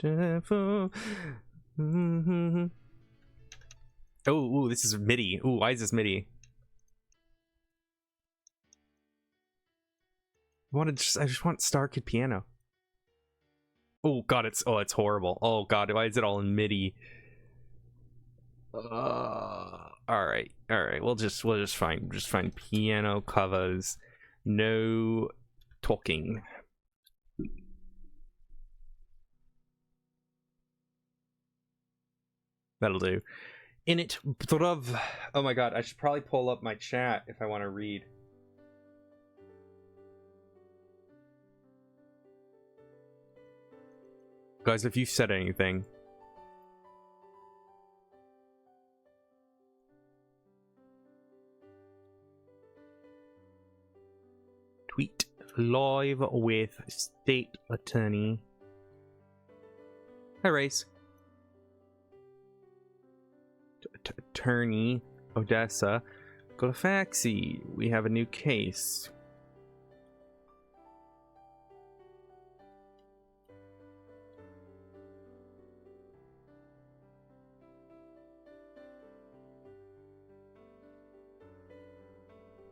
Oh, this is MIDI. Ooh, why is this MIDI? I just want Star Kid piano. Oh god, it's horrible. Oh god, why is it all in MIDI? All right. We'll just find piano covers. No talking. That'll do. In it, oh my god, I should probably pull up my chat if I want to read. Guys, if you said anything. Tweet live with state attorney. Hi, Race. Attorney Odessa. Glafx. We have a new case.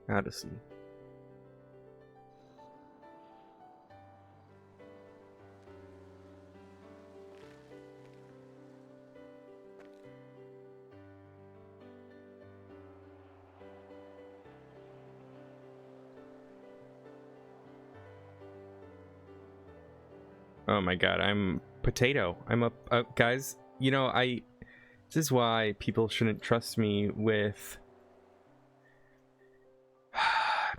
Odyssey. Oh my god, I'm potato. I'm up, guys. You know, this is why people shouldn't trust me with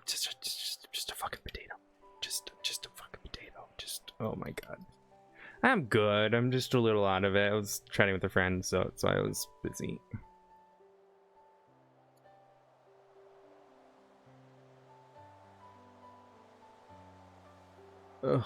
just a fucking potato. Just a fucking potato. Oh my god. I'm good. I'm just a little out of it. I was chatting with a friend, so I was busy. Ugh.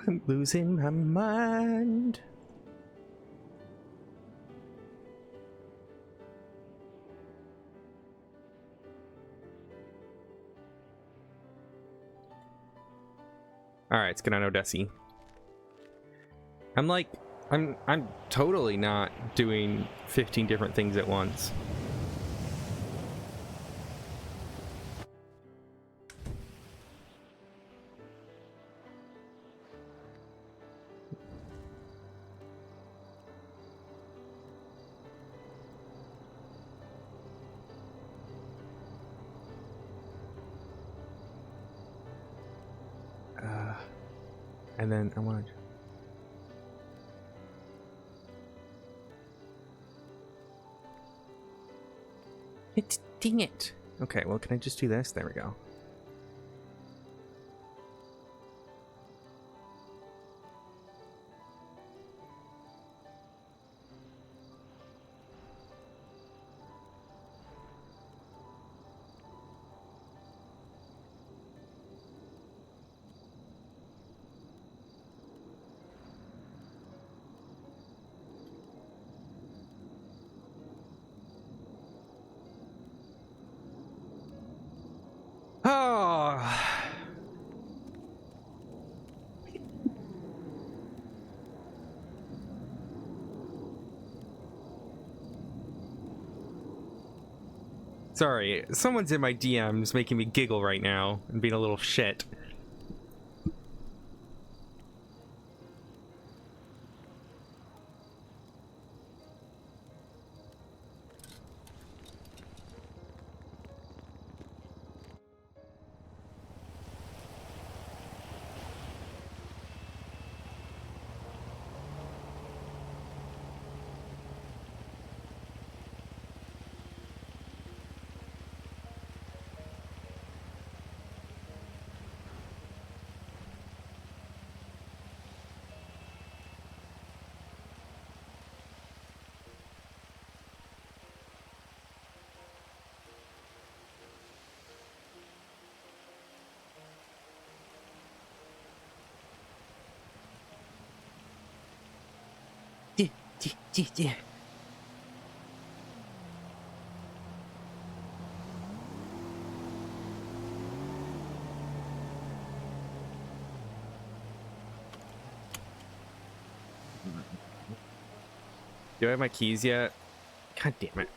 I'm losing my mind. All right, let's get on Odessa. I'm totally not doing 15 different things at once. And then I want to... Dang it. Okay, well, can I just do this? There we go. Oh. Sorry, someone's in my DMs making me giggle right now and being a little shit. Do I have my keys yet? God damn it.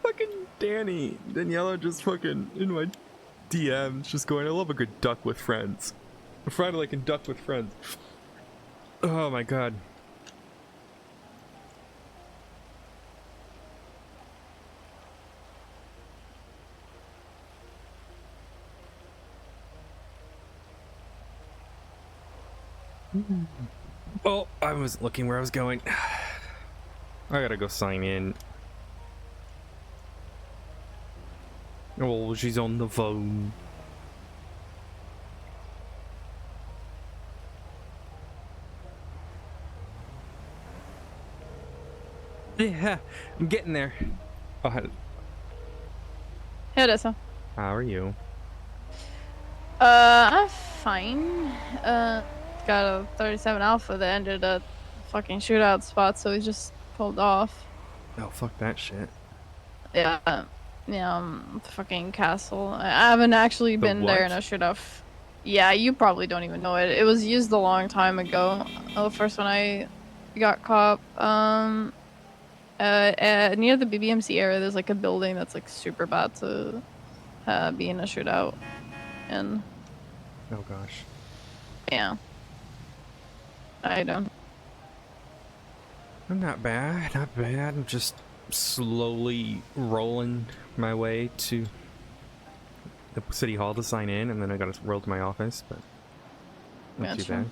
Fucking Daniela just fucking in my DMs just going, I love a good duck with friends. Friday I can duck with friends. Oh my god. Oh, I wasn't looking where I was going. I gotta go sign in. Oh, she's on the phone. Yeah, I'm getting there. Oh, Hey, Odessa. how are you? I'm fine. Got a 37 Alpha that ended at fucking shootout spot, so we just pulled off. Oh, fuck that shit. Yeah, the fucking castle. I haven't actually been there in a what? shootout. Yeah, you probably don't even know it. It was used a long time ago. The first one I got caught. Near the BBMC area, there's like a building that's like super bad to be in a shootout. And Oh gosh. yeah, I don't. I'm not bad, not bad. I'm just slowly rolling my way to the city hall to sign in, and then I gotta roll to my office, but not too Gotcha. bad.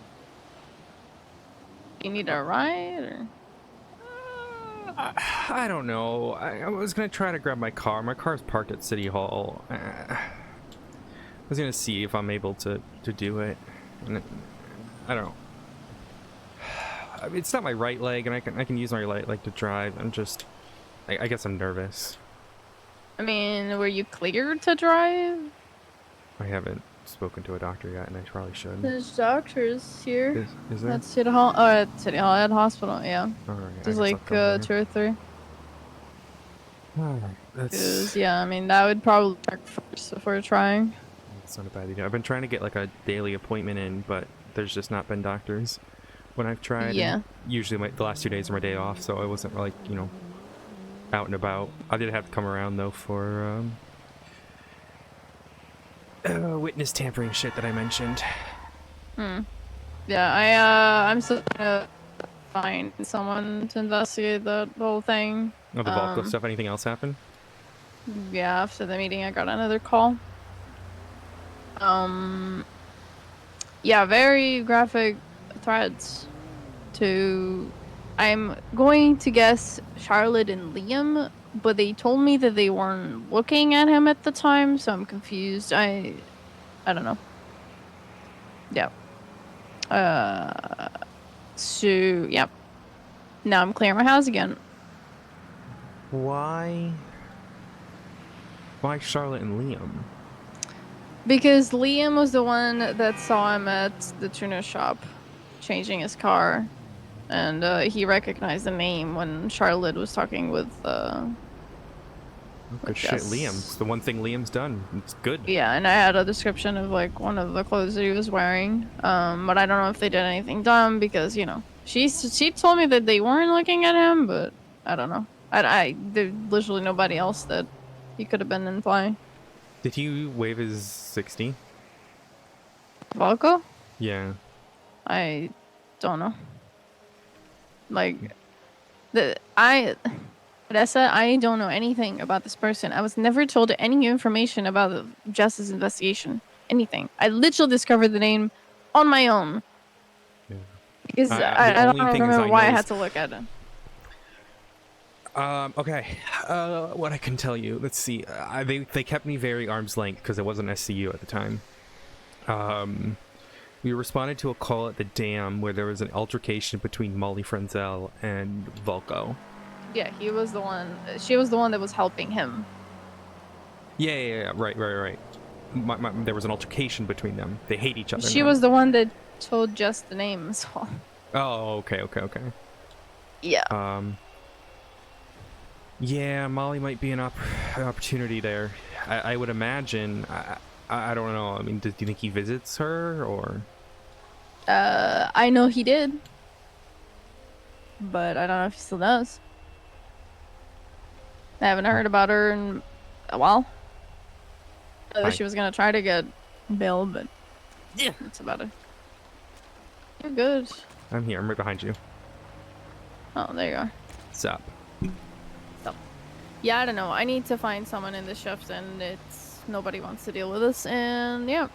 You need a ride, or? I don't know. I was gonna try to grab my car. My car's parked at City Hall. I was gonna see if I'm able to do it. And I don't know. It's not my right leg, and I can use my right leg to drive. I'm just, I guess I'm nervous. I mean, were you cleared to drive? I haven't spoken to a doctor yet, and I probably should. There's doctors here. Is there? At City Hall. Oh, at City Hall, at hospital. Yeah. All right. There's like 2 or 3. All right. That's Yeah, I mean that would probably check first before trying. That's not a bad idea. I've been trying to get like a daily appointment in, but there's just not been doctors when I've tried. Yeah. Usually the last 2 days are my day off, so I wasn't like, you know, out and about. I did have to come around though for witness tampering shit that I mentioned. Yeah, I'm still gonna find someone to investigate that whole thing. Oh, the Volco stuff. Anything else happen? Yeah, after the meeting I got another call. Yeah, very graphic threads to, I'm going to guess Charlotte and Liam, but they told me that they weren't looking at him at the time, so I'm confused. I don't know. Yeah. So, yep. Now I'm clearing my house again. Why Charlotte and Liam? Because Liam was the one that saw him at the tuner shop changing his car, and he recognized the name when Charlotte was talking with Good shit, Liam. It's the one thing Liam's done. It's good. Yeah, and I had a description of like one of the clothes that he was wearing. But I don't know if they did anything dumb because she told me that they weren't looking at him, but I don't know. There's literally nobody else that he could have been implying. Did he wave his 60? Volko? Yeah. I don't know. Like Odessa, I don't know anything about this person. I was never told any information about the Justice investigation. Anything. I literally discovered the name on my own. Yeah. Because The I don't only thing is remember I why I know had to look at it. Okay. What I can tell you. Let's see. They kept me very arm's length because it wasn't SCU at the time. We responded to a call at the dam where there was an altercation between Molly Frenzel and Volko. Yeah, he was the one. She was the one that was helping him. Yeah. Right. There was an altercation between them. They hate each other. She now. was the one that told just the name. So. Oh, okay. Yeah. Yeah, Molly might be an opportunity there. I would imagine. I don't know. I mean, do you think he visits her or? I know he did, but I don't know if he still does. I haven't heard about her in a while. I thought she was gonna try to get Bill, but yeah, that's about it. You're good. I'm here. I'm right behind you. Oh, there you are. What's up? So, yeah, I don't know. I need to find someone in the shift, and it's nobody wants to deal with this, and yeah.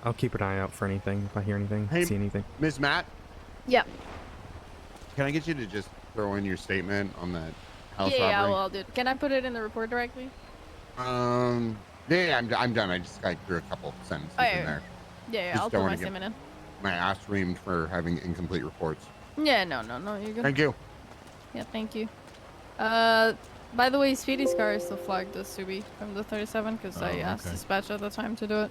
I'll keep an eye out for anything. If I hear anything, see anything. Ms. Matt? Yeah. Can I get you to just throw in your statement on that house robbery? Yeah, well, dude. Can I put it in the report directly? Yeah, I'm done. I just got through a couple sentences in there. Yeah, I'll put my statement in. My ass reamed for having incomplete reports. Yeah, no, you're good. Thank you. Yeah, thank you. By the way, Speedy's car is still flagged as Subi from the 37 because I asked dispatch at the time to do it.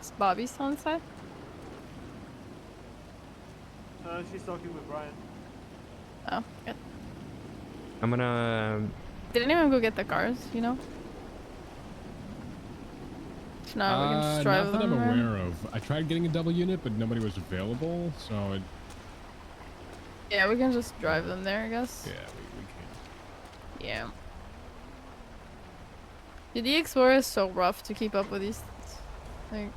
Is Bobby still inside? She's talking with Brian. Oh, good. I'm gonna. Did anyone go get the cars? You know? No, we can just drive not that them I'm around. aware of. I tried getting a double unit, but nobody was available, so it... Yeah, we can just drive them there, I guess. Yeah, we can. Yeah. Yeah, the Explorer is so rough to keep up with these. Like.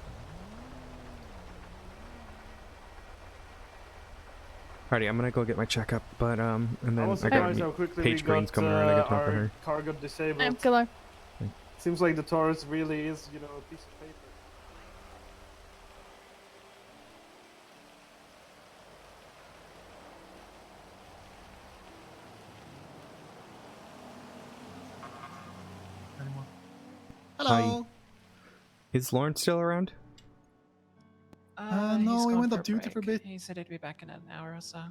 Alrighty, I'm gonna go get my checkup, but and then I was I got surprised how quickly Paige we Green's got coming around. I got to talk to our her. car got disabled. I'm killer. Seems like the Taurus really is, you know, a piece of paper. Hello. Hi. Is Lauren still around? No, we went up duty for a bit. He said he'd be back in an hour or so.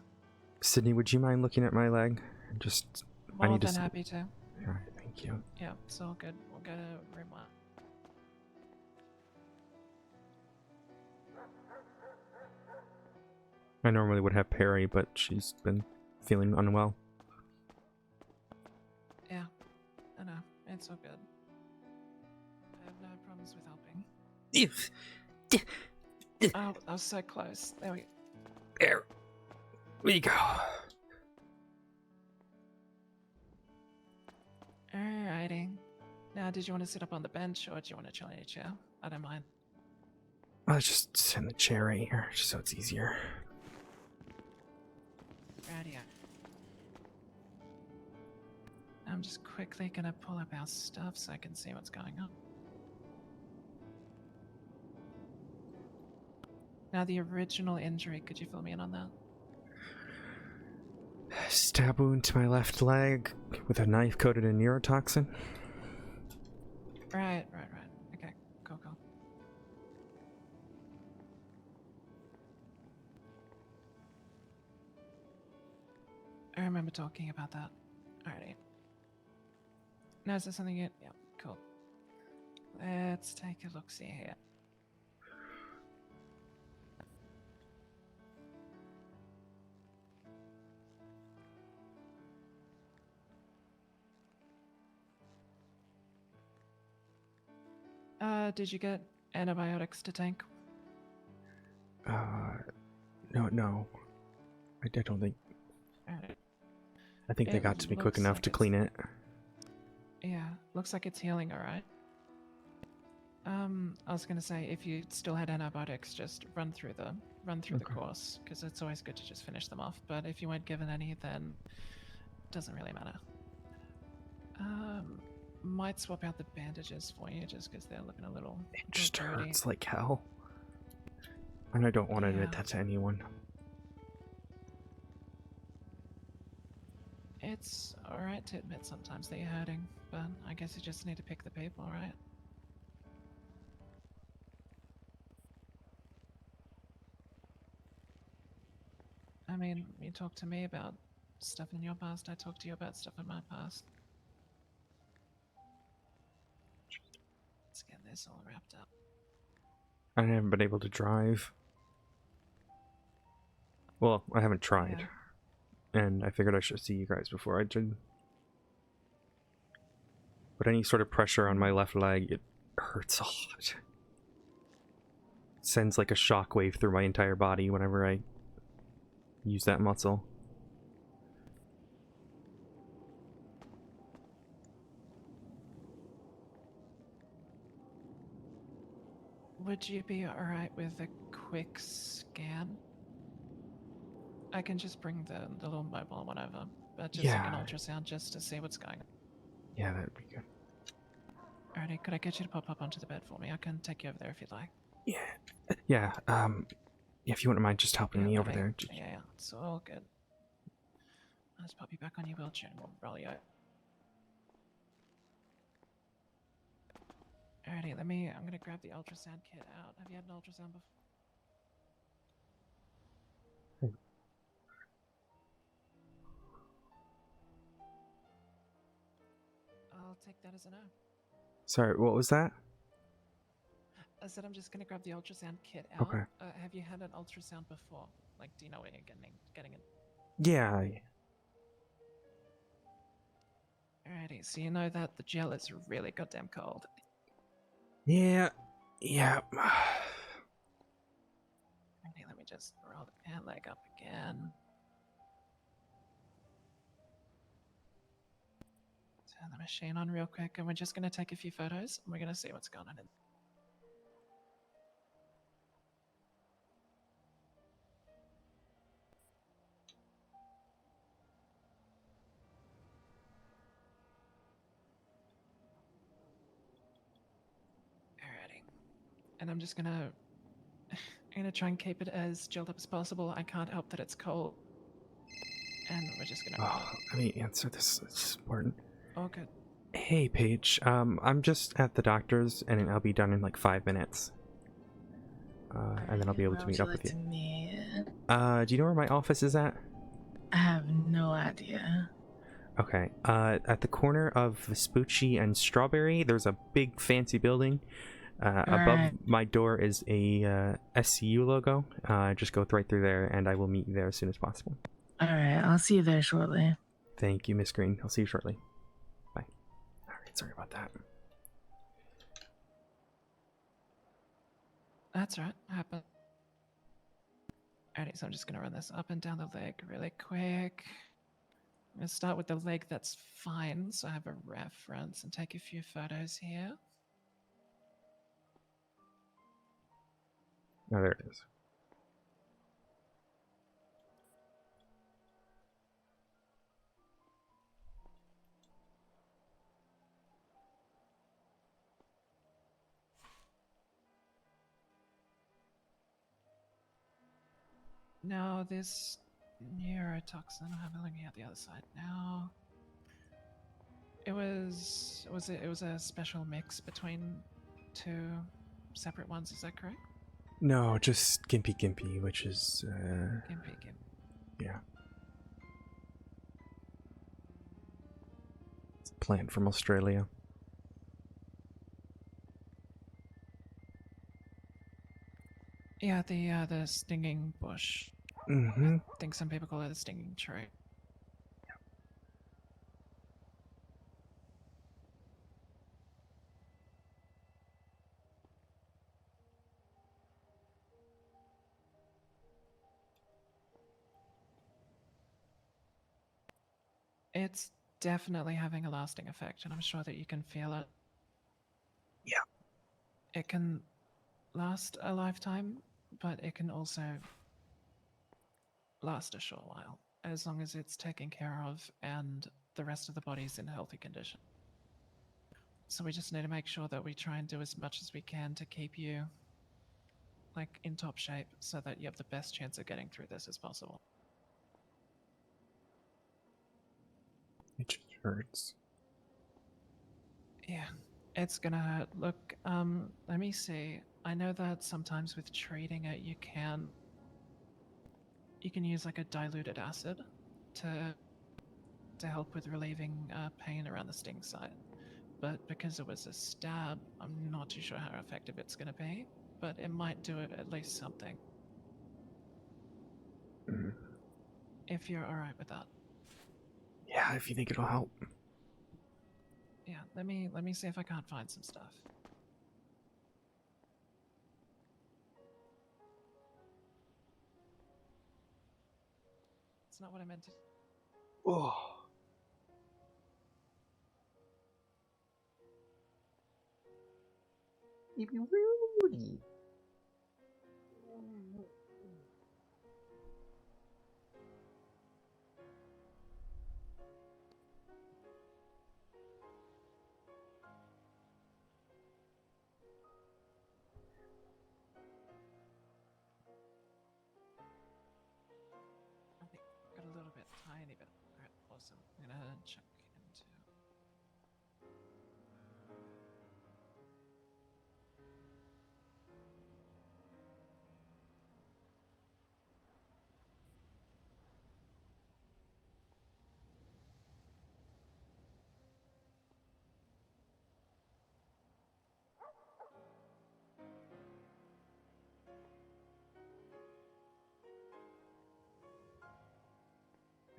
Sydney, would you mind looking at my leg? Just, I More need than to. happy to. Alright, thank you. Yeah, it's all good. We'll get a room up. I normally would have Perry, but she's been feeling unwell. Yeah, I know. It's all good. I have no problems with helping. Oh, I was so close. There we go. Alrighty. Now, did you want to sit up on the bench or do you want to chill in a chair? I don't mind. I'll just sit in the chair right here, just so it's easier. Radio. I'm just quickly gonna pull up our stuff so I can see what's going on. Now, the original injury, could you fill me in on that? Stab wound to my left leg with a knife coated in neurotoxin. Right. Okay, cool. I remember talking about that. Alrighty. Now, is there something yet? Yeah, cool. Let's take a look-see here. Did you get antibiotics to tank? No. I don't think. Alright. I think they It got to me quick looks enough like to it's- clean it. Yeah, looks like it's healing alright. I was gonna say, if you still had antibiotics, just run through the Okay. course, because it's always good to just finish them off. But if you weren't given any, then it doesn't really matter. Might swap out the bandages for you, just because they're looking a little. It just dirty. hurts like hell. And I don't want to admit Yeah. that to anyone. It's alright to admit sometimes that you're hurting, but I guess you just need to pick the people, right? I mean, you talk to me about stuff in your past, I talk to you about stuff in my past. Let's get this all wrapped up. I haven't been able to drive. Well, I haven't tried. And I figured I should see you guys before I did. But any sort of pressure on my left leg, it hurts a lot. It sends like a shockwave through my entire body whenever I use that muscle. Would you be alright with a quick scan? I can just bring the little mobile one over, but just like an Yeah. ultrasound just to see what's going on. Yeah, that'd be good. Alrighty, could I get you to pop up onto the bed for me? I can take you over there if you'd like. Yeah, if you wouldn't mind just helping me over there. Yeah, it's all good. I'll just pop you back on your wheelchair and we'll roll you out. Alrighty, I'm gonna grab the ultrasound kit out. Have you had an ultrasound before? I'll take that as a no. Sorry, what was that? I said I'm just gonna grab the ultrasound kit out. Okay. Have you had an ultrasound before? Like, do you know where you're getting it? Yeah. Alrighty, so you know that the gel is really goddamn cold. Yeah. Okay, let me just roll the pant leg up again. Turn the machine on real quick, and we're just gonna take a few photos, and we're gonna see what's going on. Alrighty, and I'm just gonna try and keep it as gelled up as possible. I can't help that it's cold, and we're just gonna. Oh, let me answer this. It's important. Oh, good. Hey, Paige. I'm just at the doctor's, and I'll be done in like 5 minutes. And then I'll be able to meet up with you. Do you know where my office is at? I have no idea. Okay. At the corner of Vespucci and Strawberry, there's a big fancy building. Above my door is a SCU logo. Just go right through there, and I will meet you there as soon as possible. Alright, I'll see you there shortly. Thank you, Miss Green. I'll see you shortly. Bye. Alright, sorry about that. That's right. Happen. Alrighty, so I'm just gonna run this up and down the leg really quick. I'm gonna start with the leg that's fine, so I have a reference and take a few photos here. Oh, there it is. Now this neurotoxin, I'm looking at the other side now. It was a special mix between two separate ones, is that correct? No, just Gimpy, which is Gimpy. yeah. It's a plant from Australia. Yeah, the stinging bush. Mm-hmm. I think some people call it the stinging tree. It's definitely having a lasting effect, and I'm sure that you can feel it. Yeah. It can last a lifetime, but it can also last a short while, as long as it's taken care of and the rest of the body's in healthy condition. So we just need to make sure that we try and do as much as we can to keep you like in top shape so that you have the best chance of getting through this as possible. It just hurts. Yeah, it's gonna hurt. Look, let me see. I know that sometimes with treating it, you can use like a diluted acid to help with relieving pain around the sting site. But because it was a stab, I'm not too sure how effective it's gonna be. But it might do it at least something. Mm. If you're alright with that. Yeah, if you think it'll help. Yeah, let me see if I can't find some stuff. It's not what I meant to. Oh. Rudy. I think got a little bit, tiny bit. Alright, awesome. I'm gonna check into.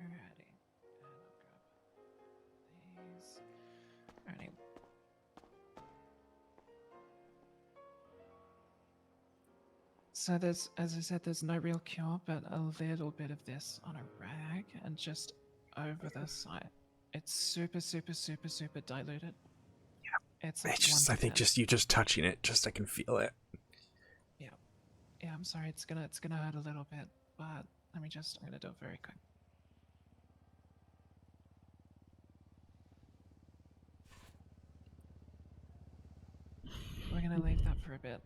Alrighty. And I'll grab these. Alrighty. So there's, as I said, there's no real cure, but a little bit of this on a rag and just over the site. It's super, super, super, super diluted. Yeah. It's like It's just, 1 I to think 10. just you just touching it, just I can feel it. Yeah. Yeah, I'm sorry, it's gonna hurt a little bit, but I'm gonna do it very quick. We're gonna leave that for a bit.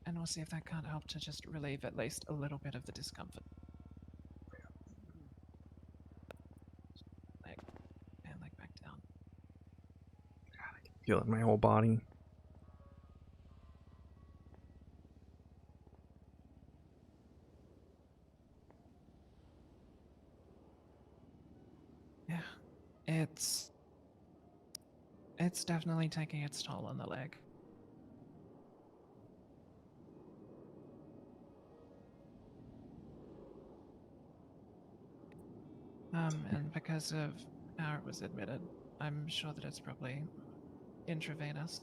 And we'll see if that can't help to just relieve at least a little bit of the discomfort. Leg and leg back down. Feel it in my whole body. Yeah. It's definitely taking its toll on the leg. And because of how it was admitted, I'm sure that it's probably intravenous.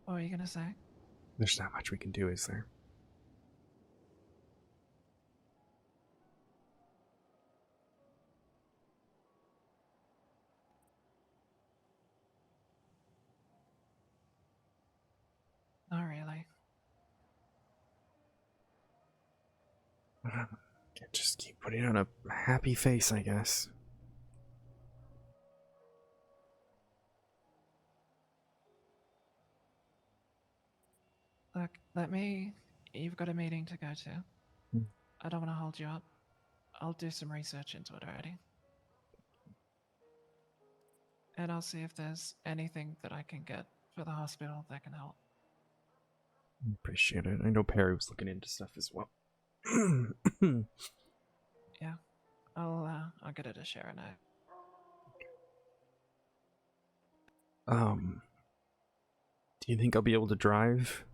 What were you gonna say? There's not much we can do, is there? Not really. Can't just keep putting on a happy face, I guess. Look, you've got a meeting to go to. Hmm. I don't want to hold you up. I'll do some research into it already. And I'll see if there's anything that I can get for the hospital that can help. Appreciate it. I know Perry was looking into stuff as well. Yeah, I'll get her to share a note. Do you think I'll be able to drive?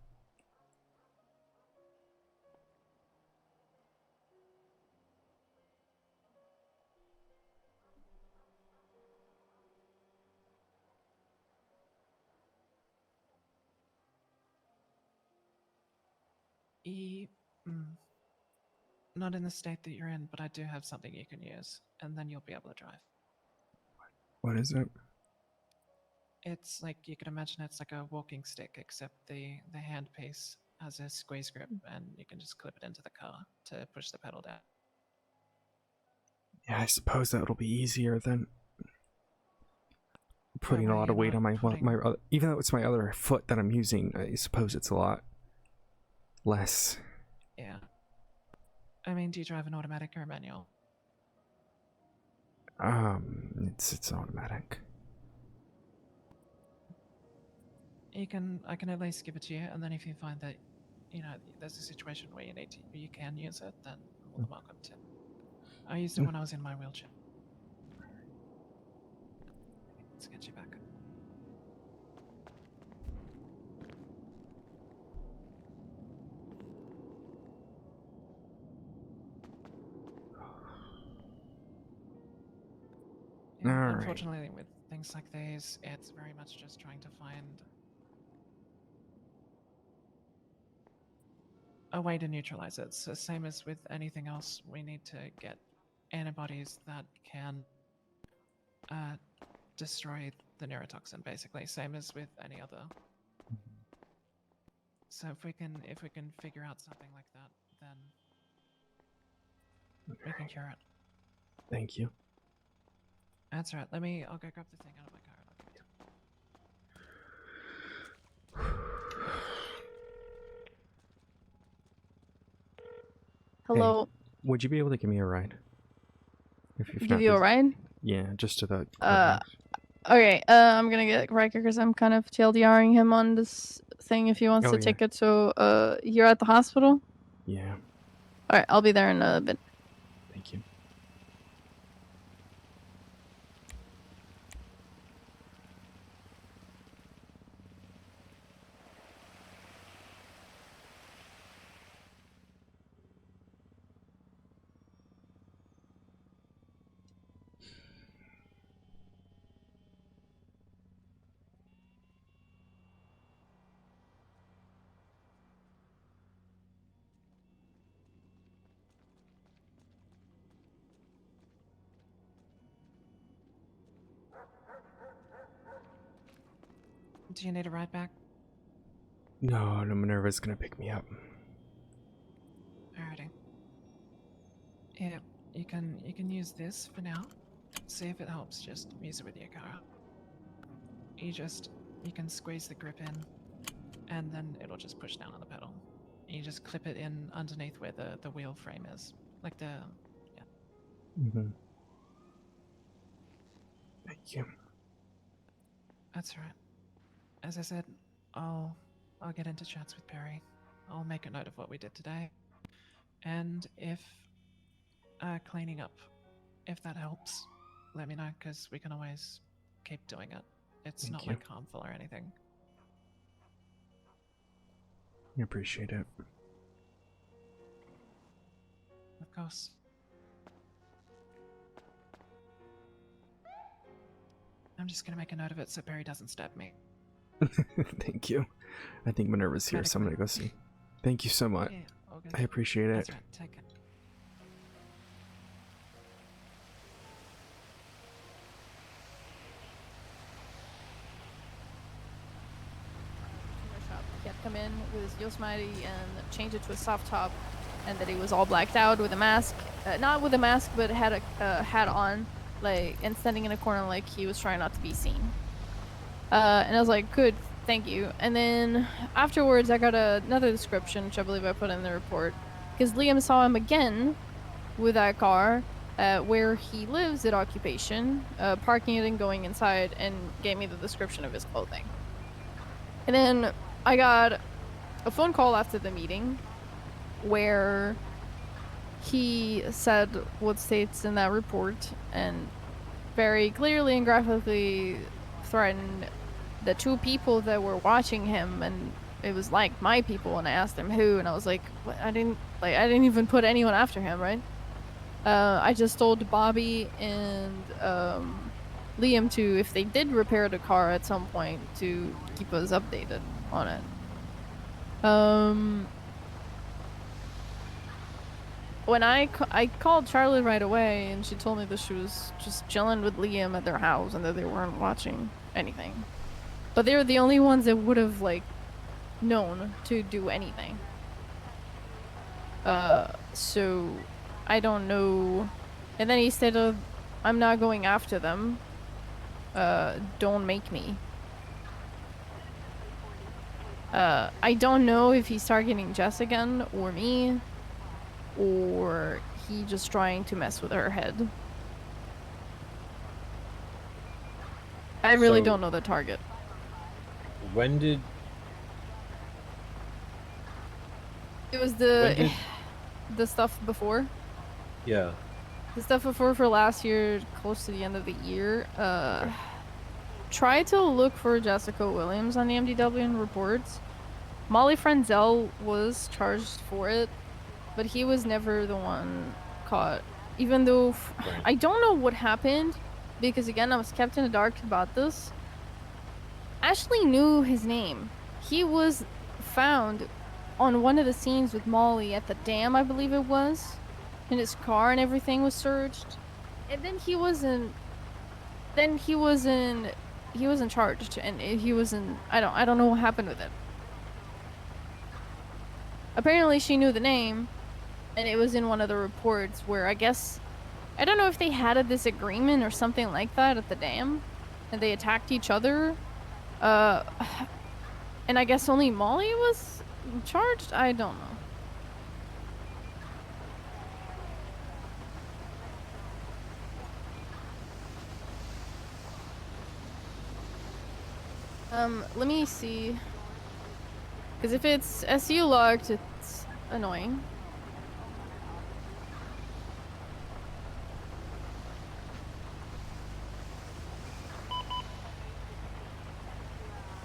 E. Not in the state that you're in, but I do have something you can use, and then you'll be able to drive. What is it? It's like, you can imagine it's like a walking stick, except the handpiece has a squeeze grip, and you can just clip it into the car to push the pedal down. Yeah, I suppose that'll be easier than putting a way lot of you're weight not on my putting- other, even though it's my other foot that I'm using. I suppose it's a lot less. Yeah. I mean, do you drive an automatic or a manual? It's automatic. I can at least give it to you, and then if you find that, there's a situation where you can use it, then more than welcome to. I used it when I was in my wheelchair. Let's get you back. All right. Unfortunately, with things like these, it's very much just trying to find a way to neutralize it. So same as with anything else, we need to get antibodies that can destroy the neurotoxin, basically. Same as with any other. So if we can figure out something like that, then we can cure it. Thank you. That's right. I'll go grab the thing out of my car and I'll give it to you. Hello. Would you be able to give me a ride? If Give not you a busy. ride? Yeah, just to the. Okay. I'm gonna get Riker because I'm kind of TLDRing him on this thing if he wants Oh, to yeah. take it. So, you're at the hospital? Yeah. All right. I'll be there in a bit. Thank you. Do you need a ride back? No, Minerva's gonna pick me up. Alrighty. Yeah, you can use this for now. See if it helps. Just use it with your car. You can squeeze the grip in, and then it'll just push down on the pedal. You just clip it in underneath where the wheel frame is, like the Mm-hmm. Thank you. That's right. As I said, I'll get into chats with Perry. I'll make a note of what we did today, and if cleaning up, if that helps, let me know, because we can always keep doing it. It's Thank not you. like harmful or anything. I appreciate it. Of course. I'm just gonna make a note of it so Perry doesn't stab me. Thank you. I think Minerva's here, so I'm gonna go see. Thank you so much. Yeah, all good. I appreciate it. That's right. Take it. He had come in with his Yosemite and changed it to a soft top, and that he was all blacked out with a mask. Not with a mask, but had a hat on, like, and standing in a corner like he was trying not to be seen. And I was like, good, thank you. And then afterwards, I got another description, which I believe I put in the report, because Liam saw him again with that car where he lives at occupation, parking it and going inside, and gave me the description of his clothing. And then I got a phone call after the meeting where he said what states in that report and very clearly and graphically threatened the two people that were watching him, and it was like my people, and I asked him who, and I was like, what? I didn't even put anyone after him, right? I just told Bobby and Liam to, if they did repair the car at some point, to keep us updated on it. when I called Charlotte right away, and she told me that she was just chilling with Liam at their house and that they weren't watching anything. But they were the only ones that would have like known to do anything. So I don't know. And then he said, "I'm not going after them. Don't make me." I don't know if he's targeting Jess again or me, or he just trying to mess with her head. I really don't know the target. When did... It was the stuff before. Yeah. The stuff before for last year, close to the end of the year. Try to look for Jessica Williams on the MDW reports. Molly Frenzel was charged for it, but he was never the one caught. Even though I don't know what happened, because again, I was kept in the dark about this. Ashley knew his name. He was found on one of the scenes with Molly at the dam, I believe it was. And his car and everything was searched. And then he wasn't charged, and he wasn't. I don't know what happened with it. Apparently she knew the name, and it was in one of the reports where I guess, I don't know if they had a disagreement or something like that at the dam, and they attacked each other. And I guess only Molly was charged? I don't know. Let me see. Because if it's SU locked, it's annoying.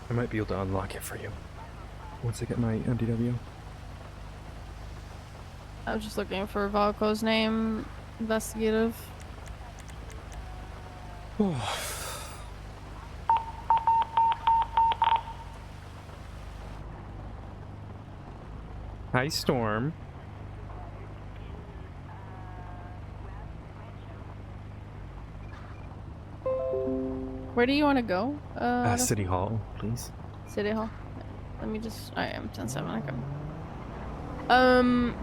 I might be able to unlock it for you once I get my MDW. I was just looking for Valko's name. Investigative. Hi, Storm. Where do you want to go? City Hall, please. City Hall. Let me just. I am 10-7. Okay.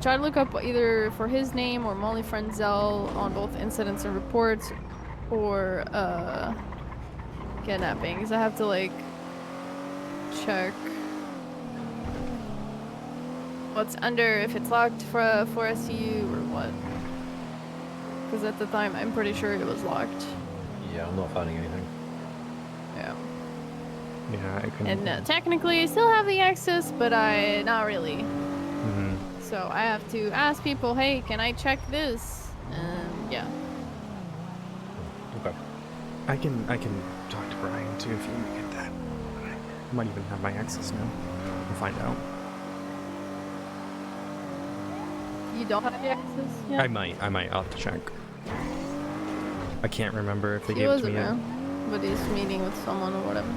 Try to look up either for his name or Molly Frenzel on both incidents and reports, or kidnapping. Because I have to like check what's under, if it's locked for SCU or what. Because at the time, I'm pretty sure it was locked. Yeah, I'm not finding anything. Yeah. Yeah, I can. And technically, I still have the access, but not really. Mm-hmm. So I have to ask people, hey, can I check this? And yeah. Okay. I can talk to Brian too if you get that. I might even have my access now. We'll find out. You don't have the access yet? I might. I'll have to check. I can't remember if they He gave it to wasn't me yet. there, but he's meeting with someone or whatever.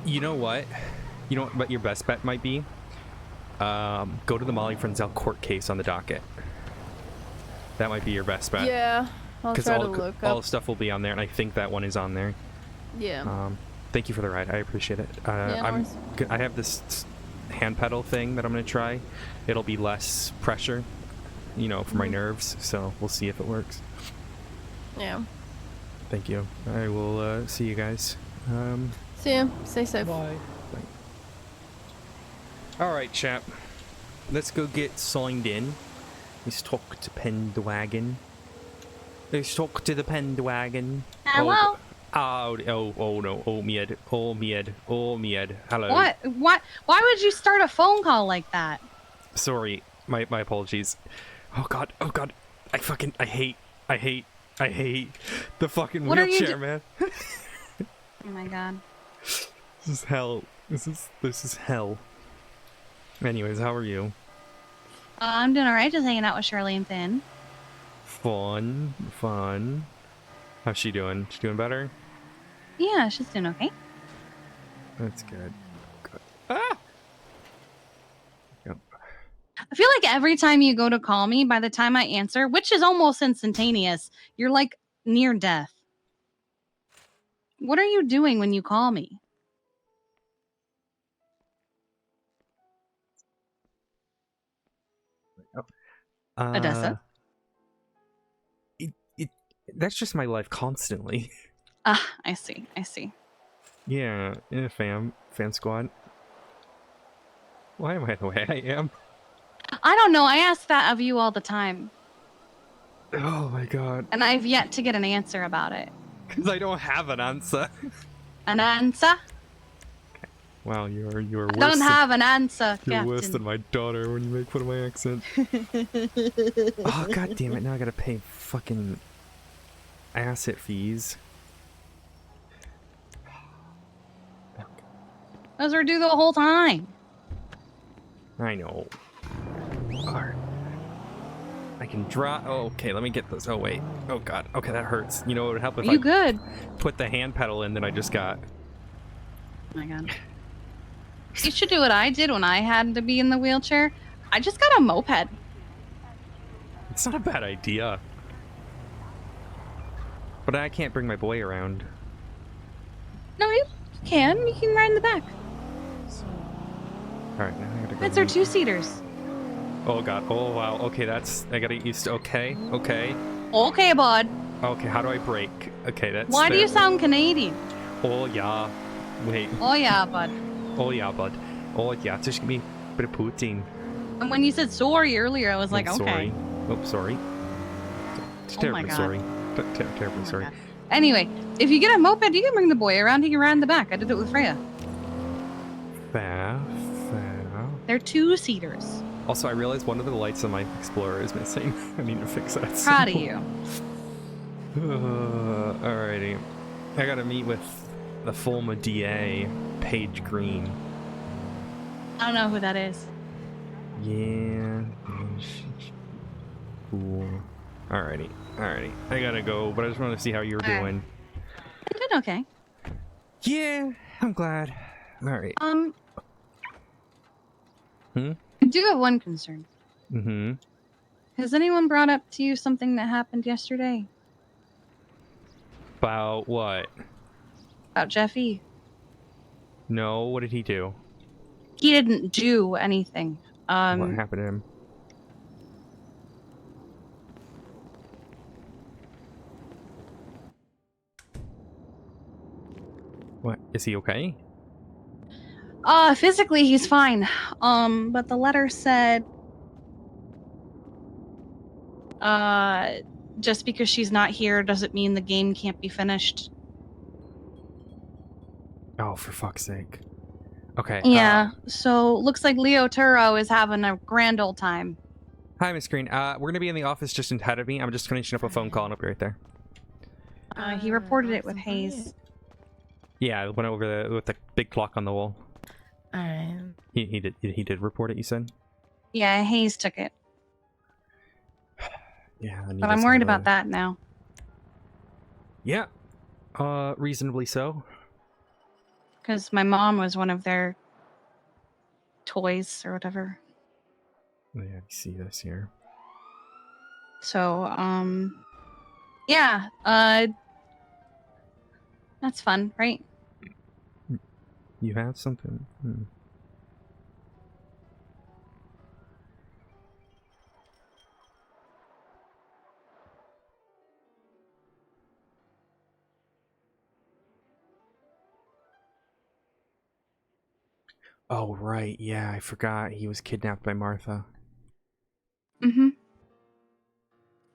You know what? You know what your best bet might be? Go to the Molly Frenzel court case on the docket. That might be your best bet. Yeah, I'll try to look all up. stuff will be on there, and I think that one is on there. Yeah. Thank you for the ride. I appreciate it. Yeah, no worries. I have this hand pedal thing that I'm gonna try. It'll be less pressure, you know, for my nerves. So we'll see if it works. Yeah. Thank you. I will see you guys. See ya. Stay safe. Bye. All right, chap. Let's go get signed in. Let's talk to Pendragon. Let's talk to the Pendragon. Hello? Oh no. Oh, Mied. Hello. What? Why would you start a phone call like that? Sorry. My apologies. Oh god. I hate the fucking What are you wheelchair, man. Oh my god. This is hell. This is hell. Anyways, how are you? I'm doing alright, just hanging out with Shirley and Finn. Fun. How's she doing? She doing better? Yeah, she's doing okay. That's good. Ah! I feel like every time you go to call me, by the time I answer, which is almost instantaneous, you're like near death. What are you doing when you call me? Odessa? That's just my life constantly. Ah, I see. I see. Yeah, fam squad. Why am I the way I am? I don't know. I ask that of you all the time. Oh my god. And I've yet to get an answer about it. Because I don't have an answer. An answer? Wow, you're worse. I don't have an answer, You're Captain. worse than my daughter when you make fun of my accent. Oh god damn it! Now I gotta pay fucking asset fees. Those were due the whole time. I know. Alright. I can draw. Oh, okay. Let me get this. Oh wait. Oh god. Okay, that hurts. You know what would help if Are you good? put the hand pedal in that I just got. Oh my god. You should do what I did when I had to be in the wheelchair. I just got a moped. It's not a bad idea. But I can't bring my boy around. No, you can. You can ride in the back. Alright, now I gotta go. It's our two-seaters. Oh god. Oh wow. Okay, that's. I gotta get used to. Okay. Okay. Okay, bud. Okay, how do I brake? Okay, that's. Why do you sound Canadian? Oh yeah. Wait. Oh yeah, bud. Oh yeah, bud. Oh yeah, just give me a bit of poutine. And when you said sorry earlier, I was like, I'm okay. sorry. Oh, sorry. Terribly God. sorry. Terribly sorry. God. Anyway, if you get a moped, you can bring the boy around. He can ride in the back. I did it with Freya. Fair. They're two-seaters. Also, I realized one of the lights on my Explorer is missing. I need to fix that. Proud of you. Alrighty. I gotta meet with the former DA, Paige Green. I don't know who that is. Yeah. Cool. Alrighty. I gotta go, but I just wanted to see how you were doing. I did okay. Yeah, I'm glad. Alright. I do have one concern. Mm-hmm. Has anyone brought up to you something that happened yesterday? About what? About Jeffy? No, what did he do? He didn't do anything. What happened to him? What? Is he okay? Physically he's fine. But the letter said just because she's not here doesn't mean the game can't be finished. Oh, for fuck's sake. Okay. Yeah, so looks like Leo Turo is having a grand old time. Hi, Miss Green. We're gonna be in the office just ahead of me. I'm just finishing up a phone call and I'll be right there. He reported it with Hayes. Yeah, I went over with the big clock on the wall. Alright. He did report it, you said? Yeah, Hayes took it. Yeah. But I'm worried about that now. Yeah. Reasonably so. Because my mom was one of their toys or whatever. Yeah, I see this here. So, yeah, that's fun, right? You have something? Oh, right. Yeah, I forgot. He was kidnapped by Martha. Mm-hmm.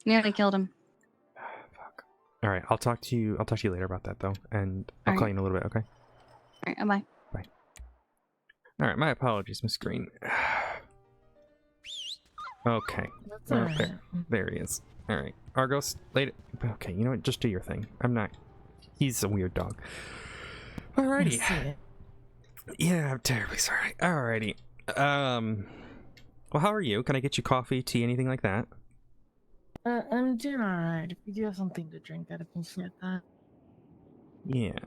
Nearly killed him. Fuck. All right, I'll talk to you later about that, though. And I'll call you in a little bit, okay? All right, bye. Bye. All right, my apologies, Miss Green. Okay. That's alright. There he is. All right. Argos, later. Okay, you know what? Just do your thing. I'm not... He's a weird dog. Alrighty. Yeah, I'm terribly sorry. Alrighty. Well, how are you? Can I get you coffee, tea, anything like that? I'm doing alright. If you do have something to drink, I'd appreciate that. Yeah.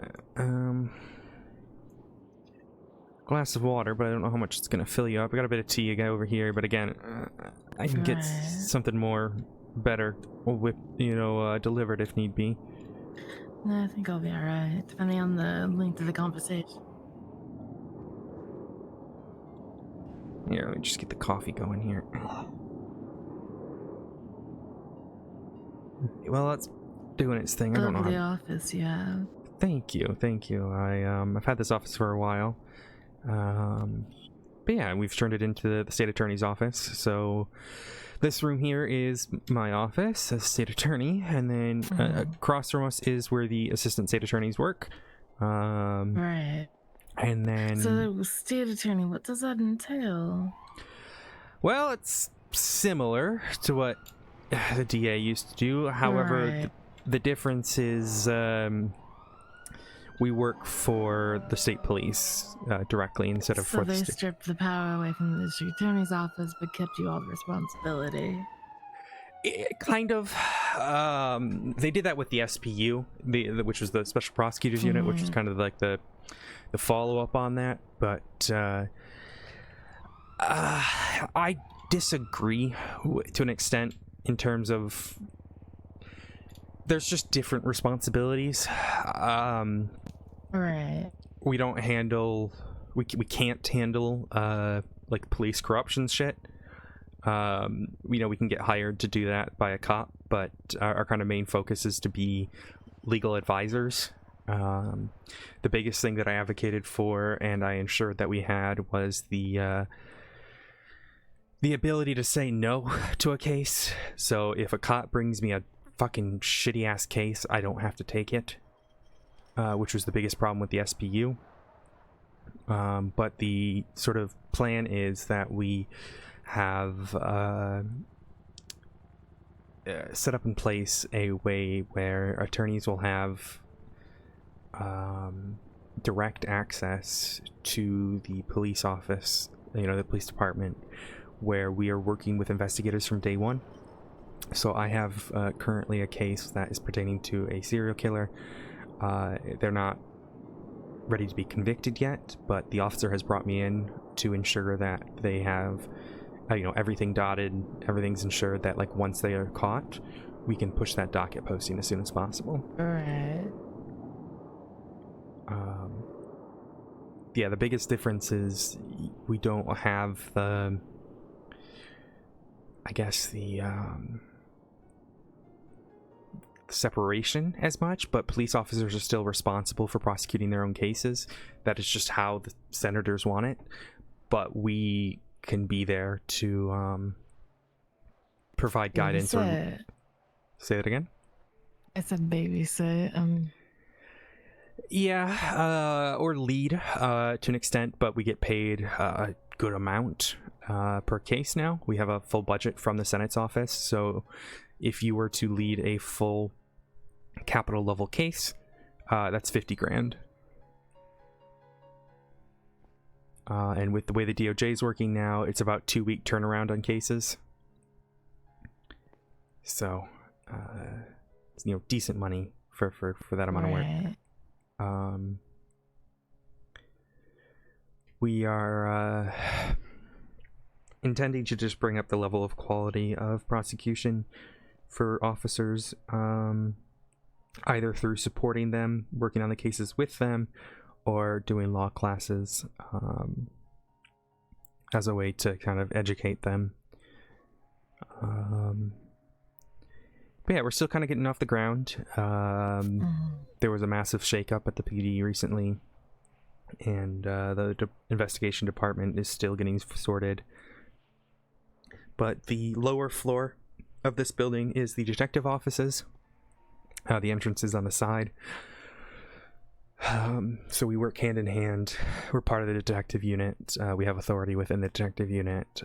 glass of water, but I don't know how much it's gonna fill you up. I got a bit of tea again over here, but again, I can get something more better, delivered if need be. No, I think I'll be alright, depending on the length of the conversation. Here, let me just get the coffee going here. Well, that's doing its thing. I don't know Lovely how... office you have. Thank you. I've had this office for a while. But yeah, we've turned it into the state attorney's office. So this room here is my office as state attorney, and then across from us is where the assistant state attorneys work. Right. And then... So the state attorney, what does that entail? Well, it's similar to what the DA used to do. However, the difference is we work for the state police directly instead of for the they stripped the power away from the district attorney's office but kept you all the responsibility. Kind of. They did that with the SPU, which was the Special Prosecutors Unit, which was kind of like the follow-up on that. But I disagree to an extent in terms of there's just different responsibilities. Right. We don't handle... We can't handle like police corruption shit. We can get hired to do that by a cop, but our kind of main focus is to be legal advisors. The biggest thing that I advocated for and I ensured that we had was the ability to say no to a case. So if a cop brings me a fucking shitty ass case, I don't have to take it, which was the biggest problem with the SPU. But the sort of plan is that we have set up in place a way where attorneys will have direct access to the police office, the police department, where we are working with investigators from day one. So I have currently a case that is pertaining to a serial killer. They're not ready to be convicted yet, but the officer has brought me in to ensure that they have everything dotted, everything's ensured that like once they are caught, we can push that docket posting as soon as possible. Right. Yeah, the biggest difference is we don't have the, I guess, the separation as much, but police officers are still responsible for prosecuting their own cases. That is just how the senators want it, but we can be there to provide guidance. Or say that again? I said babysit. Yeah, or lead to an extent, but we get paid a good amount per case now. We have a full budget from the Senate's office, so if you were to lead a full capital level case, that's 50 grand. And with the way the DOJ is working now, it's about 2-week turnaround on cases. So, it's, decent money for that amount of work. We are intending to just bring up the level of quality of prosecution for officers, either through supporting them, working on the cases with them, or doing law classes as a way to kind of educate them. But yeah, we're still kind of getting off the ground. There was a massive shakeup at the PD recently, and the investigation department is still getting sorted. But the lower floor of this building is the detective offices. The entrance is on the side. So we work hand in hand. We're part of the detective unit. We have authority within the detective unit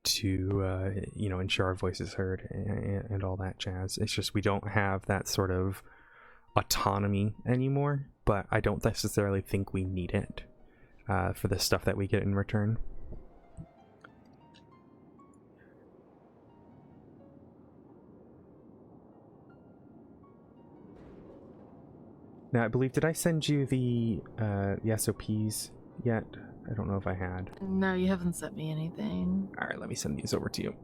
to ensure our voice is heard and all that jazz. It's just we don't have that sort of autonomy anymore, but I don't necessarily think we need it for the stuff that we get in return. Now, I believe, did I send you the SOPs yet? I don't know if I had. No, you haven't sent me anything. All right, let me send these over to you.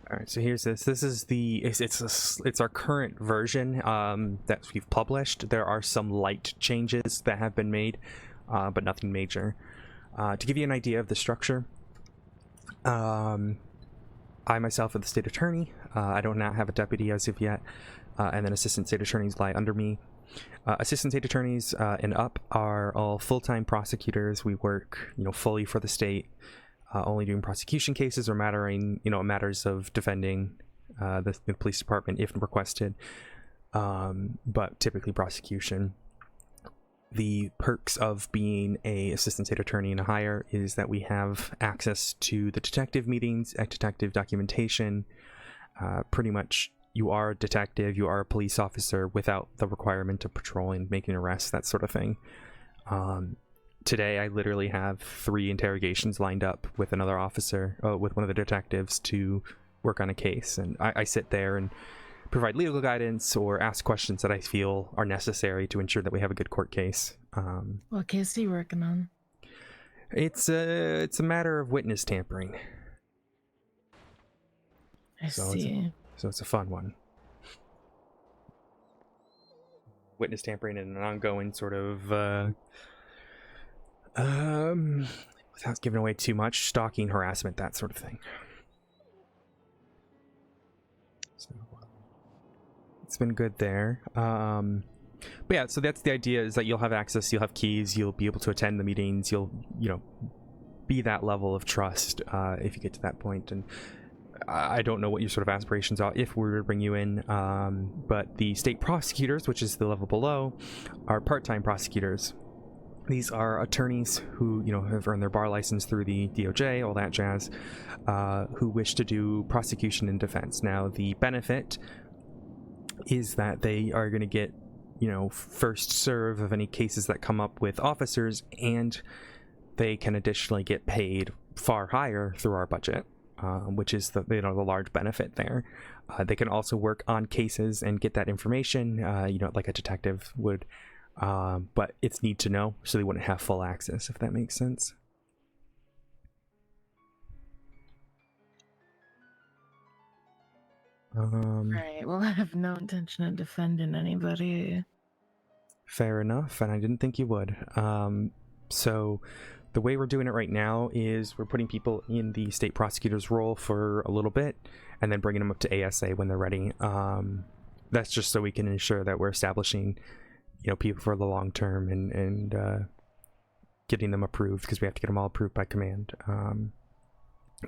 All right, so here's this. This is it's our current version that we've published. There are some light changes that have been made, but nothing major. To give you an idea of the structure, I myself am the state attorney. I do not have a deputy as of yet, and then assistant state attorneys lie under me. Assistant state attorneys and up are all full-time prosecutors. We work, fully for the state. Only doing prosecution cases or matters of defending the police department if requested, but typically prosecution. The perks of being a assistant state attorney and a higher is that we have access to the detective meetings, detective documentation. Pretty much, you are a detective, you are a police officer without the requirement of patrolling, making arrests, that sort of thing. Today, I literally have 3 interrogations lined up with another officer, with one of the detectives, to work on a case. And I sit there and provide legal guidance or ask questions that I feel are necessary to ensure that we have a good court case. What case are you working on? It's a matter of witness tampering. I see. So it's a fun one. Witness tampering and an ongoing sort of... without giving away too much, stalking, harassment, that sort of thing. So it's been good there. But yeah, so that's the idea, is that you'll have access, you'll have keys, you'll be able to attend the meetings, you'll be that level of trust if you get to that point. And I don't know what your sort of aspirations are if we were to bring you in, but the state prosecutors, which is the level below, are part-time prosecutors. These are attorneys who, have earned their bar license through the DOJ, all that jazz, who wish to do prosecution and defense. Now, the benefit is that they are going to get, first serve of any cases that come up with officers, and they can additionally get paid far higher through our budget, which is the large benefit there. They can also work on cases and get that information, like a detective would. But it's need to know, so they wouldn't have full access, if that makes sense. Right, well, I have no intention of defending anybody. Fair enough, and I didn't think you would. So the way we're doing it right now is we're putting people in the state prosecutor's role for a little bit, and then bringing them up to ASA when they're ready. That's just so we can ensure that we're establishing people for the long term and getting them approved, because we have to get them all approved by command.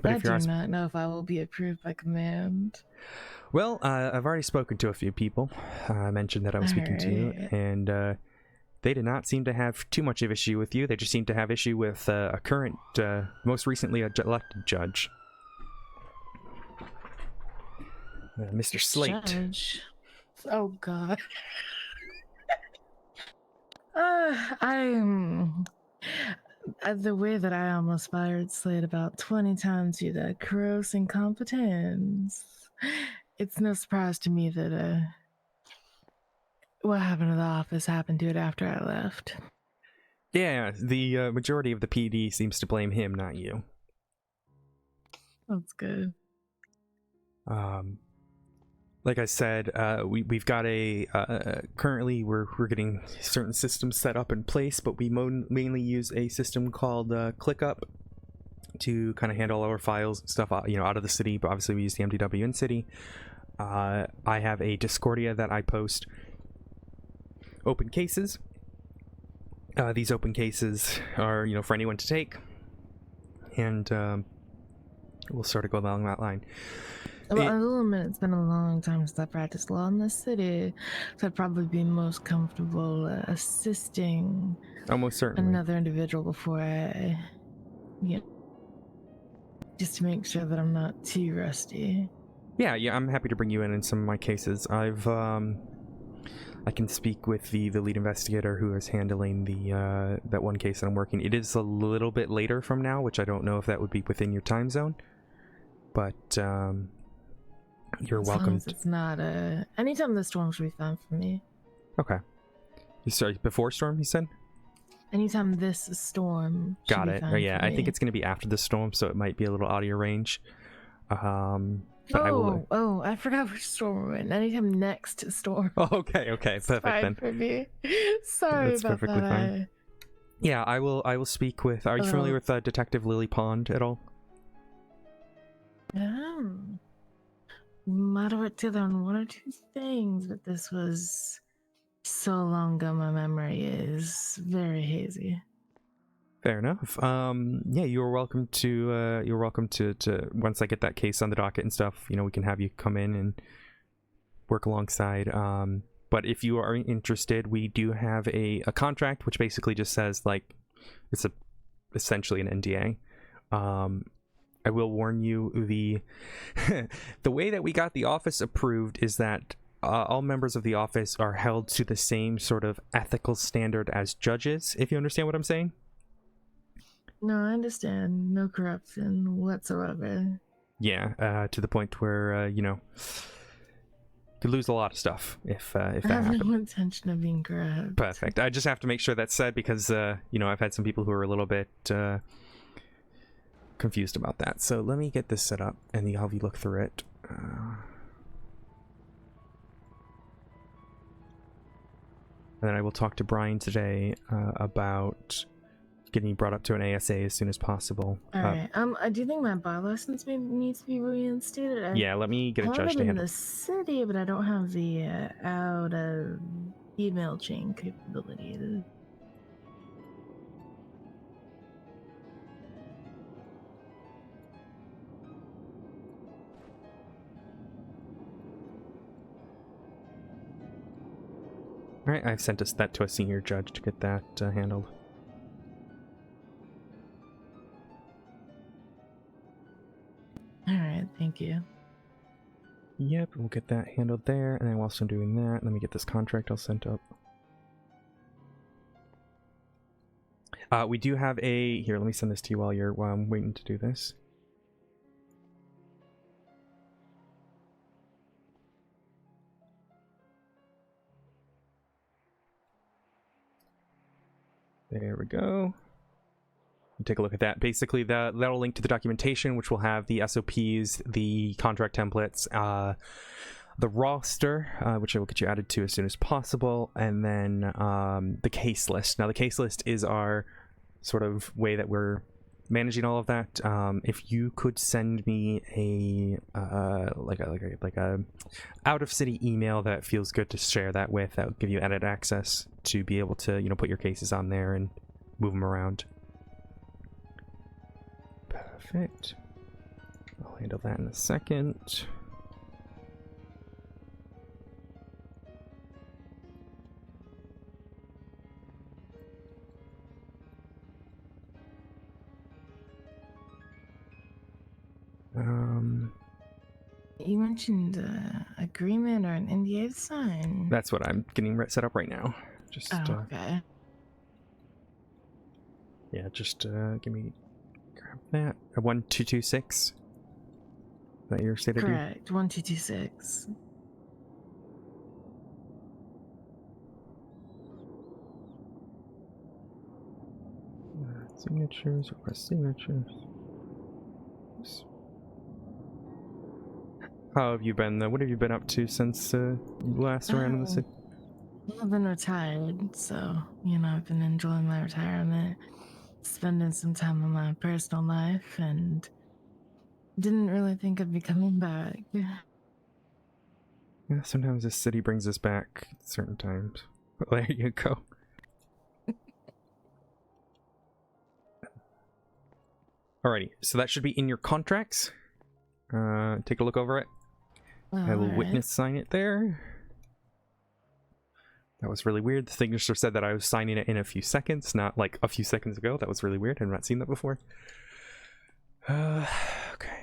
But I do not know if I will be approved by command. Well, I've already spoken to a few people. I mentioned that I was speaking to you, and they did not seem to have too much of issue with you. They just seemed to have issue with a current, most recently elected judge. Mr. Slate. Judge. Oh, God. The way that I almost fired Slade about 20 times due to gross incompetence. It's no surprise to me that what happened to the office happened to it after I left. Yeah, the majority of the PD seems to blame him, not you. That's good. Like I said, we've got currently we're getting certain systems set up in place, but we mainly use a system called ClickUp to kind of handle our files and stuff out of the city, but obviously we use the MDW in city. I have a Discordia that I post open cases. These open cases are for anyone to take, and we'll sort of go along that line. Well, I will admit it's been a long time since I practiced law in this city, so I'd probably be most comfortable assisting Almost certainly. another individual before I, just to make sure that I'm not too rusty. Yeah, I'm happy to bring you in some of my cases. I can speak with the lead investigator who is handling the that one case that I'm working. It is a little bit later from now, which I don't know if that would be within your time zone, but you're As welcome. long as it's not anytime the storm should be fine for me. Okay. Sorry, before storm, you said? Anytime this storm should Got be it. fine Oh, yeah, for I think me. it's going to be after the storm, so it might be a little out of your range. But I will... I forgot which storm we're in. Anytime next storm. Oh, okay, It's perfect fine then. for me. Sorry That's about perfectly that. fine. Yeah, I will speak with... Are you familiar with Detective Lily Pond at all? Might have worked together on one or two things, but this was so long ago. My memory is very hazy. Fair enough. Yeah, you're welcome to once I get that case on the docket and stuff, we can have you come in and work alongside. But if you are interested, we do have a contract which basically just says, like, it's essentially an NDA. I will warn you, the way that we got the office approved is that all members of the office are held to the same sort of ethical standard as judges, if you understand what I'm saying. No, I understand. No corruption whatsoever. Yeah, to the point where, could lose a lot of stuff if that I have happened. no intention of being corrupt. Perfect. I just have to make sure that's said because, I've had some people who are a little bit confused about that. So let me get this set up and I'll have you look through it. And then I will talk to Brian today about getting brought up to an ASA as soon as possible. Alright, do you think my bar license needs to be reinstated? Yeah, let me get a I judge have to it in handle. the city, but I don't have the out of email chain capability. Alright, I've sent that to a senior judge to get that handled. Alright, thank you. Yep, we'll get that handled there, and then whilst I'm doing that, let me get this contract all sent up. We do have here, let me send this to you while I'm waiting to do this. There we go. Take a look at that. Basically, that'll link to the documentation, which will have the SOPs, the contract templates, the roster, which I will get you added to as soon as possible, and then the case list. Now, the case list is our sort of way that we're managing all of that. If you could send me a out of city email that feels good to share that with, that will give you edit access to be able to put your cases on there and move them around. Perfect. I'll handle that in a second. You mentioned agreement or an NDA to sign. That's what I'm getting set up right now. Just okay. Yeah, just grab that. 1226. Is that your state of Correct. 1226. Signatures, request signatures. How have you been? What have you been up to since you last around in the city? I've been retired, so I've been enjoying my retirement, spending some time in my personal life, and didn't really think I'd be coming back. Yeah, sometimes this city brings us back at certain times. But there you go. Alrighty, so that should be in your contracts. Take a look over it. I will witness sign it there. That was really weird. The signature said that I was signing it in a few seconds, not like a few seconds ago. That was really weird. I've not seen that before. Okay.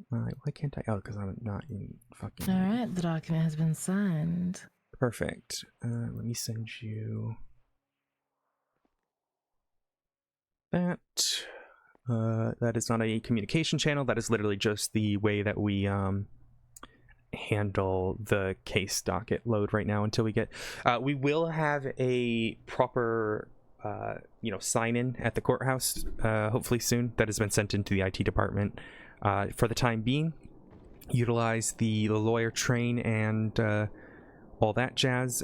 Why can't I? Oh, because I'm not in fucking... Alright, the document has been signed. Perfect. Let me send you that. That is not a communication channel. That is literally just the way that we handle the case docket load right now until we get... we will have a proper sign-in at the courthouse hopefully soon. That has been sent into the IT department. For the time being, utilize the lawyer train and all that jazz.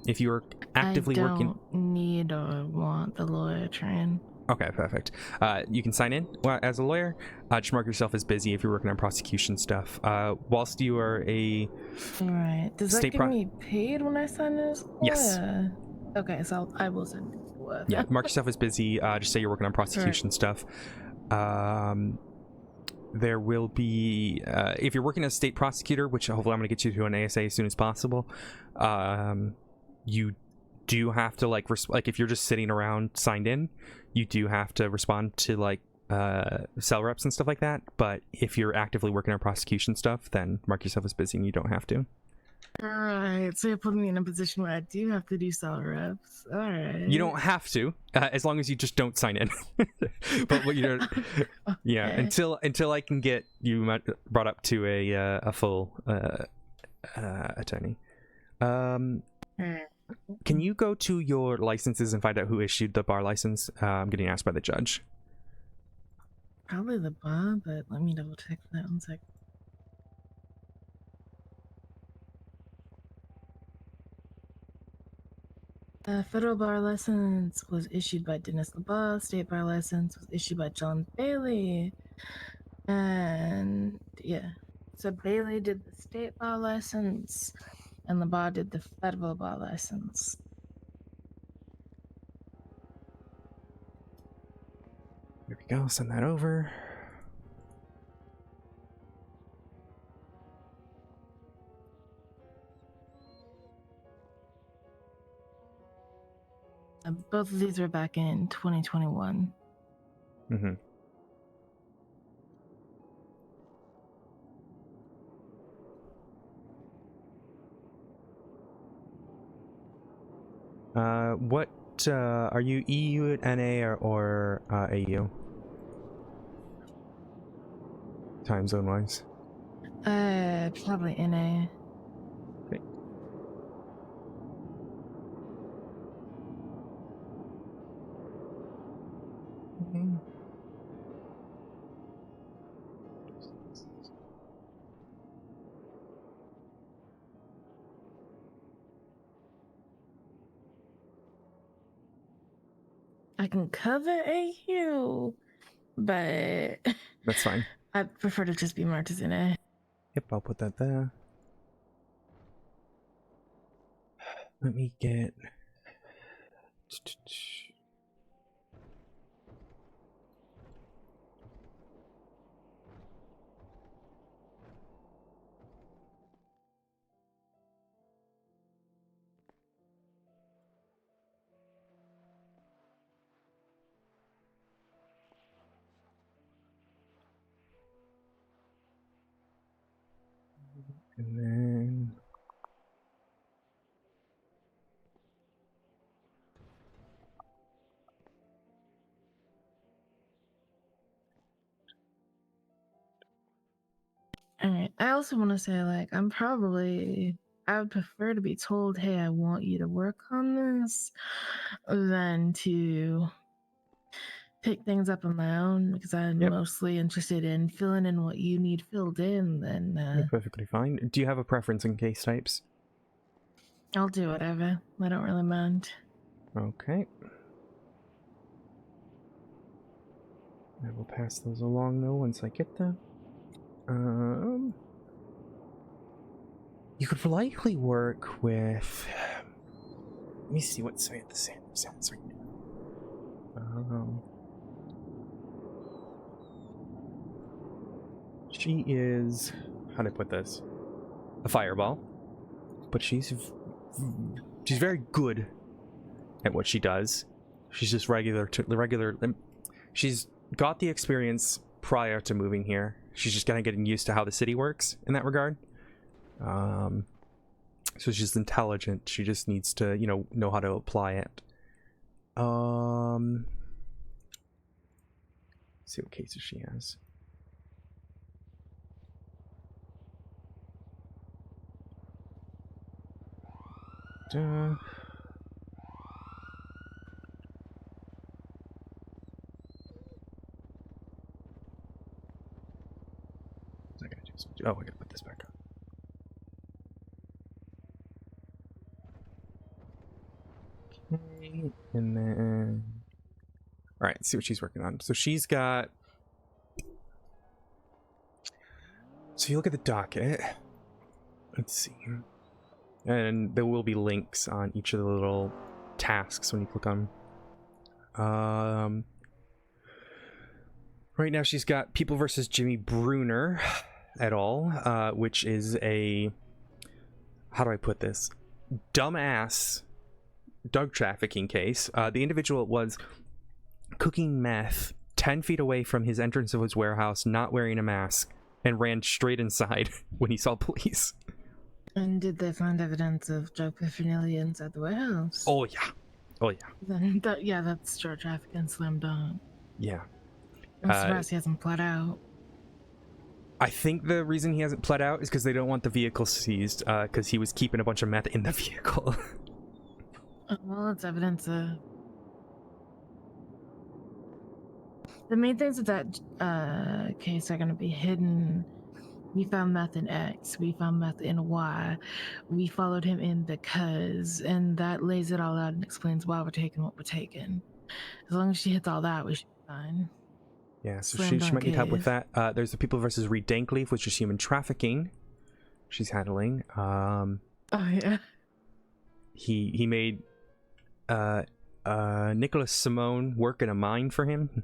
If you're actively working... I don't need or want the lawyer train. Okay, perfect. You can sign in as a lawyer. Just mark yourself as busy if you're working on prosecution stuff. Whilst you are a... Right. Does that get me paid when I sign this? Yes. Okay, so I will send it to work. Yeah, mark yourself as busy. Just say you're working on prosecution stuff. There will be... if you're working as a state prosecutor, which hopefully I'm going to get you to an ASA as soon as possible, you do have to, like if you're just sitting around signed in, you do have to respond to, like, cell reps and stuff like that. But if you're actively working on prosecution stuff, then mark yourself as busy and you don't have to. Alright, so you're putting me in a position where I do have to do cell reps. Alright. You don't have to, as long as you just don't sign in. But what okay. Yeah, until I can get you brought up to a full attorney. Can you go to your licenses and find out who issued the bar license? I'm getting asked by the judge. Probably the bar, but let me double check that 1 sec. Federal bar license was issued by Dennis LeBar. State bar license was issued by John Bailey. And yeah, so Bailey did the state bar license, and LeBar did the federal bar license. There we go. Send that over. Both of these were back in 2021. Mm-hmm. What are you, EU, NA, or AU? Time zone wise? Probably NA. Okay. I can cover AU, but that's fine. I'd prefer to just be marked as NA. Yep, I'll put that there. Let me get... And then... Alright, I also want to say, like, I would prefer to be told, hey, I want you to work on this, than to pick things up on my own, because I'm mostly interested in filling in what you need filled in, then... You're perfectly fine. Do you have a preference in case types? I'll do whatever. I don't really mind. Okay. I will pass those along, though, once I get them. You could likely work with. Let me see what's at the sounds right now. She is. How do I put this? A fireball, but she's very good at what she does. She's just regular. She's got the experience prior to moving here. She's just kind of getting used to how the city works in that regard. So she's intelligent. She just needs to, know how to apply it. Let's see what cases she has. Oh, I gotta put this back up. Okay, and then... Alright, let's see what she's working on. So she's got... So you look at the docket. Let's see. And there will be links on each of the little tasks when you click on them. Right now she's got People versus Jimmy Bruner et al., which is a... How do I put this? Dumbass drug trafficking case. The individual was cooking meth 10 feet away from his entrance of his warehouse, not wearing a mask, and ran straight inside when he saw police. And did they find evidence of drug paraphernalia inside the warehouse? Oh yeah. Oh yeah. Then that's drug trafficking slam dunk. Yeah. I'm surprised he hasn't pled out. I think the reason he hasn't pled out is because they don't want the vehicle seized, because he was keeping a bunch of meth in the vehicle. Well, it's evidence of... The main things of that case are going to be hidden. We found meth in X. We found meth in Y. We followed him in because, and that lays it all out and explains why we're taking what we're taking. As long as she hits all that, we should be fine. Yeah, so she might need help with that. There's the People versus Reed Dankleaf, which is human trafficking. She's handling. Oh yeah. He made Nicholas Simone work in a mine for him.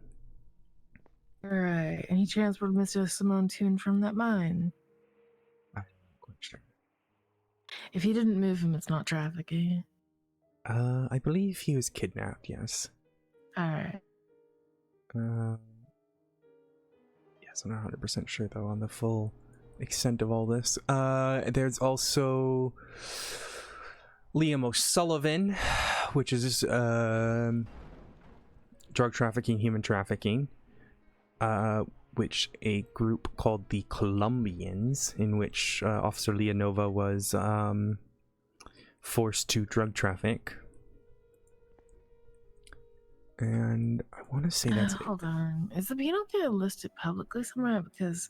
Right, and he transported Mr. Simone Toon from that mine. I'm quite sure. If he didn't move him, it's not trafficking. I believe he was kidnapped, yes. Alright. Yes, I'm not 100% sure though on the full extent of all this. There's also Liam O'Sullivan, which is drug trafficking, human trafficking. Which a group called the Colombians, in which Officer Leonova was forced to drug traffic. And I want to say that's hold on. Is the penalty listed publicly somewhere? Because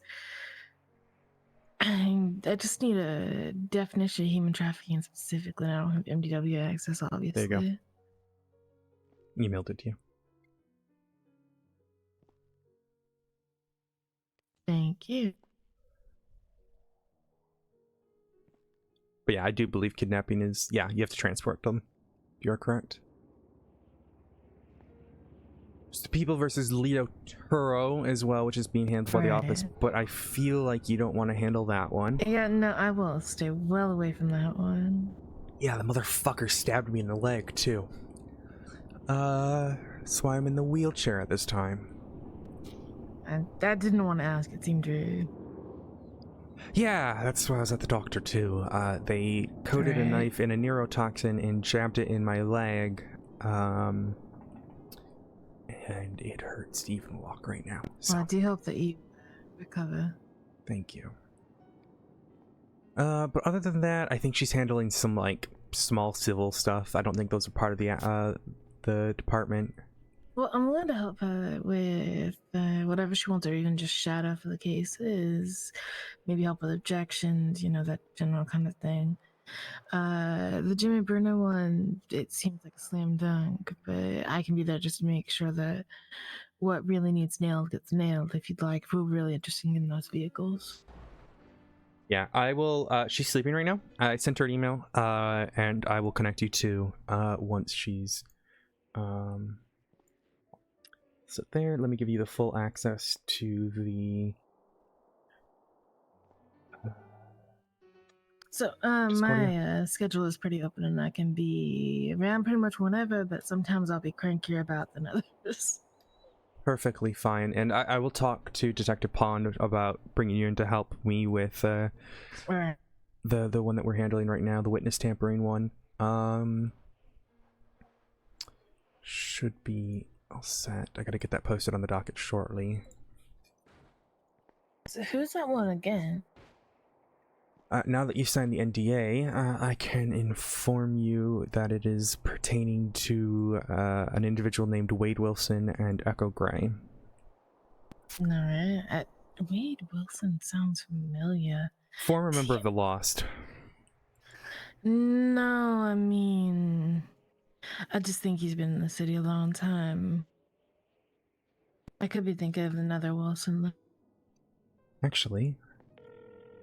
I just need a definition of human trafficking specifically. I don't have MDW access, obviously. There you go. Emailed it to you. Thank you. But yeah, I do believe kidnapping is... Yeah, you have to transport them. You're correct. There's the People versus Leo Turo as well, which is being handled by the office. But I feel like you don't want to handle that one. Yeah, no, I will stay well away from that one. Yeah, the motherfucker stabbed me in the leg, too. That's why I'm in the wheelchair at this time. I didn't want to ask, it seemed rude. Yeah, that's why I was at the doctor too. They coated a knife in a neurotoxin and jabbed it in my leg. And it hurts to even walk right now. So. Well, I do hope that you recover. Thank you. But other than that, I think she's handling some, like, small civil stuff. I don't think those are part of the department. Well, I'm willing to help her with whatever she wants, or even just shadow for the cases. Maybe help with objections, that general kind of thing. The Jimmy Bruno one, it seems like a slam dunk, but I can be there just to make sure that what really needs nailed gets nailed, if you'd like, if we're really interested in those vehicles. Yeah, I will. She's sleeping right now. I sent her an email, and I will connect you to once she's. So there. Let me give you the full access to the. So, Discordia? my schedule is pretty open, and I can be around pretty much whenever. But sometimes I'll be crankier about than others. Perfectly fine, and I will talk to Detective Pond about bringing you in to help me with Right. the one that we're handling right now, the witness tampering one. Should be all set. I gotta get that posted on the docket shortly. So who's that one again? Now that you signed the NDA, I can inform you that it is pertaining to an individual named Wade Wilson and Echo Gray. All right. Wade Wilson sounds familiar. Former member of the Lost. No, I mean, I just think he's been in the city a long time. I could be thinking of another Wilson. Actually,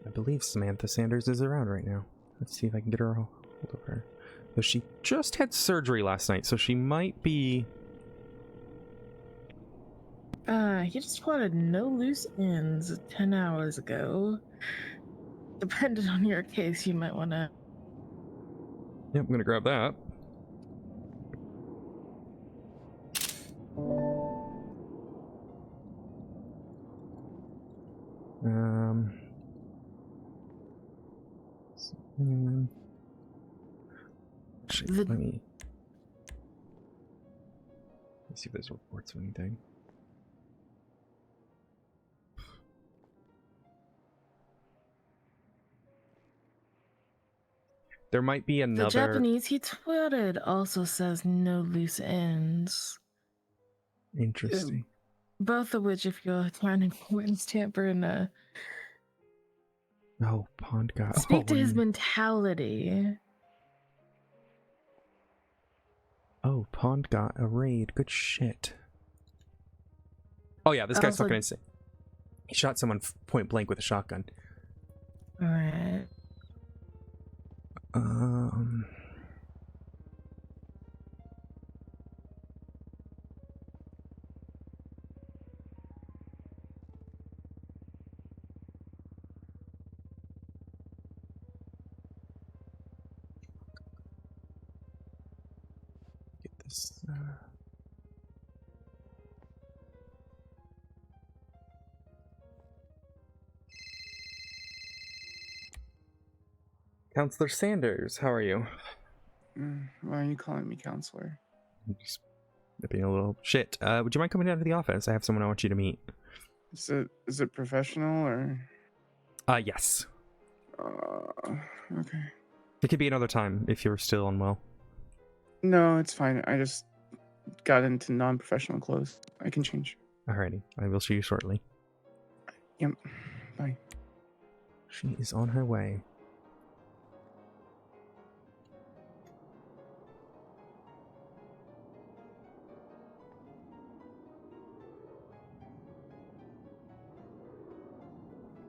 I believe Samantha Sanders is around right now. Let's see if I can get her a hold of her. Though she just had surgery last night, so she might be... He just wanted no loose ends 10 hours ago. Depending on your case, you might want to... Yep, I'm gonna grab that. Actually, let me see if there's reports or anything. There might be another... The Japanese he tweeted also says no loose ends. Interesting. Both of which, if you're trying to witness tamper and Oh, Pond got... speak to his mentality. Oh, Pond got a raid. Good shit. Oh yeah, this guy's Also, fucking insane. He shot someone point blank with a shotgun. Alright. Get this. Counselor Sanders, how are you? Why are you calling me counselor? Just being a little shit. Would you mind coming down to the office? I have someone I want you to meet. Is it professional or? Yes. Okay. It could be another time if you're still unwell. No, it's fine. I just got into non-professional clothes. I can change. Alrighty, I will see you shortly. Yep. Bye. She is on her way.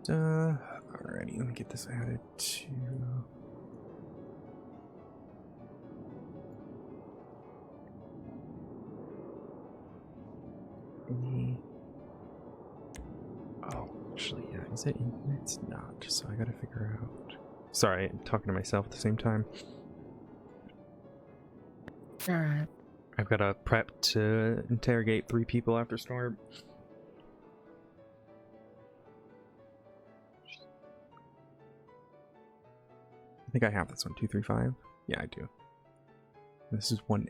Alrighty, let me get this added to... Oh, actually, yeah, is it in? It's not, so I gotta figure out... Sorry, I'm talking to myself at the same time. Alright. I've got to prep to interrogate 3 people after storm. I think I have this one. 235. Yeah, I do. This is 1-8.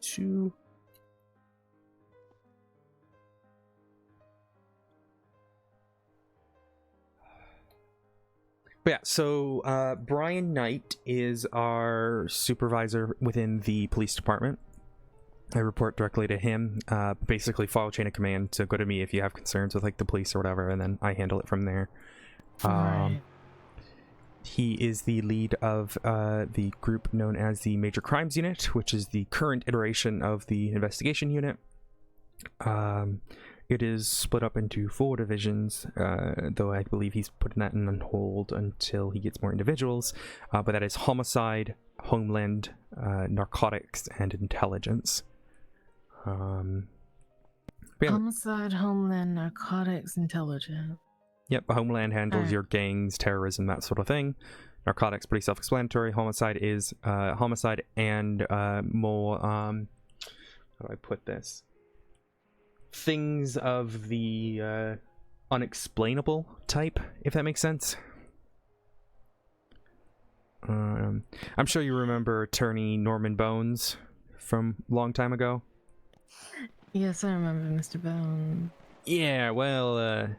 2. But yeah, so Brian Knight is our supervisor within the police department. I report directly to him. Basically, follow chain of command to go to me if you have concerns with like the police or whatever, and then I handle it from there. Right. He is the lead of the group known as the Major Crimes Unit, which is the current iteration of the investigation unit. It is split up into 4 divisions, though I believe he's putting that on hold until he gets more individuals. But that is homicide, homeland, narcotics, and intelligence. Yeah. Homicide, homeland, narcotics, intelligence. Yep, homeland handles your gangs, terrorism, that sort of thing. Narcotics, pretty self-explanatory. Homicide is homicide and more, how do I put this? Things of the unexplainable type, if that makes sense. I'm sure you remember attorney Norman Bones from a long time ago. Yes, I remember Mr. Bones. Yeah, well,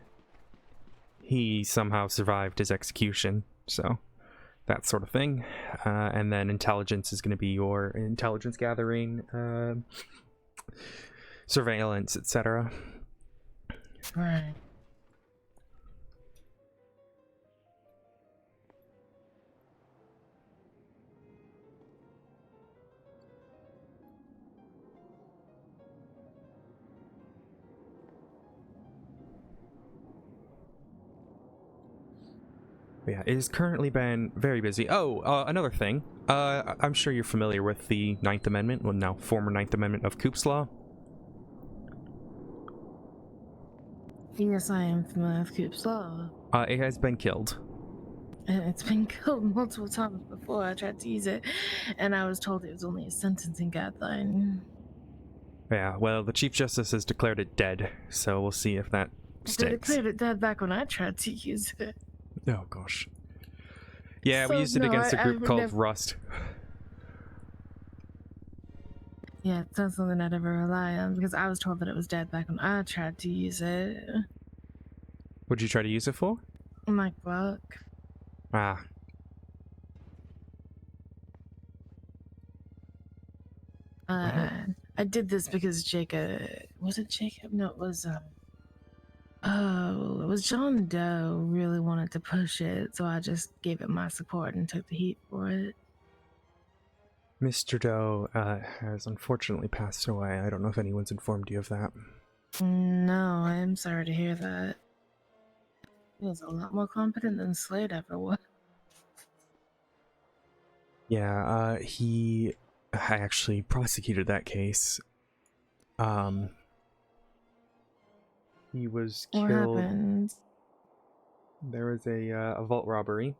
he somehow survived his execution, so that sort of thing. And then intelligence is going to be your intelligence gathering, surveillance, etc. Right. Yeah, it has currently been very busy. Oh, another thing. I'm sure you're familiar with the 9th Amendment, well, now former 9th Amendment of Coop's Law. Yes, I am familiar with Coop's Law. It has been killed. It's been killed multiple times before. I tried to use it, and I was told it was only a sentencing guideline. Yeah, well, the Chief Justice has declared it dead, so we'll see if that They sticks. declared it dead back when I tried to use it. Oh, gosh. Yeah, we So, used it no, against a I group would called never- Rust. Yeah, it's not something I'd ever rely on, because I was told that it was dead back when I tried to use it. What'd you try to use it for? My Glock. Ah. I did this because Jacob... Was it Jacob? No, it was, Oh, it was John Doe really wanted to push it, so I just gave it my support and took the heat for it. Mr. Doe has unfortunately passed away. I don't know if anyone's informed you of that. No, I am sorry to hear that. He was a lot more competent than Slade ever was. Yeah, I actually prosecuted that case. He was What killed. happened? There was a vault robbery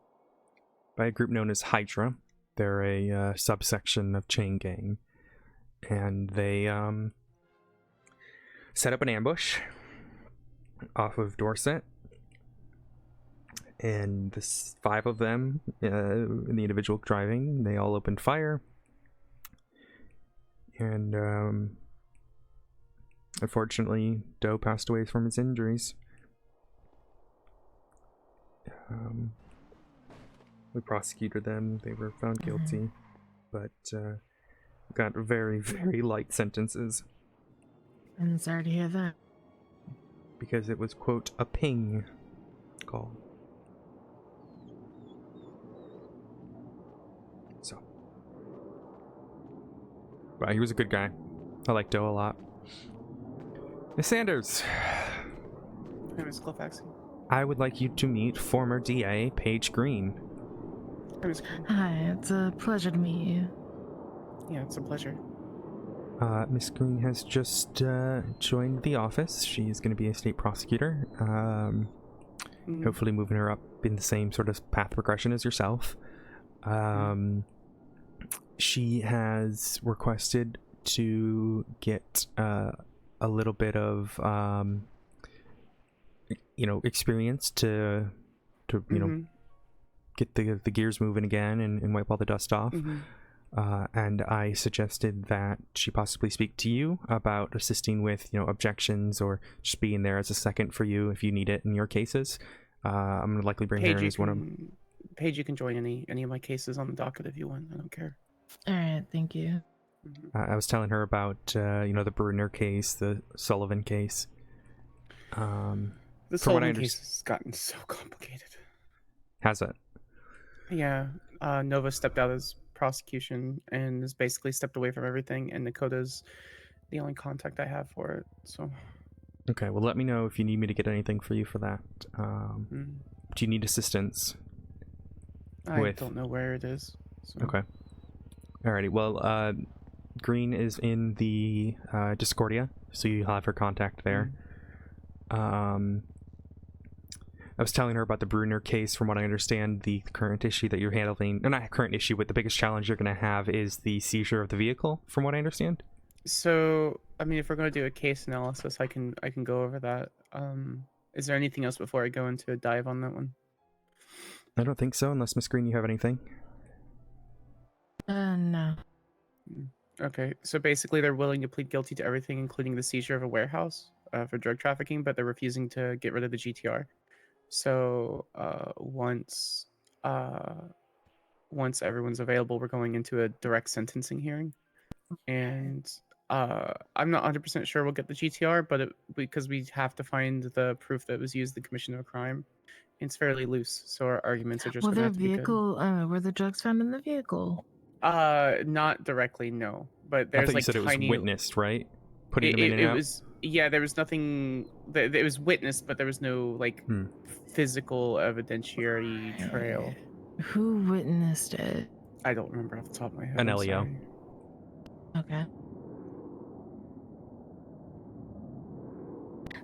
by a group known as Hydra. They're a subsection of Chain Gang, and they set up an ambush off of Dorset, and the 5 of them, the individual driving, they all opened fire, and unfortunately, Doe passed away from his injuries. We prosecuted them. They were found guilty, but got very, very light sentences I'm sorry to hear that. because it was, quote, a ping call. So, but he was a good guy. I like Doe a lot. Miss Sanders, Hey, Miss Glafx. I would like you to meet former DA Paige Green. Hey, Miss Green. Hi, it's a pleasure to meet you. Yeah, it's a pleasure. Miss Green has just joined the office. She's going to be a state prosecutor. Hopefully moving her up in the same sort of path progression as yourself. She has requested to get a little bit of experience to get the gears moving again and wipe all the dust off. And I suggested that she possibly speak to you about assisting with objections or just being there as a second for you if you need it in your cases. I'm gonna likely bring her as one of. Paige, you can join any of my cases on the docket if you want. I don't care. All right, thank you. I was telling her about the Brunner case, the Sullivan case. The Sullivan case has gotten so complicated. Has it? Yeah, Nova stepped out as prosecution and has basically stepped away from everything, and Nakota's the only contact I have for it. So. Okay, well, let me know if you need me to get anything for you for that. Do you need assistance? I don't know where it is. So. Okay. Alrighty, well, Green is in the Discordia, so you have her contact there. I was telling her about the Bruner case. From what I understand, the current issue that you're handling, or not current issue, but the biggest challenge you're going to have is the seizure of the vehicle, from what I understand. So, I mean, if we're going to do a case analysis, I can go over that. Is there anything else before I go into a dive on that one? I don't think so, unless Miss Green, you have anything. No. Okay, so basically they're willing to plead guilty to everything, including the seizure of a warehouse for drug trafficking, but they're refusing to get rid of the GTR. So once everyone's available, we're going into a direct sentencing hearing, and I'm not 100% sure we'll get the GTR, but because we have to find the proof that it was used in the commission of a crime, it's fairly loose. So our arguments are just going to have to be good. Were the drugs found in the vehicle? Not directly, no. But there's I thought like you said tiny... it was witnessed, right? Putting them in and it out? was, yeah, there was nothing... It was witnessed, but there was no, like, physical evidentiary trail. Who witnessed it? I don't remember off the top of my head. An I'm LEO. sorry. Okay.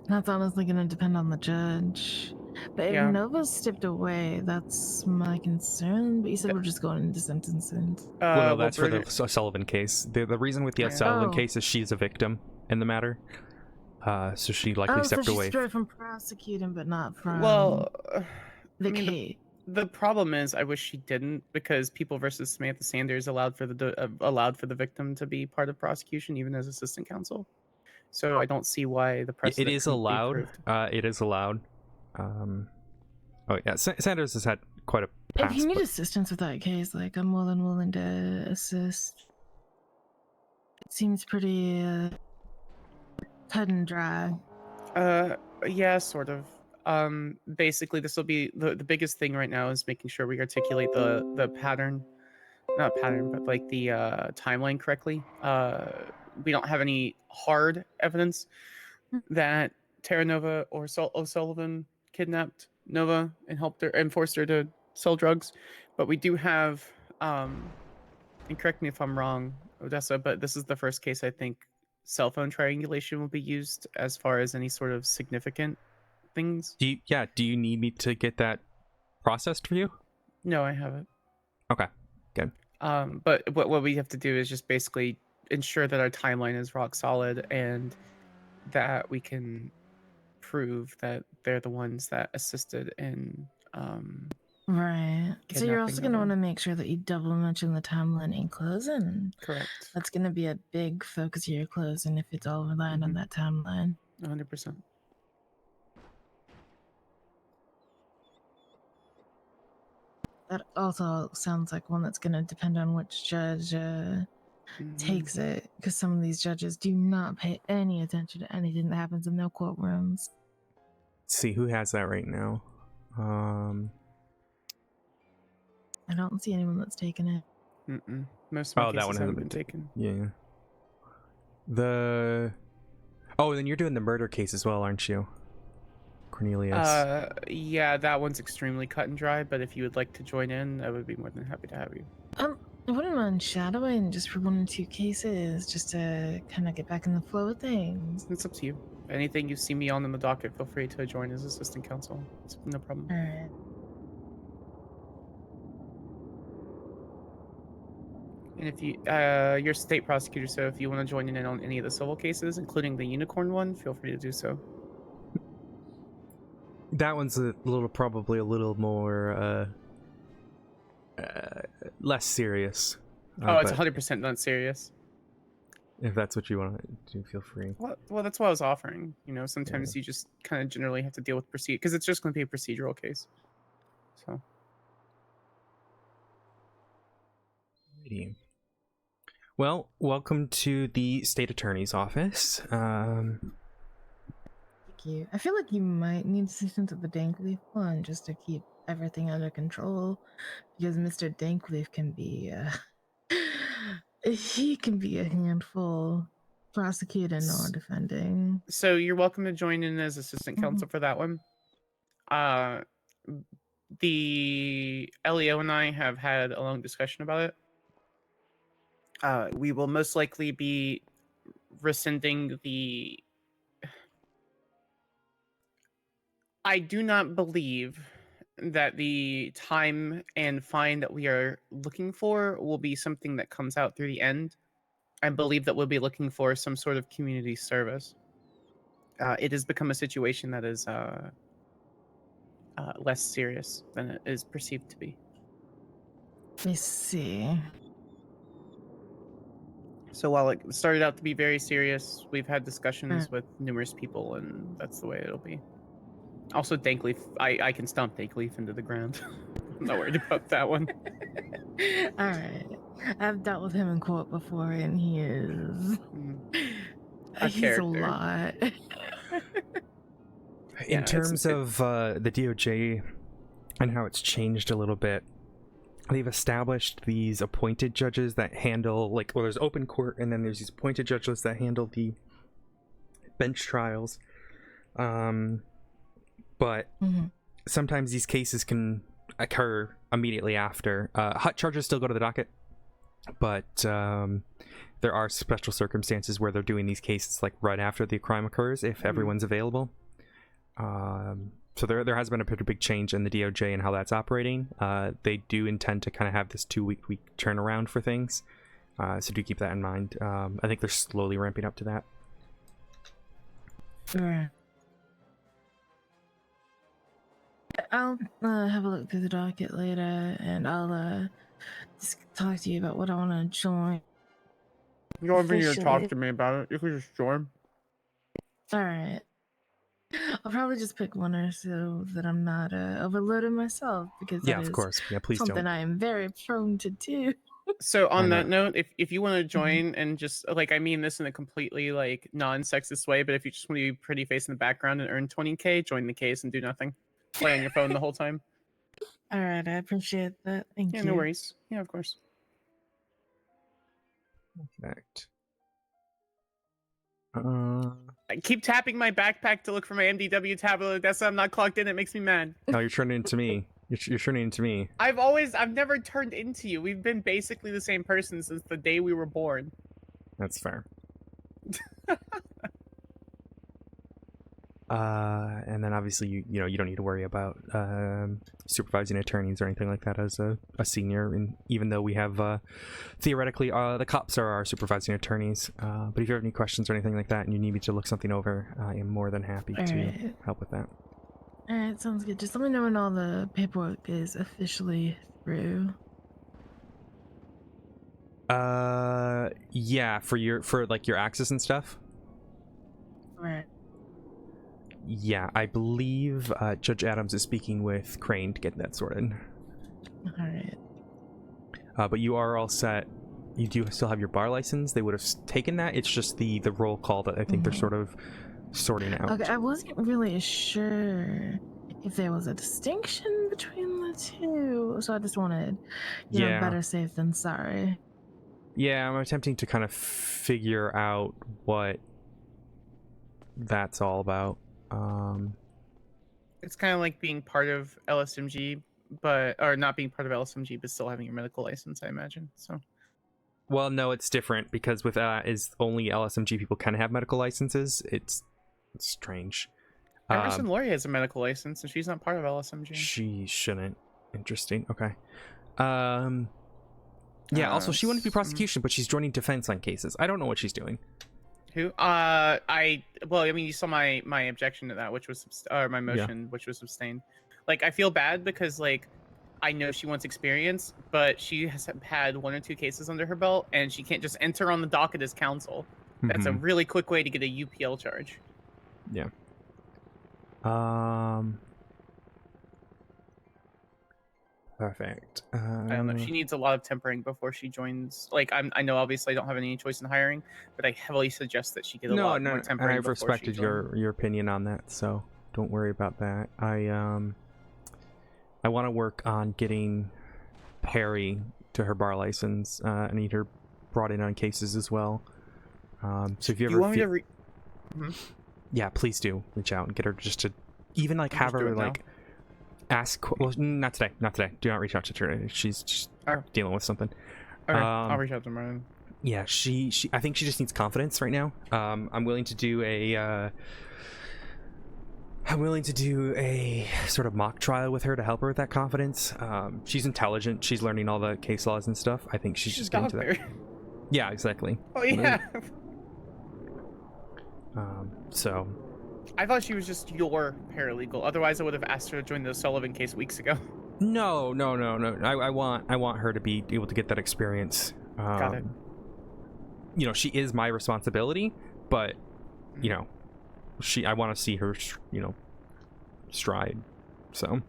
That's honestly going to depend on the judge. But if Nova stepped away, that's my concern. But you said we're just going into sentencing. Well, no, that's for the Sullivan case. The reason with the Sullivan case is she's a victim in the matter. So she likely stepped away. She's straight from prosecuting, but not from the case. The problem is, I wish she didn't, because People versus Samantha Sanders allowed for the victim to be part of prosecution, even as assistant counsel. So I don't see why the precedent. It is allowed. It is allowed. Oh yeah, Sanders has had quite a past. If you need assistance with that case, like, I'm more than willing to assist. It seems pretty cut and dry. Yeah, sort of. Basically, this will be the biggest thing right now is making sure we articulate the pattern, not pattern, but like the timeline correctly. We don't have any hard evidence that Terra Nova or O'Sullivan kidnapped Nova and helped her and forced her to sell drugs, but we do have, and correct me if I'm wrong, Odessa, but this is the first case I think cell phone triangulation will be used as far as any sort of significant things. Do you need me to get that processed for you? No, I haven't. Okay, good. But what we have to do is just basically ensure that our timeline is rock solid and that we can prove that they're the ones that assisted in right. So you're also going to want to make sure that you double mention the timeline in closing. Correct. That's going to be a big focus of your closing if it's all reliant on that timeline. 100%. That also sounds like one that's going to depend on which judge takes it, because some of these judges do not pay any attention to anything that happens in their courtrooms. Let's see who has that right now. I don't see anyone that's taken it. Most of my cases haven't been taken. Yeah. Then you're doing the murder case as well, aren't you, Cornelius? Yeah, that one's extremely cut and dry, but if you would like to join in, I would be more than happy to have you. I wouldn't mind shadowing just for 1 or 2 cases, just to kind of get back in the flow of things. It's up to you. Anything you see me on in the docket, feel free to join as assistant counsel. It's no problem. All right. And if you, you're state prosecutor, so if you want to join in on any of the civil cases, including the unicorn one, feel free to do so. That one's probably a little more less serious. It's 100% not serious. If that's what you want to do, feel free. Well, that's what I was offering. You know, sometimes you just kind of generally have to deal with because it's just going to be a procedural case. So. Well, welcome to the state attorney's office. Thank you. I feel like you might need assistance at the Dankleaf one just to keep everything under control, because Mr. Dankleaf can be he can be a handful. prosecuting or defending. So you're welcome to join in as assistant counsel for that one. The LEO and I have had a long discussion about it. We will most likely be rescinding the... I do not believe that the time and fine that we are looking for will be something that comes out through the end. I believe that we'll be looking for some sort of community service. It has become a situation that is less serious than it is perceived to be. I see. So while it started out to be very serious, we've had discussions with numerous people, and that's the way it'll be. Also, Dankleaf, I can stomp Dankleaf into the ground. I'm not worried about that one. All right. I've dealt with him in court before, and he is... A he's character. a lot. In terms of the DOJ and how it's changed a little bit, they've established these appointed judges that handle, like, well, there's open court, and then there's these appointed judges that handle the bench trials. But sometimes these cases can occur immediately after. Hot charges still go to the docket, but there are special circumstances where they're doing these cases like right after the crime occurs, if everyone's available. So there has been a pretty big change in the DOJ and how that's operating. They do intend to kind of have this 2-week turnaround for things, so do keep that in mind. I think they're slowly ramping up to that. Sure. I'll have a look through the docket later, and I'll just talk to you about what I want to join. You don't even need to talk to me about it. You can just join. All right. I'll probably just pick one or so that I'm not overloading myself, because that is of course. Yeah, please something don't. I am very prone to do. So on that note, if you want to join and just, like, I mean this in a completely, like, non-sexist way, but if you just want to be pretty face in the background and earn 20k, join the case and do nothing. Play on your phone the whole time. All right, I appreciate that. Thank you. Yeah, no worries. Yeah, of course. Perfect. I keep tapping my backpack to look for my MDW tab at Odessa. I'm not clocked in. It makes me mad. No, you're turning into me. You're turning into me. I've never turned into you. We've been basically the same person since the day we were born. That's fair. And then obviously you don't need to worry about supervising attorneys or anything like that as a senior, and even though we have theoretically the cops are our supervising attorneys, but if you have any questions or anything like that and you need me to look something over, I am more than happy to help with that. All right, sounds good. Just let me know when all the paperwork is officially through. Yeah, for like your access and stuff. Right. Yeah, I believe Judge Adams is speaking with Crane to get that sorted. All right. But you are all set. You do still have your bar license. They would have taken that. It's just the roll call that I think they're sort of sorting out. Okay, I wasn't really sure if there was a distinction between the two, so I just wanted, you know, better safe than sorry. Yeah, I'm attempting to kind of figure out what that's all about. It's kind of like being part of LSMG, or not being part of LSMG, but still having your medical license, I imagine. So. Well, no, it's different because with is only LSMG people can have medical licenses. It's strange. Emerson Laurie has a medical license, and she's not part of LSMG. She shouldn't. Interesting. Okay. Yeah. Also, she wanted to be prosecution, but she's joining defense on cases. I don't know what she's doing. Who? Well, I mean, you saw my objection to that, which was my motion, which was sustained. Like, I feel bad because, like, I know she wants experience, but she has had 1 or 2 cases under her belt, and she can't just enter on the docket as counsel. That's a really quick way to get a UPL charge. Yeah. Perfect. I don't know. She needs a lot of tempering before she joins. Like, I know obviously I don't have any choice in hiring, but I heavily suggest that she get a lot more tempering. And I've respected your opinion on that, so don't worry about that. I want to work on getting Perry to her bar license. I need her brought in on cases as well. So if you Do ever you want me feel, to Mhm. yeah, please do reach out and get her just to even like I'll have just do her it now. like ask. Well, not today. Not today. Do not reach out to her. She's just Oh. dealing with something. Okay, I'll reach out to Martin. Yeah, she. I think she just needs confidence right now. I'm willing to do a. I'm willing to do a sort of mock trial with her to help her with that confidence. She's intelligent. She's learning all the case laws and stuff. I think she's just getting to that. Yeah, exactly. Oh yeah. So. I thought she was just your paralegal. Otherwise, I would have asked her to join the Sullivan case weeks ago. No. I want her to be able to get that experience. Got it. You know, she is my responsibility, but you know, I want to see her, you know, stride. So,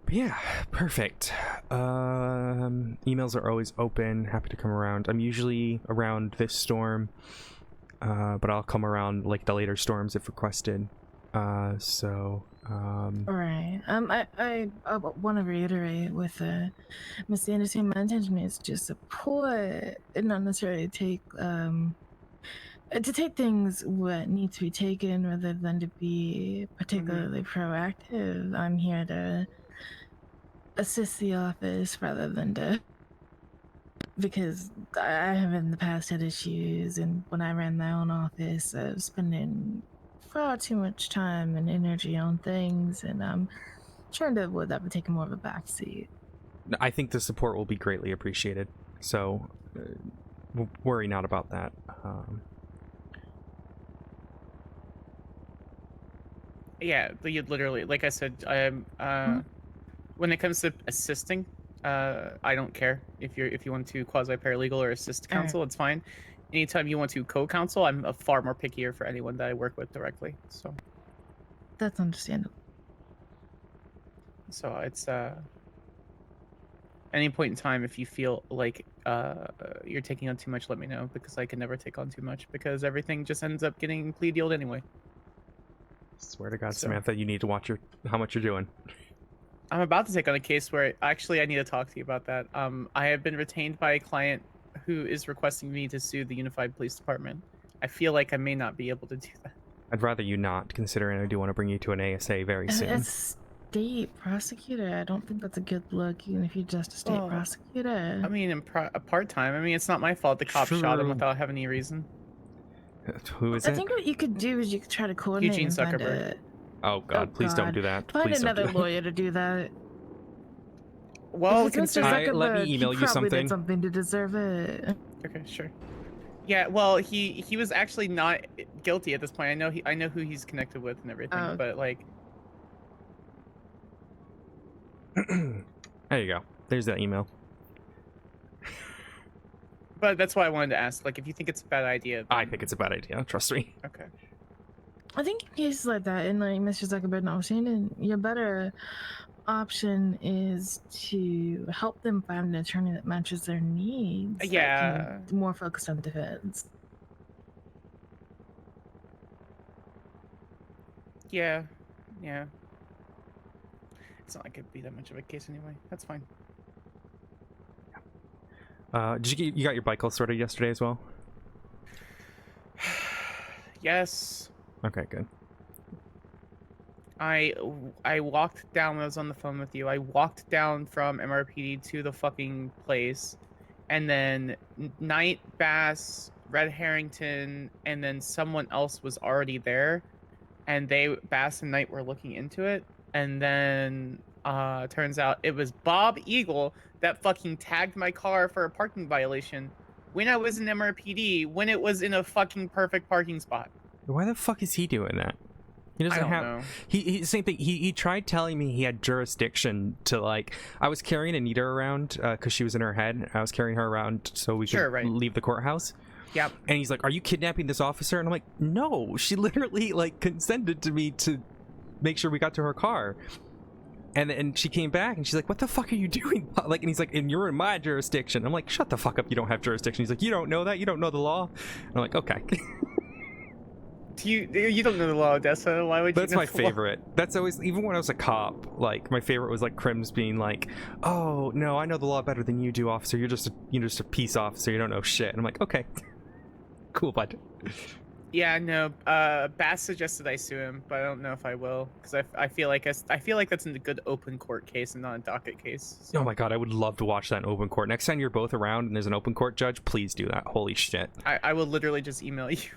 but yeah, perfect. Emails are always open. Happy to come around. I'm usually around this storm, but I'll come around like the later storms if requested. Right. I want to reiterate with Miss Anderson. My intention is to support and not necessarily take to take things what need to be taken rather than to be particularly proactive. I'm here to assist the office rather than to, because I have in the past had issues, and when I ran my own office, I was spending far too much time and energy on things, and I'm trying to avoid that by taking more of a backseat. I think the support will be greatly appreciated. So, worry not about that. Yeah, but you literally, like I said, I'm when it comes to assisting, I don't care if you want to quasi paralegal or assist counsel, it's fine. Anytime you want to co-counsel, I'm a far more pickier for anyone that I work with directly. So that's understandable. So it's any point in time, if you feel like you're taking on too much, let me know, because I can never take on too much, because everything just ends up getting plea dealed anyway. Swear to God, Samantha, you need to watch how much you're doing. I'm about to take on a case where actually I need to talk to you about that. I have been retained by a client who is requesting me to sue the Unified Police Department. I feel like I may not be able to do that. I'd rather you not, considering I do want to bring you to an ASA very soon. As state prosecutor, I don't think that's a good look, even if you're just a state prosecutor. I mean, in part-time. I mean, it's not my fault the cop shot him without having any reason. Who is it? I think what you could do is you could try to coordinate Eugene and find Zuckerberg. Oh God, please don't do that. Find Please another don't do that. lawyer to do that. Well, If it's Mr. Zuckerberg, let me email he you probably something. did something to deserve it. Okay, sure. Yeah, well, he was actually not guilty at this point. I know who he's connected with and everything, Oh. but like, There you go. There's that email. but that's why I wanted to ask. Like, if you think it's a bad idea, I think it's a bad idea. Trust me. okay. I think in cases like that, and like Mr. Zuckerberg notwithstanding, your better option is to help them find an attorney that matches their needs. that Yeah. can more focused on defense. Yeah. It's not like it'd be that much of a case anyway. That's fine. Did you got your bike all sorted yesterday as well? Yes. Okay, good. I walked down when I was on the phone with you. I walked down from MRPD to the fucking place, and then Knight, Bass, Red Harrington, and then someone else was already there, and Bass and Knight were looking into it, and then turns out it was Bob Eagle that fucking tagged my car for a parking violation when I was in MRPD, when it was in a fucking perfect parking spot. Why the fuck is he doing that? He doesn't I don't know. He same thing. He tried telling me he had jurisdiction to, like, I was carrying Anita around because she was in her head. I was carrying her around so we could leave the courthouse. Yep. And he's like, "Are you kidnapping this officer?" And I'm like, "No, she literally like consented to me to make sure we got to her car." And she came back and she's like, "What the fuck are you doing?" Like, and he's like, "And you're in my jurisdiction." I'm like, "Shut the fuck up! You don't have jurisdiction." He's like, "You don't know that? You don't know the law?" And I'm like, "Okay." You don't know the law, Odessa. Why would That's you know my the law? favorite. That's always, even when I was a cop, like, my favorite was like Crims being like, "Oh no, I know the law better than you do, officer. You're just a peace officer. You don't know shit." And I'm like, okay, cool, bud. Yeah, no. Bass suggested I sue him, but I don't know if I will because I feel like that's in a good open court case and not a docket case. So. Oh my god, I would love to watch that in open court. Next time you're both around and there's an open court judge, please do that. Holy shit. I will literally just email you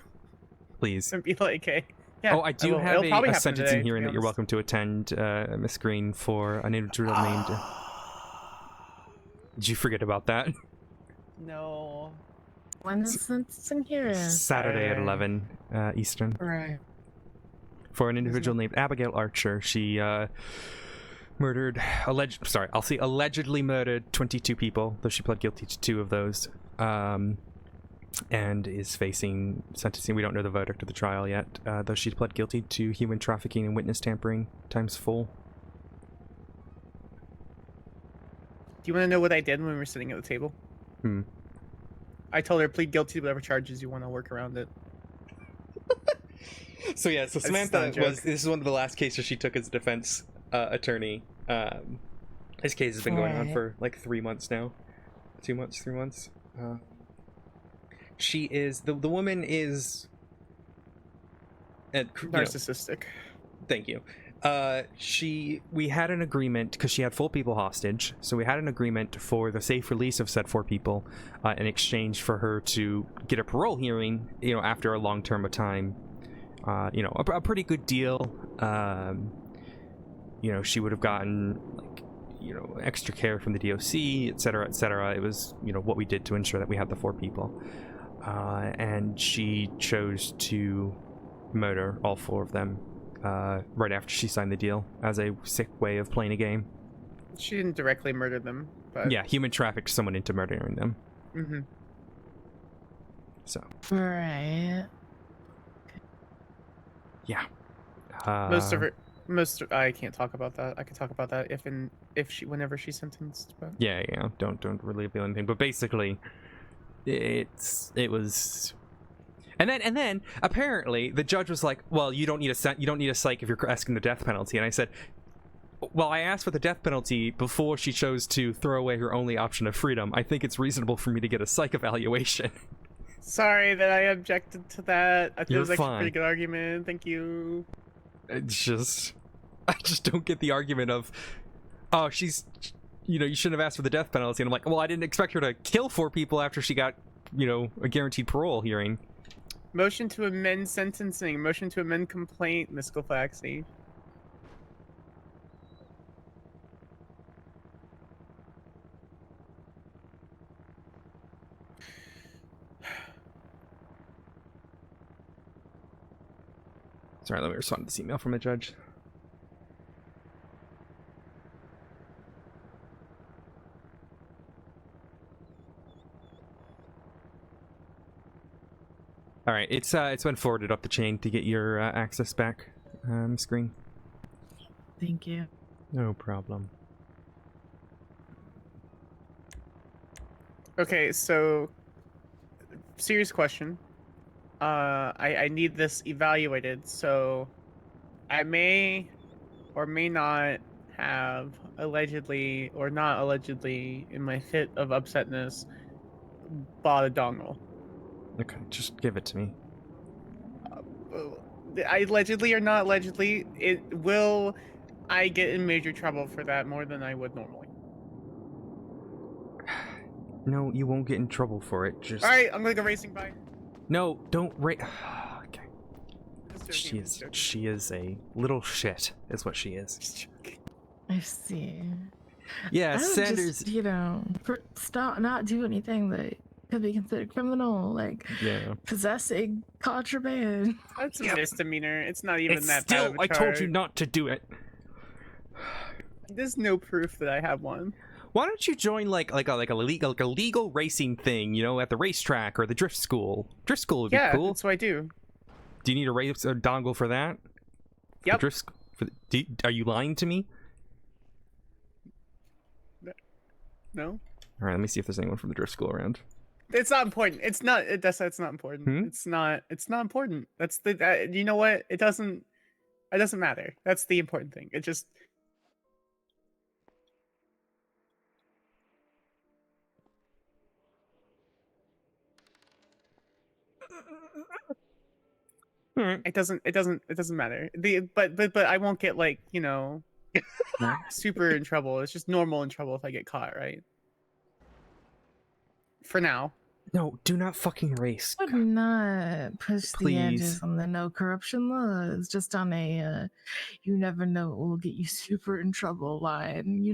Please. and be like, hey. Yeah, Oh, I do will. have It'll probably a happen sentencing today, hearing to that be you're honest. welcome to attend, Miss Green, for an individual named. Did you forget about that? No. When is sentencing hearing? Saturday at 11 Eastern. Right. For an individual named Abigail Archer. She allegedly murdered 22 people, though she pled guilty to 2 of those. And is facing sentencing. We don't know the verdict of the trial yet, though she pled guilty to human trafficking and witness tampering ×4. Do you want to know what I did when we were sitting at the table? I told her, plead guilty to whatever charges you want to work around it. So yeah, so Samantha this is one of the last cases she took as a defense attorney. His case has been going on for like 3 months now. 2 months, 3 months. She is, the woman is... narcissistic. Thank you. We had an agreement, because she had 4 people hostage, so we had an agreement for the safe release of said 4 people in exchange for her to get a parole hearing, after a long term of time. A pretty good deal. She would have gotten, extra care from the DOC, etc., etc. It was, what we did to ensure that we had the 4 people. And she chose to murder all 4 of them. Right after she signed the deal, as a sick way of playing a game. She didn't directly murder them, but... Yeah, human trafficked someone into murdering them. Mm-hmm. So. Right. Yeah. I can't talk about that. I could talk about that whenever she's sentenced. But... Yeah. Don't really reveal anything. But basically, it was. And then apparently the judge was like, "Well, you don't need a psych if you're asking the death penalty." And I said, "Well, I asked for the death penalty before she chose to throw away her only option of freedom. I think it's reasonable for me to get a psych evaluation." Sorry that I objected to that. I think it was actually fine. a pretty good argument. Thank you. I just don't get the argument of, "Oh, she's, you shouldn't have asked for the death penalty." And I'm like, "Well, I didn't expect her to kill 4 people after she got, a guaranteed parole hearing." Motion to amend sentencing. Motion to amend complaint, Miss Glafx. Sorry, let me respond to this email from a judge. All right, it's been forwarded up the chain to get your access back, screen. Thank you. No problem. Okay, so serious question. I need this evaluated, so I may or may not have allegedly or not allegedly in my fit of upsetness bought a dongle. Okay, just give it to me. I allegedly or not allegedly, I get in major trouble for that more than I would normally. No, you won't get in trouble for it. Just. All right, I'm gonna go racing. Bye. No, don't race. Okay. Just joking, She is a little shit. Is what she is. Just joking. I see. Yeah, I would Sanders. Just, not do anything that could be considered criminal, like possessing contraband. That's a misdemeanor. It's not even that bad of a I charge. told you not to do it. There's no proof that I have one. Why don't you join like a legal racing thing, at the racetrack or the drift school? Drift school would be cool. Yeah, that's what I do. Do you need a dongle for that? Yep. Are you lying to me? No. All right, let me see if there's anyone from the drift school around. It's not important. It's not. It's not important. Hmm? It's not. It's not important. That's the. You know what? It doesn't. It doesn't matter. That's the important thing. It just. It doesn't. It doesn't. It doesn't matter. But I won't get like super in trouble. It's just normal in trouble if I get caught, right? For now. No, do not fucking race. Would not push the Please. edges on the no corruption laws. Just on a you never know what will get you super in trouble line.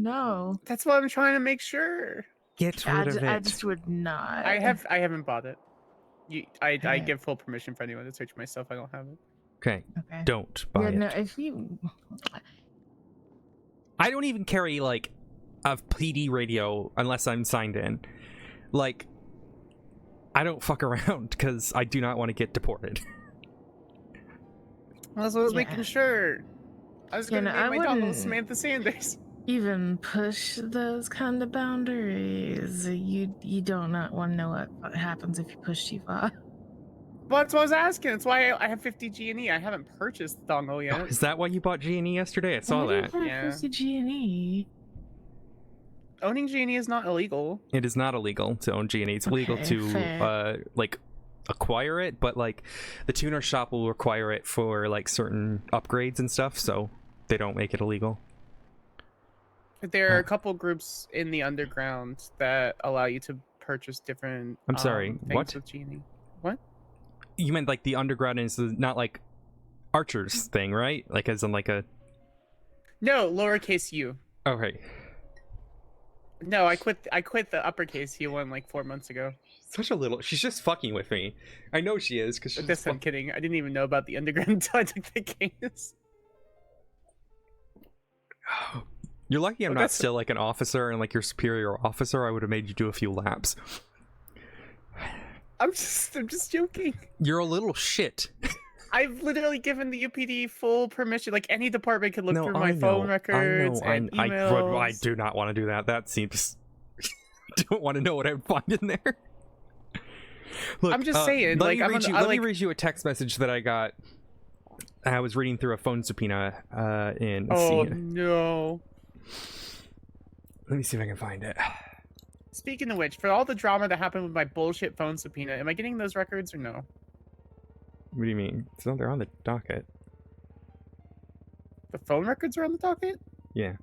That's what I'm trying to make sure. Get rid of it. I just would not. I haven't bought it. I give full permission for anyone to search my stuff. I don't have it. Okay. Okay. Don't buy it. No, if you. I don't even carry like a PD radio unless I'm signed in. Like, I don't fuck around because I do not want to get deported. Well, that's what I was making sure. I was gonna name my dog Samantha Sanders. Even push those kind of boundaries. You do not want to know what happens if you push too far. Well, that's what I was asking. That's why I have 50 G&E. I haven't purchased the dongle yet. Oh, is that why you bought G&E yesterday? I saw that. Yeah. 50 G&E. Owning G&E is not illegal. It is not illegal to own G&E. It's legal to like acquire it, but like the tuner shop will require it for like certain upgrades and stuff, so they don't make it illegal. There are a couple groups in the underground that allow you to purchase different. I'm sorry. Things What? with Genie. What? You meant like the underground is not like Archer's thing, right? Like as in like a. No, lowercase u. Okay. No, I quit the uppercase u one like 4 months ago. Such a little. She's just fucking with me. I know she is because she's. This I'm kidding. I didn't even know about the underground until I took the case. You're lucky I'm not still like an officer and like your superior officer. I would have made you do a few laps. I'm just joking. You're a little shit. I've literally given the UPD full permission. Like any department can look through my I phone know, records and emails. I do not want to do that. That seems. I don't want to know what I would find in there. Look, I'm just saying. Let Like, me read you a text message that I got. I was reading through a phone subpoena in. Oh no. Let me see if I can find it. Speaking of which, for all the drama that happened with my bullshit phone subpoena, am I getting those records or no? What do you mean? So they're on the docket. The phone records are on the docket? Yeah.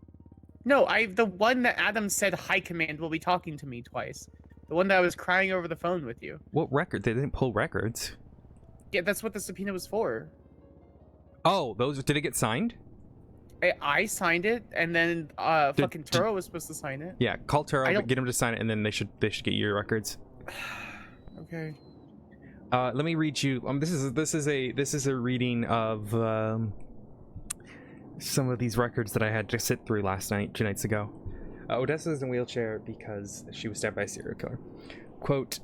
No, the one that Adam said High Command will be talking to me twice. The one that I was crying over the phone with you. What record? They didn't pull records. Yeah, that's what the subpoena was for. Oh, those did it get signed? I signed it, and then fucking Turo was supposed to sign it. Yeah, call Turo, get him to sign it, and then they should get your records. Okay. Let me read you. This is a reading of some of these records that I had to sit through last night, 2 nights ago. Odessa is in a wheelchair because she was stabbed by a serial killer. Quote,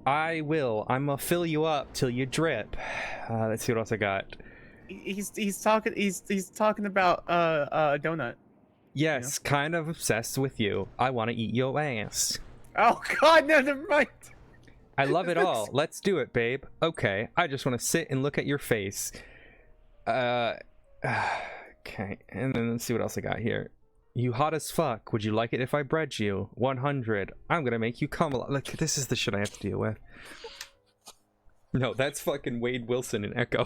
I'ma fill you up till you drip. Let's see what else I got. He's talking about a donut. Yes, kind of obsessed with you. I want to eat your ass. Oh god, no, never mind. I love it all. Let's do it, babe. Okay, I just want to sit and look at your face. Okay, and then let's see what else I got here. You hot as fuck. Would you like it if I bred you? 100. I'm gonna make you come alive. Like, this is the shit I have to deal with. No, that's fucking Wade Wilson in Echo.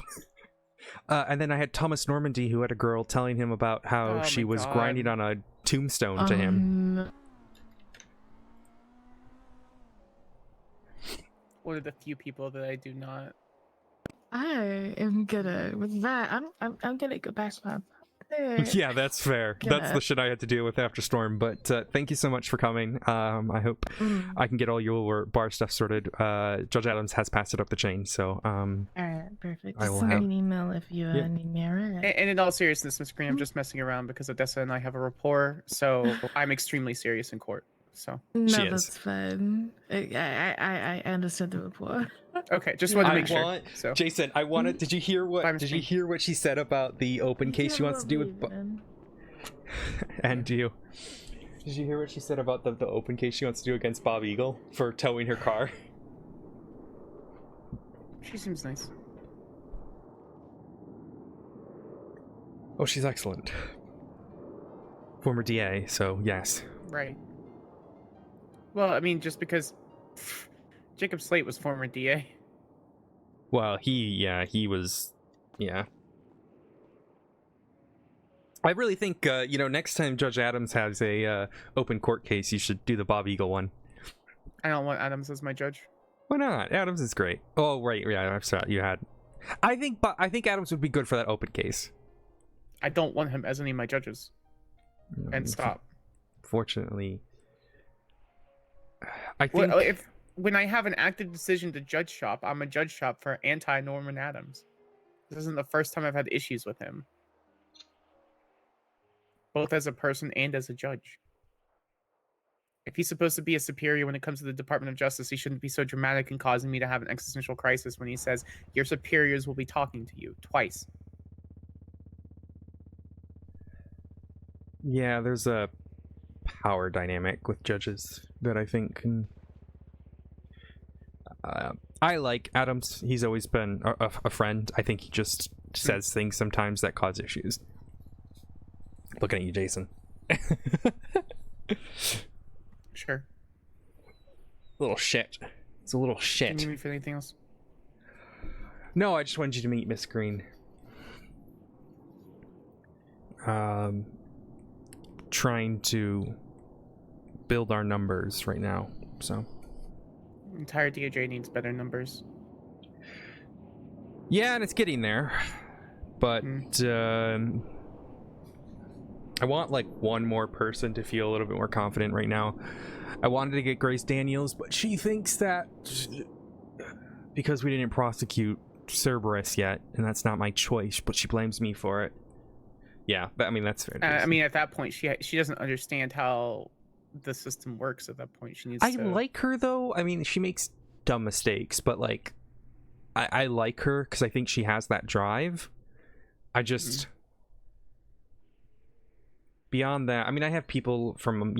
And then I had Thomas Normandy, who had a girl telling him about how she was grinding on a tombstone to him. One of the few people that I do not. I am gonna with that. I'm gonna go back to my. Yeah, that's fair. That's the shit I had to deal with after Storm. But thank you so much for coming. I hope I can get all your bar stuff sorted. Judge Adams has passed it up the chain, so all right, perfect. I will Send have me an email if you need me. All right. And in all seriousness, Miss Green, I'm just messing around because Odessa and I have a rapport, so I'm extremely serious in court. So no, that's fine. I understood the rapport. Okay, just wanted to make sure. So. Jason, I wanted. Did you hear what? Did you hear what she said about the open case she wants to do with? And you. Did you hear what she said about the open case she wants to do against Bob Eagle for towing her car? She seems nice. Oh, she's excellent. Former DA, so yes. Right. Well, I mean, just because Jacob Slate was former DA. Well, he was, yeah. I really think, next time Judge Adams has a open court case, you should do the Bob Eagle one. I don't want Adams as my judge. Why not? Adams is great. Oh, right, yeah, I'm sorry, you had. I think Adams would be good for that open case. I don't want him as any of my judges. And stop. Fortunately, I think when I have an active decision to judge shop, I'm a judge shop for anti-Norman Adams. This isn't the first time I've had issues with him, both as a person and as a judge. If he's supposed to be a superior when it comes to the Department of Justice, he shouldn't be so dramatic and causing me to have an existential crisis when he says, your superiors will be talking to you twice. Yeah, there's a power dynamic with judges that I think can... I like Adams. He's always been a friend. I think he just says things sometimes that cause issues. Looking at you, Jason. Sure. Little shit. It's a little shit. Do you need me for anything else? No, I just wanted you to meet Miss Green. Trying to build our numbers right now, so. Entire DOJ needs better numbers. Yeah, and it's getting there, but I want like one more person to feel a little bit more confident right now. I wanted to get Grace Daniels, but she thinks that because we didn't prosecute Cerberus yet, and that's not my choice, but she blames me for it. Yeah, I mean, that's fair. I mean, at that point, she doesn't understand how the system works. At that point, she needs I like her, though. I mean, she makes dumb mistakes, but, like, I like her because I think she has that drive. I just... Beyond that, I mean, I have people from,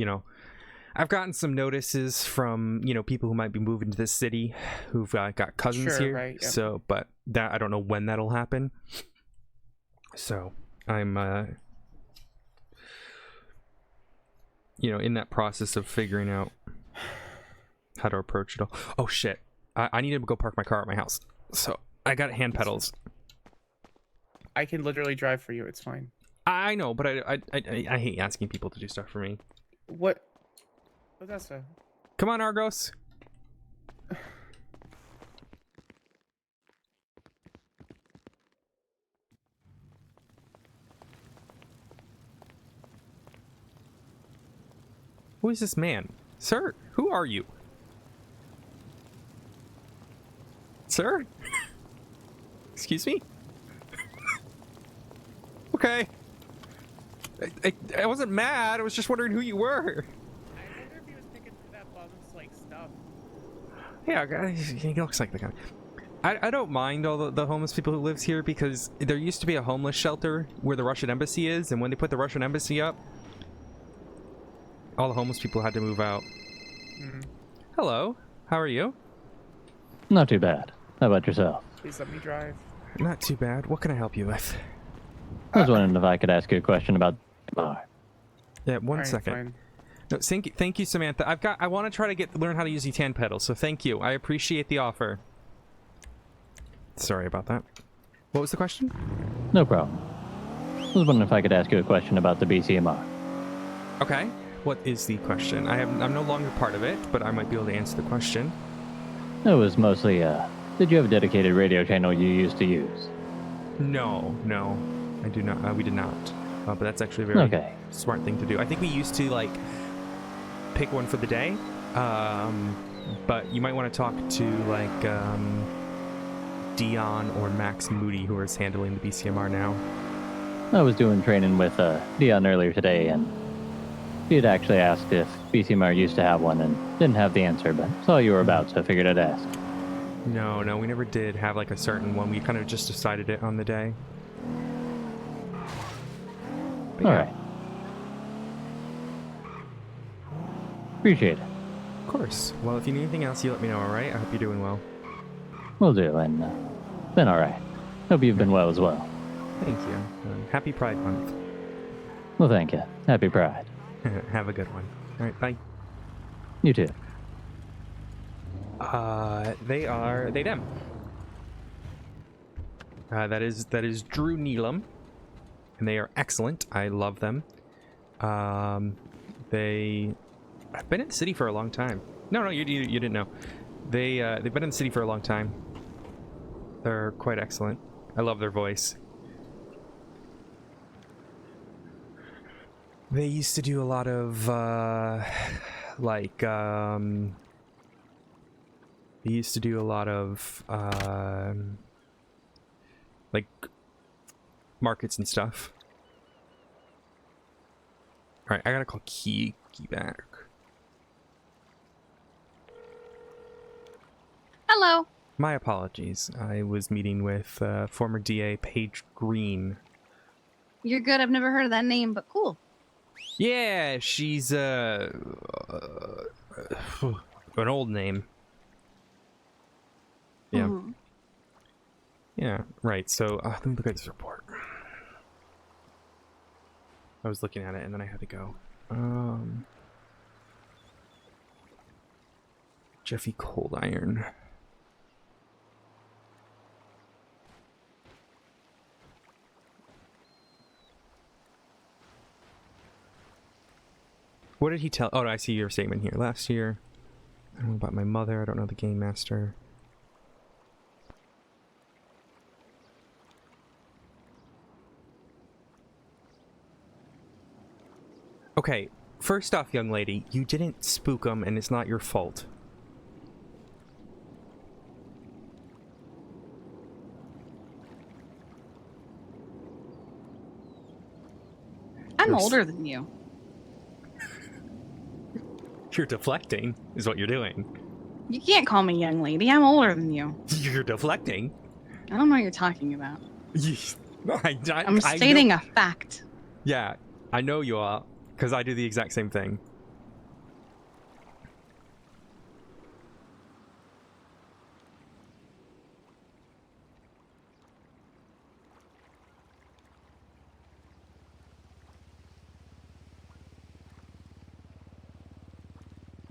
I've gotten some notices from, people who might be moving to this city who've got cousins here. Right, yeah. So, but that, I don't know when that'll happen. So... I'm, in that process of figuring out how to approach it all. Oh, shit. I need to go park my car at my house. So, I got hand pedals. I can literally drive for you. It's fine. I know, but I hate asking people to do stuff for me. What? Odessa. Come on, Argos. Who is this man? Sir, who are you? Sir? Excuse me? Okay. I wasn't mad. I was just wondering who you were. I wonder if he was picking through that bum's like stuff. Yeah, he looks like the guy. I don't mind all the homeless people who lives here because there used to be a homeless shelter where the Russian embassy is, and when they put the Russian embassy up, all the homeless people had to move out. Hello, how are you? Not too bad. How about yourself? Please let me drive. Not too bad. What can I help you with? I was wondering if I could ask you a question about the bar. Yeah, one second. Fine. No, thank you, Samantha. I want to try to learn how to use these hand pedals, so thank you. I appreciate the offer. Sorry about that. What was the question? No problem. I was wondering if I could ask you a question about the BCMR. Okay. What is the question? I'm no longer part of it, but I might be able to answer the question. It was mostly, did you have a dedicated radio channel you used to use? No, I do not. We did not. But that's actually a very smart thing to do. I think we used to, like, pick one for the day. But you might want to talk to, like, Dion or Max Moody, who is handling the BCMR now. I was doing training with Dion earlier today, and he had actually asked if BCMR used to have one and didn't have the answer, but saw you were about, so I figured I'd ask. No, we never did have like a certain one. We kind of just decided it on the day. All right. Appreciate it. Of course. Well, if you need anything else, you let me know, alright? I hope you're doing well. Will do, and been alright. Hope you've been well as well. Thank you. Happy Pride Month. Well, thank you. Happy Pride. Have a good one. Alright, bye. You too. They them. That is Drew Neelam, and they are excellent. I love them. They've been in the city for a long time. No, you didn't know. They've been in the city for a long time. They're quite excellent. I love their voice. They used to do a lot of they used to do a lot of like markets and stuff. All right, I gotta call Key back. Hello. My apologies. I was meeting with former DA Paige Green. You're good. I've never heard of that name, but cool. Yeah, she's an old name. Yeah. Mhm. Yeah, right. So let me look at this report. I was looking at it and then I had to go. Jeffy Cold Iron. What did he tell? Oh, I see your statement here. Last year, I don't know about my mother. I don't know the game master. Okay, first off, young lady, you didn't spook him, and it's not your fault. I'm older than you. You're deflecting, is what you're doing. You can't call me young lady. I'm older than you. You're deflecting. I don't know what you're talking about. I I'm stating a fact. Yeah, I know you are, because I do the exact same thing.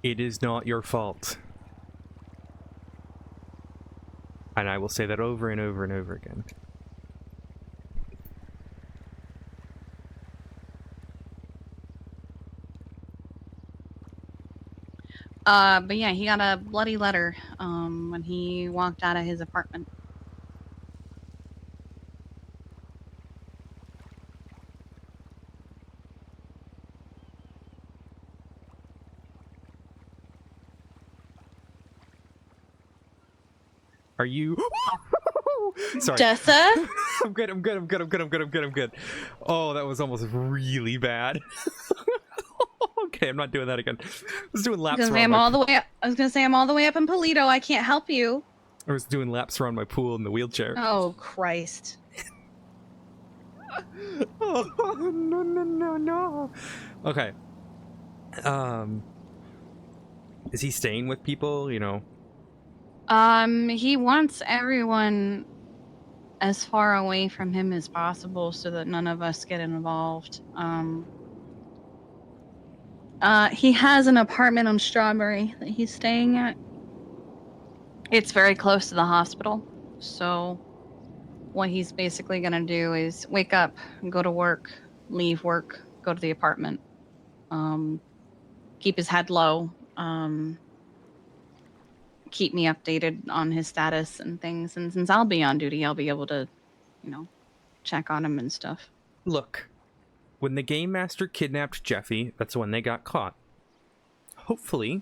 It is not your fault. And I will say that over and over and over again. But yeah, he got a bloody letter when he walked out of his apartment. Are you? Sorry. Odessa? I'm good. Oh, that was almost really bad. Okay, I'm not doing that again. I was doing laps around I was gonna say I'm all the way up in Polito. I can't help you. I was doing laps around my pool in the wheelchair. Oh Christ. Oh, no. Okay. Is he staying with people, you know? He wants everyone as far away from him as possible so that none of us get involved. He has an apartment on Strawberry that he's staying at. It's very close to the hospital, so what he's basically gonna do is wake up, go to work, leave work, go to the apartment, keep his head low, keep me updated on his status and things. And since I'll be on duty, I'll be able to, you know, check on him and stuff. Look, when the game master kidnapped Jeffy, that's when they got caught. Hopefully,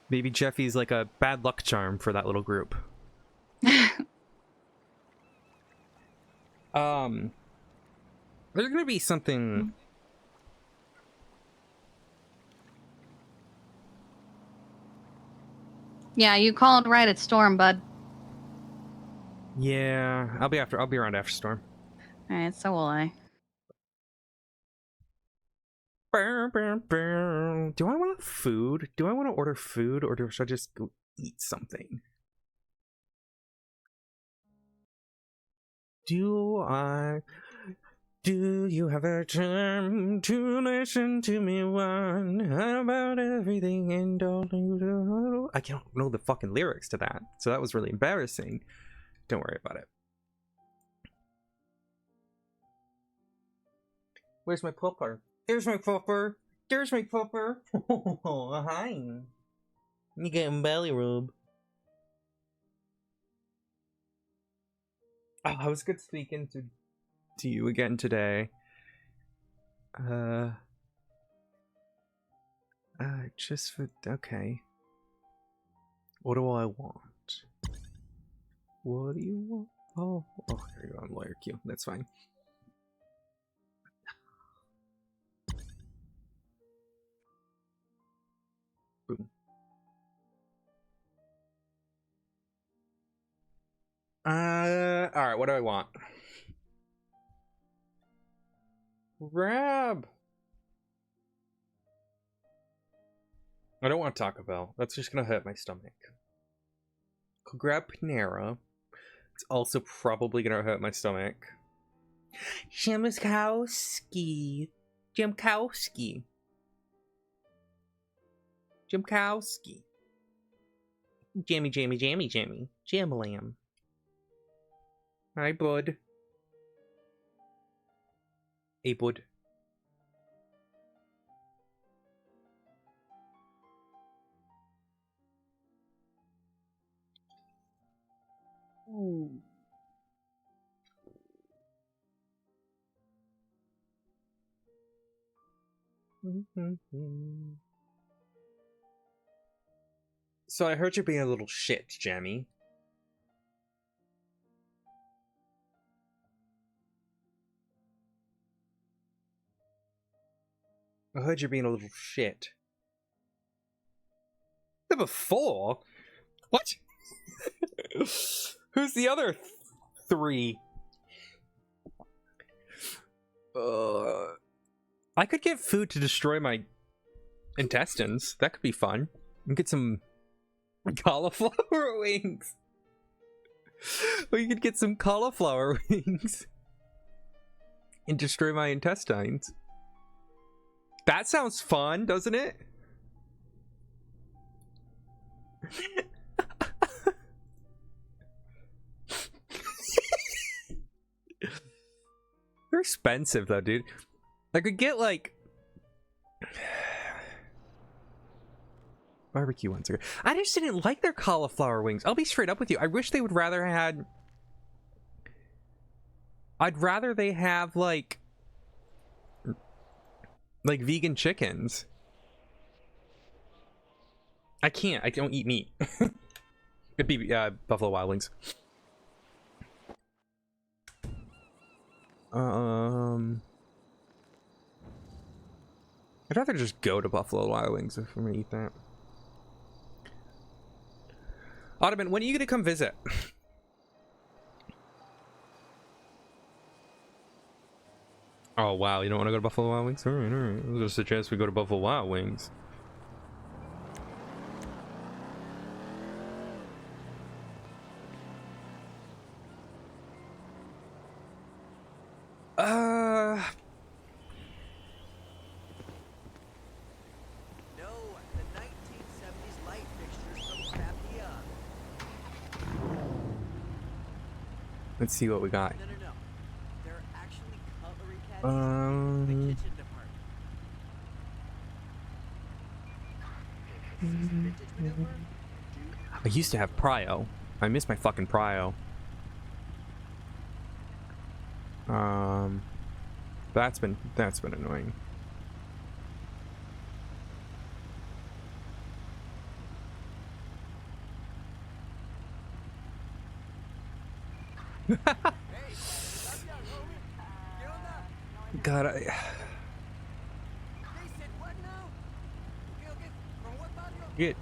maybe Jeffy's like a bad luck charm for that little group. There's gonna be something. Yeah, you called right at Storm, bud. Yeah, I'll be around after Storm. All right, so will I. Do I want food? Do I want to order food, or should I just go eat something? Do you have a time to listen to me one about everything and all? I don't know the fucking lyrics to that, so that was really embarrassing. Don't worry about it. Where's my pupper? There's my pupper. There's my pupper. Oh, hi. You getting belly rub. Oh, I was good speaking to you again today. Just for, okay. What do I want? What do you want? Oh, there you go. I'm lawyer Q. That's fine. Boom. Alright, what do I want? Grab! I don't want Taco Bell. That's just gonna hurt my stomach. Grab Panera. It's also probably gonna hurt my stomach. Jimkowski. Jimkowski. Jimkowski. Jammy, jammy, jammy, jammy. Jam-a-lam. Hi, bud. Hey, bud. Ooh. So I heard you're being a little shit, Jammy. I heard you're being a little shit. Number 4? What? Who's the other 3? I could get food to destroy my intestines. That could be fun. And get some cauliflower wings. We could get some cauliflower wings and destroy my intestines. That sounds fun, doesn't it? They're expensive though, dude. I could get like barbecue ones. I just didn't like their cauliflower wings. I'll be straight up with you. I wish they would rather had. I'd rather they have like vegan chickens. I can't. I don't eat meat. It'd be Buffalo Wild Wings. I'd rather just go to Buffalo Wild Wings if I'm gonna eat that. Ottoman, when are you gonna come visit? Oh wow, you don't want to go to Buffalo Wild Wings? Alright, alright. I'll just suggest we go to Buffalo Wild Wings. Let's see what we got. No. They're actually cutlery caddies in the kitchen department. I used to have Prio. I miss my fucking Prio. That's been annoying. God, Get.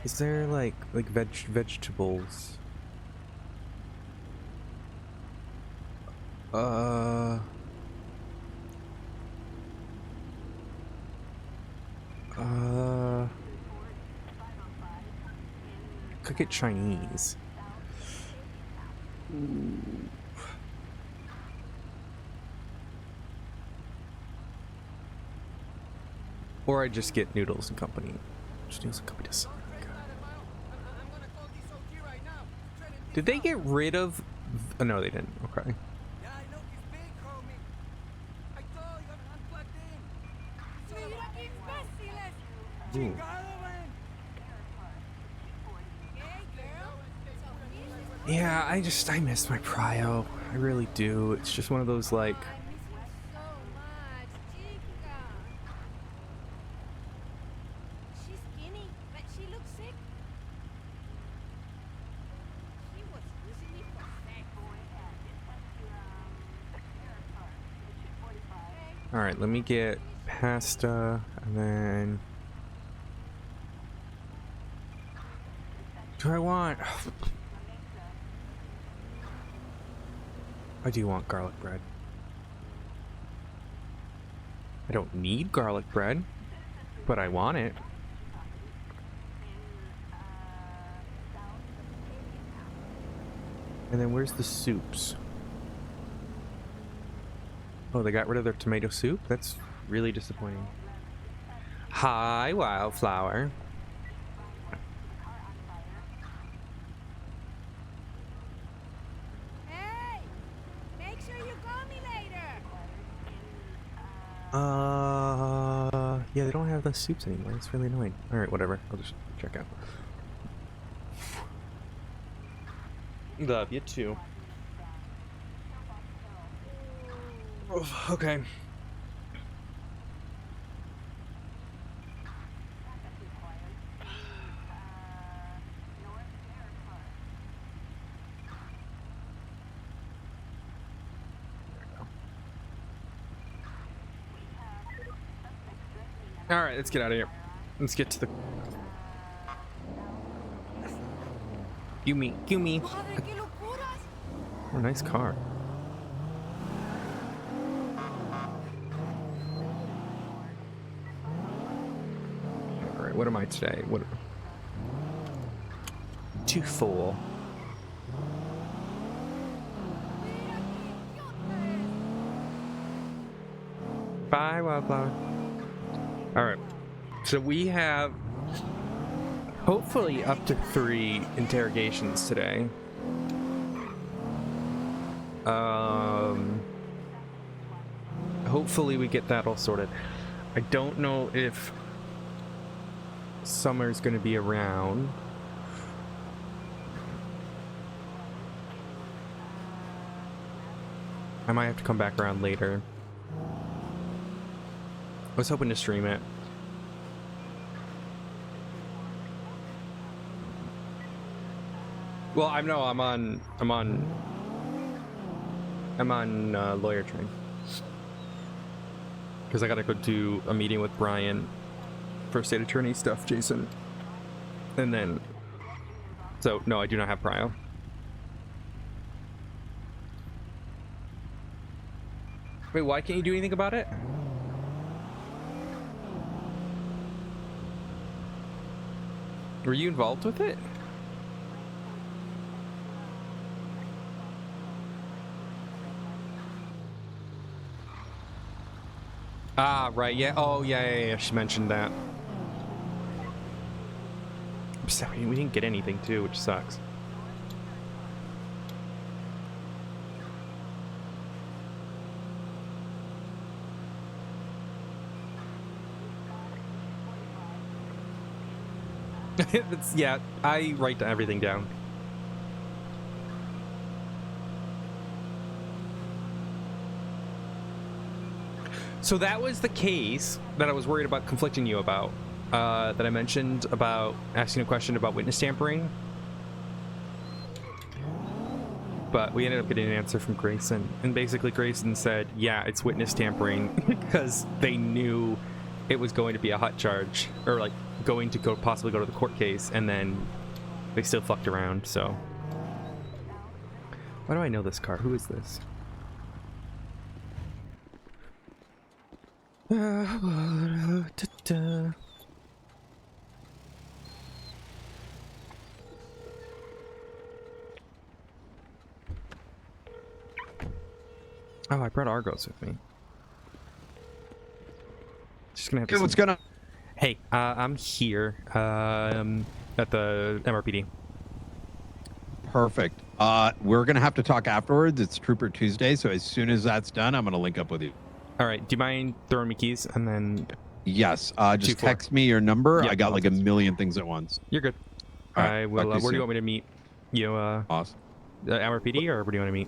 Is there like vegetables? could get Chinese. Ooh. Or I just get Noodles and Company. Just Noodles and Company does something good. Did they get rid of... Oh, no, they didn't. Okay. Ooh. Yeah, I miss my Prio. I really do. It's just one of those, like... Alright, let me get pasta, and then... Do I want... I do want garlic bread. I don't need garlic bread, but I want it. And then where's the soups? Oh, they got rid of their tomato soup? That's really disappointing. Hi, Wildflower. Hey! Make sure you call me later! Yeah, they don't have the soups anymore. It's really annoying. Alright, whatever. I'll just check out. Love you too. Oh, okay. All right, let's get out of here. Let's get to the... Gimme. Oh, nice car. All right, what am I today? What? Too full. Bye, Wildflower. All right, so we have hopefully up to 3 interrogations today. Hopefully we get that all sorted. I don't know if Summer's gonna be around. I might have to come back around later. I was hoping to stream it. Well, I'm on lawyer train. Because I gotta go do a meeting with Brian for state attorney stuff, Jason. And then... So, no, I do not have Prio. Wait, why can't you do anything about it? Were you involved with it? Ah, right, yeah. Oh, yeah, she mentioned that. I'm sorry, we didn't get anything, too, which sucks. Yeah, I write everything down. So that was the case that I was worried about conflicting you about, that I mentioned about asking a question about witness tampering. But we ended up getting an answer from Grayson, and basically Grayson said, yeah, it's witness tampering because they knew it was going to be a hot charge, or like going to possibly go to the court case, and then they still fucked around. So why do I know this car? Who is this? Oh, I brought Argos with me. Just gonna have to. Hey, what's going on? Hey, I'm here at the MRPD. Perfect. We're gonna have to talk afterwards. It's Trooper Tuesday, so as soon as that's done, I'm gonna link up with you. All right. Do you mind throwing me keys and then? Yes. Just 2-4. text me your number. Yeah, I got I'll like a text. million things at once. You're good. All right, I will. talk to you Where do you soon. want me to meet? You Awesome. the MRPD, or where do you want to meet?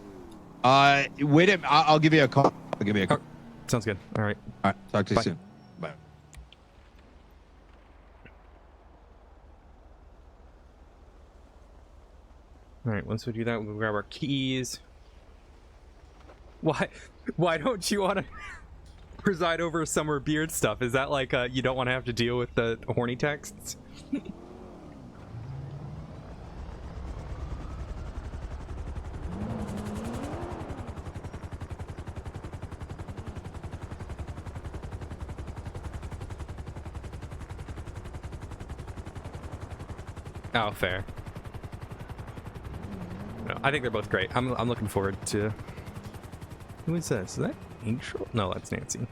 Wait a minute. I'll give you a call. I'll give you a call. Sounds good. All right. All right. Talk to you Bye. soon. Bye. All right. Once we do that, we'll grab our keys. Why don't you want to preside over summer beard stuff? Is that like you don't want to have to deal with the horny texts? Oh, fair. No, I think they're both great. I'm looking forward to. Who is this? Is that Angel? No, that's Nancy.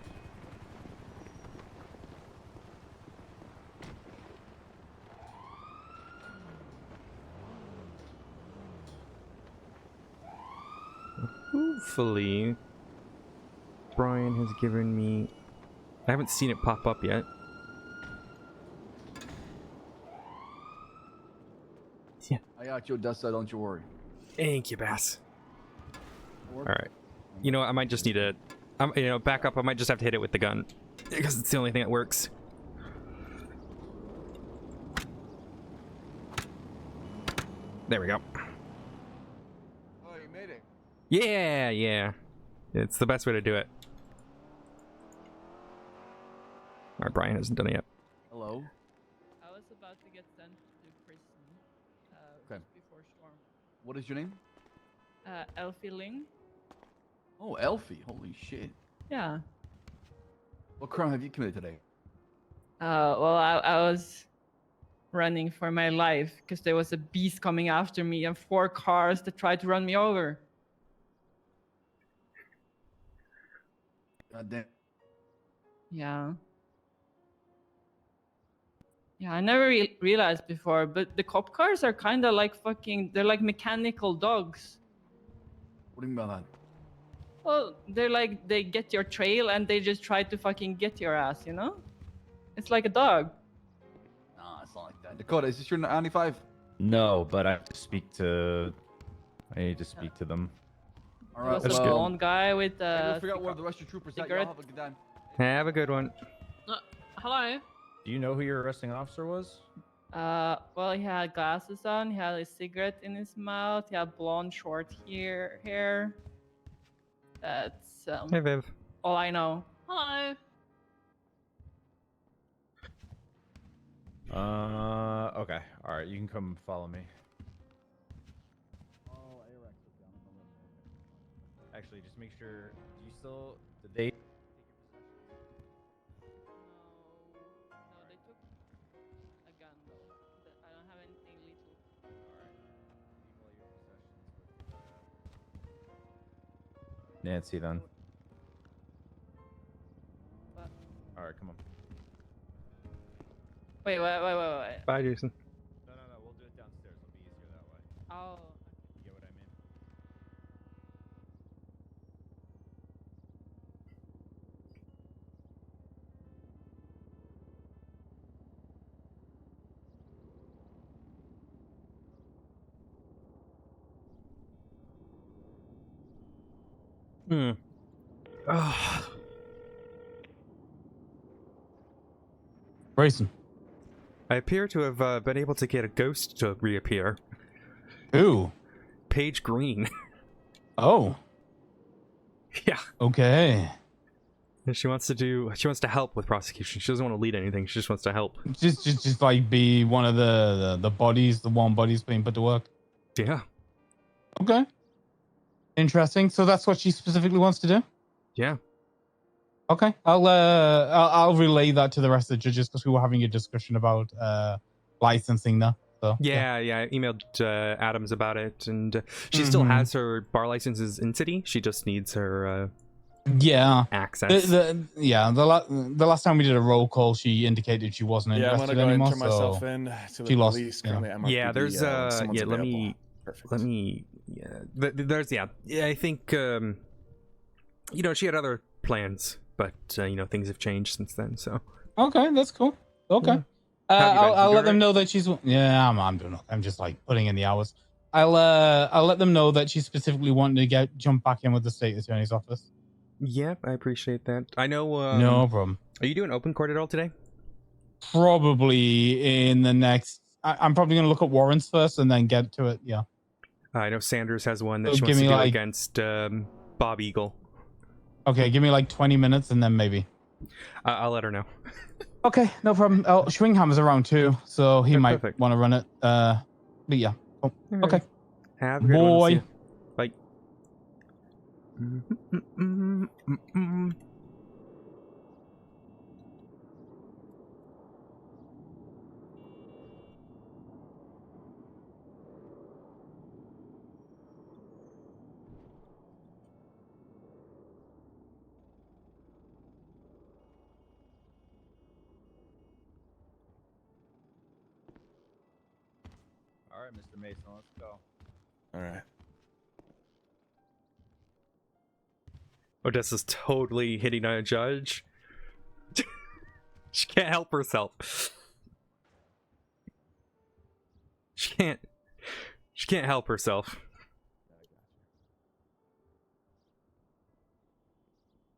Hopefully, Brian has given me. I haven't seen it pop up yet. Yeah. I got you, Odessa. Don't you worry. Thank you, Bass. All right. You know, I might just need to, back up. I might just have to hit it with the gun because it's the only thing that works. There we go. Oh, you made it. Yeah. It's the best way to do it. All right, Brian hasn't done it yet. Hello. I was about to get sent to prison Okay. just before storm. What is your name? Elfie Ling. Oh, Elfie. Holy shit. Yeah. What crime have you committed today? Well, I was running for my life because there was a beast coming after me and 4 cars that tried to run me over. God damn. Yeah. Yeah, I never realized before, but the cop cars are kind of like they're like mechanical dogs. What do you mean by that? Well, they're like, they get your trail and they just try to fucking get your ass, you know? It's like a dog. Nah, it's not like that. Dakota, is this your 95? No, but I have to speak to. I need to speak to them. All There right. was a blonde guy with I forgot where the rest of your troopers at. Y'all cigarette. have a good time. Have a good one. Hello. Do you know who your arresting officer was? Well, he had glasses on, he had a cigarette in his mouth, he had blonde short hair. That's Hey, Viv. all I know. Hello. Okay. All right. You can come follow me. Actually, just make sure. Do you still? Did they? No, they took a gun though. I don't have anything lethal. Nancy, then. What? All right. Come on. Wait. Bye, Jason. No. We'll do it downstairs. It'll be easier that way. Oh. You get what I mean? Grayson. I appear to have been able to get a ghost to reappear. Who? Paige Green. Oh. Yeah. Okay. She wants to help with prosecution. She doesn't want to lead anything. She just wants to help. Just like be one of the bodies, the warm bodies being put to work. Yeah. Okay. Interesting. So that's what she specifically wants to do? Yeah. Okay. I'll relay that to the rest of the judges because we were having a discussion about licensing now. So Yeah, I emailed Adams about it, and she still has her bar licenses in city. She just needs her yeah. access. The last time we did a roll call, she indicated she wasn't Yeah, I'm interested gonna go anymore. turn myself so in to the she lost. police. Currently, MRPD, Yeah, there's when someone's let available. me Perfect. let me there's I think she had other plans, but things have changed since then. So Okay, that's cool. Okay. Yeah. How have you been? I'll You let them alright? know that she's. Yeah, I'm doing. I'm just like putting in the hours. I'll let them know that she's specifically wanting to jump back in with the state attorney's office. Yeah, I appreciate that. I know. No problem. Are you doing open court at all today? Probably in the next. I'm probably gonna look at warrants first and then get to it. Yeah. I know Sanders has one that So she give wants to me, do like- against Bob Eagle. Okay, give me like 20 minutes and then maybe. I'll let her know. Okay, no problem. Oh, Schwingham's around too, so he might perfect. want to run it. But yeah. Oh, All okay. right. Have a good one. See Boy. ya. Bye. All right, Mr. Mason, let's go. All right. Odessa's totally hitting on a judge. She can't help herself. She can't help herself.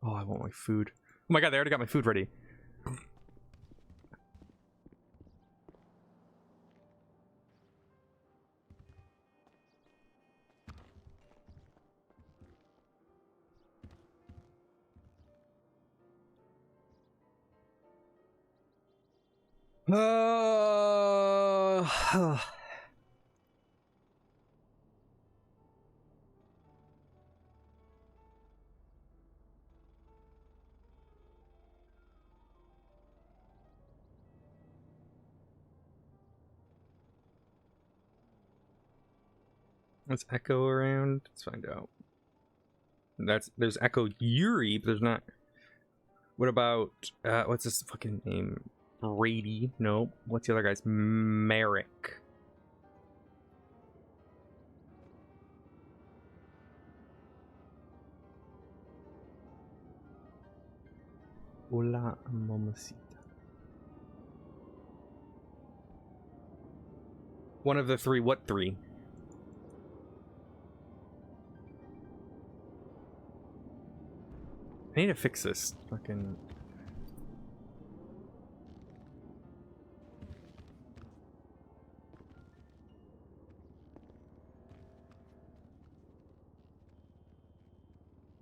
Oh, I want my food. Oh my god, they already got my food ready. Let's echo around. Let's find out. There's Echo Yuri, but there's not. What about what's this fucking name? Brady? No. What's the other guy's? Merrick. Hola, mamacita. One of the three. What three? I need to fix this. Fucking.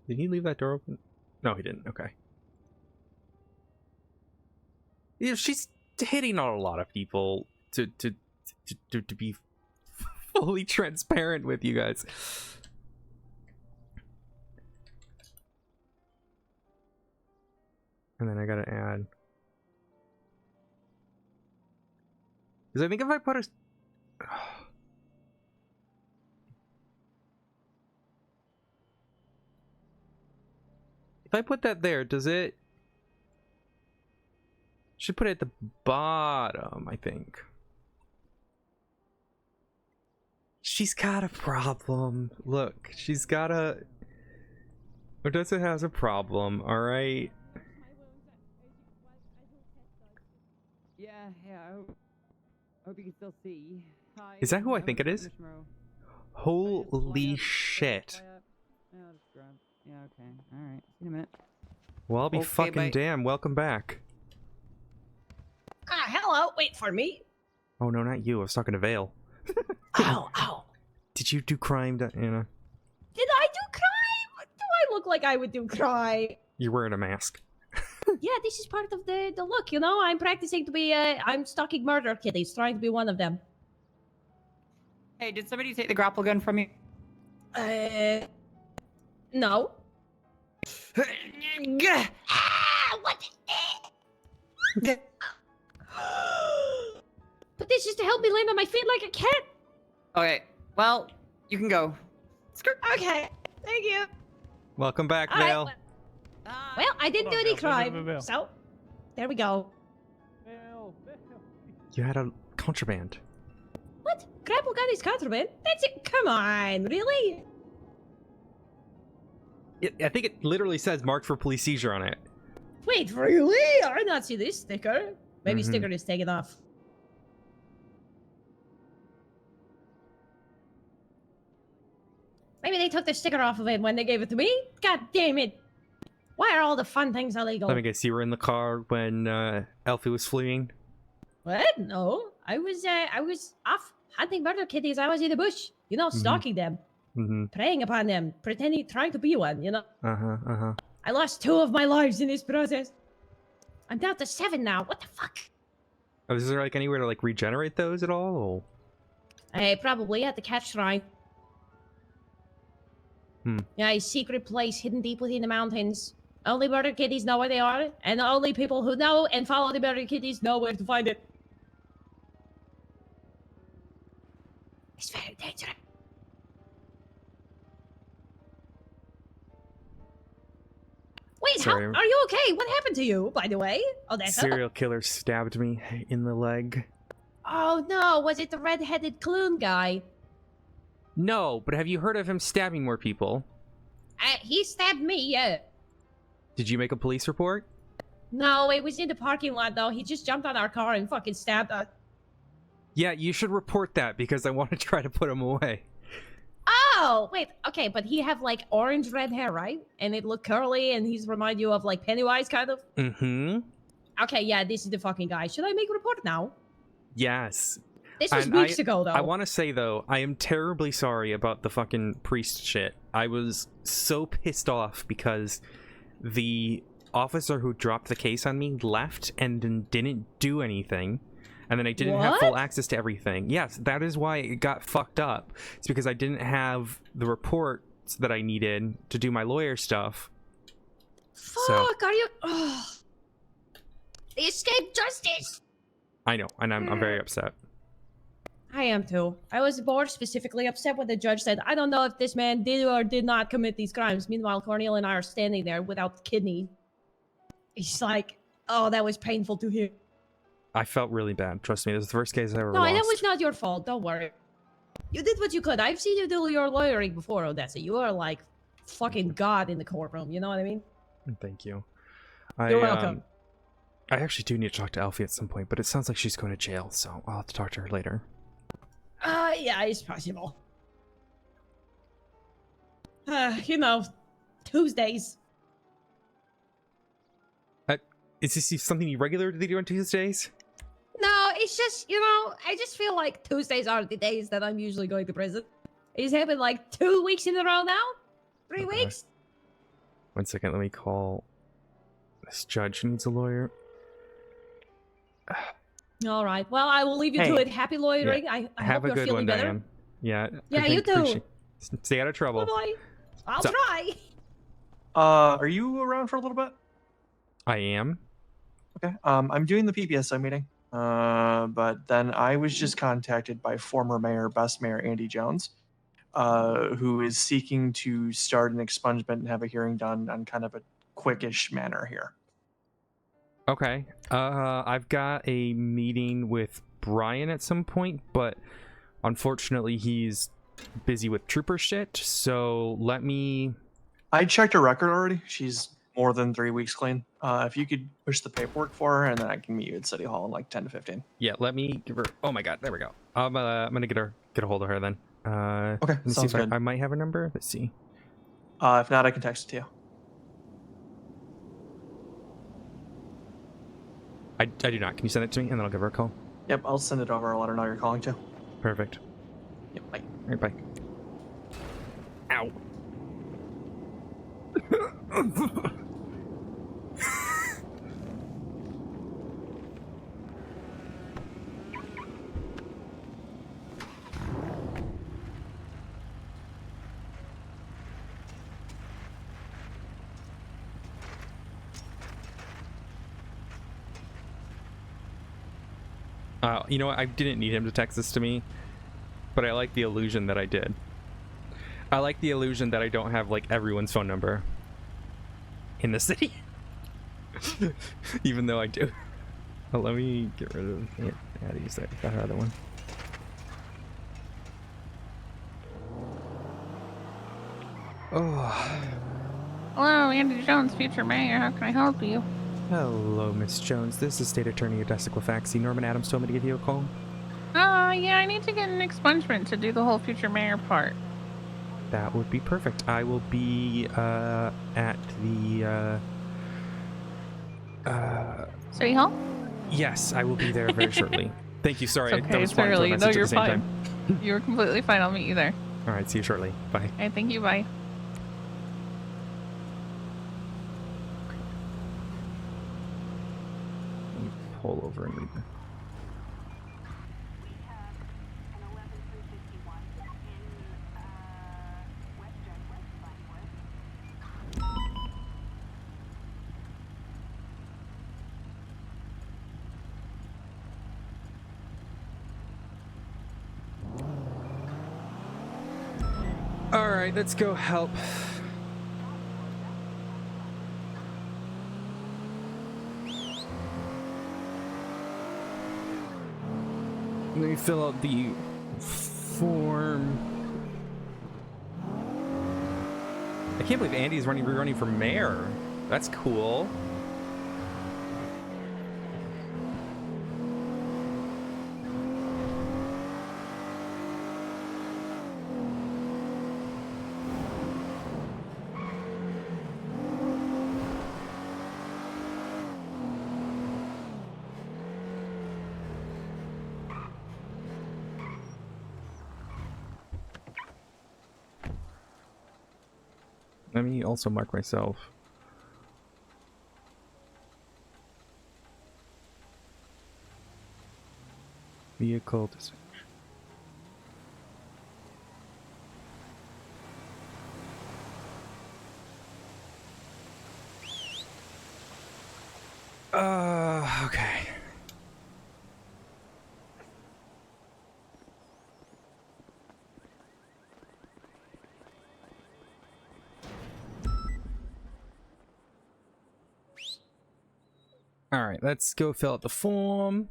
Did he leave that door open? No, he didn't. Okay. Yeah, she's hitting on a lot of people to be fully transparent with you guys. And then I gotta add. Because I think if I put a. If I put that there, does it. Should put it at the bottom, I think. She's got a problem. Look, she's got a. Odessa has a problem, alright? Yeah, I hope you can still see. Hi, Is that who I think it is? Holy shit. Yeah, okay. Alright. See you in a minute. Well, I'll be Okay, fucking bye. damn. Welcome back. Hello, wait for me. Oh, no, not you. I was talking to Vale. Ow. Did you do crime, Diana? Did I do crime? Do I look like I would do crime? You're wearing a mask. Yeah, this is part of the look, you know? I'm practicing to be, I'm stalking murder kitties, trying to be one of them. Hey, did somebody take the grapple gun from you? No. What? But this is to help me land on my feet like a cat. Okay. Well, you can go. Okay, thank you. Welcome back, All right, Vale. Well, I didn't do any crime, Vale. so there we go. You had a contraband. What? Grapple got his contraband? That's it. Come on, really? I think it literally says marked for police seizure on it. Wait, really? I did not see this sticker. Maybe Mhm. sticker is taken off. Maybe they took the sticker off of it when they gave it to me. God damn it! Why are all the fun things illegal? Let me guess, you were in the car when Elfie was fleeing? What? No, I was off hunting murder kitties. I was in the bush, you know, stalking them, preying upon them, pretending, trying to be one, you know. Uh-huh. I lost 2 of my lives in this process. I'm down to 7 now. What the fuck? Oh, is there like anywhere to like regenerate those at all? Or? Probably at the cat shrine. Yeah, a secret place hidden deep within the mountains. Only murder kitties know where they are, and only people who know and follow the murder kitties know where to find it. It's very dangerous. Wait, Sorry. are you okay? What happened to you, by the way? Odessa? Serial killer stabbed me in the leg. Oh no, was it the red-headed Clune guy? No, but have you heard of him stabbing more people? He stabbed me, yeah. Did you make a police report? No, it was in the parking lot though. He just jumped on our car and fucking stabbed us. Yeah, you should report that because I want to try to put him away. Oh, wait, okay, but he have like orange red hair, right? And it look curly and he's remind you of like Pennywise kind of? Mm-hmm. Okay, yeah, this is the fucking guy. Should I make a report now? Yes. This was weeks ago though. I want to say though, I am terribly sorry about the fucking priest shit. I was so pissed off because the officer who dropped the case on me left and then didn't do anything. And then I didn't have full access to everything. Yes, that is why it got fucked up. It's because I didn't have the reports that I needed to do my lawyer stuff. Fuck, are you... Oh. They escaped justice! I know, and I'm very upset. I am too. I was more specifically upset when the judge said, I don't know if this man did or did not commit these crimes. Meanwhile, Cornelia and I are standing there without kidney. He's like, oh, that was painful to hear. I felt really bad. Trust me, this is the first case I ever No, lost. that was not your fault. Don't worry. You did what you could. I've seen you do your lawyering before, Odessa. You are like fucking god in the courtroom. You know what I mean? Thank you. You're welcome. I actually do need to talk to Alfie at some point, but it sounds like she's going to jail, so I'll have to talk to her later. Yeah, it's possible. You know, Tuesdays. Is this something you regularly do on Tuesdays? No, it's just, you know, I just feel like Tuesdays are the days that I'm usually going to prison. It's happened like 2 weeks in a row now? 3 weeks? 1 second, let me call this judge who needs a lawyer. All right. Well, I will leave you to it. Happy lawyering. Yeah. I Have hope a you're good feeling one, better. Diane. Yeah. Yeah, you too. Stay out of trouble. Bye-bye. I'll So- try. Are you around for a little bit? I am. Okay. I'm doing the PPSO meeting. But then I was just contacted by former Mayor, Best Mayor Andy Jones, who is seeking to start an expungement and have a hearing done on kind of a quickish manner here. Okay. I've got a meeting with Brian at some point, but unfortunately he's busy with trooper shit, so let me... I checked her record already. She's more than 3 weeks clean. If you could push the paperwork for her, and then I can meet you at City Hall in like 10 to 15. Yeah, let me give her... Oh my god, there we go. I'm gonna get a hold of her then. Okay, let me see sounds if good. I might have her number. Let's see. If not, I can text it to you. I do not. Can you send it to me, and then I'll give her a call? Yep, I'll send it over. I'll let her know you're calling too. Perfect. Yep, bye. All right, bye. Ow. You know what? I didn't need him to text this to me, but I like the illusion that I did. I like the illusion that I don't have like everyone's phone number in the city, even though I do. But let me get rid of it. Yeah, use that other one. Oh. Hello, Andy Jones, future mayor. How can I help you? Hello, Miss Jones. This is State Attorney Odessa Glafx. Norman Adams told me to give you a call. Yeah, I need to get an expungement to do the whole future mayor part. That would be perfect. I will be at the City Hall? Yes, I will be there very shortly. Thank you. Sorry, It's okay, I was it's replying to a early. No, message at you're the same fine. time. You're completely fine. I'll meet you there. All right, see you shortly. Bye. Alright, thank you. Bye. Let me pull over and read them. All right, let's go help. Let me fill out the form. I can't believe Andy's rerunning for mayor. That's cool. Let me also mark myself. Vehicle dispatch. Okay. All right, let's go fill out the form.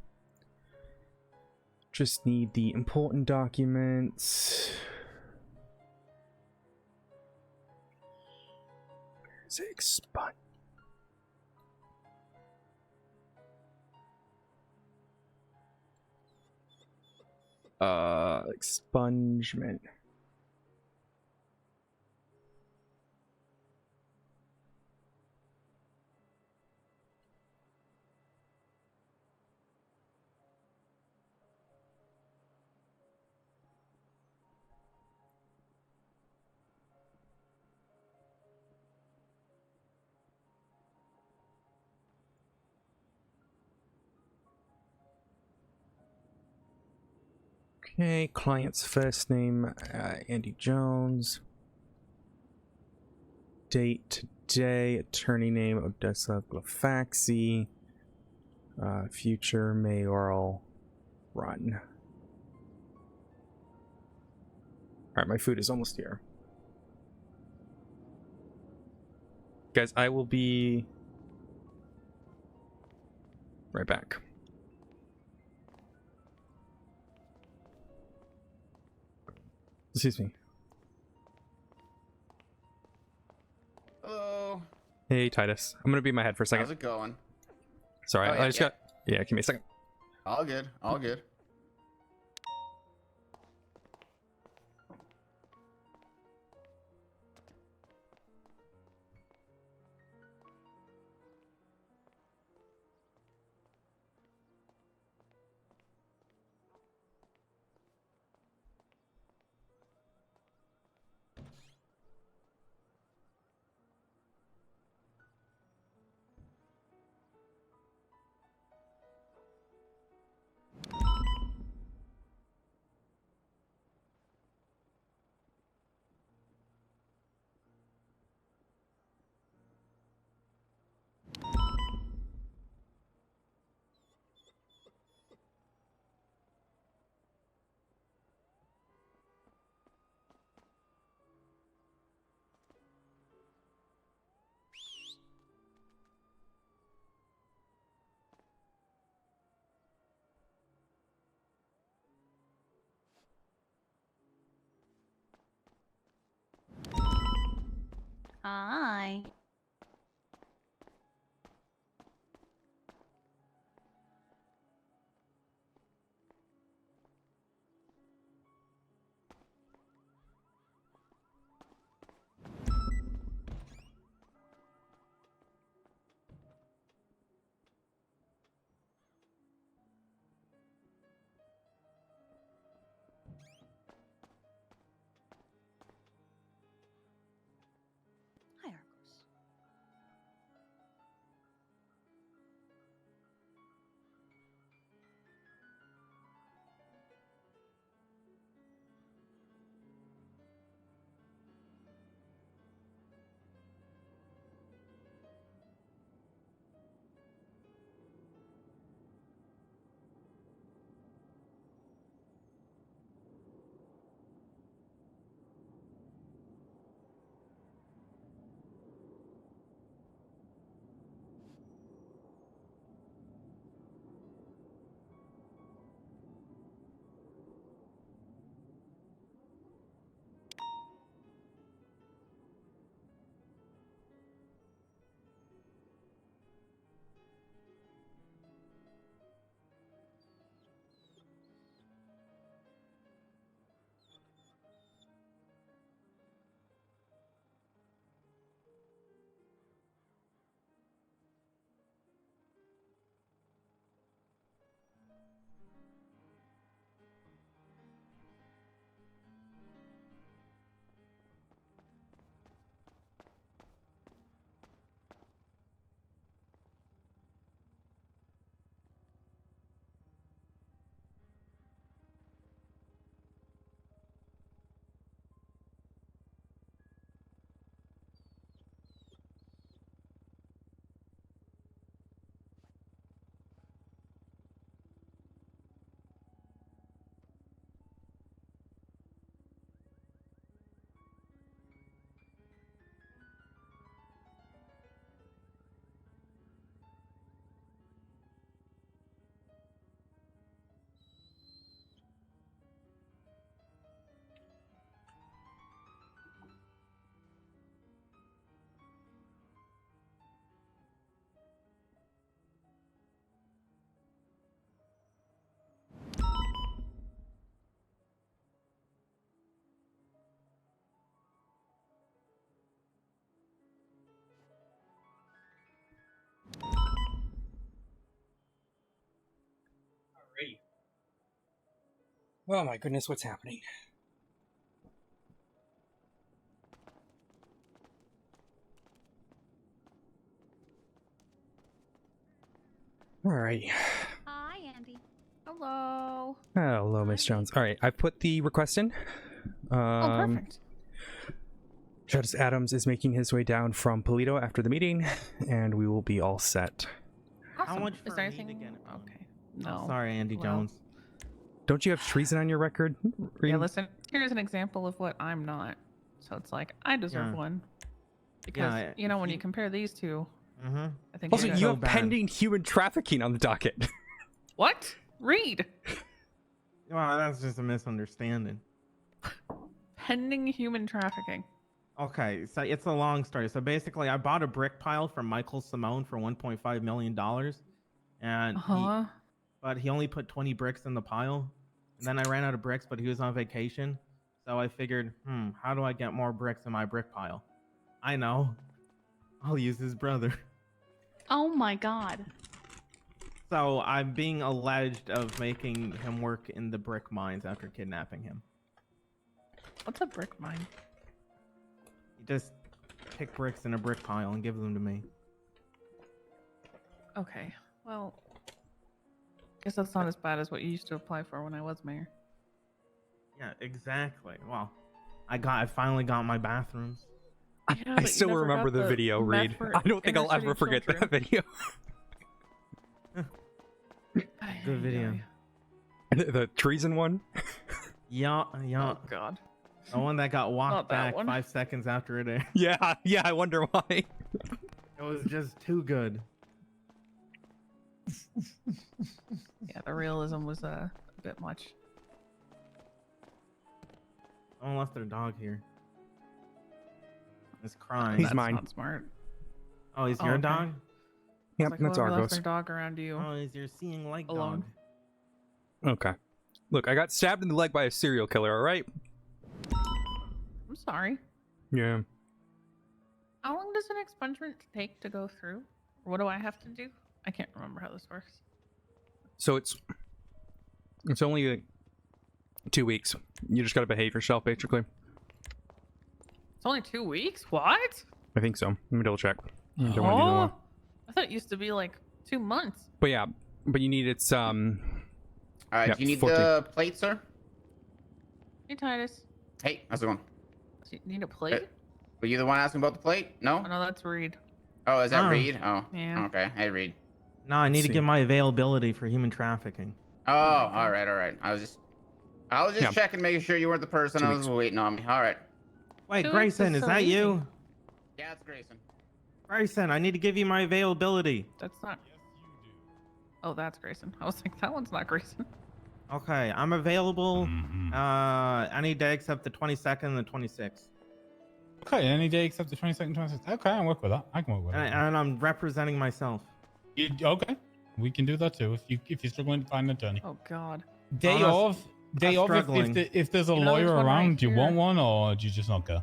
Just need the important documents. Where's it? Expunge. Expungement. Okay, client's first name, Andy Jones. Date today, attorney name, Odessa Glafx. Future mayoral run. Alright, my food is almost here. Guys, I will be right back. Excuse me. Hello. Hey, Titus. I'm gonna be in my head for a second. How's it going? Sorry, Oh, yeah, I just got... Yeah, give me a second. All good. All good. Hi. Hi, Arcos. Alrighty. Oh my goodness, what's happening? Alrighty. Hi, Andy. Hello. Hello, Miss Jones. Alright, I put the request in. Oh, perfect. Judge Adams is making his way down from Polito after the meeting, and we will be all set. Awesome. How much Is for there me to anything? get it? Okay. Oh, No. sorry, Andy Well, Jones. Don't you have treason on your record? Yeah, listen, here's an example of what I'm not. So it's like, I deserve Yeah. one. Because, Yeah, you know, when you compare these two, Mhm. I think Also, we're good. you have pending human trafficking on the docket. What? Read. Well, that's just a misunderstanding. Pending human trafficking. Okay, so it's a long story. So basically, I bought a brick pile from Michael Simone for $1.5 million, and he only put 20 bricks in the pile, and then I ran out of bricks, but he was on vacation, so I figured, how do I get more bricks in my brick pile? I know, I'll use his brother. Oh my god. So I'm being alleged of making him work in the brick mines after kidnapping him. What's a brick mine? You just pick bricks in a brick pile and give them to me. Okay. Well, guess that's not as bad as what you used to apply for when I was mayor. Yeah, exactly. Well, I finally got my bathrooms. Yeah, I still remember the video, Reed. I don't think I'll ever forget that video. Good video. The treason one? Yeah. Oh, God. The one that got walked Not that back one. 5 seconds after it aired. Yeah, I wonder why. It was just too good. Yeah, the realism was a bit much. Someone left their dog here. It's crying. He's That's mine. not smart. Oh, he's Oh, your okay. dog? Yep, Like, that's whoever left Argos. their dog around you. Oh, he's your seeing like Alone. dog. Okay. Look, I got stabbed in the leg by a serial killer, alright? I'm sorry. Yeah. How long does an expungement take to go through? Or what do I have to do? I can't remember how this works. So it's only 2 weeks. You just gotta behave yourself, basically. It's only 2 weeks? What? I think so. Let me double check. I don't wanna do that one. I thought it used to be like 2 months. But yeah, but you need its All right, yeah, do you need 14. the plate, sir? Hey, Titus. Hey, how's it going? Do you need a plate? Were you the one asking about the plate? No? Oh, no, that's Reed. Oh, is that Oh. Reed? Oh, Yeah. okay. Hey, Reed. No, I need to See. get my availability for human trafficking. Oh, all right, all right. I was just Yeah. checking, making sure you weren't the person 2 I weeks. was waiting on me. All right. Wait, 2 weeks Grayson, is is so that easy. you? Yeah, it's Grayson. Grayson, I need to give you my availability. That's not. Oh, that's Grayson. I was like, that one's not Grayson. Okay, I'm available any day except the 22nd and the 26th. Okay, any day except the 22nd, 26th. Okay, I can work with that. I can work with that. And I'm representing myself. Okay, we can do that too. If you're struggling to find an attorney. Oh God. Day I'm not- off. Day I'm off. struggling. If there's a You know, there's lawyer one right around, do you want here. one or do you just not go?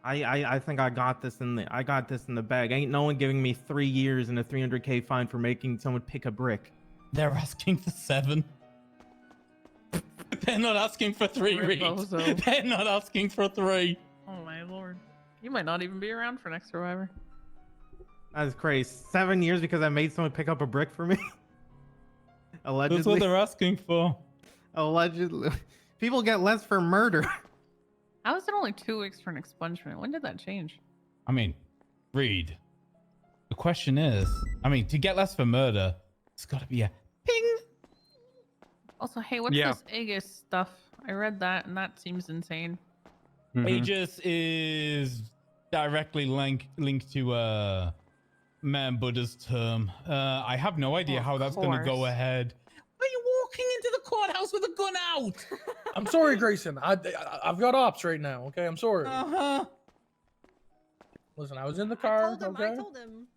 I think I got this in the bag. Ain't no one giving me 3 years and a 300K fine for making someone pick a brick. They're asking for 7. They're not asking for 3, Reed. Bozo. They're not asking for 3. Oh my lord. You might not even be around for next Survivor. That's crazy. 7 years because I made someone pick up a brick for me. Allegedly. That's what they're asking for. Allegedly. People get less for murder. How is it only 2 weeks for an expungement? When did that change? I mean, Reed. The question is, I mean, to get less for murder, it's got to be a ping. Also, hey, what's Yeah. this Aegis stuff? I read that and that seems insane. Mhm. Aegis is directly linked to Man Buddha's term. I have no idea how that's going to go course. ahead. Are you walking into the courthouse with a gun out? I'm sorry, Grayson. I've got ops right now. Okay, I'm sorry. Uh-huh. Listen, I was in the car. I told him.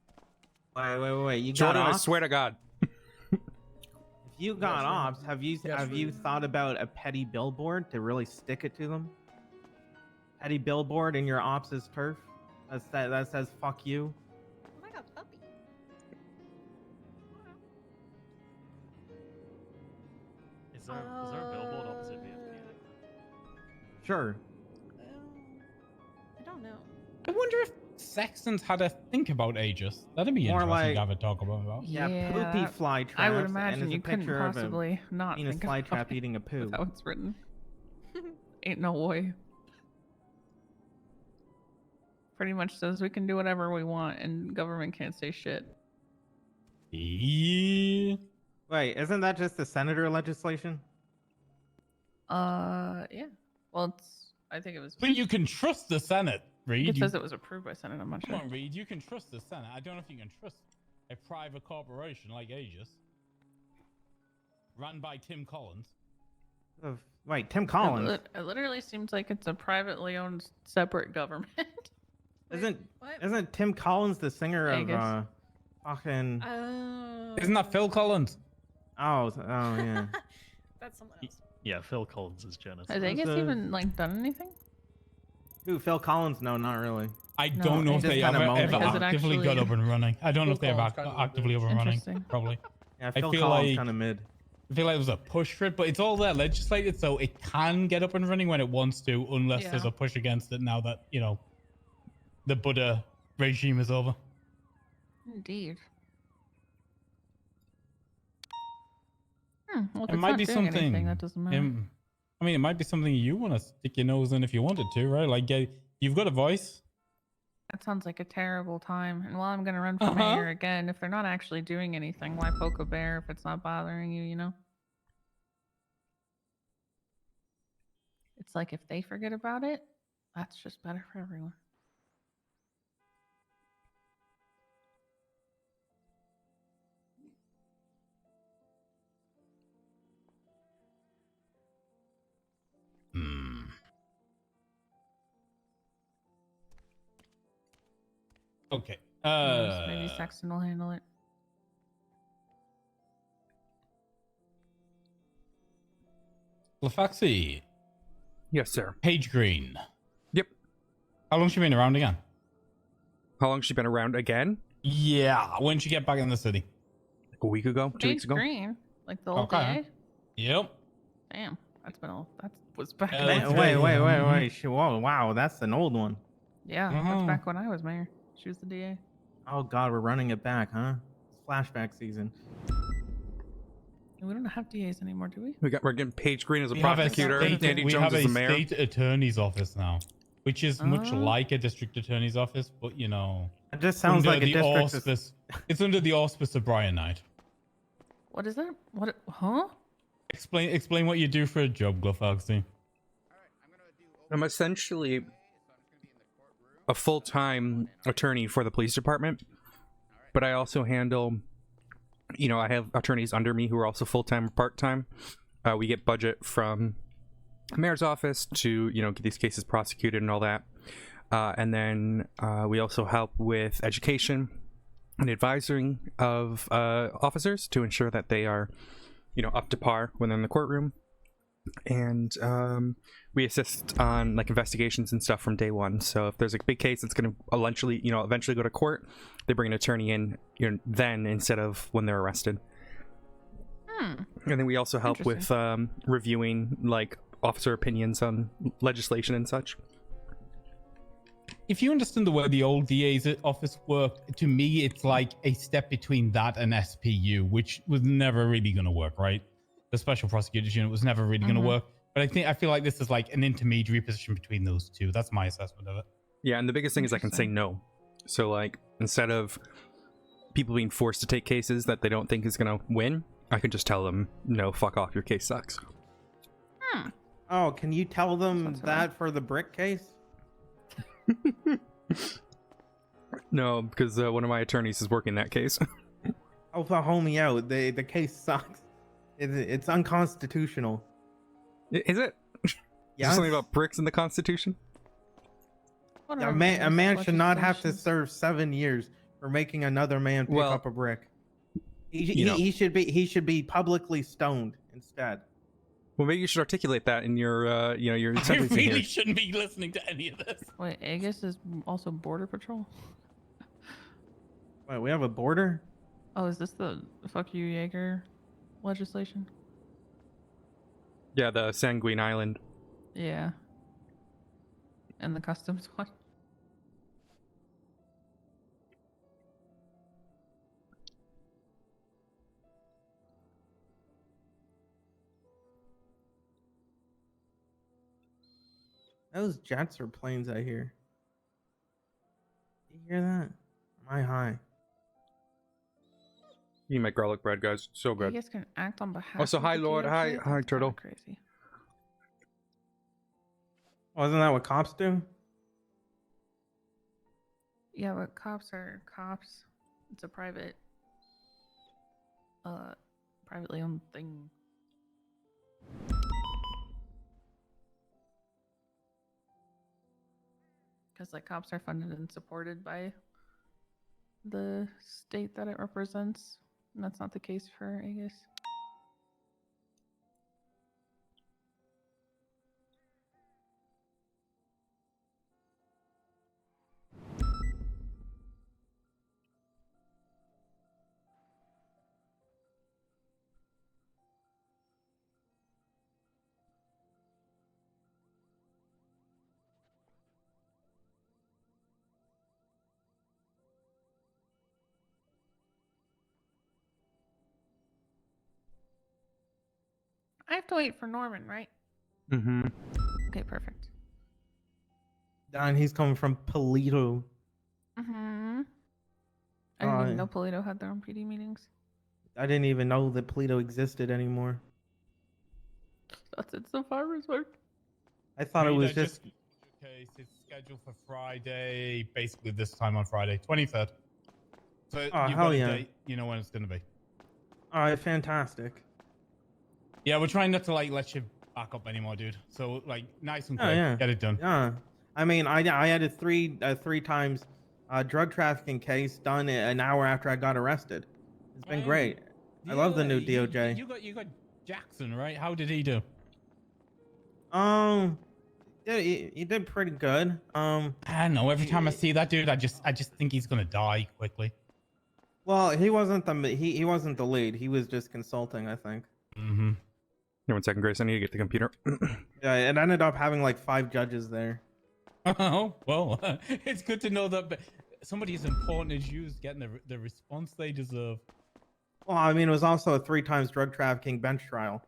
Wait. You Jordan, got I ops? swear to God. If you got Yes, ops, have you Reed. thought about a petty billboard to really stick it to them? Petty billboard in your ops' turf that says "fuck you." Oh my god, puppy. Is there a billboard opposite VFP? Sure. I don't know. I wonder if Sextons had a think about Aegis. That'd be More interesting like- to have a talk about. Yeah, poopy that- fly traps. I would and imagine it's a you couldn't picture of a possibly not penis think fly about trap it eating a poo. with how it's written. Ain't no way. Pretty much says we can do whatever we want and government can't say shit. Yeah. Wait, isn't that just the senator legislation? Yeah. Well, I think it was. But you can trust the Senate, Reed. It You- says it was approved by Senate. I'm not Come sure. on, Reed. You can trust the Senate. I don't know if you can trust a private corporation like Aegis, run by Tim Collins. Wait, Tim Collins. It literally seems like it's a privately owned separate government. Isn't Tim Collins the singer of Vegas. fucking? Isn't that Phil Collins? Oh yeah. That's someone else. Yeah, Phil Collins is Genesis. Has Aegis even like done anything? Who? Phil Collins? No, not really. I don't know if they ever Has it actively got actually- up and running. I don't know if Phil they ever Collins kind of actively up and running. Interesting. Probably. Yeah, I Phil feel Collins like kind of mid. I feel like it was a push for it, but it's all there legislated, so it can get up and running when it wants to, unless there's Yeah. a push against it now that, you know, the Buddha regime is over. Indeed. Well, if It it's might not be doing something. anything, that doesn't matter. I mean, it might be something you want to stick your nose in if you wanted to, right? Like, you've got a voice. That sounds like a terrible time. And while I'm gonna run for Uh-huh. mayor again, if they're not actually doing anything, why poke a bear if it's not bothering you? You know. It's like if they forget about it, that's just better for everyone. Okay. Maybe Sexton will handle it. Lafaxi. Yes, sir. Paige Green. Yep. How long she been around again? How long she been around again? Yeah. When did she get back in the city? Like a week ago, 2 weeks Paige ago. Green, like the old Okay. DA. Yep. Damn, that's been all. That was back. Uh, Wait, it's wait, very- wait. Whoa, wow, that's an old one. Yeah, that's back when I was mayor. She was the DA. Oh God, we're running it back, huh? It's flashback season. We don't have DAs anymore, do we? We're getting Paige Green as a We have a prosecutor. state, Andy we Jones have as a the mayor. state attorney's office now, which is much Oh. like a district attorney's office, but you know, It just sounds under like a the district. auspice. It's under the auspice of Brian Knight. What is that? What? Huh? Explain what you do for a job, Glafx. I'm essentially a full-time attorney for the police department, but I also handle, I have attorneys under me who are also full-time or part-time. We get budget from the mayor's office to, get these cases prosecuted and all that. And then we also help with education and advising of officers to ensure that they are, up to par when they're in the courtroom. And we assist on like investigations and stuff from day one. So if there's a big case that's going to eventually go to court, they bring an attorney in then instead of when they're arrested. And then we also help with reviewing like officer opinions on legislation and such. If you understand the way the old DA's office worked, to me, it's like a step between that and SPU, which was never really going to work, right? The Special Prosecutors Unit was never really going to work. But I feel like this is like an intermediary position between those two. That's my assessment of it. Yeah, and the biggest thing is I can say no. So like instead of people being forced to take cases that they don't think is going to win, I can just tell them, no, fuck off, your case sucks. Oh, can you tell them that for the brick case? No, because one of my attorneys is working that case. Oh, homie out. The case sucks. It's unconstitutional. Is it? Is there something about bricks in the Constitution? A man should not have to serve 7 years for making another man pick up a brick. He should be publicly stoned instead. Well, maybe you should articulate that in your your I sentencing really hearing. shouldn't be listening to any of this. Wait, Aegis is also Border Patrol? Wait, we have a border? Oh, is this the fuck you Jaeger legislation? Yeah, the Sanguine Island. Yeah. And the customs one? Those jets are planes, I hear. You hear that? Am I high? You make garlic bread, guys. So good. Aegis can act on behalf Also, of hi, the Lord. DOJ? Hi, That's hi, kinda Turtle. Crazy. Wasn't that what cops do? Yeah, but cops are cops. It's a privately owned thing. Because like cops are funded and supported by the state that it represents, and that's not the case for Aegis. I have to wait for Norman, right? Mm-hmm. Okay, perfect. Don, he's coming from Polito. Mm-hmm. I didn't even know Polito had their own PD meetings. I didn't even know that Polito existed anymore. That's it. So farmers work. I thought it was Rita, just. Case it's scheduled for Friday, basically this time on Friday, 23rd. So you've hell got a yeah. date, you know when it's going to be. All right, fantastic. Yeah, we're trying not to like let you back up anymore, dude. So like nice and Oh quick, yeah, get it done. Yeah, I mean, I added three times drug trafficking case done an hour after I got arrested. It's been great. I love the new DOJ. You got Jackson, right? How did he do? Yeah, he did pretty good. I don't know. Every time I see that dude, I just think he's gonna die quickly. Well, he wasn't the lead. He was just consulting, I think. Mm-hmm. Here, 1 second, Grace. I need to get the computer. Yeah, it ended up having like 5 judges there. Oh well, it's good to know that somebody as important as you is getting the response they deserve. Well, I mean, it was also a 3 times drug trafficking bench trial,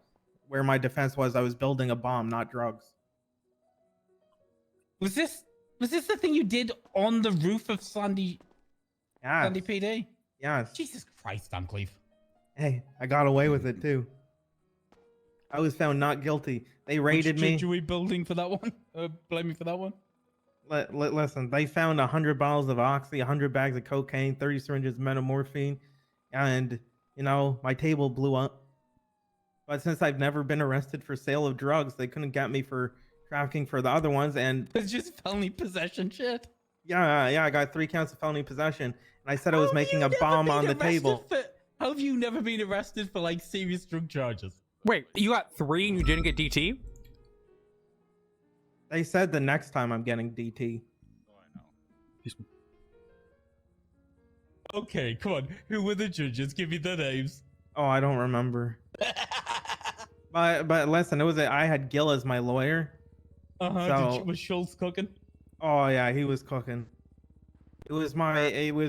where my defense was I was building a bomb, not drugs. Was this the thing you did on the roof of Sandy? Yeah. Sandy PD. Yes. Jesus Christ, Uncleave. Hey, I got away with it too. I was found not guilty. They raided Which me. judge are we building for that one? Blame me for that one. Listen, they found 100 bottles of oxy, 100 bags of cocaine, 30 syringes of metamorphine, and my table blew up. But since I've never been arrested for sale of drugs, they couldn't get me for trafficking for the other ones. And it's just felony possession shit. Yeah, I got 3 counts of felony possession, and I said I was making a bomb on the table. How have you never been arrested for like serious drug charges? Wait, you got 3 and you didn't get DT? They said the next time I'm getting DT. Okay, come on. Who were the judges? Give me the names. Oh, I don't remember. but listen, I had Gil as my lawyer. So, was Schultz cooking? Oh yeah, he was cooking. It was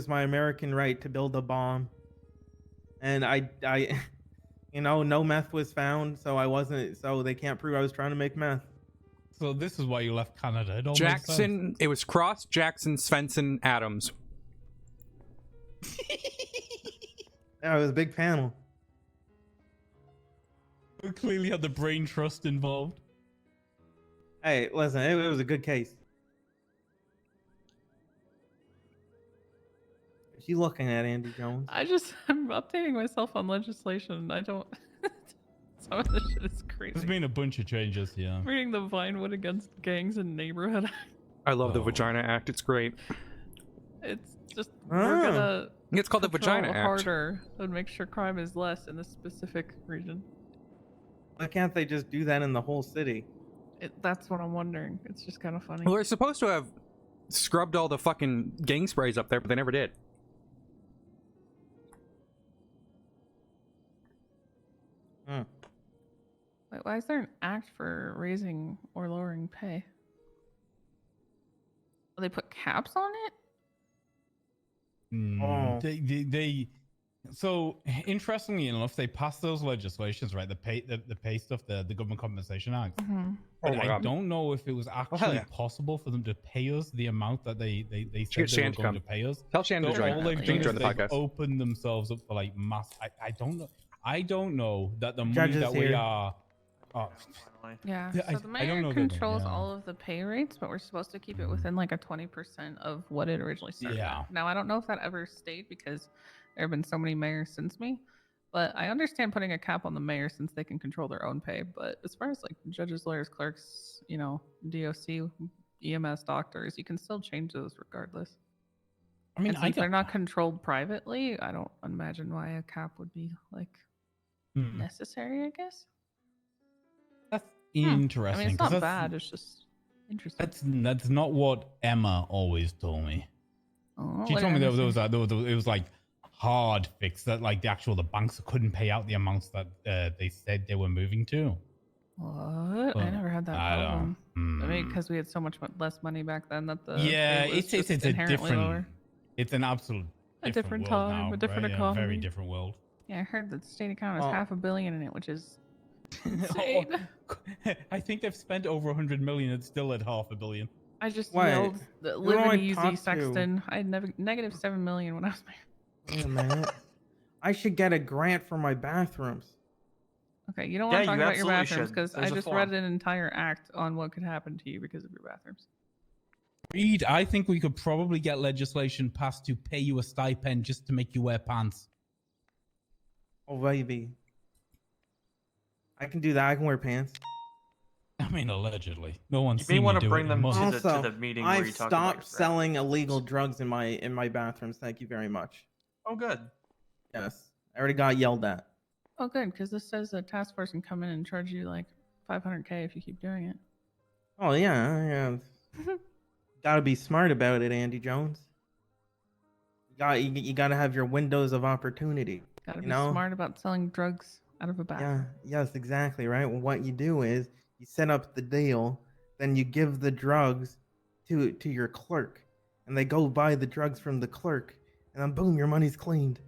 my American right to build a bomb, and I no meth was found, so I wasn't. So they can't prove I was trying to make meth. So this is why you left Canada. It all makes Jackson. sense. It was Cross, Jackson, Svensson, Adams. Yeah, it was a big panel. We clearly had the brain trust involved. Hey, listen, it was a good case. Is she looking at Andy Jones? I'm updating myself on legislation. I don't. Some of this shit is crazy. There's been a bunch of changes, yeah. Reading the Vinewood Against Gangs in Neighborhood. I love the Vagina Act. It's great. It's just we're gonna. It's called the control Vagina Act. harder and make sure crime is less in this specific region. Why can't they just do that in the whole city? That's what I'm wondering. It's just kind of funny. Well, they're supposed to have scrubbed all the fucking gang sprays up there, but they never did. Wait, why is there an act for raising or lowering pay? Oh, they put caps on it? So interestingly enough, they passed those legislations, right? The pay stuff, the Government Compensation Act. Mm-hmm. But Oh my I God. don't know if it was actually possible for them to pay us the amount that they said they were going to pay us. Tell Shannon to join. All they've She can done join is the they've podcast. opened themselves up for like mass. I don't know. I don't know that the money Judges that we here. are. Oh, Yeah, Yeah, so the I don't mayor know that, controls yeah. all of the pay rates, but we're supposed to keep it within like a 20% of what it originally started. Yeah. Now, I don't know if that ever stayed because there have been so many mayors since me, but I understand putting a cap on the mayor since they can control their own pay. But as far as like judges, lawyers, clerks, DOC, EMS, doctors, you can still change those regardless. I mean, And since they're not controlled privately, I don't imagine why a cap would be like necessary, I guess. That's I mean, interesting. it's 'cause not that's- bad. It's just interesting. That's not what Emma always told me. Oh, She what told me did there Emma was say? it was like hard fix that like the banks couldn't pay out the amounts that they said they were moving to. What? I Well, never had that I don't- problem. I mean, because we had so much less money back then that the Yeah, pay was it's just a inherently different. lower. It's an absolute A different world time, now, a different right? Yeah, economy. very different world. Yeah, I heard that the state account has Oh. $500 million in it, which is insane. I think they've spent over 100 million. It's still at $500 million. I just Wait, yelled, who do "Live I and easy, talk to? Sexton." I had negative $7 million when I was married. Wait a minute. I should get a grant for my bathrooms. Okay, you don't Yeah, want to talk you about your absolutely bathrooms should. because I There's a just form. read an entire act on what could happen to you because of your bathrooms. Reed, I think we could probably get legislation passed to pay you a stipend just to make you wear pants. Oh baby. I can do that. I can wear pants. I mean, allegedly. No one's You may seen want me to do bring it. them to Also, the meeting where I've you talk about your stopped selling illegal drugs in my bathrooms. Thank you very much. Oh, good. Yes, I already got yelled at. Oh, good, because this says a task force can come in and charge you like 500K if you keep doing it. Oh yeah. Gotta be smart about it, Andy Jones. You gotta have your windows of opportunity. Gotta you be know? smart about selling drugs out of a bathroom. Yeah, yes, exactly, right? Well, what you do is you set up the deal, then you give the drugs to your clerk, and they go buy the drugs from the clerk, and then boom, your money's cleaned.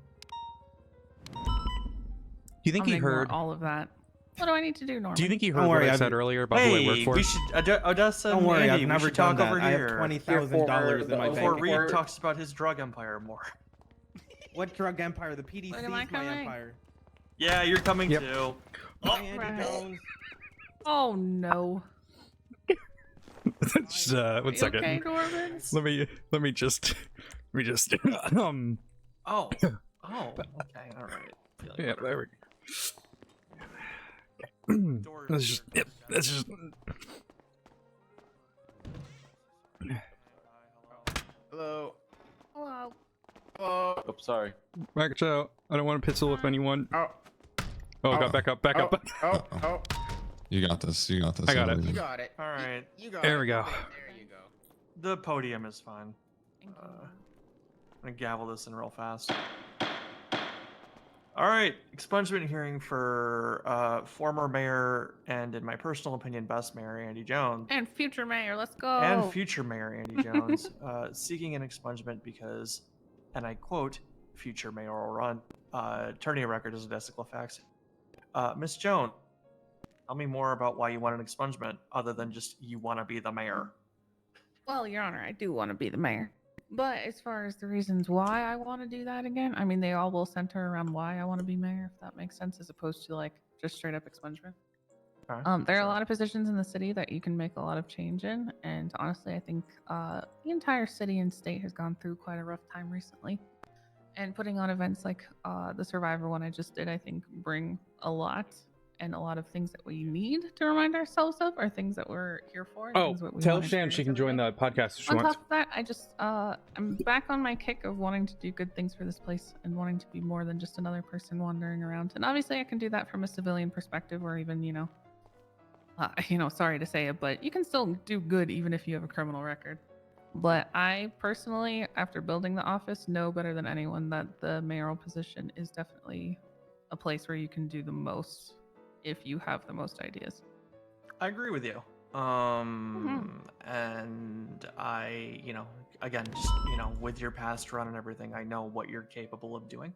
Do you think I'm he gonna ignore heard? all of that. What do I need to do, Norman? Do you think he Don't heard what worry, I I've- said earlier about who I work Hey, for? we should Odessa Don't and worry, Andy, I've we never should talk done that. over I have here. $20,000 in my Before bank Reed account. talks about his drug empire more. What drug empire? The PDC Wait, am I is my coming? empire. Yeah, you're coming Yep. too. Hi, Andy Right. Jones. Oh no. Just, one Are you second. okay, Norman? Let me just Oh. Okay. All right. yeah, there we go. Let's just Hello. Hello. Hello. Oh, sorry. back out. I don't want to pistol whip anyone. Oh. Oh, got back up. Oh. You got this. You got this. I got it. believe You you. got it. All right. You got There it. we go. There you go. The podium is fine. Thank you. I'm gonna gavel this in real fast. All right, expungement hearing for former mayor and, in my personal opinion, best mayor Andy Jones. And future mayor, let's go. And future mayor Andy Jones, seeking an expungement because, and I quote, future mayoral run, attorney of record is Odessa Glafx. Miss Jones, tell me more about why you want an expungement other than just you want to be the mayor. Well, Your Honor, I do want to be the mayor. But as far as the reasons why I want to do that again, I mean, they all will center around why I want to be mayor, if that makes sense, as opposed to like just straight up expungement. There are a lot of positions in the city that you can make a lot of change in, and honestly, I think the entire city and state has gone through quite a rough time recently. And putting on events like the Survivor one I just did, I think bring a lot, and a lot of things that we need to remind ourselves of are things that we're here for. And Oh, things that we tell wanna Shan experience she can every join day. the podcast if she On wants. top of that, I just I'm back on my kick of wanting to do good things for this place and wanting to be more than just another person wandering around. And obviously, I can do that from a civilian perspective, or even sorry to say it, but you can still do good even if you have a criminal record. But I personally, after building the office, know better than anyone that the mayoral position is definitely a place where you can do the most if you have the most ideas. I agree with you. And I, again, just, with your past run and everything, I know what you're capable of doing.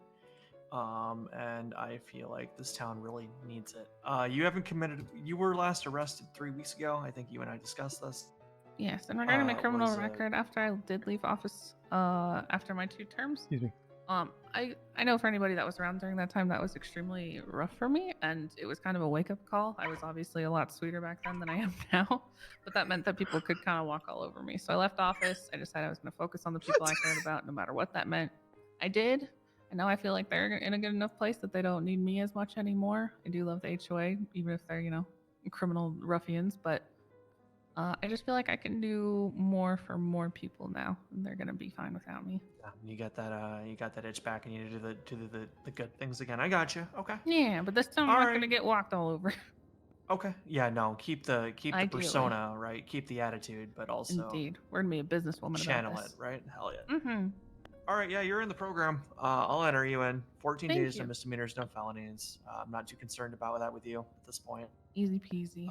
And I feel like this town really needs it. You haven't committed, you were last arrested 3 weeks ago. I think you and I discussed this. Yes, and regarding my criminal was, record, after I did leave office, after my 2 terms, Excuse me. I know for anybody that was around during that time, that was extremely rough for me, and it was kind of a wake-up call. I was obviously a lot sweeter back then than I am now, but that meant that people could kind of walk all over me. So I left office. I decided I was going to focus on the people I cared about, no matter what that meant. I did, and now I feel like they're in a good enough place that they don't need me as much anymore. I do love the HOA, even if they're, criminal ruffians, but I just feel like I can do more for more people now, and they're gonna be fine without me. You got that itch back, and you need to do the good things again. I got you. Okay. Yeah, but this time I'm not gonna get walked all over. Okay. Yeah. No. Keep the Ideally. persona, right? Keep the attitude, but also Indeed, we're gonna be a businesswoman channel about it, this. right? Hell yeah. Mm-hmm. All right. Yeah, you're in the program. I'll enter you in. 14 Thank days, you. no misdemeanors, no felonies. I'm not too concerned about that with you at this point. Easy peasy.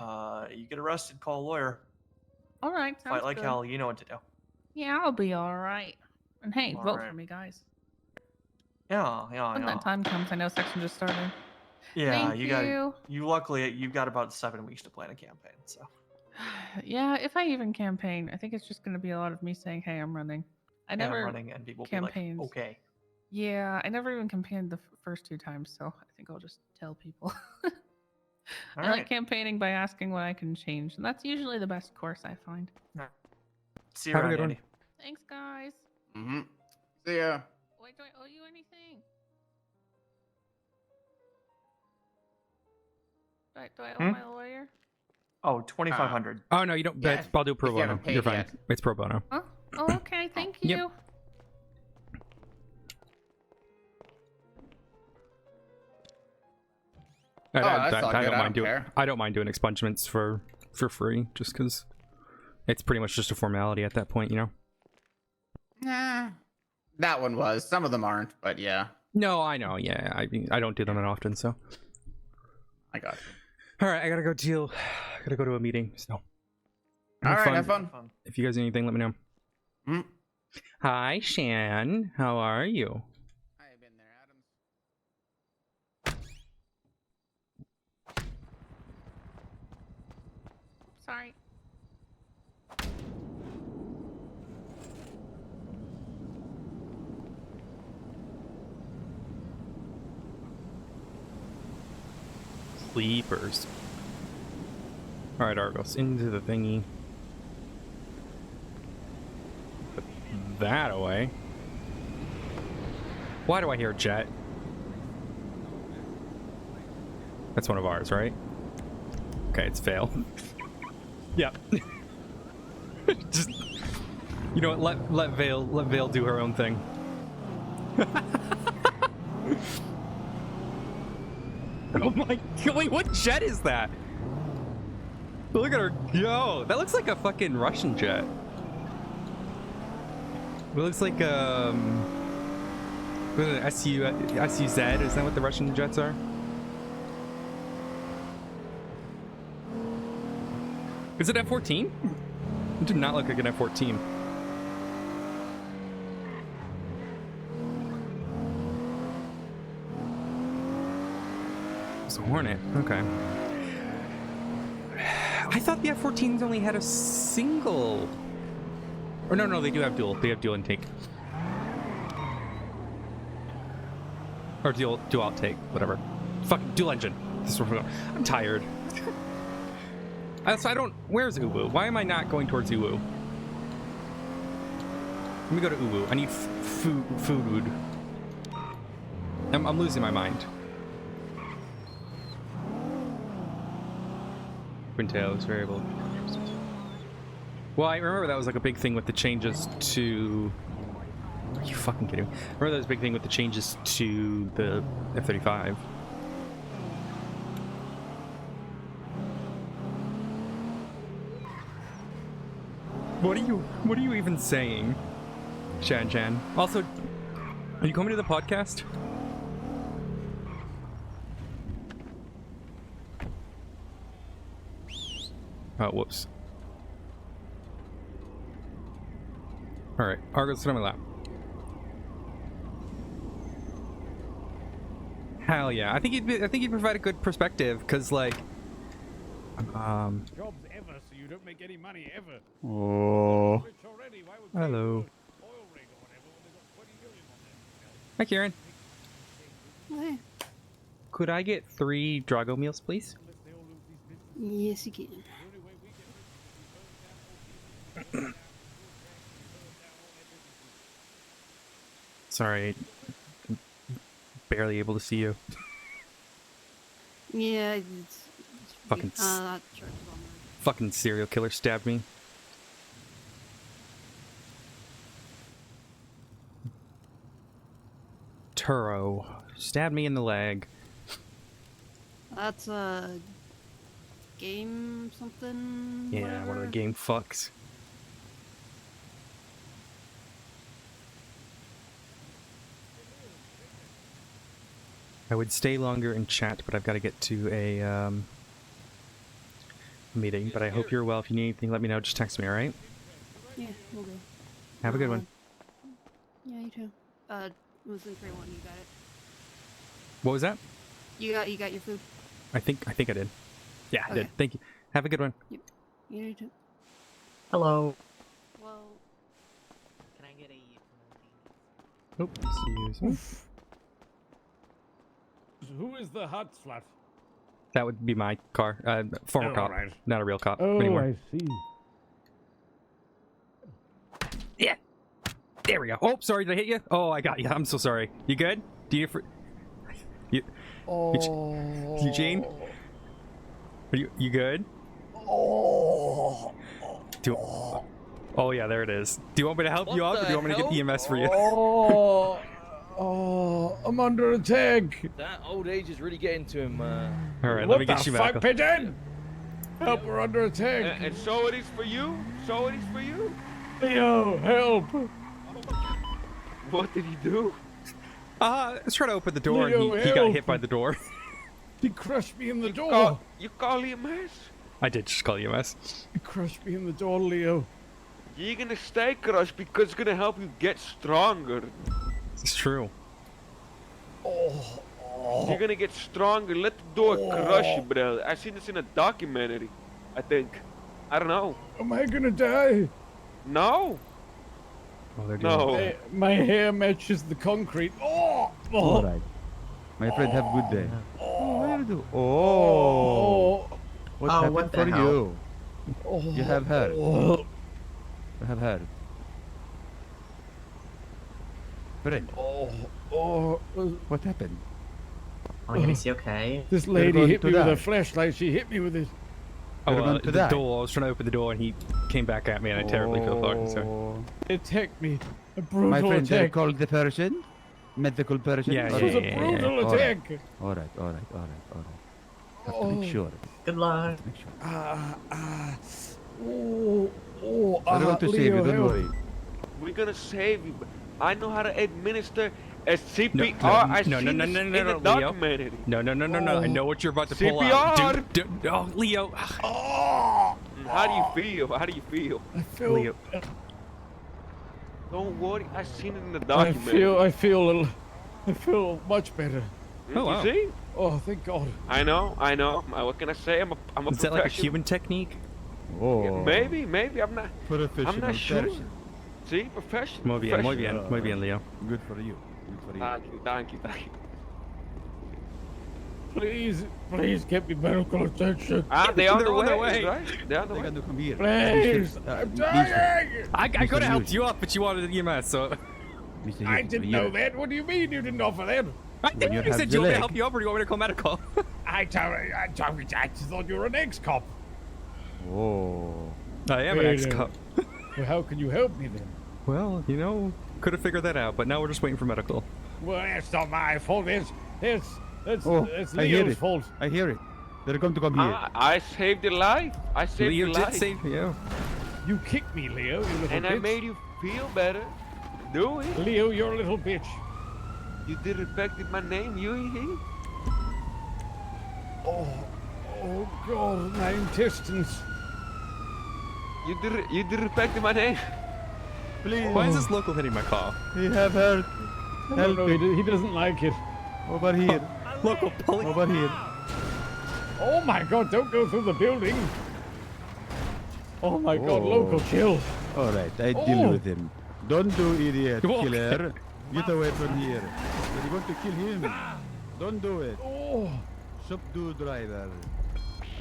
You get arrested, call a lawyer. All right, sounds Fight like good. hell. You know what to do. Yeah, I'll be all right. And hey, All vote right. for me, guys. Yeah. When that time comes, I know section just started. Yeah, Thank you luckily you've got about 7 weeks to plan a campaign. So Yeah, if I even campaign, I think it's just gonna be a lot of me saying, "Hey, I'm running." I I'm never running, and people will be campaigned. like, okay. Yeah, I never even campaigned the first 2 times, so I think I'll just tell people. I like Alright. campaigning by asking what I can change, and that's usually the best course I find. See you Have a around, good one. Andy. Thanks, guys. Mm-hmm. See ya. Wait, do I owe you anything? Do I owe my lawyer? Oh, 2,500. Oh no, you don't. Yeah, I'll do pro if you bono. haven't paid You're fine. yet. It's pro bono. Oh, okay. Thank you. Yep. That's all good, I don't doing. care. I don't mind doing expungements for free, just because it's pretty much just a formality at that point, you know. Nah, that one was. Some of them aren't, but yeah. No, I know. Yeah, I mean, I don't do them that often, so. I got you. All right, I gotta go deal. I gotta go to a meeting. So. All right, have fun. If you guys need anything, let me know. Mm. Hi, Shan. How are you? I've been there, Adams. Sorry. Sleepers. All right, Argos, into the thingy. Put that away. Why do I hear jet? That's one of ours, right? Okay, it's fail. Yep. Just, you know what? Let Vale do her own thing. Oh my god, wait, what jet is that? Look at her go. That looks like a fucking Russian jet. It looks like what is it, SUZ? Is that what the Russian jets are? Is it F-14? It did not look like an F-14. It's a Hornet. Okay. I thought the F-14s only had a single. Or no, they do have dual. They have dual intake. Or dual outtake, whatever. Fucking dual engine. This is where we're going. I'm tired. So I don't. Where's Uwu? Why am I not going towards Uwu? Let me go to Uwu. I need food. I'm losing my mind. Quintails variable. Well, I remember that was like a big thing with the changes to. Are you fucking kidding me? I remember that was a big thing with the changes to the F-35. What are you even saying, Chan? Also, are you coming to the podcast? Oh, whoops. All right, Argos, sit on my lap. Hell yeah! I think you'd provide a good perspective, cause like, Jobs ever, so you don't make any money ever. Oh. Hello. Hi, Kieran. Hey. Could I get 3 Drago meals, please? Yes, you can. Sorry, barely able to see you. Yeah, it's Fucking that church is on there. Fucking serial killer stabbed me. Turo stabbed me in the leg. That's a game something. Yeah, whatever. one of the game fucks. I would stay longer and chat, but I've got to get to a meeting. But I hope you're well. If you need anything, let me know. Just text me, all right? Yeah, we'll do. Have a good one. Yeah, you too. Was the great one? You got it. What was that? You got your food. I think I did. Yeah, I Okay. did. Thank you. Have a good one. Yep. You too. Hello. Well, Can I get a Oops. Excuse me. Who is the hot slut? That would be my car. Former Oh, cop. right. Not a real cop Oh, anymore. I see. Yeah. There we go. Oh, sorry. Did I hit you? Oh, I got you. I'm so sorry. You good? Do you... Oh. Eugene? Are you good? Oh yeah, there it is. Do you want me to help you up, or do you want me to get EMS for you? Oh, I'm under attack. That old age is really getting to him. All right, What let me get the you fuck, medical. pigeon? Help, we're under attack. And so it is for you. So it is for you. Leo, help. What did he do? Let's try to open the door, Leo, and he got help. hit by the door. He crushed me in the door. You call EMS? I did just call EMS. He crushed me in the door, Leo. You're gonna stay crushed because it's gonna help you get stronger. It's true. You're gonna get stronger. Let the door crush you, bro. I seen this in a documentary. I think. I don't know. Am I gonna die? No. Oh, they're No. My hair matches the concrete. All right. My friend, have a good day. What happened what the for hell? you? You have hair. You have hair. Friend, what happened? Is he okay? This You're lady going hit to me with die. a flashlight. She hit me with it. Oh, You're going to the die. door. I was trying to open the door, and he came back at me, and I terribly feel fucking sorry. They attacked me. A brutal My friend, attack. called the person? Medical person? Yeah, This was a brutal All right. attack. All right. Have to make sure. Good luck. Make sure. I'm going to save you, don't worry. We're gonna save you. But I know how to administer a CPR. No, I no, seen no, this no, in no, the no, Leo. documentary. No. I know what you're about to pull CPR. out. Dude, oh, Leo. How do you feel? How do you feel? I feel. Leo. Don't worry. I seen it in the I documentary. feel much better. Oh, wow. You see? Oh, thank God. I know. What can I say? I'm a Is that like a professional. human technique? Oh. Maybe. I'm not. Professional I'm not sure. person. See, professional. Muy bien, professional. Leo. Good for you. Good for you. Thank you. Please get me medical attention. They're on They're the on their way, way. right? They're on the They way. got to come here. Please, Mr. I'm Mr. dying. I could have Mr. helped Hughes. you up, but you wanted the EMS, so. Mr. I Hughes, didn't know that. What do you mean you didn't offer that? I When think you you have said the you want me to leg. help you up, or do you want me to call medical? I just thought you were an ex-cop. Oh. I am an Wait, ex-cop. Well, how can you help me then? Well, could have figured that out, but now we're just waiting for medical. Well, that's not my fault. That's Oh, I hear Leo's it. fault. I hear it. They're going to come here. I saved your life. I saved Leo your did life. save you. You kicked me, Leo, you little And bitch. I made you feel better. Do it. Leo, you're a little bitch. You disrespected my name, you and he. Oh God, my intestines. You disrespected my name. Please. Why is this local hitting my car? We have hurt. Help No, me. he doesn't like it. Over here. Local police. Over here. Oh my God, don't go through the building. Oh my God, Oh. local chill. All right, I deal Oh. with him. Don't do idiot, Okay. killer. Get away from here. You're going to kill him. Don't do it. Oh, Subdue driver.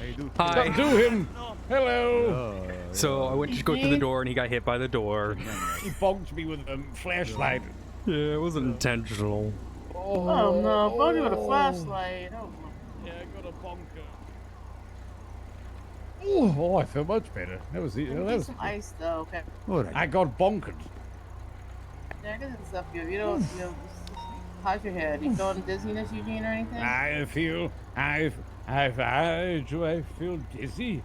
I do. Hi. don't do him. Hello. Oh, So I went to go through the door, and he got hit by the door. He bonked me with a flashlight. Yeah, it wasn't intentional. Oh no, Bonnie with a flashlight. Oh, Yeah, I got a bonker. Oh, I feel much better. That was it. That need was, some ice though. Okay. All right. I got bonkered. Yeah, I guess it's up here. You don't. How's your head? You feeling dizziness, Eugene, or anything? I feel dizzy.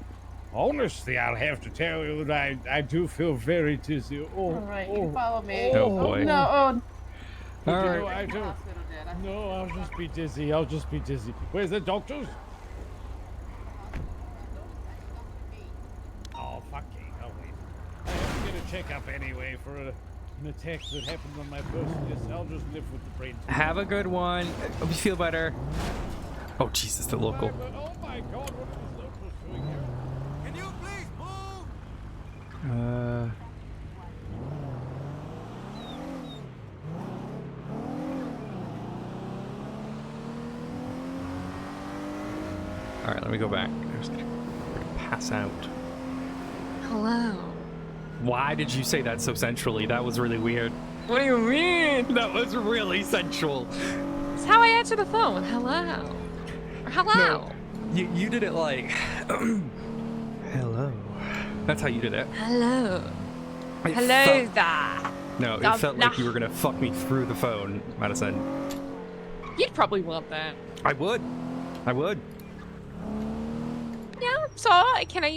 Honestly, I'll have to tell you that I do feel very dizzy. Oh, All right, you can follow me. Oh, boy. No, All right. I do. No, I'll just be dizzy. I'll just be dizzy. Where's the doctors? Oh, fuck it. I'll wait. I have to get a checkup anyway for an attack that happened on my first list. I'll just live with the brain. Have a good one. Hope you feel better. Oh, Jesus, the local. Oh my God, what is this local doing here? Can you please move? All right, let me go back. I was gonna pass out. Hello. Why did you say that so sensually? That was really weird. What do you mean? That was really sensual. It's how I answer the phone. Hello. Or hello. No, you did it like, That's how you did it. Hello. It Hello felt- there. No, it felt like you were gonna fuck me through the phone, Madison. You'd probably want that. I would. I would. Yeah. So can I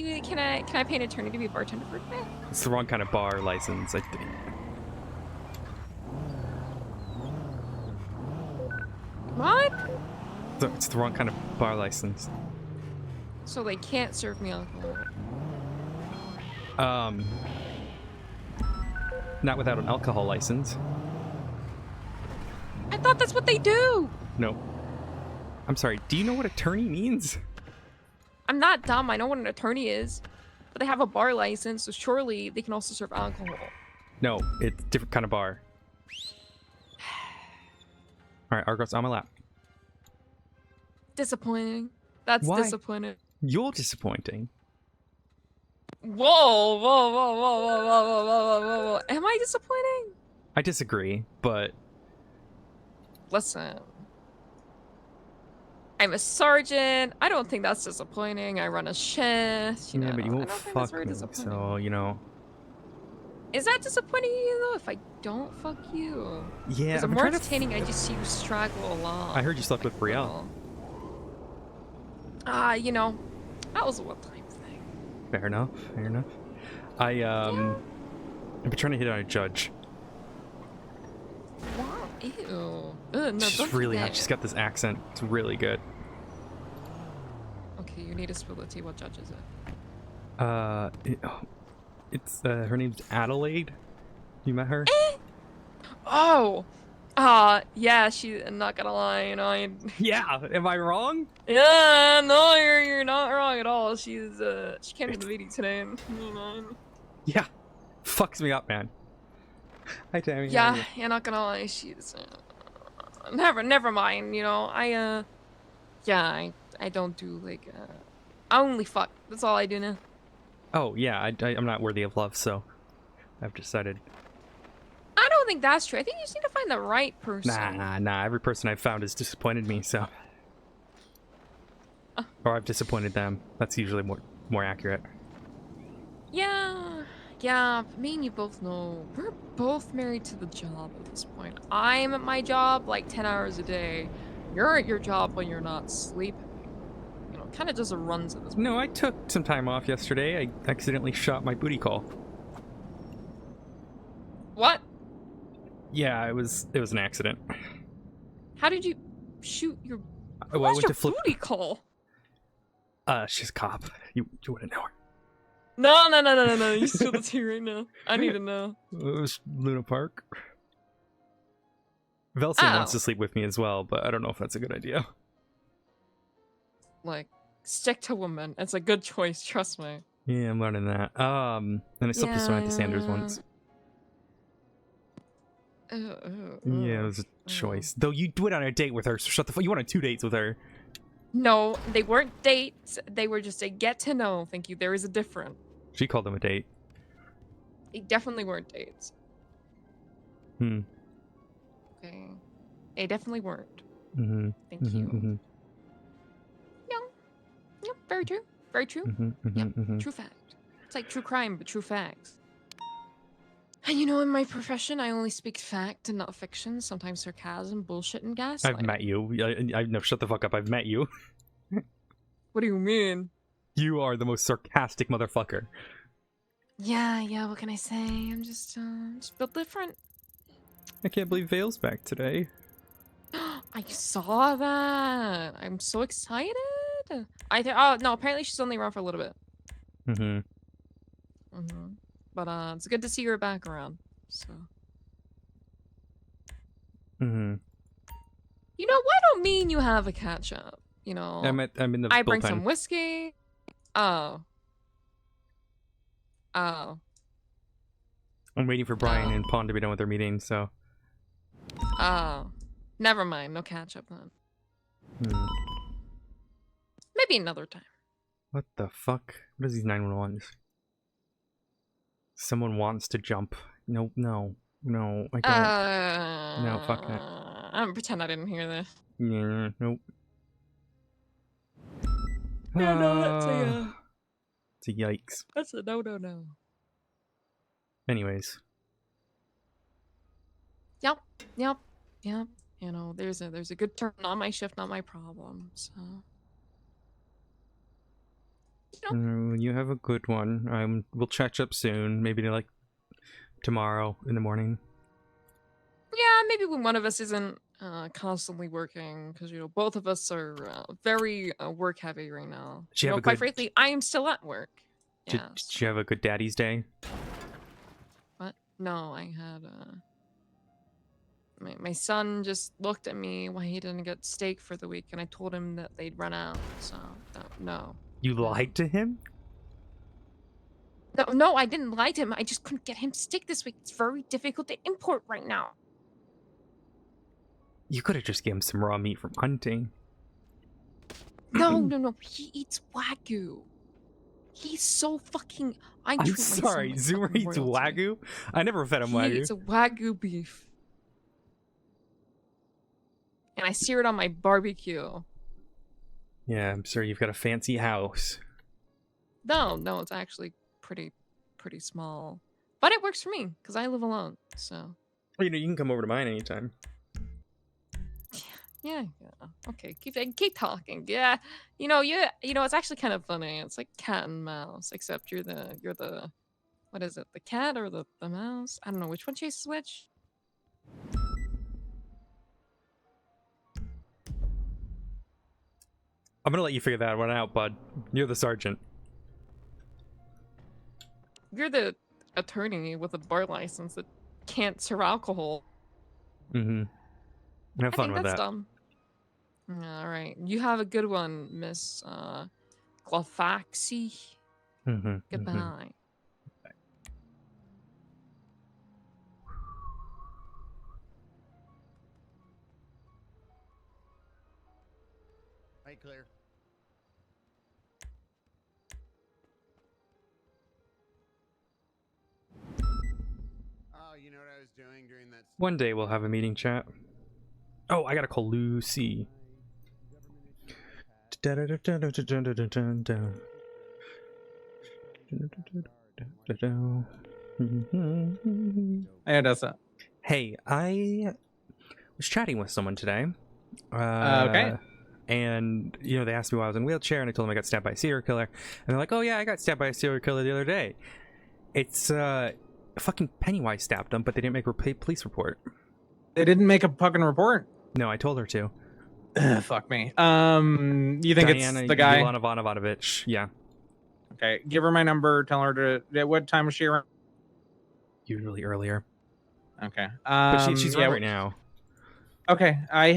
pay an attorney to be a bartender for a bit? It's the wrong kind of bar license, I think. What? It's the wrong kind of bar license. So they can't serve me alcohol. Not without an alcohol license. I thought that's what they do. No. I'm sorry, do you know what attorney means? I'm not dumb. I know what an attorney is. But they have a bar license, so surely they can also serve alcohol. No, it's a different kind of bar. Alright, Argos, on my lap. Disappointing. That's Why? disappointing. You're disappointing. Whoa, whoa, whoa, whoa, whoa, whoa, whoa, whoa, whoa, whoa. Am I disappointing? I disagree, but... Listen. I'm a sergeant. I don't think that's disappointing. I run a shift. Yeah, but you I won't don't think that's fuck very me, disappointing. so, you know... Is that disappointing to you, though, if I don't fuck you? Yeah, Is it I'm more trying to entertaining I just see you straggle along? I heard you slept with Brielle. You know, that was a one-time thing. Fair enough, fair enough. I've been trying to hit on a judge. Wow, ew. No, She's don't do really that. hot. She's got this accent. It's really good. Okay, you need to spill the tea. What judge is it? It's her name's Adelaide. You met her? Oh! Yeah, I'm not gonna lie, you know, Yeah, am I wrong? Yeah, no, you're not wrong at all. She came to the meeting today and, you know. Yeah. Fucks me up, man. Hi, Tammy. Yeah, not gonna lie, she's, never mind, you know, I don't do, like, I only fuck. That's all I do now. Oh, yeah, I'm not worthy of love, so I've decided. I don't think that's true. I think you just need to find the right person. Nah. Every person I've found has disappointed me, so. Or I've disappointed them. That's usually more accurate. Yeah, me and you both know we're both married to the job at this point. I'm at my job like 10 hours a day. You're at your job when you're not sleeping. You know, kind of just runs at this point. No, I took some time off yesterday. I accidentally shot my booty call. What? Yeah, it was an accident. How did you shoot your? Oh, I What's went your to flip. booty call? She's a cop. You wouldn't know her. No. You spill the tea right now. I need to know. It was Luna Park. Velsian wants to sleep with me as well, but I don't know if that's a good idea. Like, stick to women. It's a good choice. Trust me. Yeah, I'm learning that. And I slept with Samantha Sanders once. Yeah, it was a choice. Though you went on a date with her, so shut the fuck. You went on 2 dates with her. No, they weren't dates. They were just a get to know. Thank you. There is a difference. She called them a date. They definitely weren't dates. Okay. They definitely weren't. Mm-hmm. Thank you. Mm-hmm. Yeah, very true. Very true. True fact. It's like true crime, but true facts. And you know, in my profession, I only speak fact and not fiction. Sometimes sarcasm, bullshit, and gaslighting. I've met you. No, shut the fuck up. I've met you. What do you mean? You are the most sarcastic motherfucker. Yeah. What can I say? I'm just built different. I can't believe Vale's back today. I saw that. I'm so excited. Oh no, apparently she's only around for a little bit. But it's good to see her back around. So. You know, why don't me and you have a catch up? You know, I'm in the I bring bullpen. some whiskey. Oh. I'm waiting for Brian and Pond to be done with their meeting, so. Oh. Never mind. No catch up then. Maybe another time. What the fuck? What is these 911s? Someone wants to jump. No, I don't. No, fuck that. I'm gonna pretend I didn't hear this. Yeah, nope. Yeah, no, that's a It's a yikes. That's a no. Anyways. Yep. You know, there's a good turn on my shift, not my problem. So. You have a good one. We'll catch up soon. Maybe like tomorrow in the morning. Yeah, maybe when one of us isn't constantly working, because you know both of us are very work heavy right now. Did you have a quite good- frankly, I am still at work. Did you have a good daddy's day? What? No, I had my son just looked at me why he didn't get steak for the week, and I told him that they'd run out. So no. You lied to him? No, I didn't lie to him. I just couldn't get him steak this week. It's very difficult to import right now. You could have just given him some raw meat from hunting. No. He eats Wagyu. He's so fucking. I'm treat my sorry, son like Zoomer fucking eats royalty. Wagyu? I never fed him He Wagyu. eats a Wagyu beef. And I sear it on my barbecue. Yeah, I'm sure you've got a fancy house. No, it's actually pretty small. But it works for me, because I live alone, so. Well, you can come over to mine anytime. Yeah. Okay, keep talking. Yeah. You know, it's actually kind of funny. It's like cat and mouse, except you're the what is it? The cat or the mouse? I don't know which one chases which. I'm gonna let you figure that one out, bud. You're the sergeant. You're the attorney with a bar license that can't serve alcohol. Mm-hmm. Have I fun think with that's that. dumb. All right, you have a good one, Miss Glafx. Mm-hmm. Goodbye. Hey, Claire. Oh, you know what I was doing during that? One day we'll have a meeting chat. Oh, I gotta call Lucy. Hey, Odessa. Hey, I was chatting with someone today. Okay. And, they asked me why I was in a wheelchair, and I told them I got stabbed by a serial killer. And they're like, oh yeah, I got stabbed by a serial killer the other day. It's, fucking Pennywise stabbed them, but they didn't make a police report. They didn't make a fucking report? No, I told her to. Fuck me. You think Diana it's the guy? Ivanovich, yeah. Okay, give her my number. Tell her to. What time was she around? Usually earlier. Okay. But she's yeah, right now. Okay, I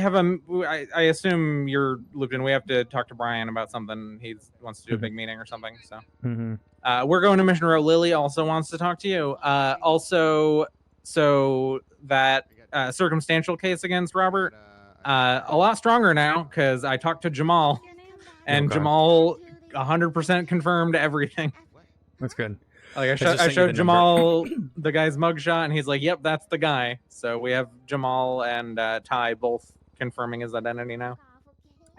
assume you're looped in. We have to talk to Brian about something. He wants to do a big meeting or something. So we're going to Mission Row. Lily also wants to talk to you. So that circumstantial case against Robert, a lot stronger now because I talked to Jamal, and Jamal 100% confirmed everything. That's good. Like just I sent you showed the Jamal the guy's mugshot, and he's like, "Yep, that's the guy." So we have Jamal and Ty both confirming his identity now.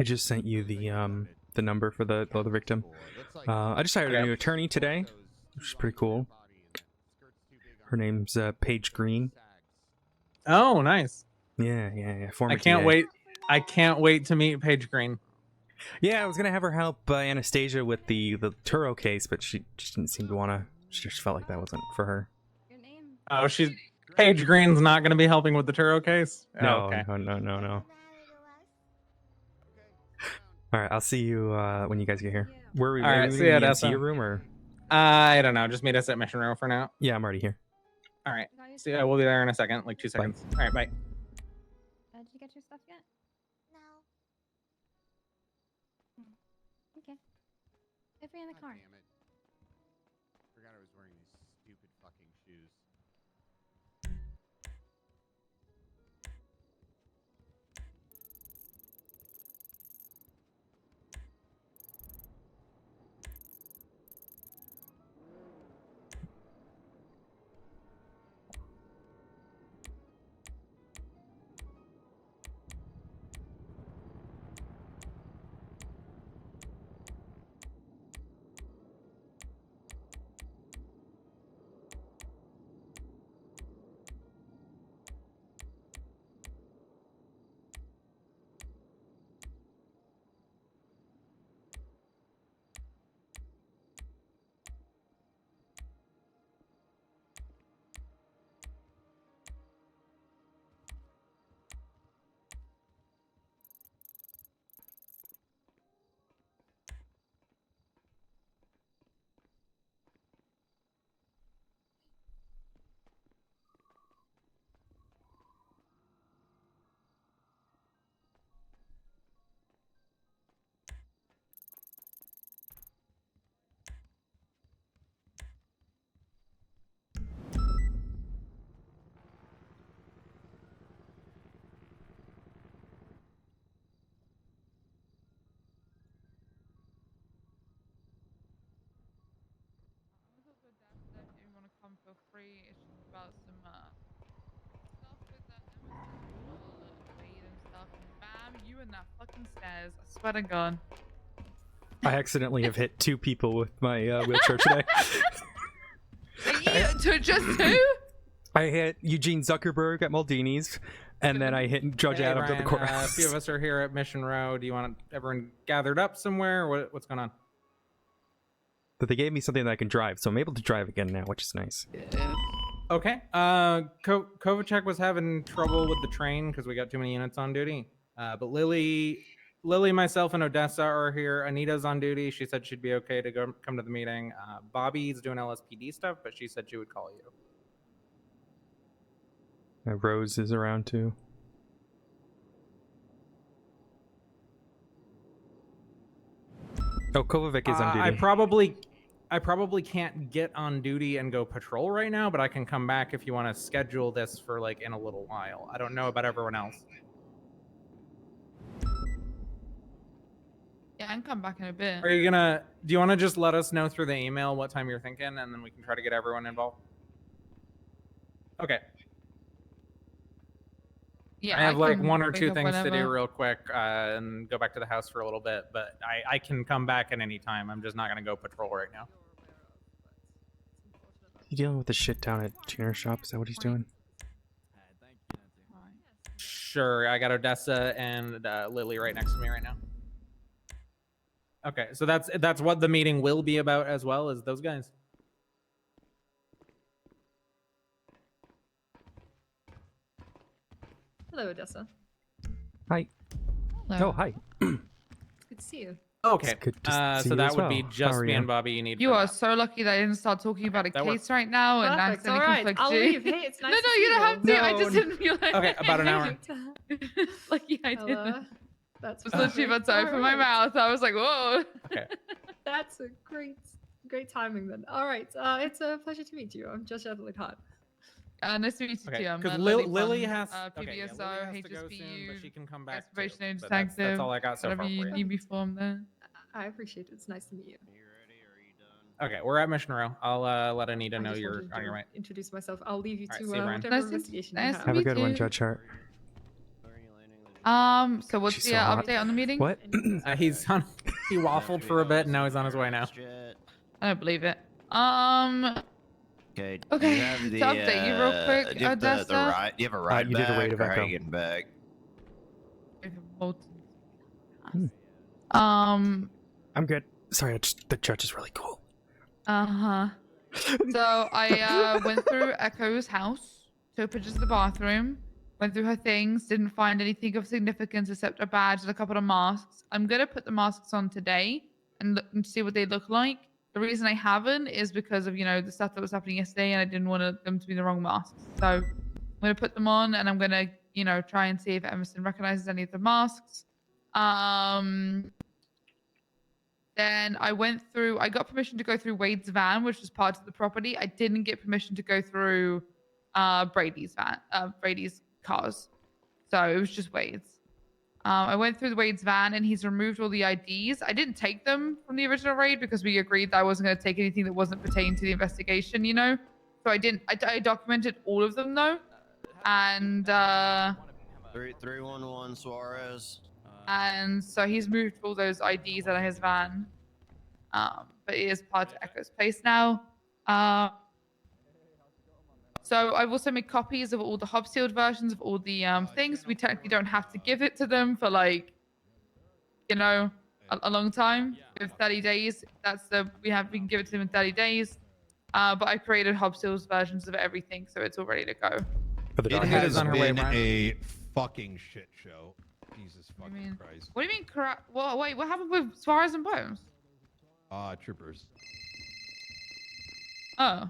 I just sent you the number for the victim. I just hired a new attorney today, which is pretty cool. Her name's Paige Green. Oh, nice. Yeah. Former I can't TA. wait. I can't wait to meet Paige Green. Yeah, I was gonna have her help Anastasia with the Turo case, but she just didn't seem to wanna. She just felt like that wasn't for her. Oh, Paige Green's not going to be helping with the Turo case. No, okay. no. All right, I'll see you when you guys get here. Where are we? All right, in see ya, the Odessa. MCU room or? I don't know. Just meet us at Mission Row for now. Yeah, I'm already here. All right. See ya. We'll be there in a second, like 2 seconds. All right, bye. Did you get your stuff yet? No. Okay. If you're in the car. Damn it. Forgot I was wearing these stupid fucking shoes. free issues about some stuff with that weed and stuff. And bam, you in that fucking stairs. I swear to God. I accidentally have hit 2 people with my wheelchair today. To just who? I hit Eugene Zuckerberg at Maldini's, and then I hit Judge Hey, Adams at the Ryan, courthouse. a few of us are here at Mission Row. Do you want everyone gathered up somewhere? What's going on? But they gave me something that I can drive, so I'm able to drive again now, which is nice. Okay. Kovacic was having trouble with the train because we got too many units on duty. But Lily, myself, and Odessa are here. Anita's on duty. She said she'd be okay to come to the meeting. Bobby's doing LSPD stuff, but she said she would call you. Rose is around too. Oh, Kovacic is on duty. I probably can't get on duty and go patrol right now, but I can come back if you want to schedule this for like in a little while. I don't know about everyone else. Yeah, I can come back in a bit. Do you want to just let us know through the email what time you're thinking, and then we can try to get everyone involved? Okay. Yeah, I have like can 1 or wake 2 up things to do whenever. real quick and go back to the house for a little bit, but I can come back at any time. I'm just not going to go patrol right now. You dealing with the shit down at Tuner Shop? Is that what he's doing? Sure, I got Odessa and Lily right next to me right now. Okay, so that's what the meeting will be about as well as those guys. Hello, Odessa. Hi. Hello. Oh, hi. Good to see you. Okay, It's good to see so you that as would be well. How just are me you? and Bobby you need. You for are that. so lucky that I didn't start talking about a That case works. right now and Perfect. accidentally All right, conflict I'll you. leave. Hey, it's nice no, to no, see you don't have to. I No, just didn't feel like. Okay, about an hour. Lucky I didn't. That's I was literally about to open my mouth. I was like, whoa. Okay. That's a great timing then. All right, it's a pleasure to meet you. I'm Judge Adelaide Hart. Nice to meet you Okay, too. I'm because Lily Lily Pond, has PBSO, Lily has to go HSPU, soon, but she can come back too. Exploration Agent But that's Detective, all I got so whatever far for you you. need me from there. I appreciate it. It's nice to meet you. Okay, we're at Mission Row. I'll let Anita I know just you're wanted on to your way. Introduce myself. I'll leave you All right, to see you, Brian. whatever Nice to- investigation you nice have. to Have a meet good one, you. Judge Hart. So what's She's the so hot. update on the meeting? What? He's on. He waffled for a bit, and now he's on his way now. I don't believe it. Okay. Okay, You have the, to update you real quick, do you have the Odessa. ride? Do you have a ride you did a back, rate of or how echo. are you getting back? Um. I'm good. Sorry, the judge is really cool. So I went through Echo's house, took pictures of the bathroom, went through her things, didn't find anything of significance except a badge and a couple of masks. I'm gonna put the masks on today and look and see what they look like. The reason I haven't is because of the stuff that was happening yesterday, and I didn't want them to be the wrong masks. So I'm gonna put them on, and I'm gonna try and see if Emerson recognizes any of the masks. Then I got permission to go through Wade's van, which was part of the property. I didn't get permission to go through Brady's cars. So it was just Wade's. I went through Wade's van and he's removed all the IDs. I didn't take them from the original raid because we agreed that I wasn't going to take anything that wasn't pertaining to the investigation, So I didn't. I documented all of them though. And 311 Suarez. and so he's moved all those IDs out of his van. But it is part of Echo's place now. So I've also made copies of all the hub sealed versions of all the things. We technically don't have to give it to them for a long time. We have 30 days. We can give it to them in 30 days. But I created hub sealed versions of everything, so it's all ready to go. It has been a fucking shit show. Jesus What do fucking you mean? Christ. What do you mean? Wait, what happened with Suarez and Bones? Troopers. Oh.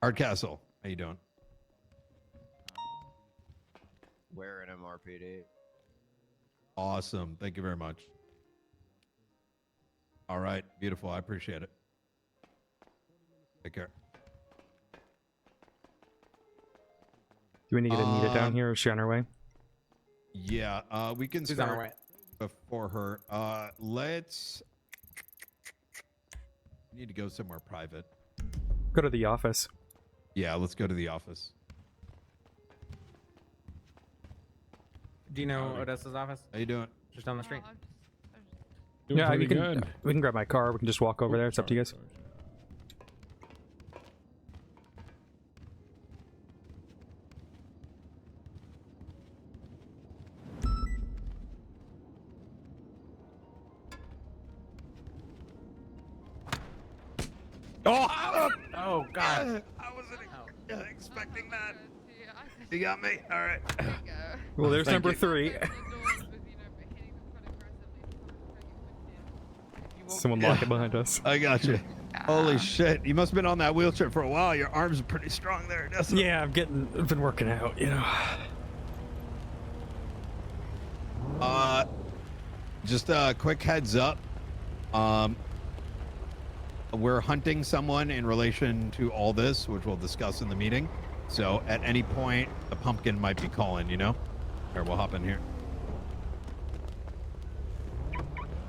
Hardcastle. How you doing? We're in MRPD. Awesome. Thank you very much. All right. Beautiful. I appreciate it. Take care. Do we need to get Anita down here, or is she on her way? Yeah, we can She's on her start way. before her. Let's need to go somewhere private. Go to the office. Yeah, let's go to the office. Do you know Odessa's office? How you doing? Just down the street. Yeah, you can. We can grab my car. We can just walk over there. It's up to you guys. Oh God! I wasn't expecting that. You got me. All right. Well, there's Thank number you. 3. Someone lock it behind us. I got you. Holy shit! You must have been on that wheelchair for a while. Your arms are pretty strong there. Yeah, I've been working out. You know. Just a quick heads up. We're hunting someone in relation to all this, which we'll discuss in the meeting. So at any point, the pumpkin might be calling, you know? Here, we'll hop in here.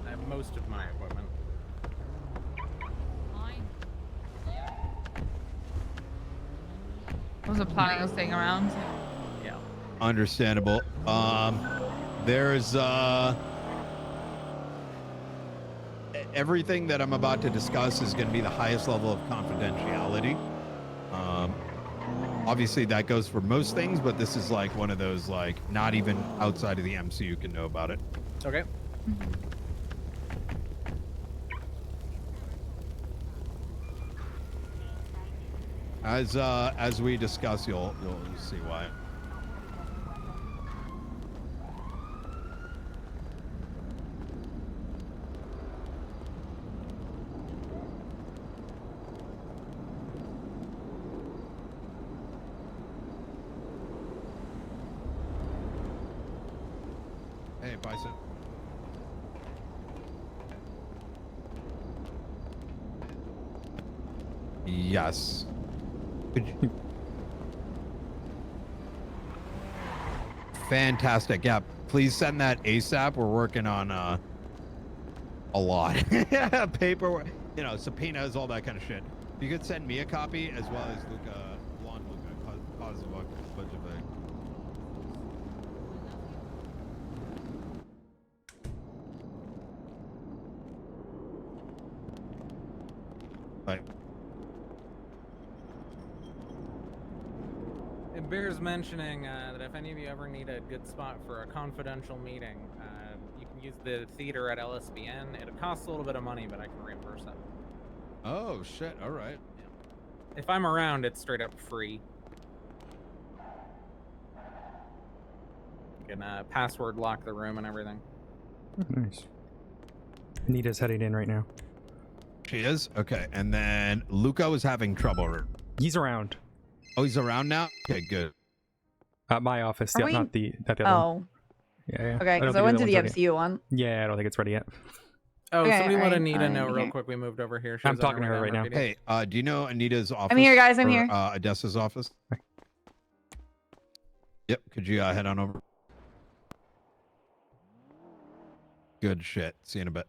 I have most of my equipment. I wasn't planning on staying around. Yeah. Understandable. There's everything that I'm about to discuss is going to be the highest level of confidentiality. Obviously that goes for most things, but this is like one of those, like, not even outside of the MCU can know about it. Okay. As we discuss, you'll see why. Hey, Bison. Yes. Fantastic. Yeah, please send that ASAP. We're working on a lot. Paperwork, you know, subpoenas, all that kind of shit. If you could send me a copy as well as Luca, Blonde Luca, cause of a bunch of Right. It bears mentioning that if any of you ever need a good spot for a confidential meeting, you can use the theater at LSBN. It costs a little bit of money, but I can reimburse it. Oh shit! All right. If I'm around, it's straight up free. You can password lock the room and everything. Nice. Anita's heading in right now. She is? Okay. And then Luca was having trouble. He's around. Oh, he's around now? Okay, good. At my office, Are yeah, we- not the other one. Oh. Yeah. Okay, don't because I think went to other the one's ready. MCU one. Yeah, I don't think it's ready yet. Oh, Okay, somebody let alright, Anita know I'm real here. quick. We moved over here. She I'm was on talking to way her down right now. RPD. Hey, do you know Anita's office? here, guys, I'm or, here. Odessa's office? Yep, could you head on over? Good shit. See you in a bit.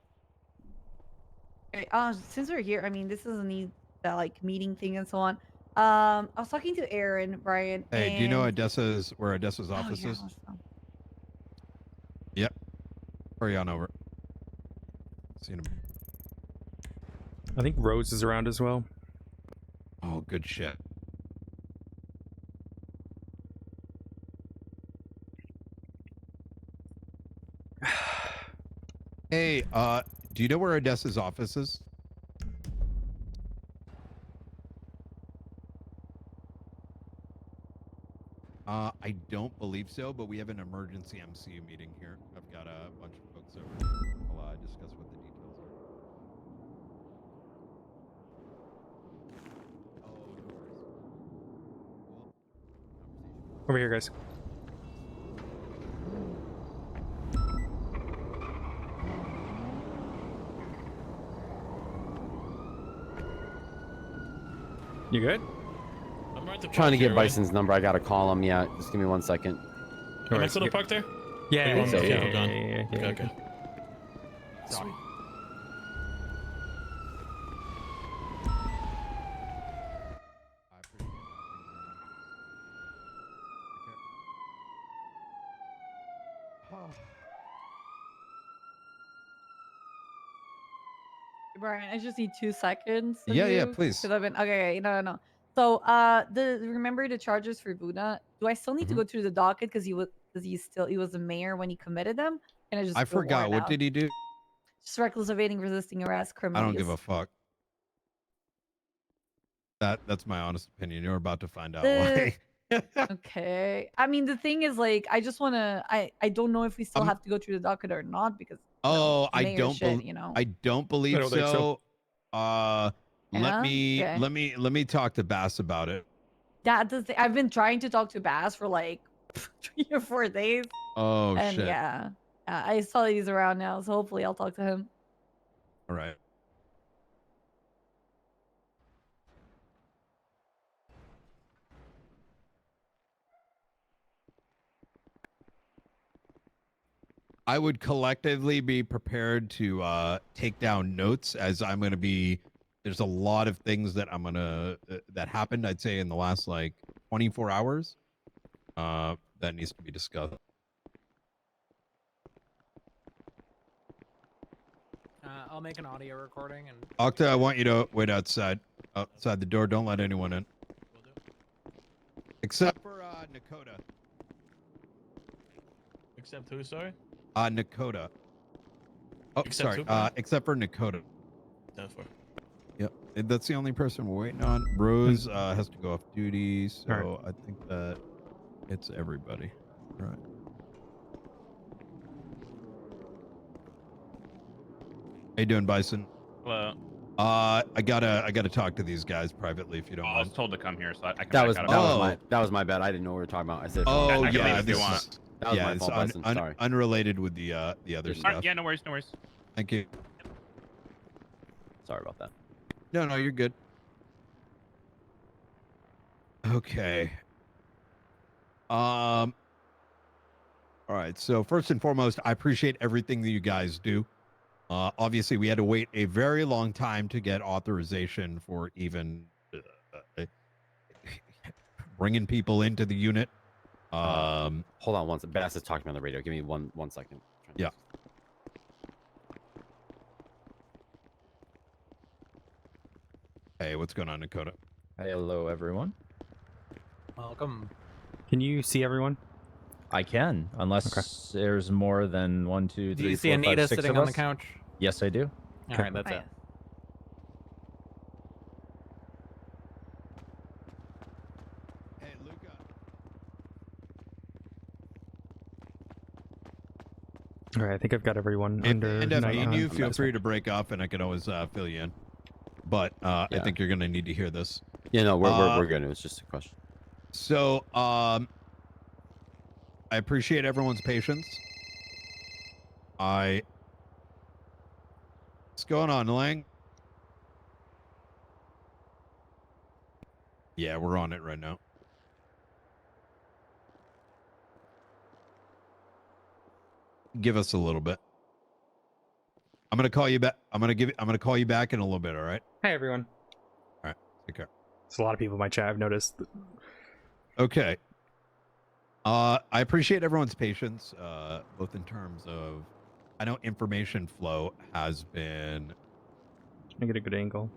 Okay, since we're here, I mean, this doesn't need that like meeting thing and so on. I was talking to Aaron, Brian. Hey, do you know and- where Odessa's Oh, office yeah, is? let's go. Yep. Hurry on over. See you in a bit. I think Rose is around as well. Oh, good shit. Hey, do you know where Odessa's office is? I don't believe so, but we have an emergency MCU meeting here. I've got a bunch of folks over. I'll discuss what the details are. Over here, guys. You good? I'm trying to get Bison's number. I gotta call him. Yeah, just give me 1 second. Am I still parked there? Yeah, Wait, so, okay, yeah. hold on. yeah. Okay, okay. Sweet. Brian, I just need 2 seconds. Of Yeah, yeah, you, please. Because I've been okay. No. So, remember the charges for Buddha? Do I still need to Mhm. go through the docket because he was the mayor when he committed them? Can I just I go warrant forgot. What out? did he do? Just reckless evading, resisting arrest, I criminal don't give use. a fuck. That's my honest opinion. You're about to find out The why. okay. I mean, the thing is, like, I just wanna. I don't know if we still have to go through the docket or not because Oh, I mayor don't shit. You know. I don't believe don't think so. Let Yeah? me Okay. let me talk to Bass about it. That's the thing. I've been trying to talk to Bass for like 3 or 4 days, Oh and shit. yeah, I saw he's around now, so hopefully I'll talk to him. All right. I would collectively be prepared to take down notes as I'm going to be there's a lot of things that I'm going to that happened I'd say in the last like 24 hours that needs to be discussed. I'll make an audio recording and. Octa, I want you to wait outside the door. Don't let anyone in. Except for Nakota. Except who, sorry? Nakota. Oh, Except sorry. who, Brian? Except for Nakota. That's for. Yep. That's the only person we're waiting on. Rose has to go off duty, so Alright. I think that it's everybody. All right. How you doing, Bison? Hello. I gotta talk to these guys privately if you don't I mind. was told to come here, so I can. That was back that out. was my bad. I didn't know what we were talking about. I said. Oh I can leave yeah, if you this want. is That was my it's fault, Bison. Sorry. unrelated with the other Alright, stuff. yeah, no worries, no worries. Thank you. Sorry about that. No, you're good. Okay. All right. So first and foremost, I appreciate everything that you guys do. Obviously, we had to wait a very long time to get authorization for even bringing people into the unit. Hold on one second. Bass is talking on the radio. Give me one second. Yeah. Hey, what's going on, Dakota? Hello, everyone. Welcome. Can you see everyone? I can, unless there's more than 1, 2, 3, Do you see 4, 5, Anita 6 sitting of on the us. couch? Yes, I do. All right, that's Oh, it. Hey, Luca. All right, I think I've got everyone If under. they end up night needing on. you, feel free to break off, and I can always fill you in. But I Yeah. think you're gonna need to hear this. Yeah, no, we're good. It was just a question. So, I appreciate everyone's patience. What's going on, Lang? Yeah, we're on it right now. Give us a little bit. I'm gonna call you back. I'm gonna call you back in a little bit. All right. Hey everyone. All right. Take care. There's a lot of people in my chat. I've noticed. Okay. I appreciate everyone's patience, both in terms of, I know information flow has been. I get a good angle.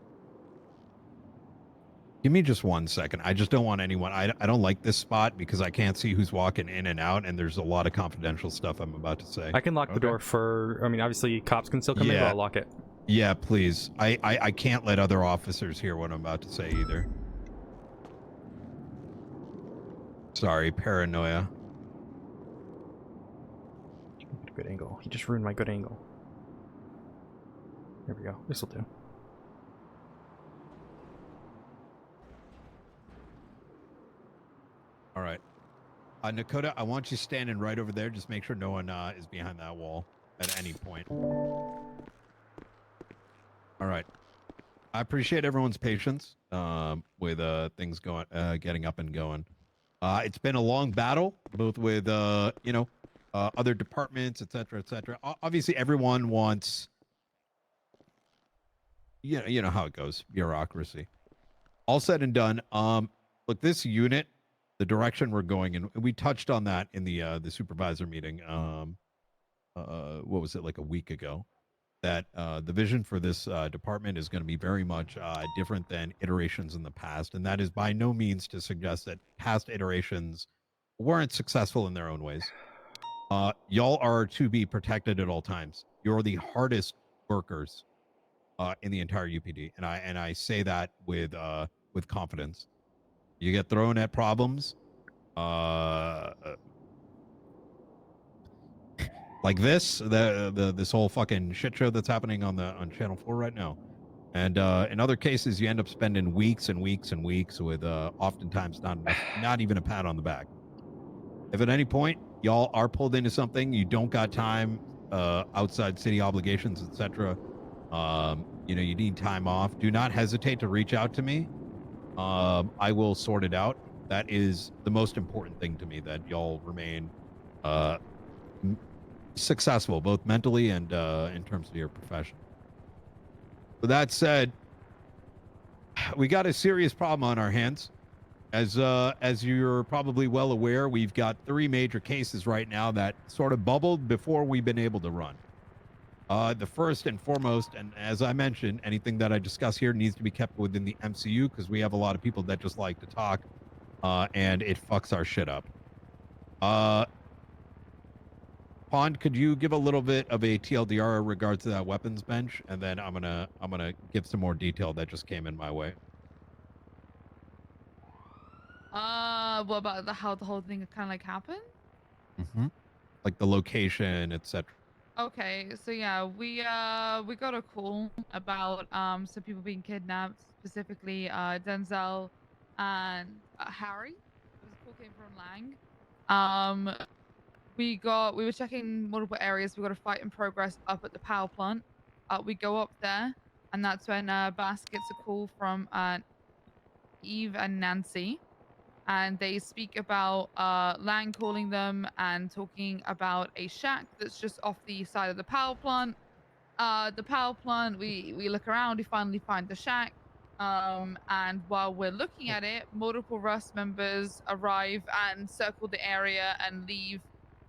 Give me just 1 second. I just don't want anyone. I don't like this spot because I can't see who's walking in and out, and there's a lot of confidential stuff I'm about to say. I can lock the door for. I mean, obviously cops can still come in, but I'll lock it. Yeah, please. I can't let other officers hear what I'm about to say either. Sorry, paranoia. Good angle. He just ruined my good angle. There we go. This will do. All right. Nakota, I want you standing right over there. Just make sure no one is behind that wall at any point. All right. I appreciate everyone's patience with things going, getting up and going. It's been a long battle, both with other departments, et cetera, et cetera. Obviously, everyone wants, you know how it goes, bureaucracy. All said and done. Look, this unit, the direction we're going in, we touched on that in the supervisor meeting. what was it, like a week ago, that the vision for this department is going to be very much different than iterations in the past, and that is by no means to suggest that past iterations weren't successful in their own ways. Y'all are to be protected at all times. You're the hardest workers in the entire UPD, and I say that with confidence. You get thrown at problems like this, this whole fucking shit show that's happening on Channel 4 right now. And in other cases, you end up spending weeks and weeks and weeks with oftentimes not even a pat on the back. If at any point y'all are pulled into something, you don't got time outside city obligations, etc. You know, you need time off. Do not hesitate to reach out to me. I will sort it out. That is the most important thing to me, that y'all remain successful, both mentally and in terms of your profession. With that said, we got a serious problem on our hands. As you're probably well aware, we've got 3 major cases right now that sort of bubbled before we've been able to run. The first and foremost, and as I mentioned, anything that I discuss here needs to be kept within the MCU, because we have a lot of people that just like to talk, and it fucks our shit up. Pond, could you give a little bit of a TLDR in regards to that weapons bench, and then I'm gonna give some more detail that just came in my way. What about how the whole thing kind of like happened? Mm-hmm. Like the location, etc. Okay, so yeah, we got a call about some people being kidnapped, specifically Denzel and Harry. This call came from Lang. We were checking multiple areas. We got a fight in progress up at the power plant. We go up there, and that's when Bass gets a call from Eve and Nancy, and they speak about Lang calling them and talking about a shack that's just off the side of the power plant. We look around, we finally find the shack. And while we're looking at it, multiple Rust members arrive and circle the area and leave.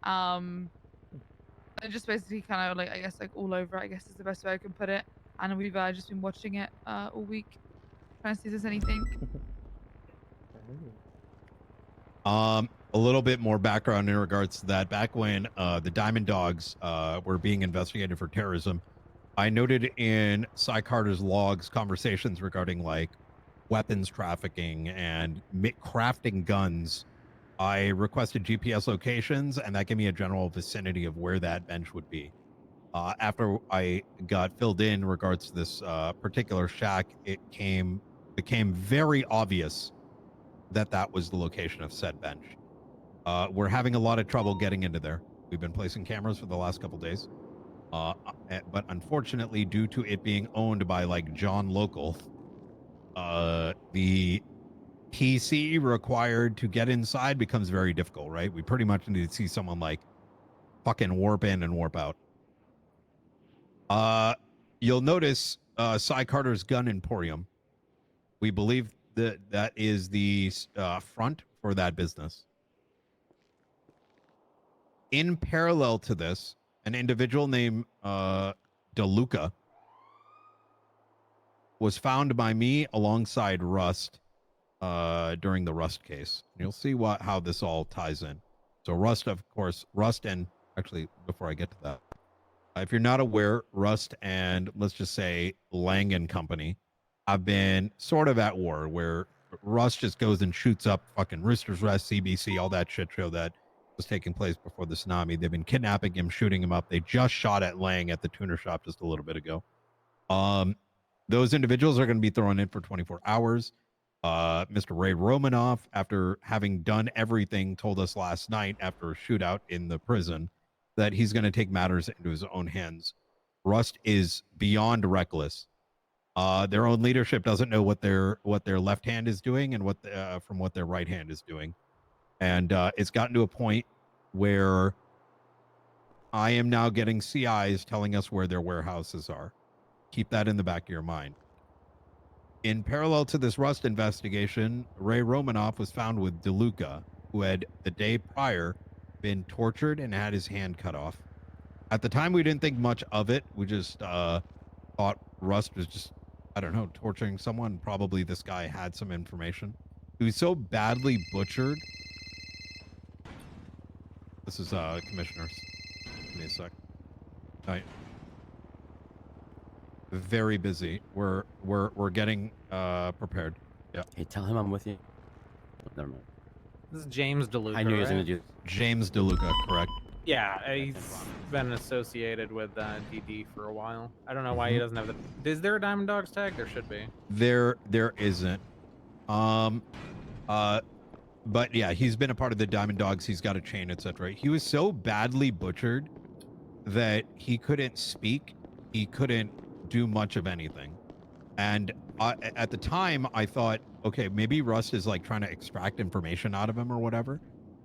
They're just basically kind of like, I guess, like all over, I guess is the best way I can put it. And we've just been watching it all week, trying to see if there's anything. A little bit more background in regards to that. Back when the Diamond Dogs were being investigated for terrorism, I noted in Cy Carter's logs conversations regarding like weapons trafficking and crafting guns. I requested GPS locations, and that gave me a general vicinity of where that bench would be. After I got filled in regards to this particular shack, it became very obvious that that was the location of said bench. We're having a lot of trouble getting into there. We've been placing cameras for the last couple days. But unfortunately, due to it being owned by like John Local, the PC required to get inside becomes very difficult, right? We pretty much need to see someone like fucking warp in and warp out. You'll notice Cy Carter's Gun Emporium. We believe that is the front for that business. In parallel to this, an individual named DeLuca was found by me alongside Rust during the Rust case. And you'll see how this all ties in. So Rust, of course, and actually, before I get to that, if you're not aware, Rust and let's just say Lang and Company have been sort of at war, where Rust just goes and shoots up fucking Rooster's Rest, CBC, all that shit show that was taking place before the tsunami. They've been kidnapping him, shooting him up. They just shot at Lang at the tuner shop just a little bit ago. Those individuals are going to be thrown in for 24 hours. Mr. Ray Romanoff, after having done everything, told us last night after a shootout in the prison that he's going to take matters into his own hands. Rust is beyond reckless. Their own leadership doesn't know what their left hand is doing and what their right hand is doing. And it's gotten to a point where I am now getting CIs telling us where their warehouses are. Keep that in the back of your mind. In parallel to this Rust investigation, Ray Romanoff was found with DeLuca, who had the day prior been tortured and had his hand cut off. At the time, we didn't think much of it. We just thought Rust was just, I don't know, torturing someone. Probably this guy had some information. He was so badly butchered. This is commissioners. Give me a sec. All right. Very busy. We're getting prepared. Yeah. Hey, tell him I'm with you. Oh, never mind. This is James DeLuca. I knew he was right? gonna do. James DeLuca, correct? Yeah, he's been associated with DD for a while. I don't know why he doesn't have the. Is there a Diamond Dogs tag? There should be. There isn't. But yeah, he's been a part of the Diamond Dogs. He's got a chain, etc. He was so badly butchered that he couldn't speak. He couldn't do much of anything. And at the time, I thought, okay, maybe Rust is like trying to extract information out of him or whatever.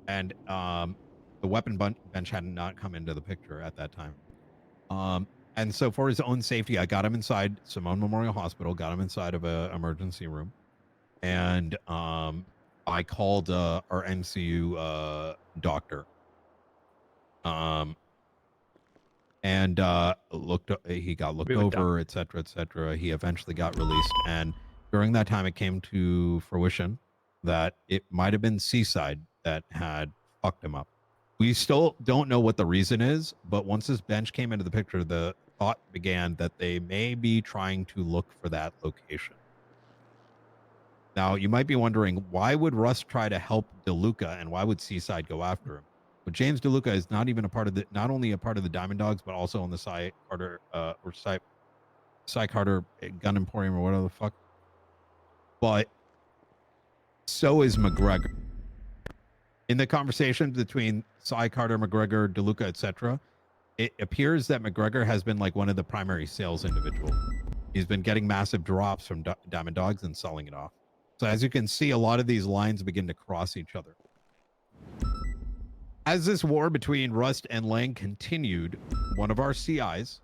And the weapon bench had not come into the picture at that time. And so for his own safety, I got him inside Simone Memorial Hospital, got him inside of an emergency room. And I called our MCU doctor. And he got looked over, et cetera. He eventually got released. And during that time, it came to fruition that it might have been Seaside that had fucked him up. We still don't know what the reason is, but once this bench came into the picture, the thought began that they may be trying to look for that location. Now, you might be wondering, why would Russ try to help DeLuca and why would Seaside go after him? But James DeLuca is not even a part of not only a part of the Diamond Dogs, but also on the Cy Carter Cy Carter Gun Emporium or whatever the fuck. But so is McGregor. In the conversation between Cy Carter, McGregor, DeLuca, etc., it appears that McGregor has been like one of the primary sales individuals. He's been getting massive drops from Diamond Dogs and selling it off. So as you can see, a lot of these lines begin to cross each other. As this war between Rust and Lang continued, one of our CIs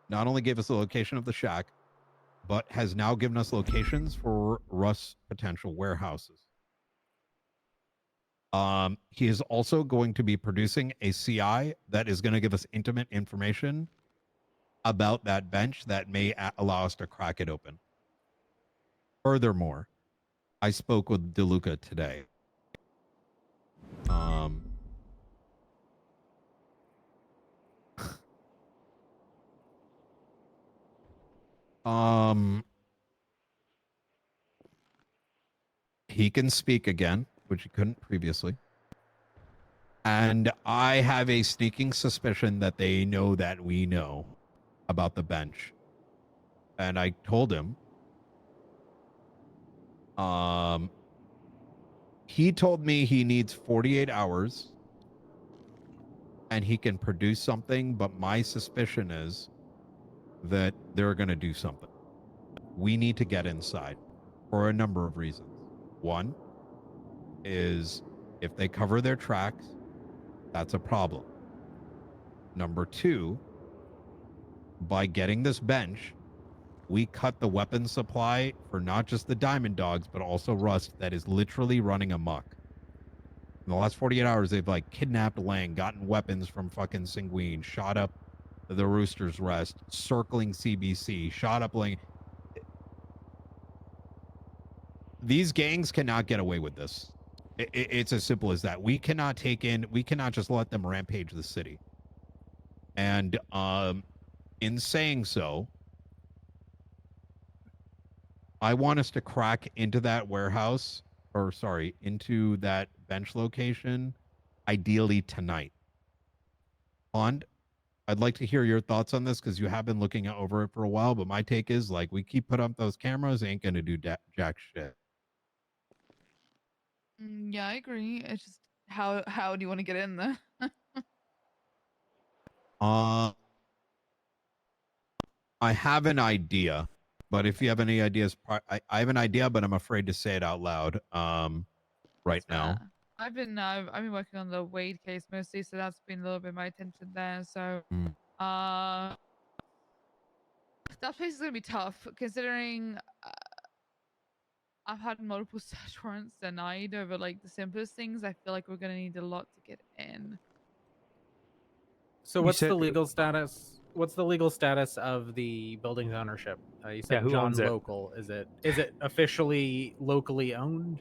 not only gave us the location of the shack, but has now given us locations for Rust's potential warehouses. He is also going to be producing a CI that is going to give us intimate information about that bench that may allow us to crack it open. Furthermore, I spoke with DeLuca today. He can speak again, which he couldn't previously. And I have a sneaking suspicion that they know that we know about the bench. And I told him, he told me he needs 48 hours and he can produce something, but my suspicion is that they're going to do something. We need to get inside for a number of reasons. One is if they cover their tracks, that's a problem. Number two, by getting this bench, we cut the weapons supply for not just the Diamond Dogs, but also Rust that is literally running amok. In the last 48 hours, they've like kidnapped Lang, gotten weapons from fucking Sanguine, shot up the Rooster's Rest, circling CBC, shot up Lang. These gangs cannot get away with this. It's as simple as that. We cannot just let them rampage the city. And in saying so, I want us to crack into that warehouse, or sorry, into that bench location, ideally tonight. Pond, I'd like to hear your thoughts on this because you have been looking over it for a while, but my take is like we keep putting up those cameras, ain't gonna do jack shit. Yeah, I agree. It's just how do you want to get in there? I have an idea, but if you have any ideas, I have an idea, but I'm afraid to say it out loud. Right now. I've been working on the Wade case mostly, so that's been a little bit my attention there. So, that place is gonna be tough considering I've had multiple search warrants denied over like the simplest things. I feel like we're gonna need a lot to get in. So You what's said- the legal status? What's the legal status of the building's ownership? You said who John owns it? Local. Is it officially locally owned?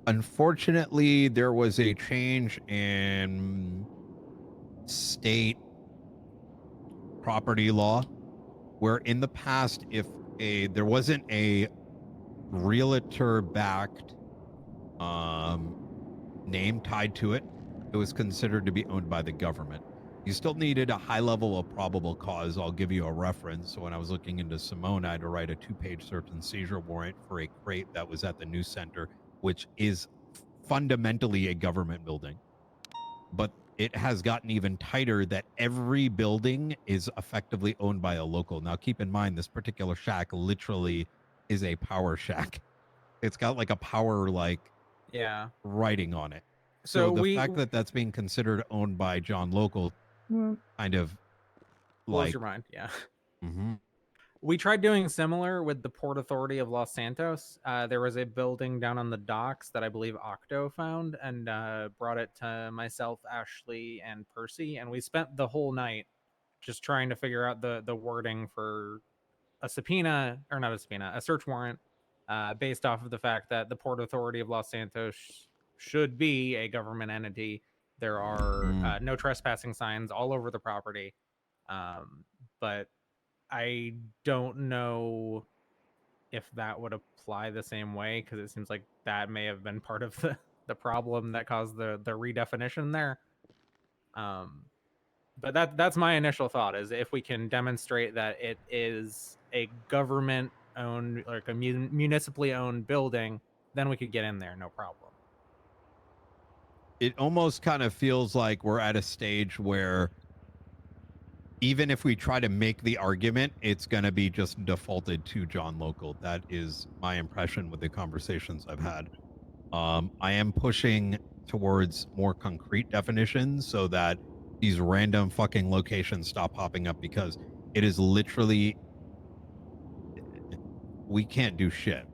Unfortunately, there was a change in state property law where in the past, if there wasn't a realtor backed name tied to it, it was considered to be owned by the government. You still needed a high level of probable cause. I'll give you a reference. So when I was looking into Simone, I had to write a 2-page search and seizure warrant for a crate that was at the news center, which is fundamentally a government building. But it has gotten even tighter that every building is effectively owned by a local. Now, keep in mind, this particular shack literally is a power shack. It's got like a power Yeah. writing on it. So So the we- fact that that's being considered owned by John Local kind of Blows like your mind. Yeah. Mhm. We tried doing similar with the Port Authority of Los Santos. There was a building down on the docks that I believe Octo found and brought it to myself, Ashley, and Percy, and we spent the whole night just trying to figure out the wording for a subpoena, or not a subpoena, a search warrant, based off of the fact that the Port Authority of Los Santos should be a government entity. There are no trespassing signs all over the property, but I don't know if that would apply the same way, because it seems like that may have been part of the problem that caused the redefinition there. But that's my initial thought, is if we can demonstrate that it is a government owned, like a municipally owned building, then we could get in there, no problem. It almost kind of feels like we're at a stage where even if we try to make the argument, it's going to be just defaulted to John Local. That is my impression with the conversations I've had. I am pushing towards more concrete definitions so that these random fucking locations stop popping up, because it is literally, we can't do shit.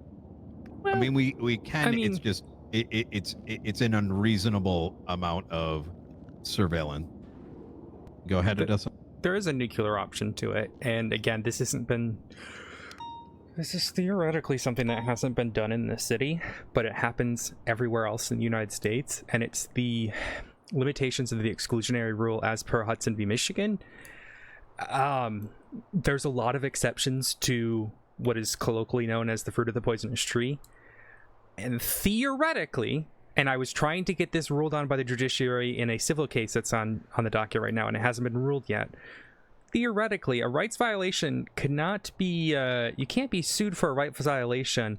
I mean, we can. It's just it's an unreasonable amount of surveillance. Go ahead, Odessa. There is a nuclear option to it, and again, this is theoretically something that hasn't been done in the city, but it happens everywhere else in the United States, and it's the limitations of the exclusionary rule as per Hudson v. Michigan. There's a lot of exceptions to what is colloquially known as the fruit of the poisonous tree, and theoretically, and I was trying to get this ruled on by the judiciary in a civil case that's on the docket right now, and it hasn't been ruled yet. Theoretically, a rights violation cannot be, you can't be sued for a rights violation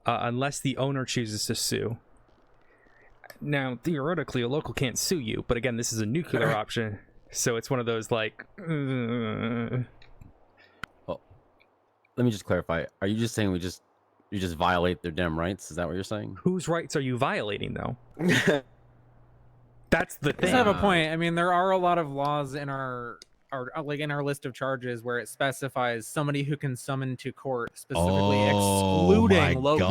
unless the owner chooses to sue. Now, theoretically, a local can't sue you, but again, this is a nuclear option, so it's one of those like... Well, let me just clarify. Are you just saying you just violate their damn rights? Is that what you're saying? Whose rights are you violating, though? That's the thing. Does have a point. I mean, there are a lot of laws in our in our list of charges where it specifies somebody who can summon to court, specifically excluding local.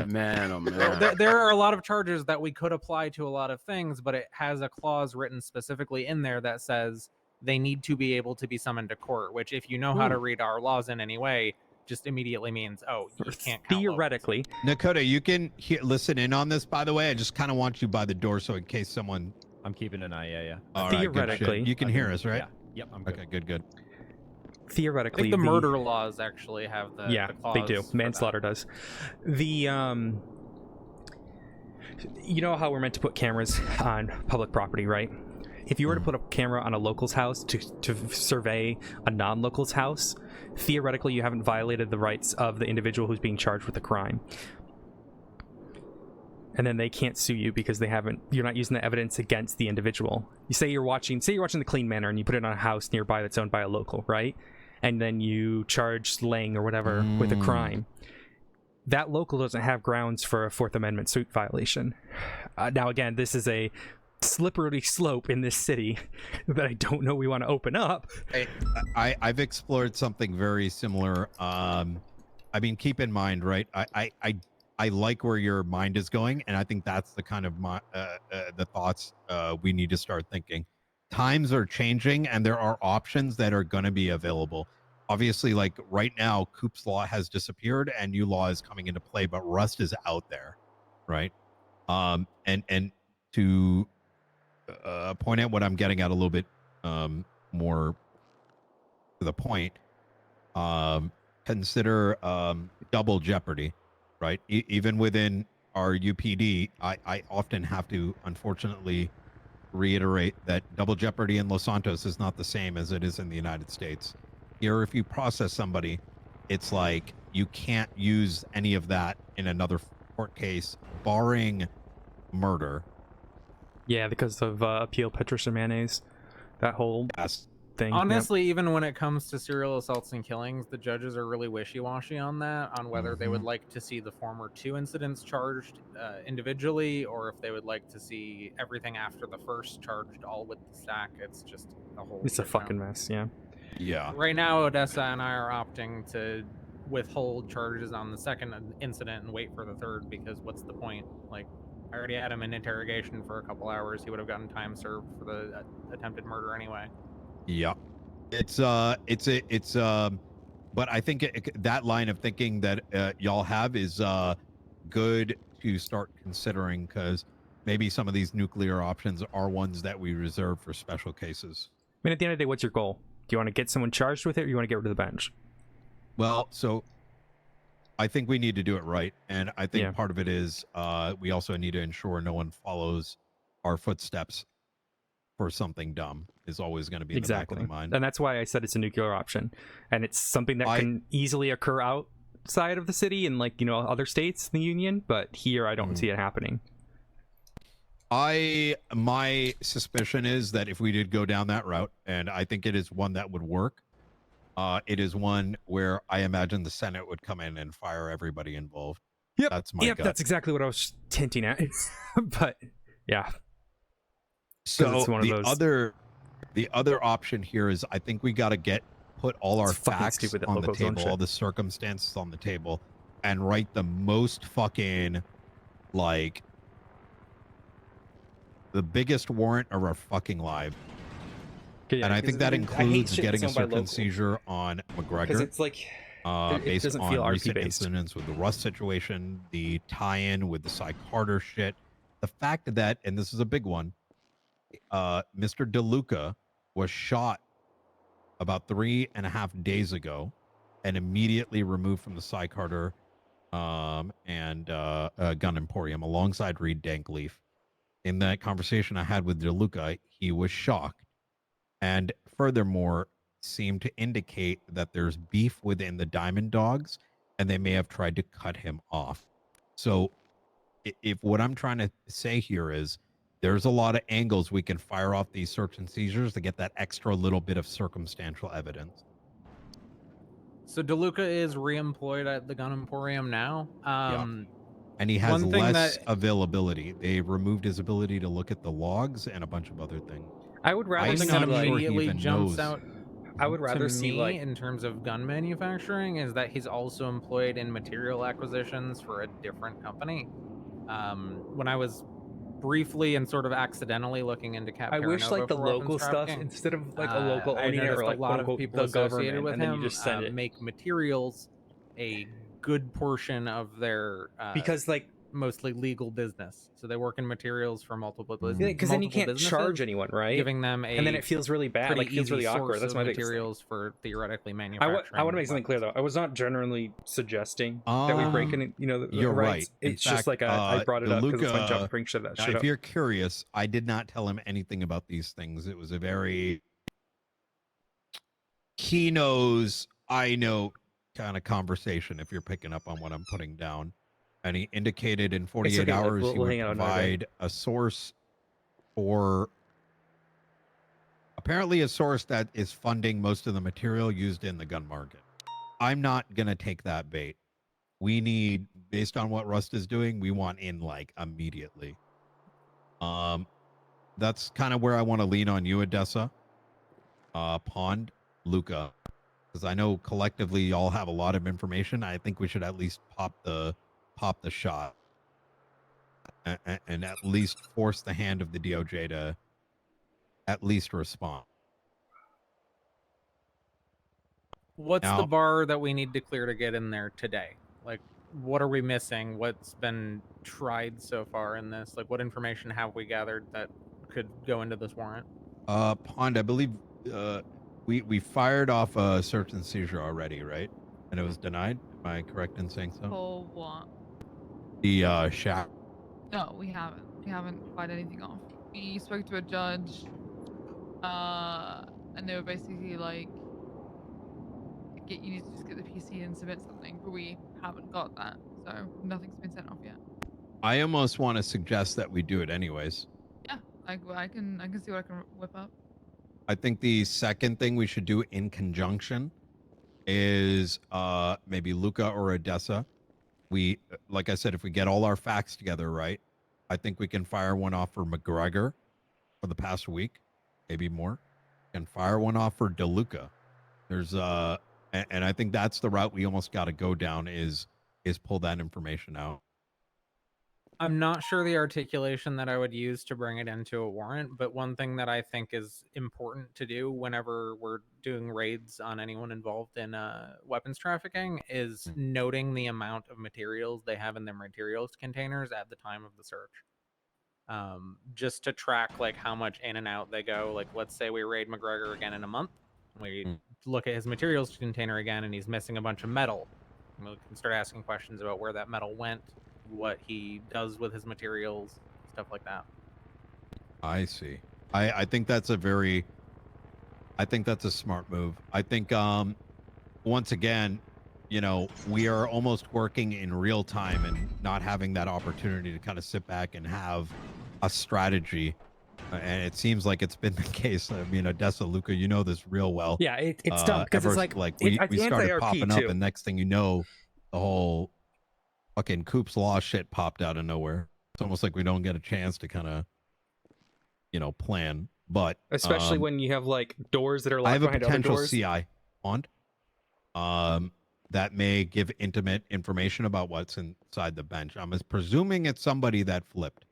Man, oh man. There are a lot of charges that we could apply to a lot of things, but it has a clause written specifically in there that says they need to be able to be summoned to court, which, if you know how to read our laws in any way, just immediately means, oh, you can't count theoretically. Nakota, you can listen in on this, by the way. I just kind of want you by the door, so in case someone... I'm keeping an eye, yeah. All right, theoretically. you can hear us, right? Yeah. Yep, I'm good. Okay, good. Theoretically, I think the murder laws actually have the yeah, the clause they do. for Manslaughter does. The you know how we're meant to put cameras on public property, right? If you were to put a camera on a local's house to survey a non-local's house, theoretically you haven't violated the rights of the individual who's being charged with the crime. And then they can't sue you because you're not using the evidence against the individual. You say you're watching The Clean Manor and you put it on a house nearby that's owned by a local, right? And then you charge Lang or whatever with a crime. That local doesn't have grounds for a Fourth Amendment suit violation. Now, again, this is a slippery slope in this city that I don't know we want to open up. I've explored something very similar. I mean, keep in mind, right? I like where your mind is going, and I think that's the kind of the thoughts we need to start thinking. times are changing and there are options that are going to be available. Obviously, like right now, Coop's Law has disappeared and new law is coming into play, but Rust is out there, right? And to point out what I'm getting at a little bit more to the point, consider double jeopardy, right? Even within our UPD, I often have to, unfortunately, reiterate that double jeopardy in Los Santos is not the same as it is in the United States. Here, if you process somebody, it's like you can't use any of that in another court case, barring murder. Yeah, because of appeal Petrus and mayonnaise, that whole thing. Honestly, even when it comes to serial assaults and killings, the judges are really wishy-washy on that, on whether they would like to see the former 2 incidents charged individually, or if they would like to see everything after the first charged all with the stack. It's just a whole It's a shit show. fucking mess, yeah. Yeah. Right now, Odessa and I are opting to withhold charges on the second incident and wait for the third, because what's the point? Like, I already had him in interrogation for a couple hours. He would have gotten time served for the attempted murder anyway. Yeah, but I think that line of thinking that y'all have is good to start considering, because maybe some of these nuclear options are ones that we reserve for special cases. I mean, at the end of the day, what's your goal? Do you want to get someone charged with it, or you want to get rid of the bench? Well, so I think we need to do it right, and I think part of it is we also need to ensure no one follows our footsteps for something dumb. Is always going to be in the back of the mind. And that's why I said it's a nuclear option, and it's something that can easily occur outside of the city and, like, you know, other states in the union, but here I don't see it happening. My suspicion is that if we did go down that route, and I think it is one that would work, it is one where I imagine the Senate would come in and fire everybody involved. Yep, that's my gut. That's exactly what I was hinting at. But yeah. So the other option here is, I think we got to put all our facts on the table, all the circumstances on the table, and write the most fucking, like, the biggest warrant of our fucking life. Okay, yeah, and I think that includes getting a search and seizure on McGregor. Because it's like, based on recent incidents with the Rust situation, the tie-in with the Cy Carter shit, the fact that, and this is a big one, Mr. DeLuca was shot about 3.5 days ago and immediately removed from the Cy Carter Gun Emporium alongside Reed Dankleaf. In that conversation I had with DeLuca, he was shocked, and furthermore seemed to indicate that there's beef within the Diamond Dogs and they may have tried to cut him off. So if what I'm trying to say here is, there's a lot of angles we can fire off these search and seizures to get that extra little bit of circumstantial evidence. So DeLuca is reemployed at the Gun Emporium now. And he has less availability. They removed his ability to look at the logs and a bunch of other things. I would rather Something see, that like, immediately jumps out. I would rather to see, me, like, in terms of gun manufacturing, is that he's also employed in material acquisitions for a different company. When I was briefly and sort of accidentally looking into Cap I wish, Terranova like, the for local weapons stuff, trafficking, instead of, like, a local I owning it, noticed or, like, a lot of quote-unquote, people the associated government, with and then him you just send it. make materials a good portion of their because, like, mostly legal business. So they work in materials for multiple yeah, because then you can't businesses, charge anyone, right? giving them a and then it feels really bad, pretty like, feels easy really awkward. source That's of my biggest thing. materials for theoretically I manufacturing. want to make something clear, though. I was not generally suggesting that we break in, you know, the You're rights. right. It's just like I brought it up because it's fun to bring shit now, up. if you're curious, I did not tell him anything about these things. It was a very he knows, I know kind of conversation, if you're picking up on what I'm putting down. And he indicated in 48 okay, hours we'll he would hang out another day. provide a source for, apparently a source that is funding most of the material used in the gun market. I'm not going to take that bait. We need, based on what Rust is doing, we want in, like, immediately. That's kind of where I want to lean on you, Odessa, Pond, Luca, because I know collectively y'all have a lot of information. I think we should at least pop the shot and at least force the hand of the DOJ at least respond. What's the Now- bar that we need to clear to get in there today? Like, what are we missing? What's been tried so far in this? Like, what information have we gathered that could go into this warrant? Pond, I believe we fired off a search and seizure already, right? And it was denied. Am I correct in saying so? For what? The shack. No, we haven't. We haven't fired anything off. We spoke to a judge, and they were basically like, you need to just get the PC and submit something, but we haven't got that, so nothing's been sent off yet. I almost want to suggest that we do it anyways. Yeah, I can see what I can whip up. I think the second thing we should do in conjunction is maybe Luca or Odessa. We, like I said, if we get all our facts together, right, I think we can fire one off for McGregor for the past week, maybe more. And fire one off for DeLuca. There's and I think that's the route we almost got to go down is pull that information out. I'm not sure the articulation that I would use to bring it into a warrant, but one thing that I think is important to do whenever we're doing raids on anyone involved in weapons trafficking is noting the amount of materials they have in their materials containers at the time of the search. Just to track like how much in and out they go. Like, let's say we raid McGregor again in a month. We look at his materials container again and he's missing a bunch of metal. We can start asking questions about where that metal went, what he does with his materials, stuff like that. I see. I think that's a smart move. I think once again, you know, we are almost working in real time and not having that opportunity to kind of sit back and have a strategy. And it seems like it's been the case. I mean, Odessa, Luca, you know this real well. Yeah, it's dumb because it's like we it's started anti-RP popping up, too. and next thing you know, the whole fucking Coop's Law shit popped out of nowhere. It's almost like we don't get a chance to kind of, you know, plan. But Especially when you have like doors that are I locked have a behind other potential doors. CI Pond, that may give intimate information about what's inside the bench. I'm presuming it's somebody that flipped,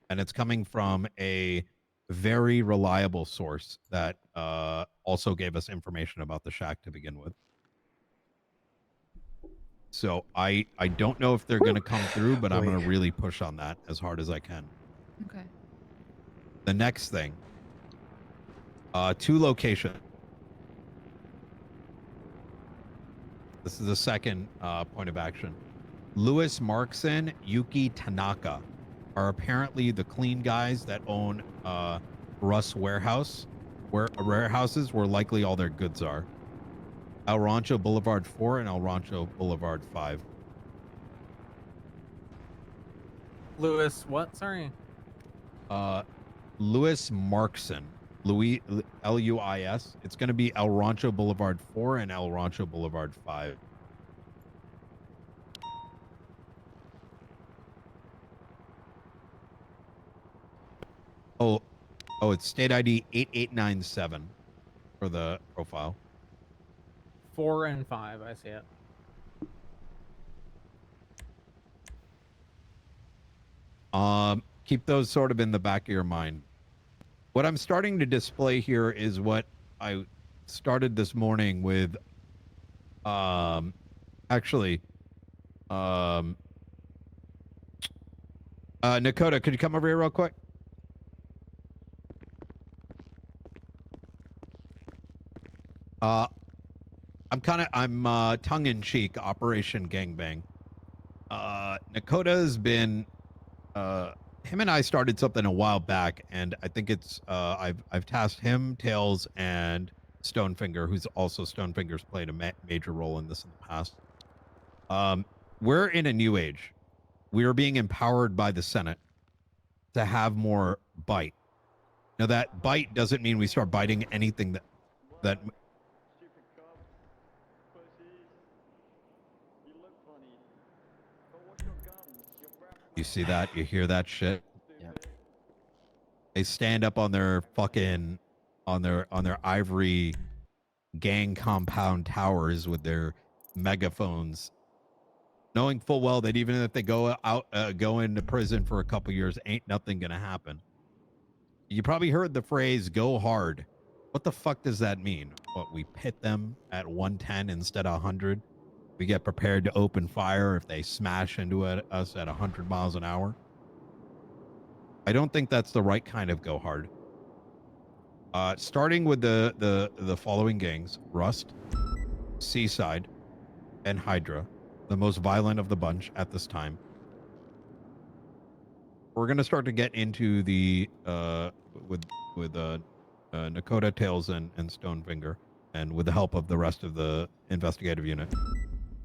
and it's coming from a very reliable source that also gave us information about the shack to begin with. So I don't know if they're going to come through, but I'm going to really push on that as hard as I can. Okay. The next thing, 2 locations. This is the second point of action. Louis Markson, Yuki Tanaka are apparently the clean guys that own Russ Warehouse, warehouses where likely all their goods are. El Rancho Boulevard 4 and El Rancho Boulevard 5. Louis, what? Sorry. Louis Markson. Louis, L-U-I-S. It's going to be El Rancho Boulevard 4 and El Rancho Boulevard 5. Oh, it's state ID 8897 for the profile. 4 and 5, I see it. Keep those sort of in the back of your mind. What I'm starting to display here is what I started this morning with. Nakota, could you come over here real quick? I'm tongue in cheek, Operation Gangbang. Nakota's been him and I started something a while back, and I think it's I've tasked him, Tails, and Stonefinger, who's also Stonefinger's played a major role in this in the past. We're in a new age. We are being empowered by the Senate to have more bite. Now that bite doesn't mean we start biting anything that you see that? You hear that shit? Yeah. They stand up on their fucking on their ivory gang compound towers with their megaphones, knowing full well that even if they go into prison for a couple years, ain't nothing gonna happen. You probably heard the phrase "go hard." What the fuck does that mean? What, we pit them at 110 instead of 100? We get prepared to open fire if they smash into us at 100 miles an hour? I don't think that's the right kind of go hard. Starting with the following gangs: Rust, Seaside, and Hydra, the most violent of the bunch at this time. We're gonna start to get into the with Nakota, Tails, and Stonefinger, and with the help of the rest of the investigative unit.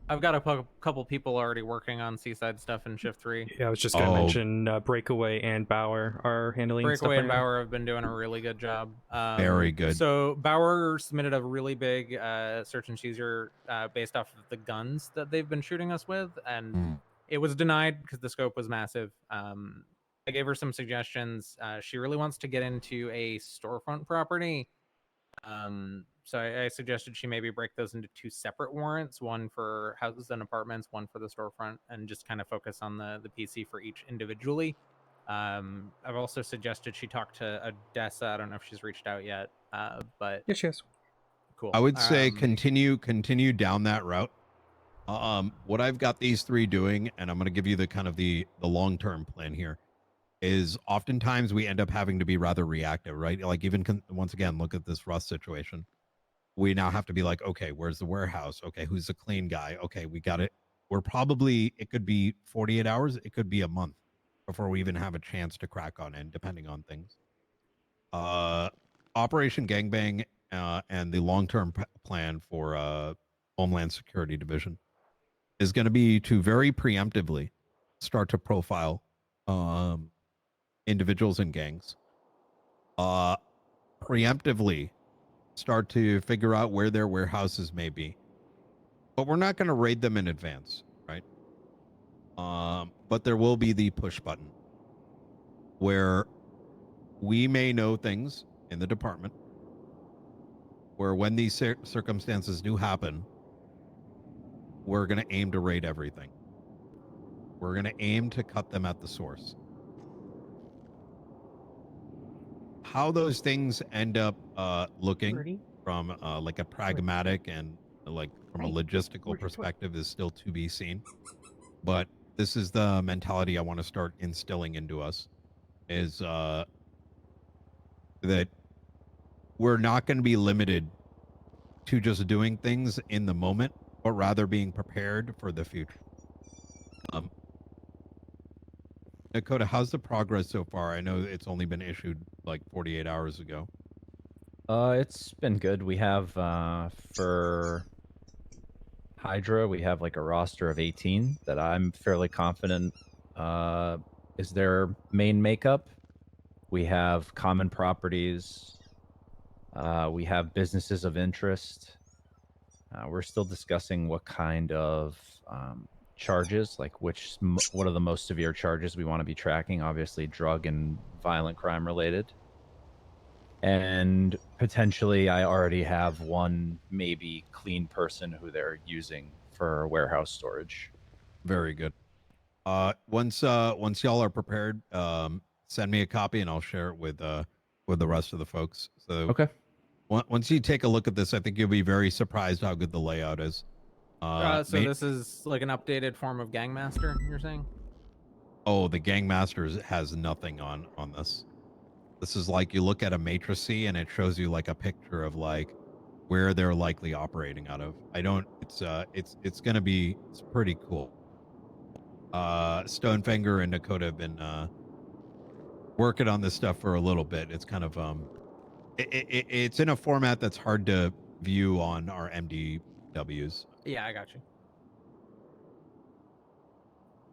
I've got a couple people already working on Seaside stuff in Shift 3. Yeah, I was just gonna mention Breakaway and Bauer are handling stuff Breakaway right and now. Bauer have been doing a really good job. Very good. So Bauer submitted a really big search and seizure based off of the guns that they've been shooting us with, and it was denied because the scope was massive. I gave her some suggestions. She really wants to get into a storefront property. So I suggested she maybe break those into 2 separate warrants, one for houses and apartments, one for the storefront, and just kind of focus on the PC for each individually. I've also suggested she talk to Odessa. I don't know if she's reached out yet, but yes, she has. Cool. I would say continue down that route. What I've got these 3 doing, and I'm going to give you the kind of the long-term plan here, is oftentimes we end up having to be rather reactive, right? Like even once again, look at this Rust situation. We now have to be like, okay, where's the warehouse? Okay, who's the clean guy? Okay, we got it. It could be 48 hours. It could be a month before we even have a chance to crack on in, depending on things. Operation Gangbang and the long-term plan for Homeland Security Division is going to be to very preemptively start to profile individuals and gangs. Preemptively start to figure out where their warehouses may be. But we're not going to raid them in advance, right? But there will be the push button where we may know things in the department where when these circumstances do happen, we're going to aim to raid everything. We're going to aim to cut them at the source. How those things end up looking from like a pragmatic and like from a logistical perspective is still to be seen. But this is the mentality I want to start instilling into us, is that we're not going to be limited to just doing things in the moment, but rather being prepared for the future. Dakota, how's the progress so far? I know it's only been issued like 48 hours ago. It's been good. We have for Hydra, we have like a roster of 18 that I'm fairly confident is their main makeup. We have common properties. We have businesses of interest. We're still discussing what kind of charges, like what are the most severe charges we want to be tracking. Obviously, drug and violent crime related. And potentially, I already have one maybe clean person who they're using for warehouse storage. Very good. Once y'all are prepared, send me a copy and I'll share it with the rest of the folks. So okay. Once you take a look at this, I think you'll be very surprised how good the layout is. So this is like an updated form of Gangmaster, you're saying? Oh, the Gangmasters has nothing on this. This is like you look at a matrix and it shows you like a picture of like where they're likely operating out of. It's gonna be, it's pretty cool. Stonefinger and Dakota have been working on this stuff for a little bit. It's kind of it's in a format that's hard to view on our MDWs. Yeah, I got you.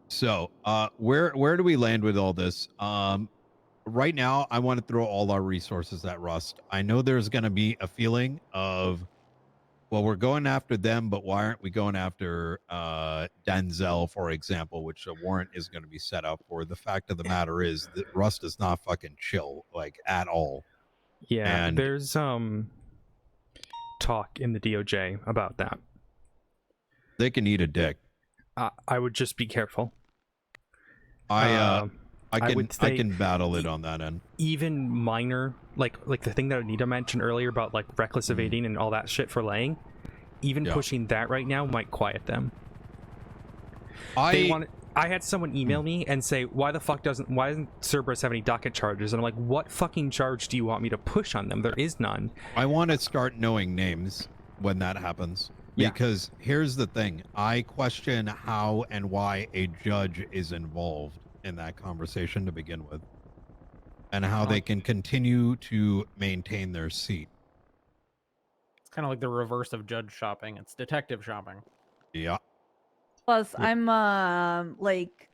So where do we land with all this? Right now, I want to throw all our resources at Rust. I know there's going to be a feeling of, well, we're going after them, but why aren't we going after Denzel, for example, which a warrant is going to be set up for. The fact of the matter is that Rust is not fucking chill, like, at all. Yeah, And there's talk in the DOJ about that. They can eat a dick. I would just be careful. I I would say can battle it on that end. even minor, like the thing that Anita mentioned earlier about like reckless evading and all that shit for laying, even pushing that right now might quiet them. I had someone email me and say, why doesn't Cerberus have any docket charges? And I'm like, what fucking charge do you want me to push on them? There is none. I want to start knowing names when that happens. Yeah. Because here's the thing. I question how and why a judge is involved in that conversation to begin with. And how they can continue to maintain their seat. It's kind of like the reverse of judge shopping. It's detective shopping. Yeah. Plus, I'm like,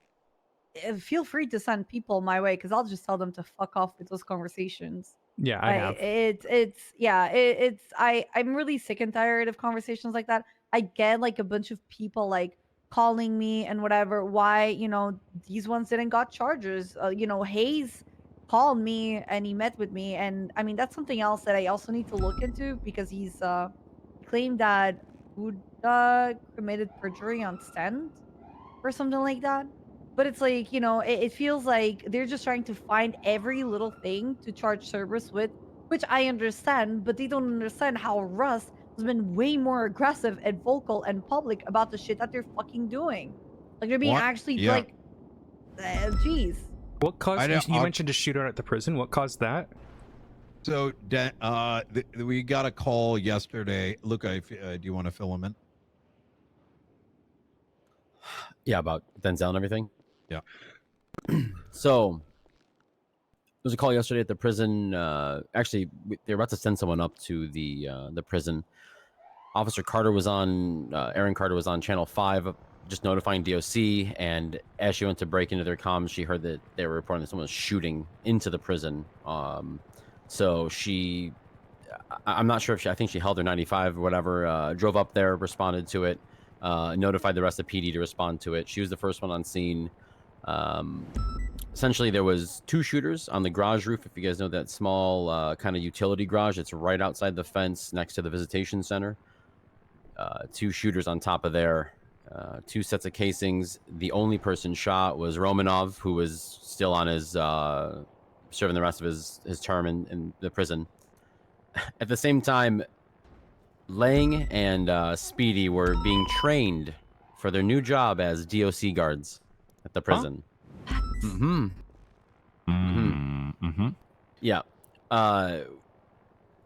feel free to send people my way because I'll just tell them to fuck off with those conversations. Yeah, I have. I'm really sick and tired of conversations like that. I get like a bunch of people like calling me and whatever. Why these ones didn't got charges? Hayes called me and he met with me, and I mean that's something else that I also need to look into because he's claimed that Buddha committed perjury on stand or something like that. But it's like, it feels like they're just trying to find every little thing to charge Cerberus with, which I understand, but they don't understand how Russ has been way more aggressive and vocal and public about the shit that they're fucking doing. Like, they're being like, jeez. What caused, you mentioned a shootout at the prison. What caused that? So, we got a call yesterday. Luca, if, do you want to fill him in? Yeah, about Denzel and everything. Yeah. So there was a call yesterday at the prison. Actually, they were about to send someone up to the prison. Officer Carter was on. Aaron Carter was on Channel 5, just notifying DOC. And as she went to break into their comms, she heard that they were reporting that someone was shooting into the prison. So she, I'm not sure if I think she held her 95 or whatever. Drove up there, responded to it. Notified the rest of PD to respond to it. She was the first one on scene. Essentially, there was 2 shooters on the garage roof. If you guys know that small kind of utility garage, it's right outside the fence next to the visitation center. 2 shooters on top of there. 2 sets of casings. The only person shot was Romanov, who was still on his serving the rest of his term in the prison. At the same time, Lang and Speedy were being trained for their new job as DOC guards at the prison. Yeah.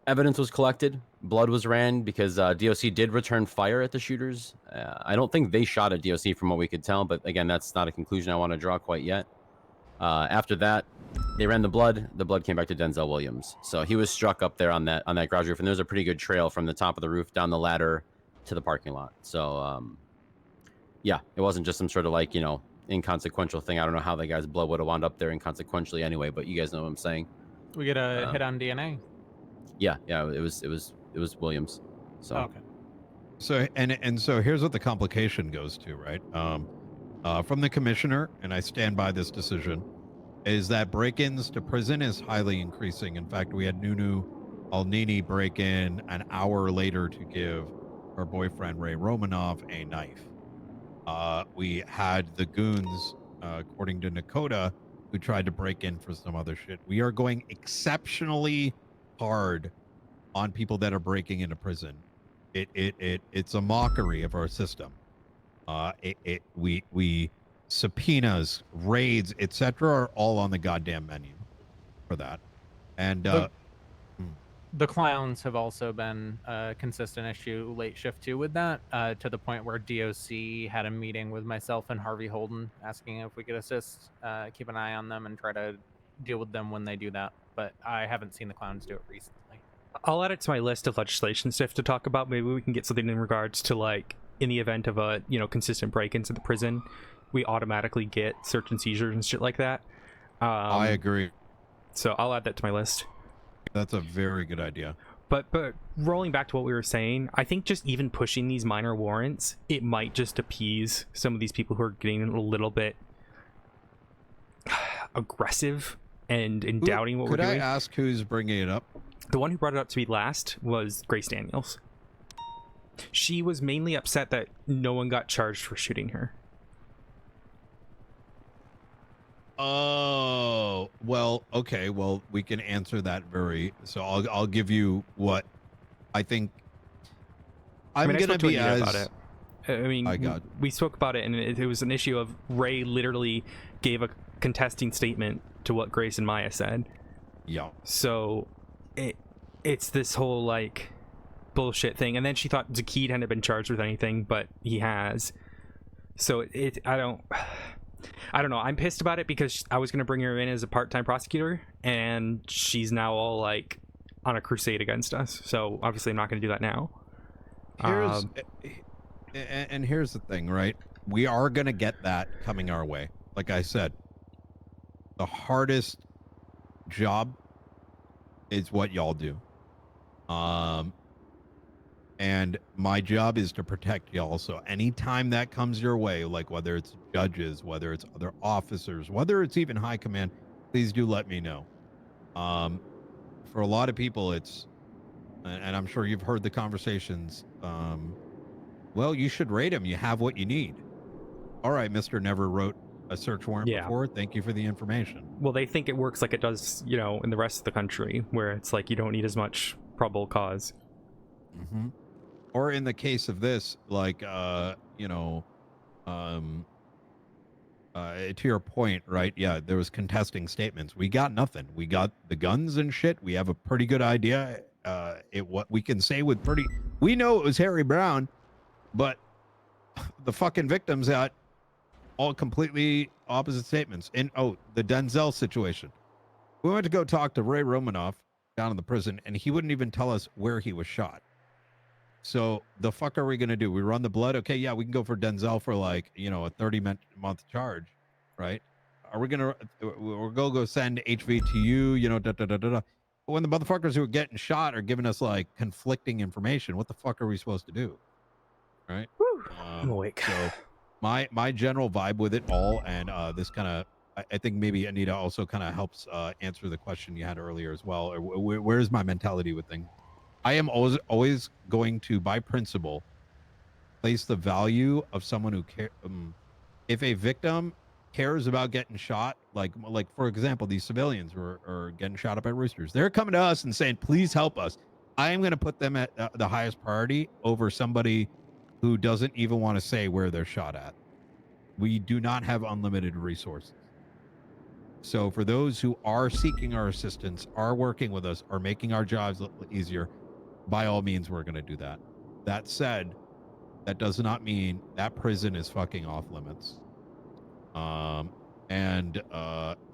Evidence was collected. Blood was ran because DOC did return fire at the shooters. I don't think they shot at DOC from what we could tell, but again, that's not a conclusion I want to draw quite yet. After that, they ran the blood. The blood came back to Denzel Williams. So he was struck up there on that garage roof, and there's a pretty good trail from the top of the roof down the ladder to the parking lot. So yeah, it wasn't just some sort of like, inconsequential thing. I don't know how the guy's blood would have wound up there inconsequentially anyway, but you guys know what I'm saying. We get a hit on DNA. Yeah, it was Williams. So okay. So so here's what the complication goes to, right? From the commissioner, and I stand by this decision, is that break-ins to prison is highly increasing. In fact, we had Nunu Alnini break in an hour later to give her boyfriend Ray Romanov a knife. We had the goons, according to Nakota, who tried to break in for some other shit. We are going exceptionally hard on people that are breaking into prison. It's a mockery of our system. We subpoenas, raids, etc. are all on the goddamn menu for that. And the clowns have also been a consistent issue late shift too with that, to the point where DOC had a meeting with myself and Harvey Holden asking if we could assist, keep an eye on them and try to deal with them when they do that. But I haven't seen the clowns do it recently. I'll add it to my list of legislation stuff to talk about. Maybe we can get something in regards to, like, in the event of a consistent break-ins in the prison, we automatically get search and seizures and shit like that. I agree. So I'll add that to my list. That's a very good idea. But rolling back to what we were saying, I think just even pushing these minor warrants, it might just appease some of these people who are getting a little bit aggressive and doubting what we're doing. Could I ask who's bringing it up? The one who brought it up to me last was Grace Daniels. She was mainly upset that no one got charged for shooting her. Oh, well, okay. Well, we can answer that so I'll give you what I think. I'm I gonna spoke to be Anita as about it. I mean, we spoke about it, and it was an issue of Ray literally gave a contesting statement to what Grace and Maya said. Yeah. So it's this whole like bullshit thing, and then she thought Zakid hadn't been charged with anything, but he has. So I don't know. I'm pissed about it because I was gonna bring her in as a part-time prosecutor, and she's now all like on a crusade against us. So obviously, I'm not gonna do that now. Here's the thing, right? We are gonna get that coming our way. Like I said, the hardest job is what y'all do. And my job is to protect y'all. So anytime that comes your way, like whether it's judges, whether it's other officers, whether it's even high command, please do let me know. For a lot of people, it's, and I'm sure you've heard the conversations, well, you should rate him. You have what you need. All right, Mr. Never wrote a search warrant before. Thank you for the information. Well, they think it works like it does, you know, in the rest of the country, where it's like you don't need as much probable cause. Mm-hmm. Or in the case of this, like, you know, to your point, right? Yeah, there was contesting statements. We got nothing. We got the guns and shit. We have a pretty good idea. What we can say with pretty, we know it was Harry Brown, but the fucking victims got all completely opposite statements. And the Denzel situation. We went to go talk to Ray Romanoff down in the prison, and he wouldn't even tell us where he was shot. So the fuck are we gonna do? We run the blood? Okay, yeah, we can go for Denzel for like, you know, a 30-month charge, right? Are we gonna we're gonna go send HV to you know, da da da da da. But when the motherfuckers who are getting shot are giving us like conflicting information, what the fuck are we supposed to do? Right? I'm awake. So my general vibe with it all, and this kind of, I think maybe Anita also kind of helps answer the question you had earlier as well. Or where's my mentality with things? I am always going to, by principle, place the value of someone who cares. If a victim cares about getting shot, like for example, these civilians who are getting shot up at Roosters, they're coming to us and saying, "Please help us." I am going to put them at the highest priority over somebody who doesn't even want to say where they're shot at. We do not have unlimited resources. So for those who are seeking our assistance, are working with us, are making our jobs a little easier, by all means, we're going to do that. That said, that does not mean that prison is fucking off limits.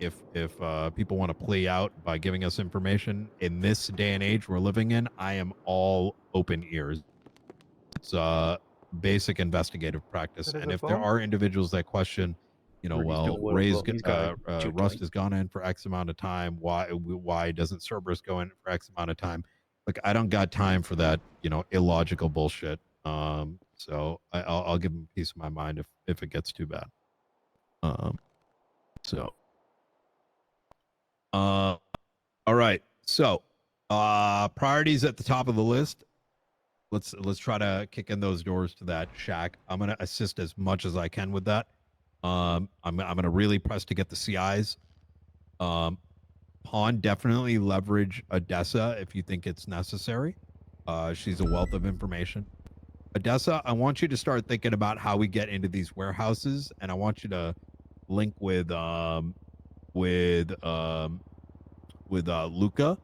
If people want to play out by giving us information in this day and age we're living in, I am all open ears. It's basic investigative practice. And if there are individuals that question, you know, well, Rust has gone in for X amount of time. Why doesn't Cerberus go in for X amount of time? Like, I don't got time for that, you know, illogical bullshit. So I'll give him peace of my mind if it gets too bad. All right. So, priorities at the top of the list. Let's try to kick in those doors to that shack. I'm gonna assist as much as I can with that. I'm gonna really press to get the CIs. Pawn, definitely leverage Odessa if you think it's necessary. She's a wealth of information. Odessa, I want you to start thinking about how we get into these warehouses, and I want you to link with Luca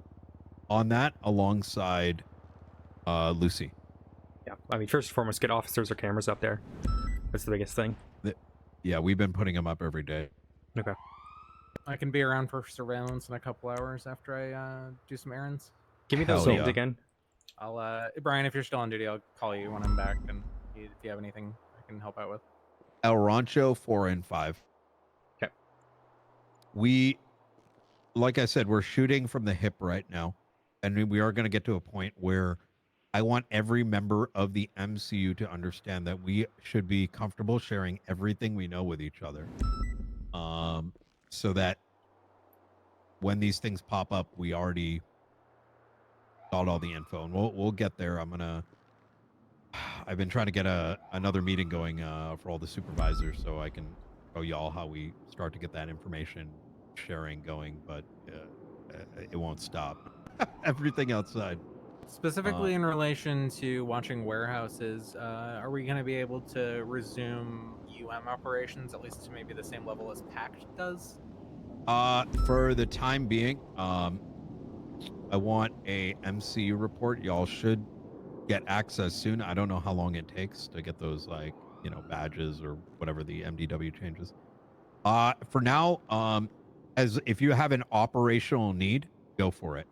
on that alongside Lucy. Yeah, I mean, first and foremost, get officers or cameras up there. That's the biggest thing. Yeah, we've been putting them up every day. Okay. I can be around for surveillance in a couple hours after I do some errands. Give me those names again. I'll Brian, if you're still on duty, I'll call you when I'm back, and if you have anything I can help out with. El Rancho 4 and 5. Okay. We, like I said, we're shooting from the hip right now, and we are going to get to a point where I want every member of the MCU to understand that we should be comfortable sharing everything we know with each other, so that when these things pop up, we already got all the info, and we'll get there. I've been trying to get another meeting going for all the supervisors, so I can show y'all how we start to get that information sharing going, but it won't stop. Everything outside. Specifically in relation to watching warehouses, are we going to be able to resume operations at least to maybe the same level as Pact does? For the time being, I want a MCU report. Y'all should get access soon. I don't know how long it takes to get those, like, you know, badges or whatever the MDW changes. For now, as if you have an operational need, go for it.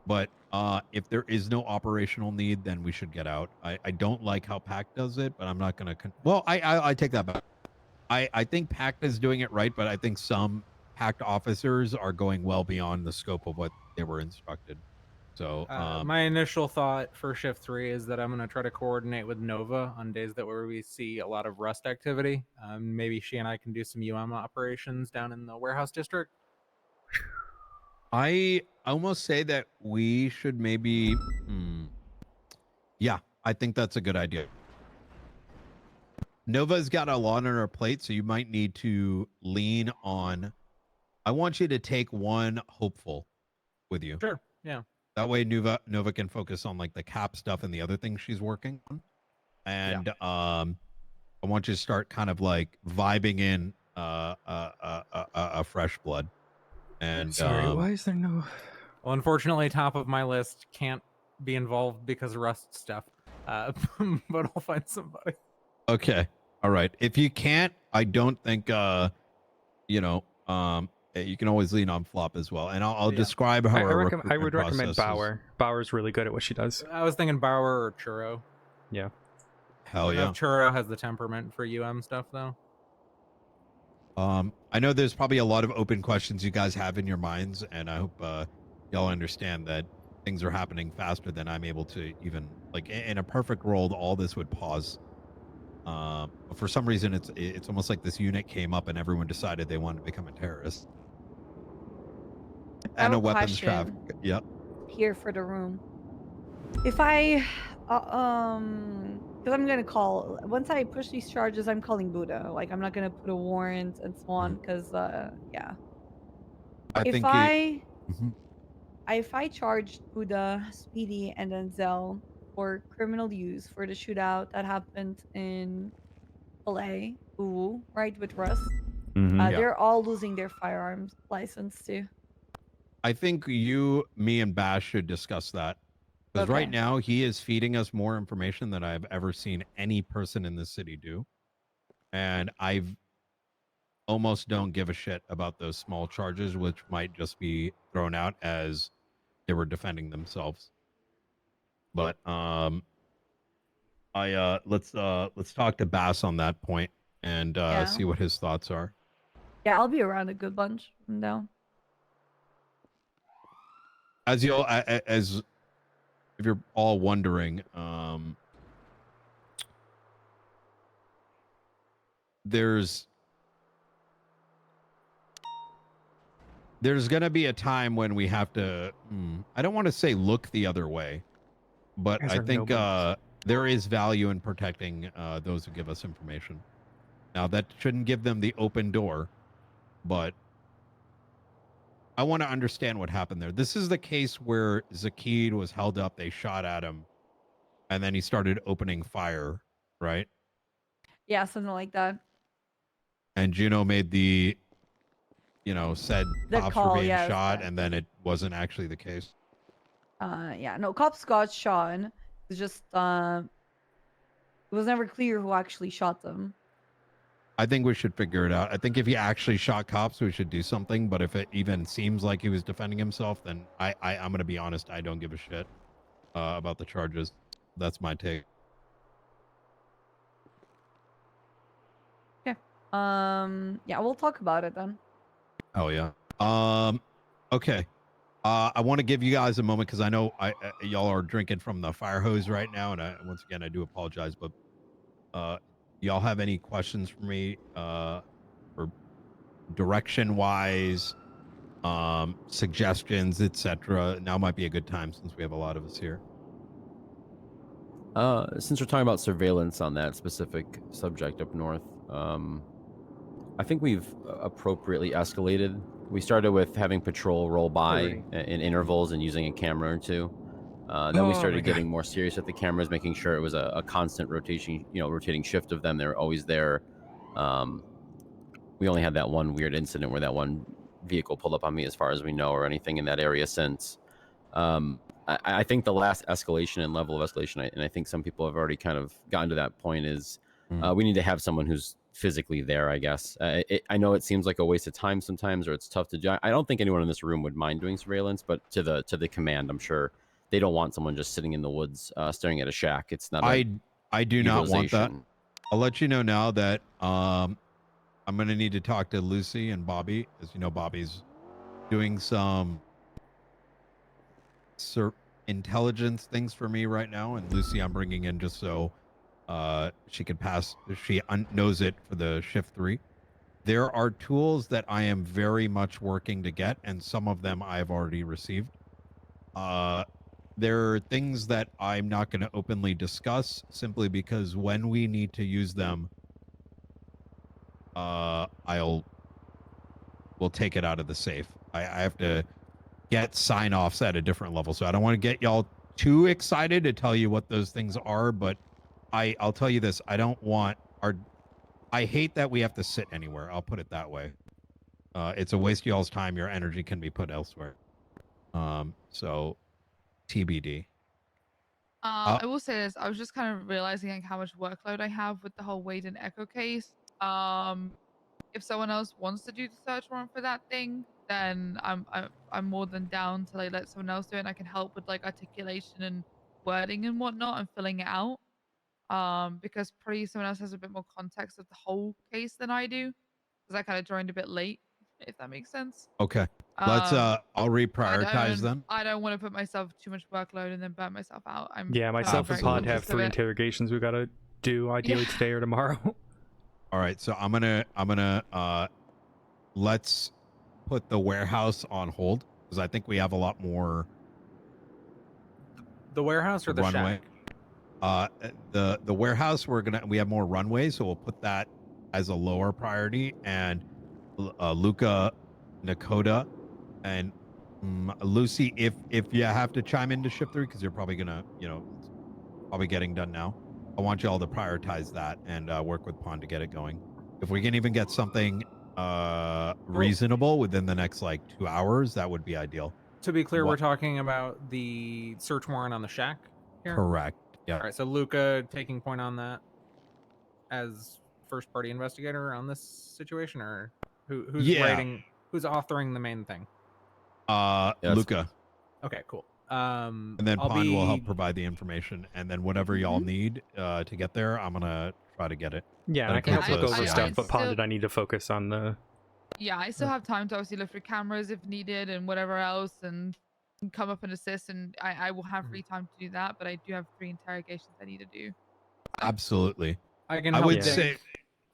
But if there is no operational need, then we should get out. I don't like how PAC does it, but I'm not gonna. Well, I take that back. I think PAC is doing it right, but I think some PAC officers are going well beyond the scope of what they were instructed. So my initial thought for shift 3 is that I'm going to try to coordinate with Nova on days that where we see a lot of rust activity. Maybe she and I can do some operations down in the warehouse district. I almost say that we should maybe. Yeah, I think that's a good idea. Nova's got a lot on her plate, so you might need to lean on. I want you to take one hopeful with you. Sure. Yeah. That way Nova can focus on like the cap stuff and the other things she's working on. And I want you to start kind of like vibing in a fresh blood. And sorry, why is there no? Well, unfortunately, top of my list can't be involved because of rust stuff. But I'll find somebody. Okay. All right. If you can't, I don't think you know, you can always lean on Flop as well. And I'll describe how I would recommend Bauer. Bauer's really good at what she does. I was thinking Bauer or Churro. Yeah. Hell I don't know yeah. if Churro has the temperament for stuff though. I know there's probably a lot of open questions you guys have in your minds, and I hope y'all understand that things are happening faster than I'm able to even, like, in a perfect world, all this would pause. But for some reason, it's almost like this unit came up and everyone decided they wanted to become a terrorist. I have And a a weapons question. traffic. Yep. Here for the room. If I because I'm gonna call once I push these charges, I'm calling Buddha. Like I'm not gonna put a warrant and so on because yeah. If I charged Buddha, Speedy, and then Zell for criminal use for the shootout that happened in LA, right, with Russ, they're all losing their firearms license too. I think you, me, and Bash should discuss that. Because right now, he is feeding us more information than I've ever seen any person in this city do. And I've almost don't give a shit about those small charges, which might just be thrown out as they were defending themselves. But let's talk to Bass on that point and see what his thoughts are. Yeah, I'll be around a good bunch from now. As you all, as if you're all wondering, there's gonna be a time when we have to. I don't want to say look the other way, but I think there is value in protecting those who give us information. Now that shouldn't give them the open door, but I want to understand what happened there. This is the case where Zakid was held up, they shot at him, and then he started opening fire, right? Yeah, something like that. And Juno made the, said The cops call, were being yes, shot, and then it wasn't actually the case. Yeah, no, cops got shot. It's just it was never clear who actually shot them. I think we should figure it out. I think if he actually shot cops, we should do something. But if it even seems like he was defending himself, then I'm going to be honest. I don't give a shit about the charges. That's my take. Yeah. Yeah, we'll talk about it then. Oh yeah. Okay. I want to give you guys a moment because I know y'all are drinking from the fire hose right now, and once again I do apologize. But y'all have any questions for me, or direction wise, suggestions, etc.? Now might be a good time since we have a lot of us here. Since we're talking about surveillance on that specific subject up north, I think we've appropriately escalated. We started with having patrol roll by in intervals and using a camera or two. Then we started getting more serious with the cameras, making sure it was a constant rotation, rotating shift of them. They're always there. We only had that one weird incident where that one vehicle pulled up on me, as far as we know, or anything in that area since. I think the last escalation and level of escalation, and I think some people have already kind of gotten to that point, is we need to have someone who's physically there, I guess. I know it seems like a waste of time sometimes, or it's tough to do. I don't think anyone in this room would mind doing surveillance, but to the command, I'm sure they don't want someone just sitting in the woods staring at a shack. It's not. I do not want that. utilization. I'll let you know now that I'm gonna need to talk to Lucy and Bobby. As you know, Bobby's doing some intelligence things for me right now, and Lucy I'm bringing in just so she could pass. She knows it for the shift 3. There are tools that I am very much working to get, and some of them I've already received. There are things that I'm not going to openly discuss, simply because when we need to use them, we'll take it out of the safe. I have to get sign-offs at a different level, so I don't want to get y'all too excited to tell you what those things are, but I'll tell you this: I hate that we have to sit anywhere. I'll put it that way. It's a waste of y'all's time. Your energy can be put elsewhere. So TBD. I will say this: I was just kind of realizing like how much workload I have with the whole Wade and Echo case. If someone else wants to do the search warrant for that thing, then I'm more than down to like let someone else do it, and I can help with like articulation and wording and whatnot and filling it out. Because probably someone else has a bit more context of the whole case than I do, because I kind of joined a bit late, if that makes sense. Okay. Let's I'll reprioritize them. I don't want to put myself too much workload and then burn myself out. Yeah, myself and Pod have 3 it. interrogations we gotta do ideally today or tomorrow. All right, so I'm gonna let's put the warehouse on hold, because I think we have a lot more. The warehouse or the runway. shack? The warehouse, we have more runway, so we'll put that as a lower priority. And Luca, Nakota, and Lucy, if you have to chime into shift 3, because you're probably gonna, probably getting done now. I want you all to prioritize that and work with Pond to get it going. If we can even get something reasonable within the next like 2 hours, that would be ideal. To be clear, we're talking about the search warrant on the shack here? Correct. Yeah. All right, so Luca taking point on that as first party investigator on this situation, or who's writing, who's authoring the main thing? Luca. Okay, cool. And then Pond will help provide the information, and then whatever y'all need to get there, I'm gonna try to get it. Yeah, I can help look over stuff, but Pond and I need to focus on the. Yeah, I still have time to obviously look through cameras if needed and whatever else, and come up and assist, and I will have free time to do that, but I do have 3 interrogations I need to do. Absolutely. I can I help would dig say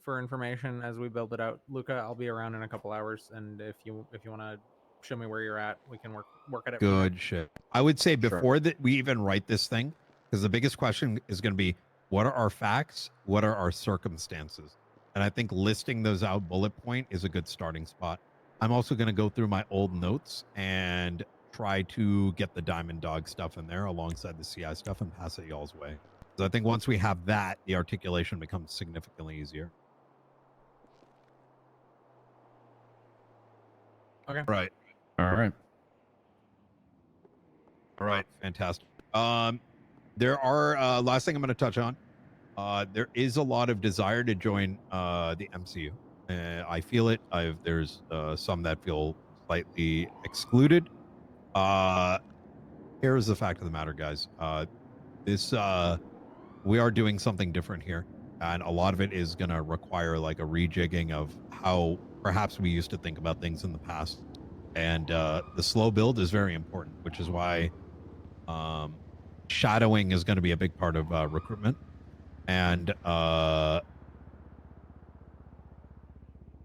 for information as we build it out. Luca, I'll be around in a couple hours, and if you want to show me where you're at, we can work at it. good shit. I would say before that we even write this thing, because the biggest question is going to be, what are our facts? What are our circumstances? And I think listing those out bullet point is a good starting spot. I'm also going to go through my old notes and try to get the Diamond Dog stuff in there alongside the CI stuff and pass it y'all's way. So I think once we have that, the articulation becomes significantly easier. Okay. Right. All right. All right. Fantastic. There are last thing I'm going to touch on. There is a lot of desire to join the MCU. I feel it. There's some that feel slightly excluded. Here's the fact of the matter, guys. We are doing something different here, and a lot of it is going to require like a rejigging of how perhaps we used to think about things in the past. And the slow build is very important, which is why shadowing is going to be a big part of recruitment. And the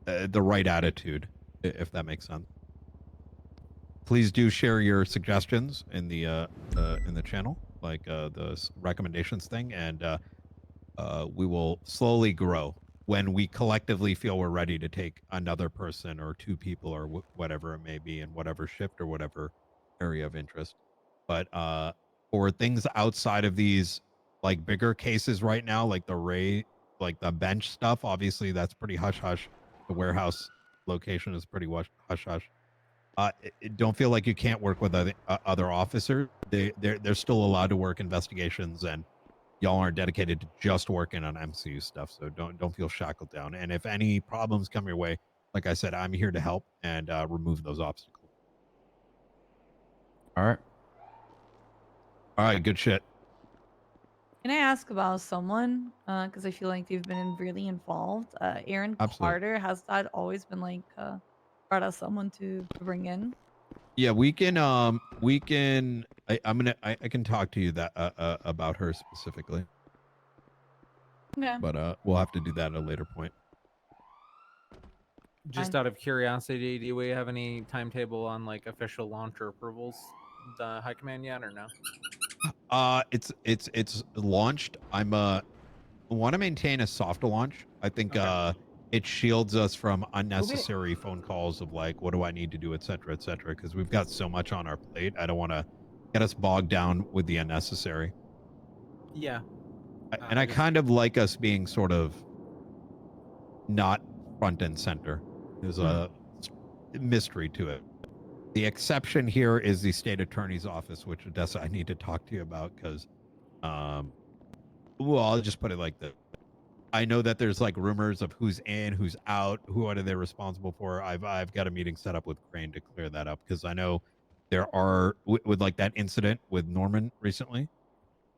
right attitude, if that makes sense. Please do share your suggestions in the channel, like the recommendations thing, and we will slowly grow. when we collectively feel we're ready to take another person or two people or whatever it may be in whatever shift or whatever area of interest. But for things outside of these like bigger cases right now, like like the bench stuff, obviously that's pretty hush hush. The warehouse location is pretty hush hush. Don't feel like you can't work with other officers. They're still allowed to work investigations, and y'all aren't dedicated to just working on MCU stuff. So don't feel shackled down. And if any problems come your way, like I said, I'm here to help and remove those obstacles. All right. All right. Good shit. Can I ask about someone? Because I feel like they've been really involved. Aaron Absolutely. Carter, has that always been like brought as someone to bring in? Yeah, we can. I can talk to you that about her specifically. Yeah. But we'll have to do that at a later point. Just out of curiosity, do we have any timetable on like official launch or approvals, the high command yet, or no? It's launched. I'm want to maintain a soft launch. I think it shields us from unnecessary phone calls of like, what do I need to do, et cetera, because we've got so much on our plate. I don't want to get us bogged down with the unnecessary. Yeah. And I kind of like us being sort of not front and center. There's a mystery to it. The exception here is the state attorney's office, which Odessa I need to talk to you about because, well, I'll just put it like this. I know that there's like rumors of who's in, who's out, who are they responsible for. I've got a meeting set up with Crane to clear that up because I know there are with like that incident with Norman recently.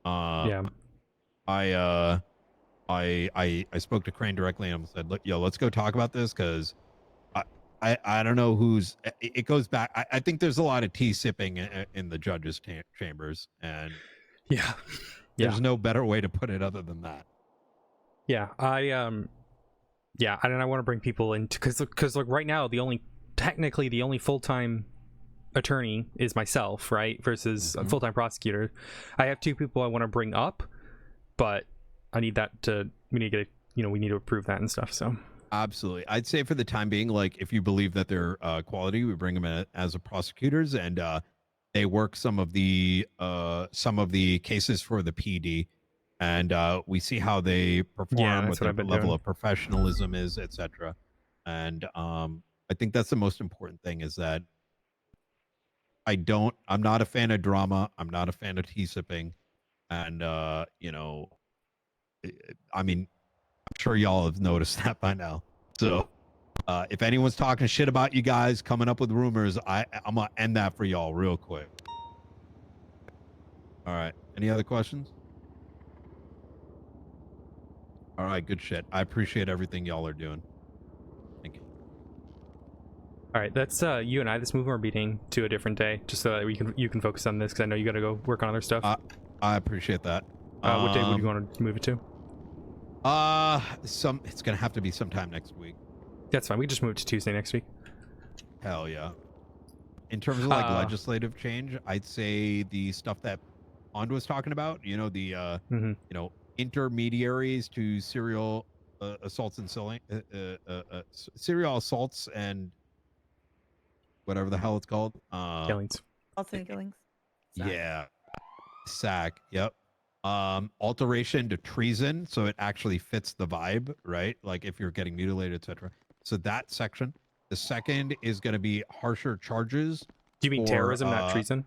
Yeah. I spoke to Crane directly and said, look, let's go talk about this because I don't know who's. It goes back. I think there's a lot of tea sipping in the judges' chambers, and there's no better way to put it other than that. Yeah, I don't want to bring people in because like right now technically the only full-time attorney is myself, right? Versus a full-time prosecutor. I have two people I want to bring up, but I need that we need to approve that and stuff. So absolutely, I'd say for the time being, like if you believe that they're quality, we bring them in as a prosecutors, and they work some of the cases for the PD. And we see how they perform, what their level of professionalism is, etc. And I think that's the most important thing is that I'm not a fan of drama. I'm not a fan of tea sipping. And, I mean, I'm sure y'all have noticed that by now. So if anyone's talking shit about you guys, coming up with rumors, I'm going to end that for y'all real quick. All right. Any other questions? All right, good shit. I appreciate everything y'all are doing. Thank you. all right, that's you and I. Let's move our meeting to a different day, just so that you can focus on this because I know you got to go work on other stuff. I appreciate that. What day would you want to move it to? It's gonna have to be sometime next week. That's fine. We just move it to Tuesday next week. Hell yeah. In terms of like legislative change, I'd say the stuff that Ond was talking about. Intermediaries to serial assaults and serial assaults and whatever the hell it's called. Killings. Assaults and killings. Yeah. SAC. Yep. Alteration to treason, so it actually fits the vibe, right? Like if you're getting mutilated, etc. So that section. The second is going to be harsher charges. Do you mean terrorism, not treason?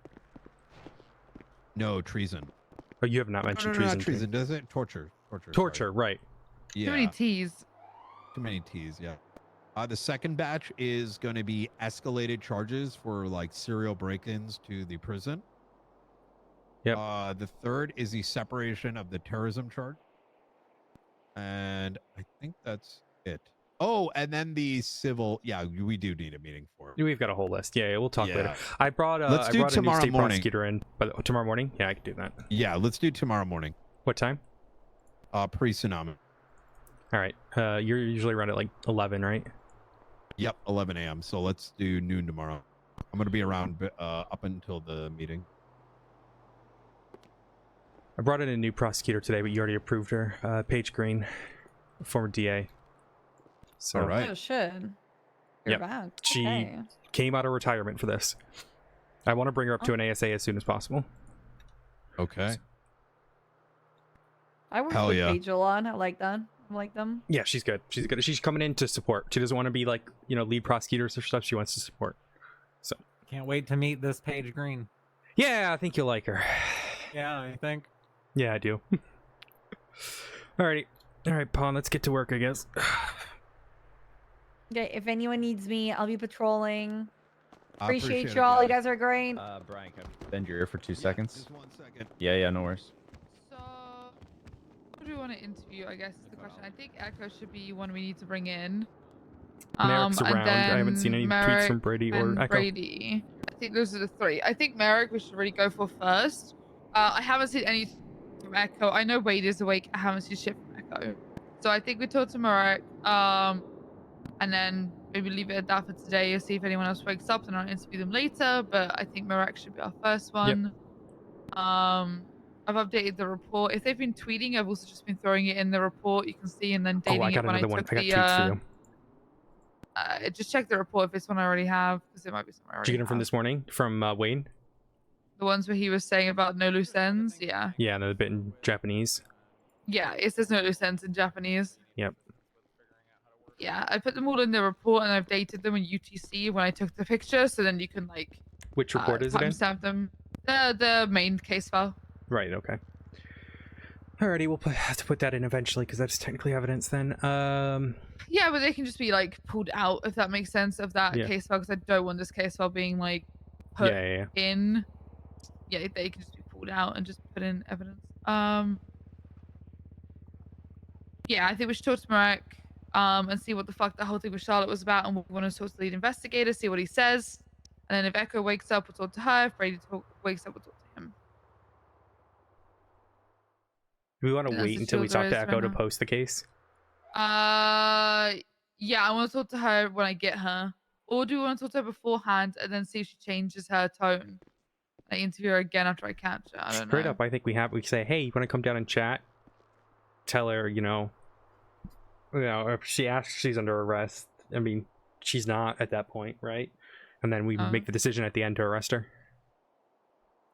No, treason. Oh, you have not mentioned treason. Not treason, does it? Torture. Torture, right. Yeah. Too many T's. Too many T's, yeah. The second batch is going to be escalated charges for like serial break-ins to the prison. Yep. The third is the separation of the terrorism charge. And I think that's it. Oh, and then the civil. Yeah, we do need a meeting for it. We've got a whole list. Yeah, we'll talk later. I brought a tomorrow new state morning. prosecutor in, but tomorrow morning. Yeah, I can do that. Yeah, let's do tomorrow morning. What time? Pre-tsunami. All right. You're usually around at like 11, right? Yep, 11 a.m. So let's do noon tomorrow. I'm gonna be around up until the meeting. I brought in a new prosecutor today, but you already approved her. Paige Green, former DA. So All right. Oh shit. You're Yep. back. She Okay. came out of retirement for this. I want to bring her up to an ASA as soon as possible. Okay. I worked Hell with yeah. Paige a lot. I like that. I like them. Yeah, she's good. She's good. She's coming in to support. She doesn't want to be like, lead prosecutors or stuff. She wants to support. So Can't wait to meet this Paige Green. yeah, I think you'll like her. Yeah, I think. Yeah, I do. Alrighty. Alright, Pawn, let's get to work, I guess. Okay, if anyone needs me, I'll be patrolling. I Appreciate it, y'all. You guys. guys are great. Brian, can I bend your ear for 2 seconds? Just 1 second. Yeah, no worries. So, who do we want to interview? I guess is the question. I think Echo should be one we need to bring in. Merrick's and around. I haven't seen then any tweets Merrick from Brady or and Echo. Brady. I think those are the three. I think Merrick we should really go for first. I haven't seen any from Echo. I know Wade is awake. I haven't seen shit from Echo. So I think we talk to Merrick. And then maybe leave it at that for today or see if anyone else wakes up and I'll interview them later. But I think Merrick should be our first one. Yep. I've updated the report. If they've been tweeting, I've also just been throwing it in the report. You can see, and then dating I got it when another I one. took I got the. tweets for you. Just check the report if it's one I already have, because it might be something I already Did you get them from have. this morning? From Wayne? The ones where he was saying about no loose ends, yeah. Yeah, no, a bit in Japanese. Yeah, it says no loose ends in Japanese. Yep. Yeah, I put them all in the report and I've dated them in UTC when I took the picture, so then you can like. Which report is it in? Timestamp them. The main case file. Right. Okay. Alrighty, we'll have to put that in eventually because that's technically evidence then. Yeah, but they can just be like pulled out if that makes sense of that Yeah. case file, because I don't want this case file being like put Yeah. in. Yeah, they can just be pulled out and just put in evidence. Yeah, I think we should talk to Marek and see what the fuck the whole thing with Charlotte was about, and we want to talk to the lead investigator, see what he says, and then if Echo wakes up, we'll talk to her. If Brady wakes up, we'll talk to him. Do we want to That's wait the until we two there talk to is Echo right to now. post the case? Yeah, I want to talk to her when I get her. Or do we want to talk to her beforehand and then see if she changes her tone? I interview her again after I catch her. I don't Straight know. up, I think we say, hey, you want to come down and chat? Tell her, if she asks, she's under arrest. I mean, she's not at that point, right? And then we make the decision at the end to arrest her.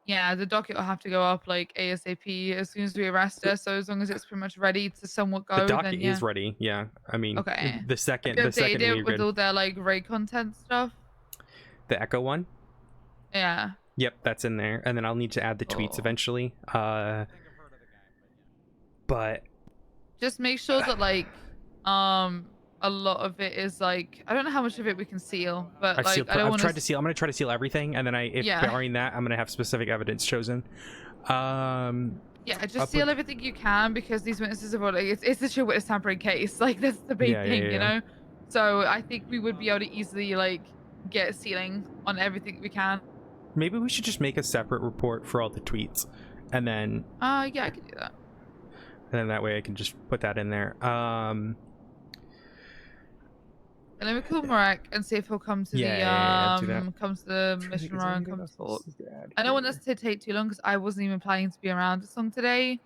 Yeah, the docket will have to go up like ASAP as soon as we arrest her. So as long as it's pretty much ready to somewhat go, The docket then yeah. is ready. Yeah, I mean, Okay. the second Have you updated we're it with good. all their like raid content stuff? The Echo one. Yeah. Yep, that's in there, and then I'll need to add the tweets eventually. But Just make sure that like a lot of it is like, I don't know how much of it we can seal, but like I don't I've want tried to seal. I'm gonna try to seal everything, and then if Yeah. barring that, I'm gonna have specific evidence chosen. Yeah, I'll just seal everything you can, because these witnesses are all like, it's a true witness tampering case. Like that's the big Yeah, thing, yeah. you know. So I think we would be able to easily like get sealing on everything we can. Maybe we should just make a separate report for all the tweets, and then Yeah, I could do that. that way I can just put that in there. And then we call Marek and see if he'll come to Yeah, do that. come to the mission tomorrow and come to talk. I don't want this to take too long because I wasn't even planning to be around this long today,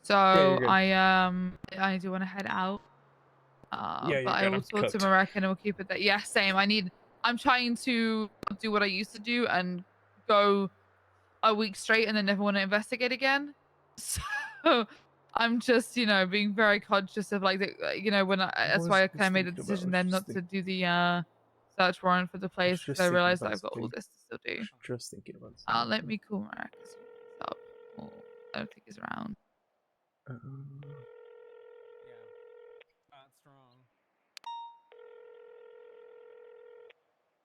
so you're good. I do want to head out. you're But I good. will I'm talk to cooked. Marek and we'll keep it that. Yeah, same. I'm trying to do what I used to do and go a week straight and then never want to investigate again. So I'm just, being very conscious of like, that's why I kind of made the decision then not to do the search warrant for the place, because I realized that I've got all this to still do. Just thinking about Let me call Marek. Up. Oh, I don't think he's around. Strong.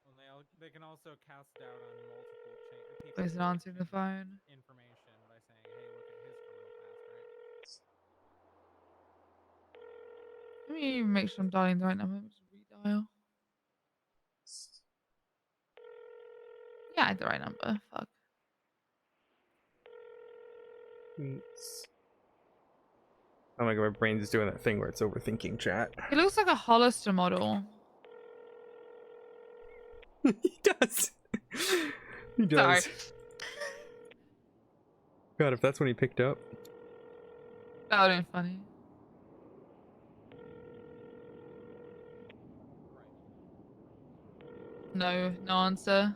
Well, they can also cast doubt on multiple people. He's not answering the phone. Information by saying, "Hey, look at his criminal past," right? Let me make sure I'm dialing the right number. Just redial. Yeah, I had the right number. Fuck. Oh my god, my brain's just doing that thing where it's overthinking chat. He looks like a Hollister model. He does. He does. Sorry. God, if that's when he picked up. That would have been funny. No answer.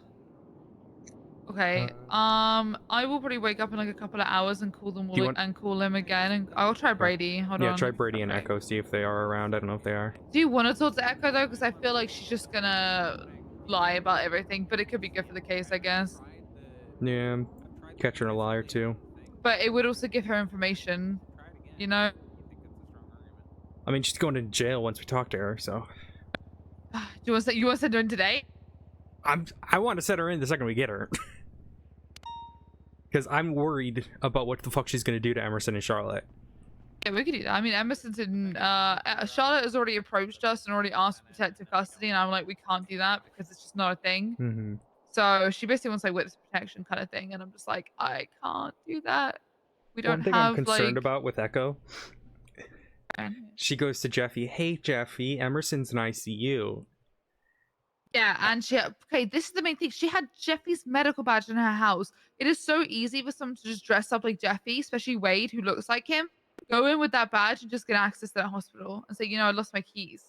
Okay. I will probably wake up in like a couple of hours and call them all and call him again, and I'll try Brady. Hold Yeah, on. try Brady and Echo, see if they are around. I don't know if they are. Do you want to talk to Echo though? Because I feel like she's just gonna lie about everything, but it could be good for the case, I guess. Yeah, catch her in a lie or two. But it would also give her information, you know. I mean, she's going to jail once we talk to her, so. Do you want to send her in today? I want to set her in the second we get her. Because I'm worried about what the fuck she's gonna do to Emerson and Charlotte. Yeah, we could do that. I mean, Emerson's in, Charlotte has already approached us and already asked for protective custody, and I'm like, we can't do that because it's just not a thing. Mm-hmm. So she basically wants like witness protection kind of thing, and I'm just like, I can't do that. We don't One thing have I'm concerned like... about with Echo, she goes to Jeffy, hey Jeffy, Emerson's in ICU. Yeah, and okay, this is the main thing. She had Jeffy's medical badge in her house. It is so easy for someone to just dress up like Jeffy, especially Wade, who looks like him. Go in with that badge and just get access to that hospital and say, you know, I lost my keys.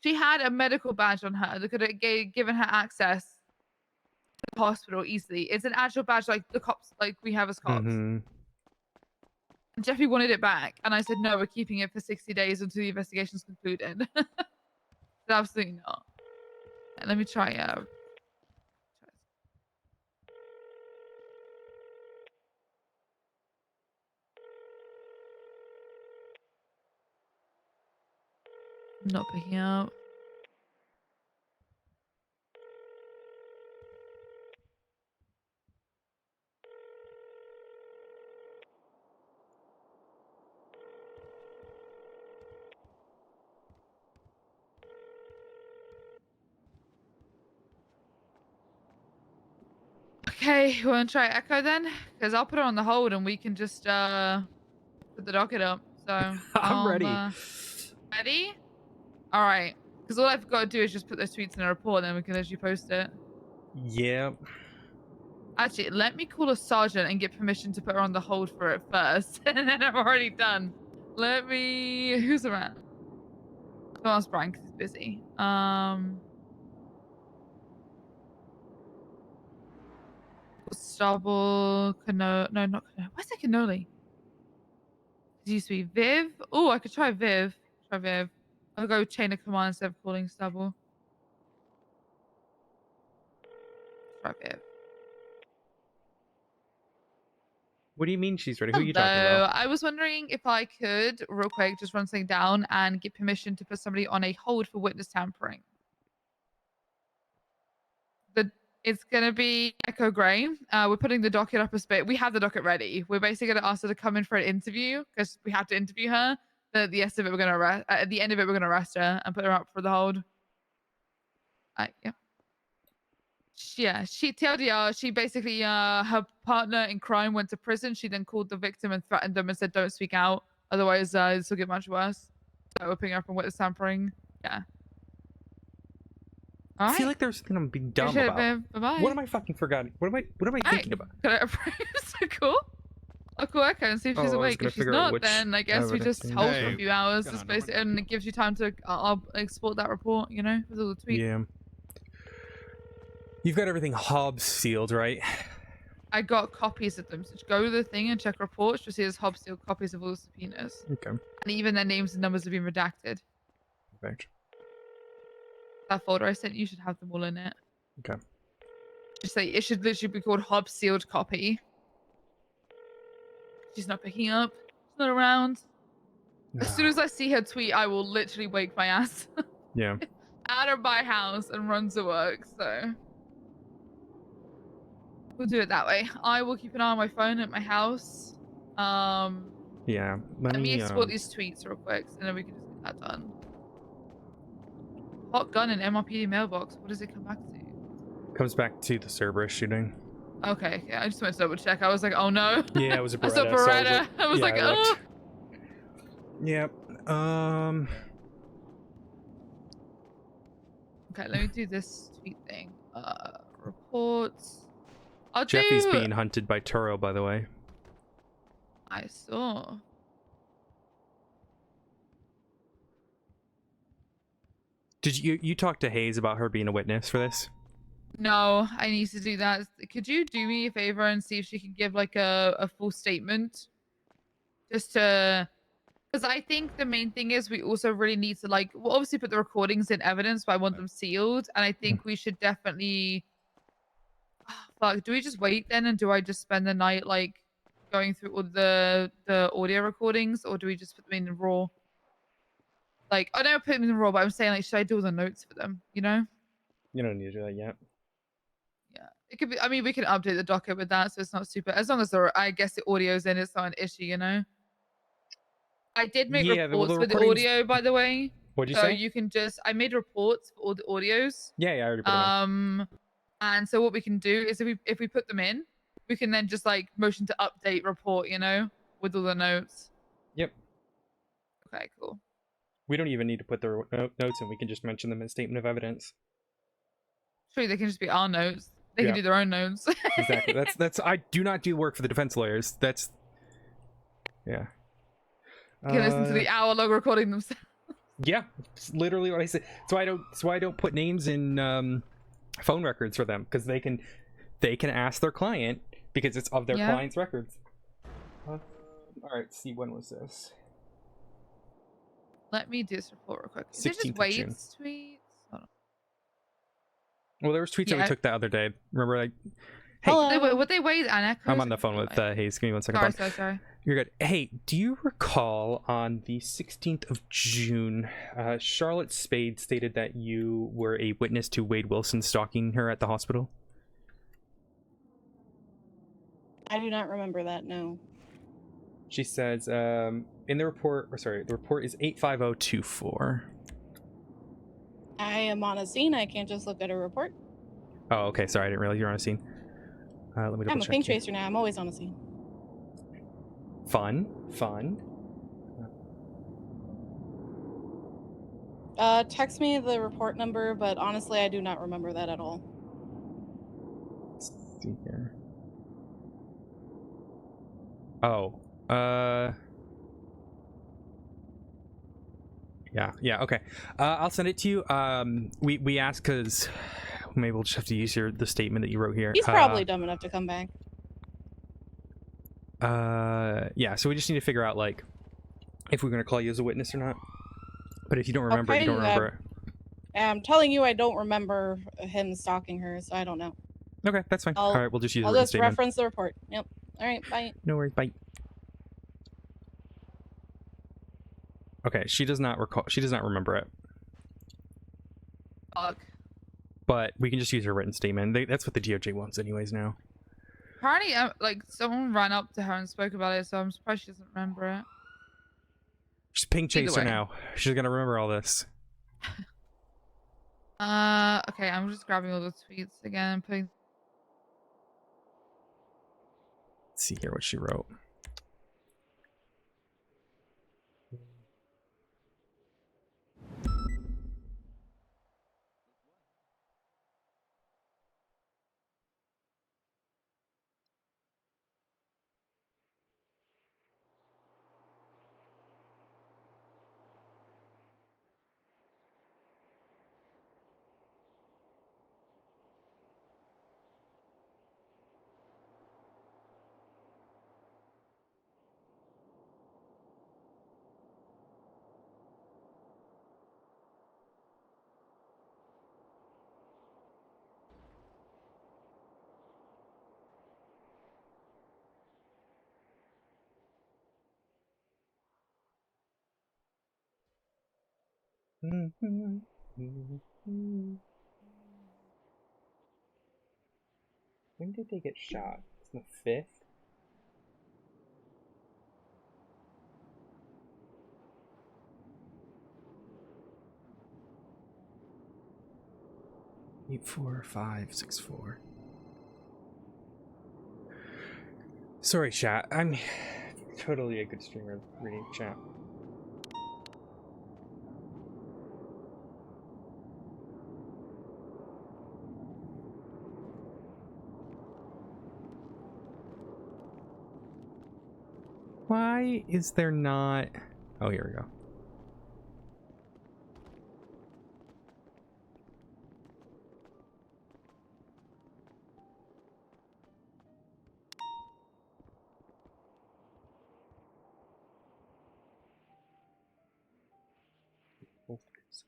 She had a medical badge on her that could have given her access to the hospital easily. It's an actual badge like the cops, like we have as cops. Mm-hmm. And Jeffy wanted it back, and I said, no, we're keeping it for 60 days until the investigation's concluded. Absolutely not. And let me try not picking up. Okay, you want to try Echo then? Because I'll put her on the hold and we can just put the docket up. So I'm ready. Ready? All right. Because all I've got to do is just put those tweets in a report, and then we can actually post it. Yeah. Actually, let me call a sergeant and get permission to put her on the hold for it first, and then I'm already done. Let me. Who's around? I'll ask Brian because he's busy. Stubble, no, not cannoli. Why's that cannoli? It used to be Viv. Oh, I could try Viv. Try Viv. I'll go chain of command instead of calling Stubble. Try Viv. What do you mean she's ready? Who are you Hello. talking about? I was wondering if I could, real quick, just run something down and get permission to put somebody on a hold for witness tampering. It's going to be Echo Gray. We're putting the docket up a bit. We have the docket ready. We're basically going to ask her to come in for an interview because we have to interview her. But at the end of it, we're going to arrest. At the end of it, we're going to arrest her and put her up for the hold. Yeah. Yeah, she TLDR. She basically, her partner in crime went to prison. She then called the victim and threatened them and said, "Don't speak out, otherwise this will get much worse." So we're picking her up on witness tampering. Yeah. I feel like there's something I'm being dumb about. Bye-bye. What am I fucking forgetting? What am I thinking about? Can I approve? So cool. I'll call Echo and see if she's awake. If she's not, then I guess we just hold for a few hours, and it gives you time to I'll export that report, you know, with all the tweets. Yeah. You've got everything Hobbs sealed, right? I got copies of them. So just go to the thing and check reports. You'll see there's Hobbs sealed copies of all the subpoenas. Okay. And even their names and numbers have been redacted. Right. That folder I sent you should have them all in it. Okay. Just say it should literally be called Hobbs sealed copy. She's not picking up. She's not around. As soon as I see her tweet, I will literally wake my ass Yeah. out of my house and run to work. So we'll do it that way. I will keep an eye on my phone at my house. Yeah. Let me export these tweets real quick, and then we can just get that done. Hot gun in MRPD mailbox. What does it come back to? Comes back to the Cerberus shooting. Okay, I just wanted to double check. I was like, oh no. Yeah, it was a Beretta. I saw Beretta. I was like, oh. Yep. Okay, let me do this tweet thing. Reports. Jeffy's being hunted by Turo, by the way. I saw. Did you talk to Hayes about her being a witness for this? No, I need to do that. Could you do me a favor and see if she can give like a full statement? Just to, because I think the main thing is we also really need to like, we'll obviously put the recordings in evidence, but I want them sealed. And I think we should definitely, fuck, do we just wait then? And do I just spend the night like going through all the audio recordings, or do we just put them in raw? Like, I don't put them in raw, but I'm saying like, should I do all the notes for them? You know? You don't need to do that yet. Yeah, it could be. I mean, we can update the docket with that, so it's not super. As long as I guess the audio's in, it's not an issue, you know. I did make Yeah, well, reports the for the recordings- audio, by the way. What'd you so say? you can just. I made reports for all the audios. Yeah, I already put them in. And so what we can do is if we put them in, we can then just like motion to update report, you know, with all the notes. Yep. Okay, cool. We don't even need to put the notes in. We can just mention them in statement of evidence. Sure, they can just be our notes. They Yeah. can do their own notes. Exactly. That's. I do not do work for the defense lawyers. That's. Yeah. You can listen to the hour-long recording themselves. Yeah, it's literally what I said. So I don't put names in phone records for them, because they can ask their client because it's of their client's records. All right, let's see, when was this? Let me do this report real quick. Is it 16th just of wait June. tweets? Hold on. Well, there was tweets that we Yeah. took the other day. Remember, like, Would they wait on echoes? I'm on the phone with Hayes. Give me 1 second. Sorry. You're good. Hey, do you recall on the 16th of June, Charlotte Spade stated that you were a witness to Wade Wilson stalking her at the hospital? I do not remember that, no. She says, in the report, the report is 85024. I am on a scene. I can't just look at a report. Oh, okay. Sorry, I didn't realize you were on a scene. Let me double I'm a check pink here. chaser now. I'm always on a scene. Fun. Text me the report number, but honestly, I do not remember that at all. Let's see here. Oh, yeah, okay. I'll send it to you. We asked because maybe we'll just have to use the statement that you wrote here. He's probably dumb enough to come back. Yeah, so we just need to figure out, like, if we're going to call you as a witness or not. But if you don't remember it, you don't remember it. I'm telling you, I don't remember him stalking her, so I don't know. Okay, that's fine. All right, we'll just use I'll the written just statement. reference the report. Yep. All right, bye. No worries, bye. Okay, she does not recall. She does not remember it. Fuck. But we can just use her written statement. That's what the DOJ wants, anyways. Now. Apparently, like someone ran up to her and spoke about it, so I'm surprised she doesn't remember it. She's ping chaser way. now. She's gonna remember all this. Okay, I'm just grabbing all the tweets again and putting. Let's see here what she wrote. When did they get shot? It's the 5th? Eight, 4, 5, 6, 4. Sorry, chat. I'm totally a good streamer reading chat. Why is there not... Oh, here we go. holsters.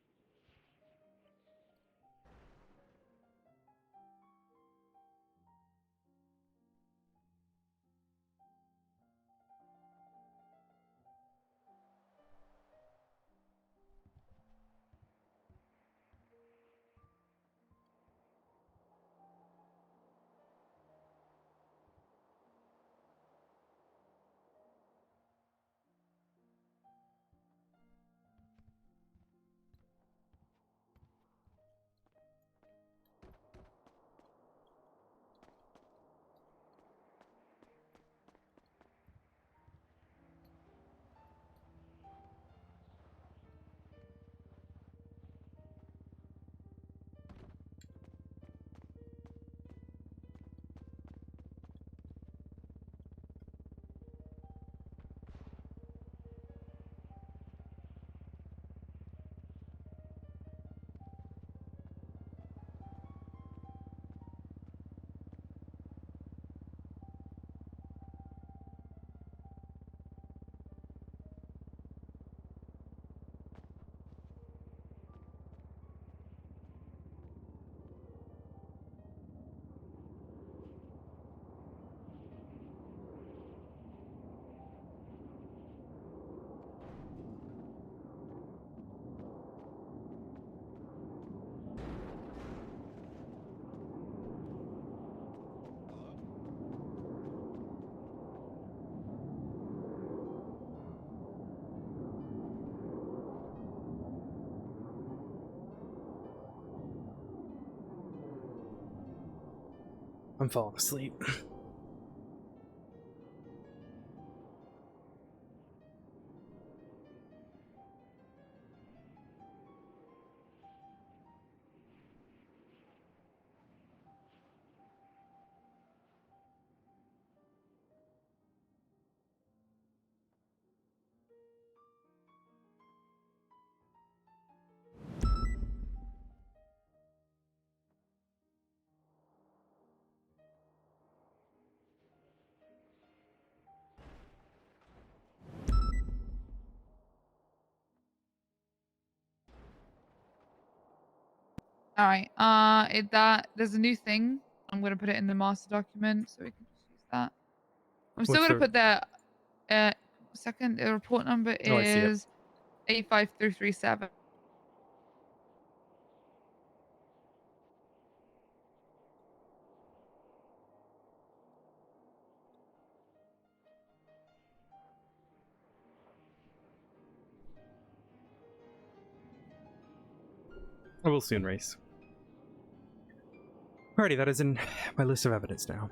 I'm falling asleep. All right. There's a new thing. I'm gonna put it in the master document so we can just use that. I'm still What's gonna the- put the second. The report number Oh, I see it. is 85337. I will soon race. Alrighty, that is in my list of evidence now.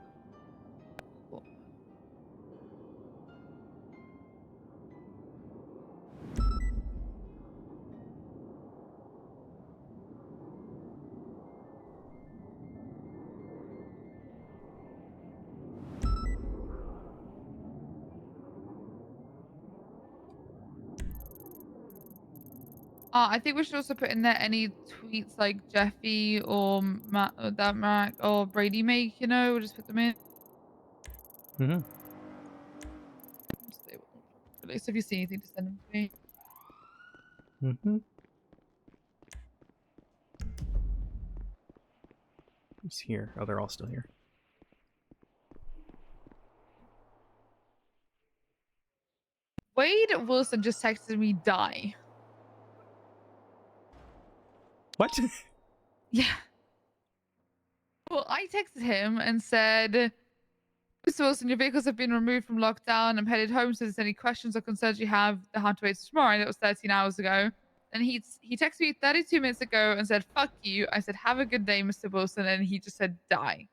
I think we should also put in there any tweets like Jeffy or Matt, or that Mac or Brady make. You know, we'll just put them in. Mm-hmm. So if you see anything, just send them to me. Mm-hmm. Who's here? Oh, they're all still here. Wade Wilson just texted me die. What? Yeah. Well, I texted him and said, Mr. Wilson, your vehicles have been removed from lockdown. I'm headed home, so if there's any questions or concerns you have, they'll have to wait till tomorrow. And it was 13 hours ago. And he texted me 32 minutes ago and said, fuck you. I said, have a good day, Mr. Wilson. And he just said, die.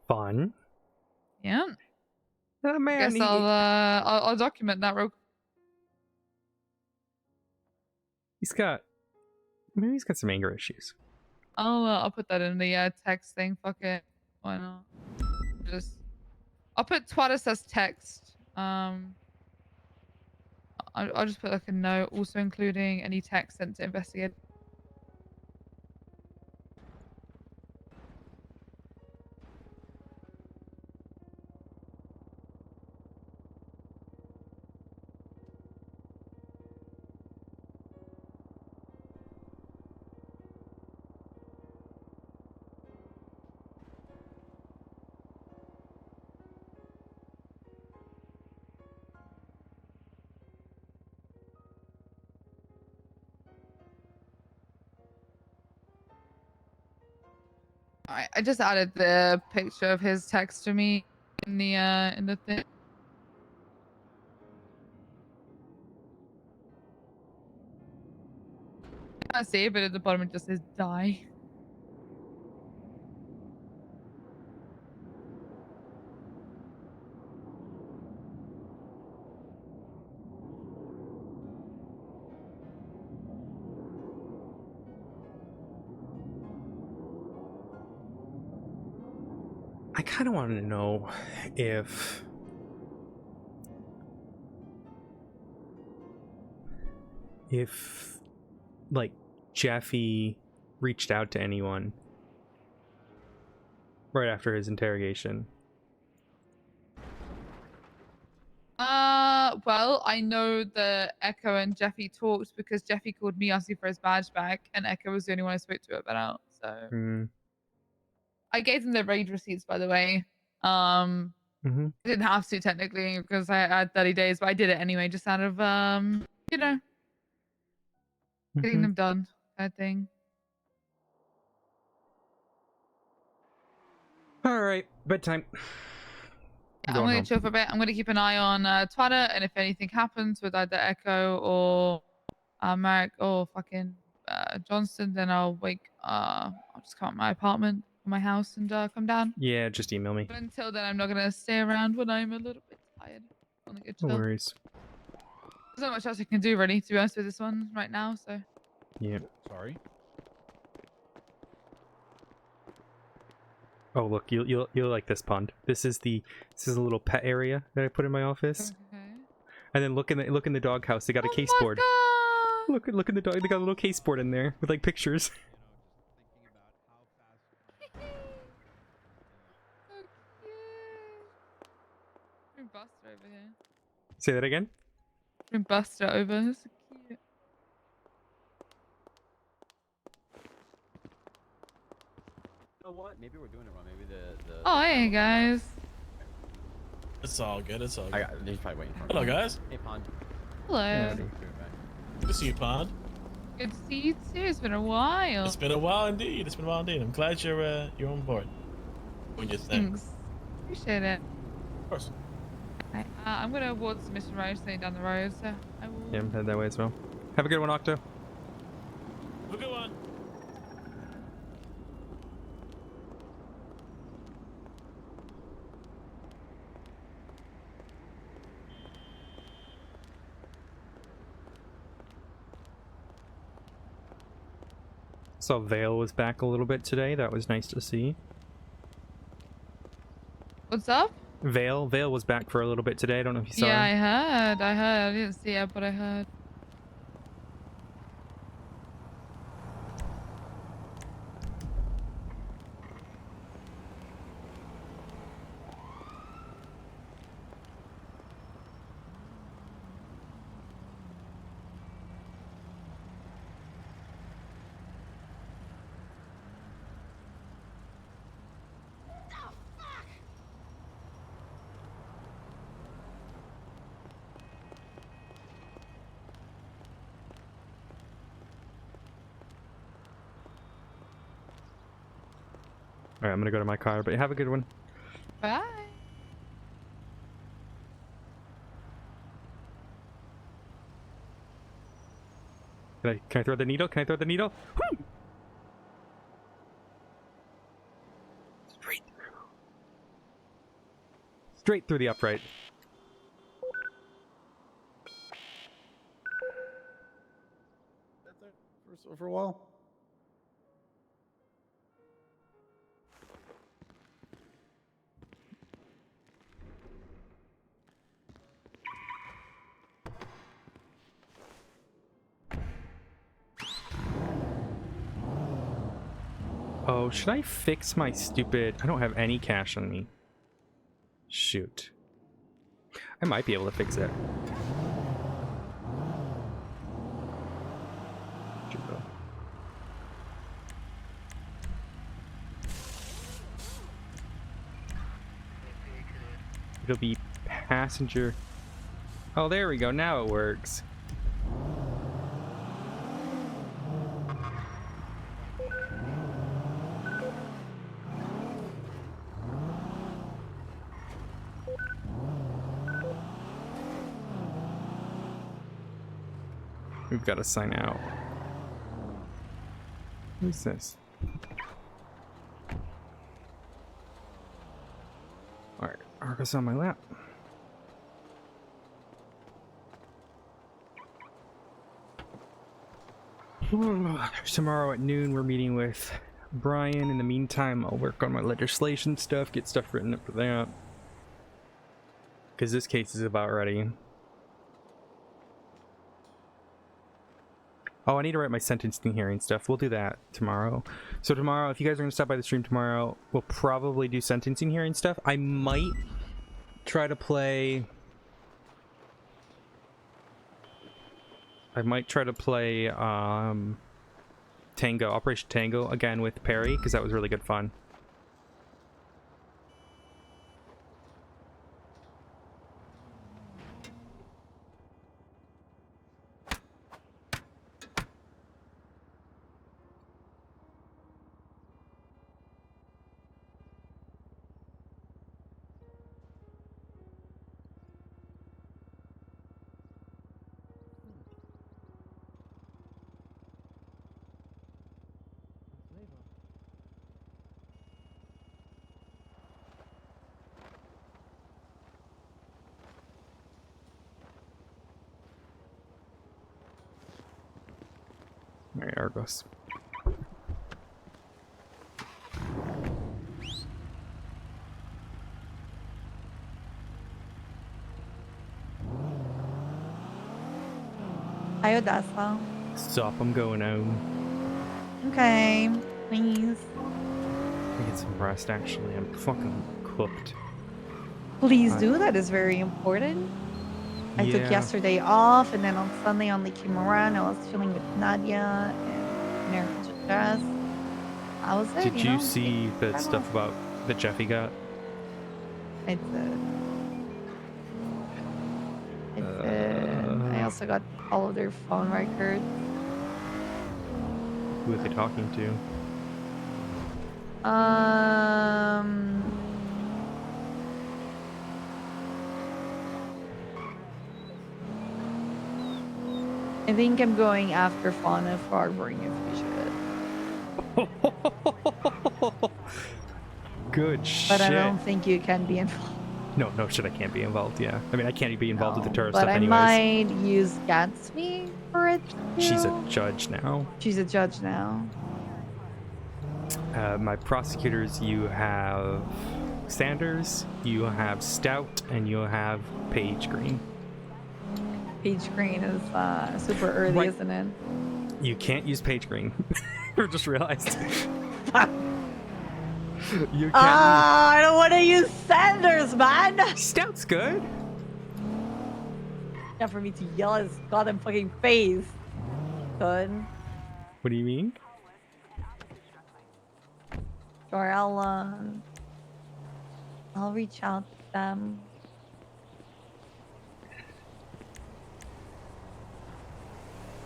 Fun. Yeah. Oh, man. Guess I'll document that real quick. Maybe he's got some anger issues. I'll put that in the text thing. Fuck it. Why not? I'll put Twatus as text. I'll just put like a note, also including any text sent to investigate. I just added the picture of his text to me in the thing. I see, but at the bottom it just says die. I kind of want to know if like Jeffy reached out to anyone right after his interrogation. Well, I know that Echo and Jeffy talked because Jeffy called me asking for his badge back, and Echo was the only one I spoke to about. So I gave them their raid receipts, by the way. I didn't have to technically because I had 30 days, but I did it anyway, just out of you know, getting them done, kind of thing. All right, bedtime. Yeah, I'm gonna chill for a bit. I'm gonna keep an eye on Twitter, and if anything happens with either Echo or Merrick or fucking Johnston, then I'll just come out my apartment or my house and come down. Yeah, just email me. But until then, I'm not gonna stay around when I'm a little bit tired. I wanna go chill. No worries. There's not much else I can do really, to be honest with this one right now. So. Yeah. Sorry. Oh look, you'll like this pond. This is a little pet area that I put in my office. Okay. And then look in the doghouse. They got a case board. Look in the dog. They got a little case board in there with like pictures. Bring Buster over here. Say that again. Bring Buster over. That's so cute. You know what? Maybe we're doing it wrong. Maybe the Oh, hey guys. It's all good. It's all good. He's probably waiting for me. Hello, guys. Hey, Pond. Hello. Good to see you, Pond. Good to see you too. It's been a while. It's been a while indeed. It's been a while indeed. I'm glad you're on board. Doing your thing. Thanks. Appreciate it. Of course. I'm gonna walk the Mission Road, staying down the road, so I will. Yeah, I'm headed that way as well. Have a good one, Octo. Have a good one. Saw Vale was back a little bit today. That was nice to see. What's up? Vale was back for a little bit today. I don't know if you saw Yeah, him. I heard. I didn't see it, but I heard. Alright, I'm gonna go to my car, but have a good one. Bye. Can I throw the needle? Can I throw the needle? Woo! Straight through the upright. For a while. Oh, should I fix my stupid... I don't have any cash on me. Shoot. I might be able to fix it. It'll be passenger... Oh, there we go. Now it works. We've got to sign out. Who's this? Alright, Argo's on my lap. Tomorrow at noon we're meeting with Brian. In the meantime, I'll work on my legislation stuff, get stuff written up for that. Because this case is about ready. Oh, I need to write my sentencing hearing stuff. We'll do that tomorrow. So tomorrow, if you guys are going to stop by the stream tomorrow, we'll probably do sentencing hearing stuff. I might try to play... Tango, Operation Tango, again with Perry, because that was really good fun. Alright, Argos. Hi, Odessa. Stop, I'm going home. Okay, please. I get some rest, actually. I'm fucking cooked. Please do. That is very important. I took yesterday off, and then on Sunday I only came around. I was chilling with Nadia and Marriage Jess. I was there. Did you see the stuff about that Jeffy got? I did. I also got all of their phone records. Who are they talking to? I think I'm going after Fauna for harboring a fugitive. Good shit. But I don't think you can be involved. No shit, I can't be involved, yeah. I mean, I can't be involved with the terrorist But stuff I anyways. might use Gatsby for it. She's a too. judge now. She's a judge now. My prosecutors, you have Sanders, you have Stout, and you have Paige Green. Paige Green is super early, Right. isn't it? You can't use Paige Green. I just realized. You can't I don't want to use Sanders, man. Stout's good. Yeah, for me to yell at his goddamn fucking face. Good. What do you mean? Sure, I'll reach out to them.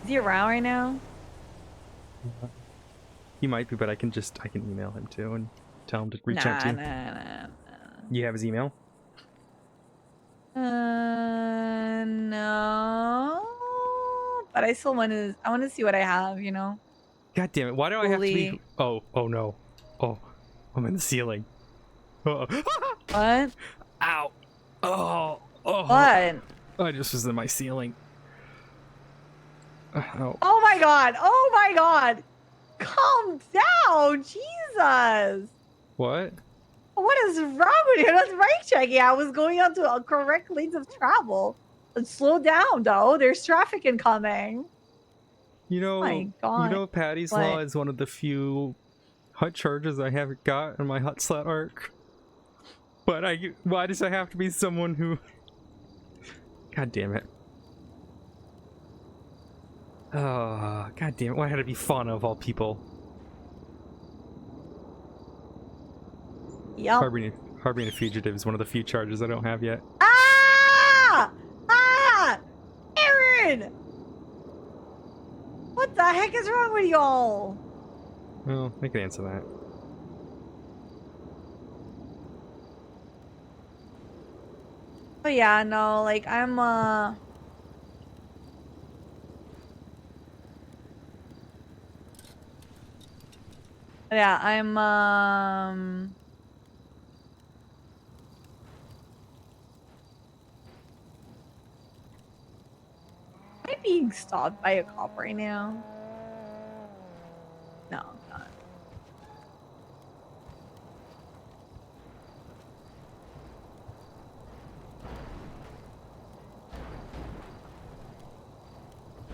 Is he around right now? He might be, but I can email him too and tell him to reach out to you. Nah. You have his email? No. But I still want to see what I have, you know? God damn it. Why do I have to be... Fully- Oh no. Oh, I'm in the ceiling. What? Ow. Oh. What? I just was in my ceiling. Oh. Oh my god! Oh my god! Calm down! Jesus! What? What is wrong with you? That's right checking. I was going on to a correct lanes of travel. Slow down, though. There's traffic incoming. You know, My God. Patty's What? Law is one of the few hot charges I haven't got in my hot slot arc. But why does it have to be someone who... God damn it. Oh, god damn it. Why had it be Fauna of all people? Yep. Harboring a fugitive is one of the few charges I don't have yet. Ah! Aaron! What the heck is wrong with y'all? Well, I can answer that. But yeah, no, like I'm Yeah, I'm Am I being stopped by a cop right now? No, I'm not.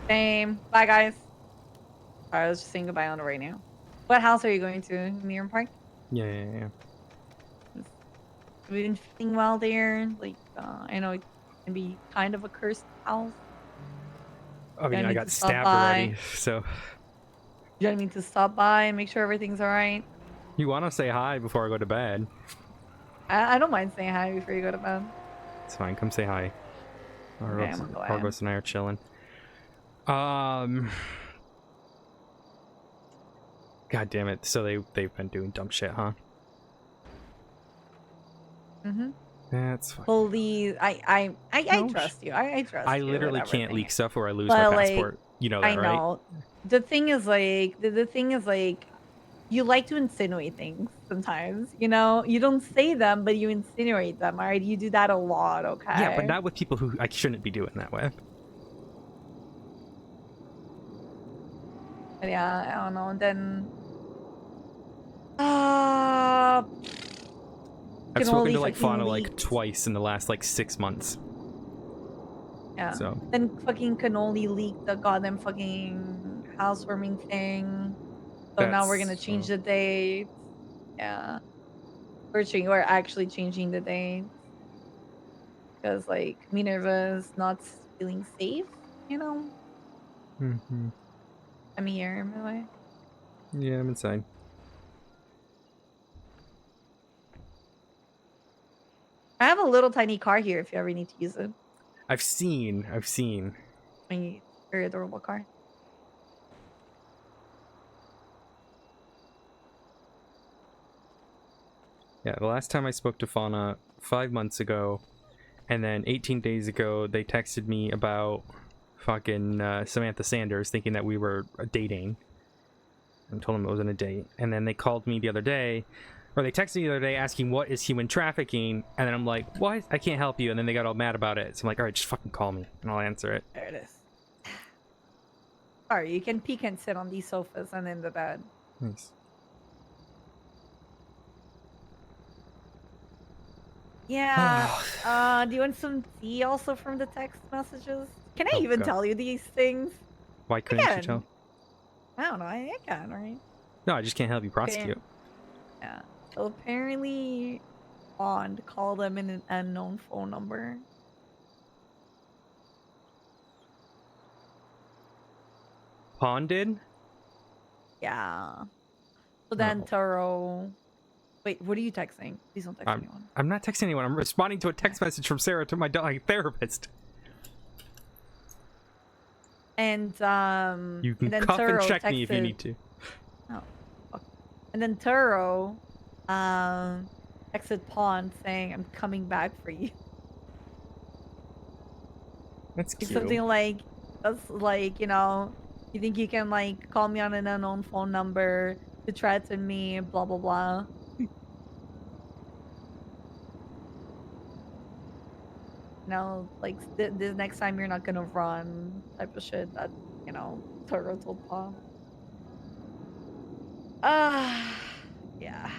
Same. Bye, guys. Sorry, I was just saying goodbye on the radio. What house are you going to? Mirror Park? Yeah. Have you been feeling well there? Like, I know it can be kind of a cursed house. I mean, You I want me got to stop stabbed by? already, so You want me to stop by and make sure everything's alright? you want to say hi before I go to bed? I don't mind saying hi before you go to bed. It's fine. Come say hi. Okay, I'm gonna go Argos and I are chilling. God damn it! So they've been doing dumb shit, huh? Mm-hmm. That's fine. Please, I trust you. I trust you. I literally whatever can't thing. leak stuff or I lose But, my like, passport. You know I that, right? know. The thing is, like, the thing is, like, you like to insinuate things sometimes. You know, you don't say them, but you insinuate them. All right, you do that a lot. Okay. Yeah, but not with people who I shouldn't be doing that with. But yeah, I don't know. Then, I've can spoken only to like fucking Fauna leak. like twice in the last like 6 months. Yeah. So Then fucking cannoli leaked the goddamn fucking housewarming thing. So now we're gonna change the date. Yeah. We're actually changing the date. Because like Minerva's not feeling safe, you know? Mm-hmm. I'm here, by the way. Yeah, I'm inside. I have a little tiny car here if you ever need to use it. I've seen. My very adorable car. Yeah, the last time I spoke to Fauna 5 months ago, and then 18 days ago they texted me about fucking Samantha Sanders, thinking that we were dating. I told them it wasn't a date, and then they called me the other day, or they texted me the other day asking what is human trafficking, and then I'm like, what? I can't help you, and then they got all mad about it. So I'm like, all right, just fucking call me, and I'll answer it. There it is. Sorry, you can peek and sit on these sofas and in the bed. Nice. Yeah. Do you want some tea also from the text messages? Can I Oh, even God. tell you these things? Why couldn't you Again, tell? I don't know. I can, right? No, I just can't help you prosecute. Yeah. So apparently, Bond called them in an unknown phone number. Pawn did? Yeah. So then Oh. Taro. Wait, what are you texting? Please don't text anyone. I'm not texting anyone. I'm responding to a text message from Sarah to my therapist. And You can and then cuff and Taro check me if you texted- need to. Oh, fuck. And then Taro, texted Pawn saying, "I'm coming back for you." That's Like cute. something like that's like, you know, you think you can like call me on an unknown phone number to threaten me, blah blah blah. No, like this next time you're not gonna run type of shit that, you know, Taro told Pawn. Yeah.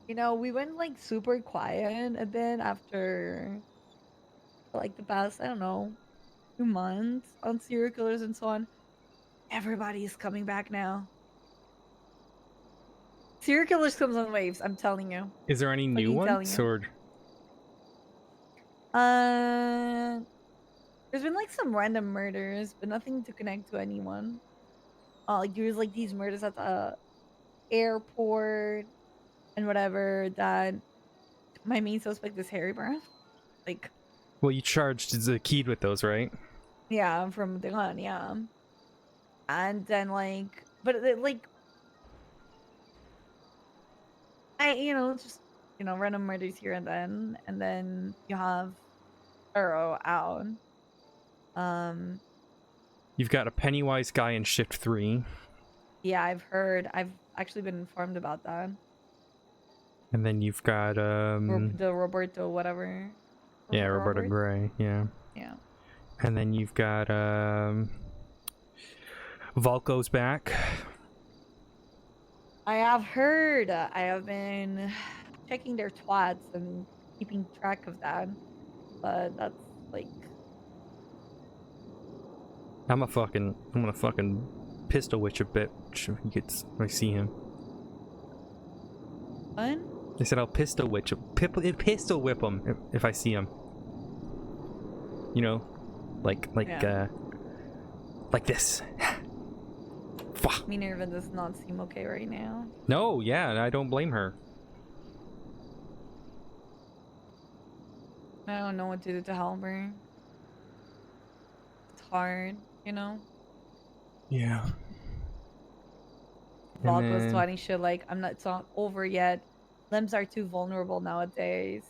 You know, we went like super quiet a bit after like the past, I don't know, 2 months on serial killers and so on. Everybody's coming back now. Serial killers comes on waves, I'm telling you. Is there any new Fucking telling ones you. or? There's been like some random murders, but nothing to connect to anyone. Like there's like these murders at the airport and whatever that my main suspect is Harry Brown. Like, Well, you charged Zakid with those, right? yeah, from the gun, yeah. And then like, but like, Just random murders here and then you have Arrow out. You've got a Pennywise guy in shift 3. Yeah, I've heard. I've actually been informed about that. And then you've got The Roberto whatever. yeah, Roberto Robert? Gray, yeah. Yeah. And then you've got Volko's back. I have heard. I have been checking their twats and keeping track of that. But that's like I'm gonna fucking pistol witch a bit when I see him. What? I said I'll pistol witch him. Pistol whip him if I see him. Like this. Minerva does not seem okay right now. No, yeah, I don't blame her. I don't know what to do to help her. It's hard, Yeah. Vlog was then- 20 shit like it's not over yet. Limbs are too vulnerable nowadays.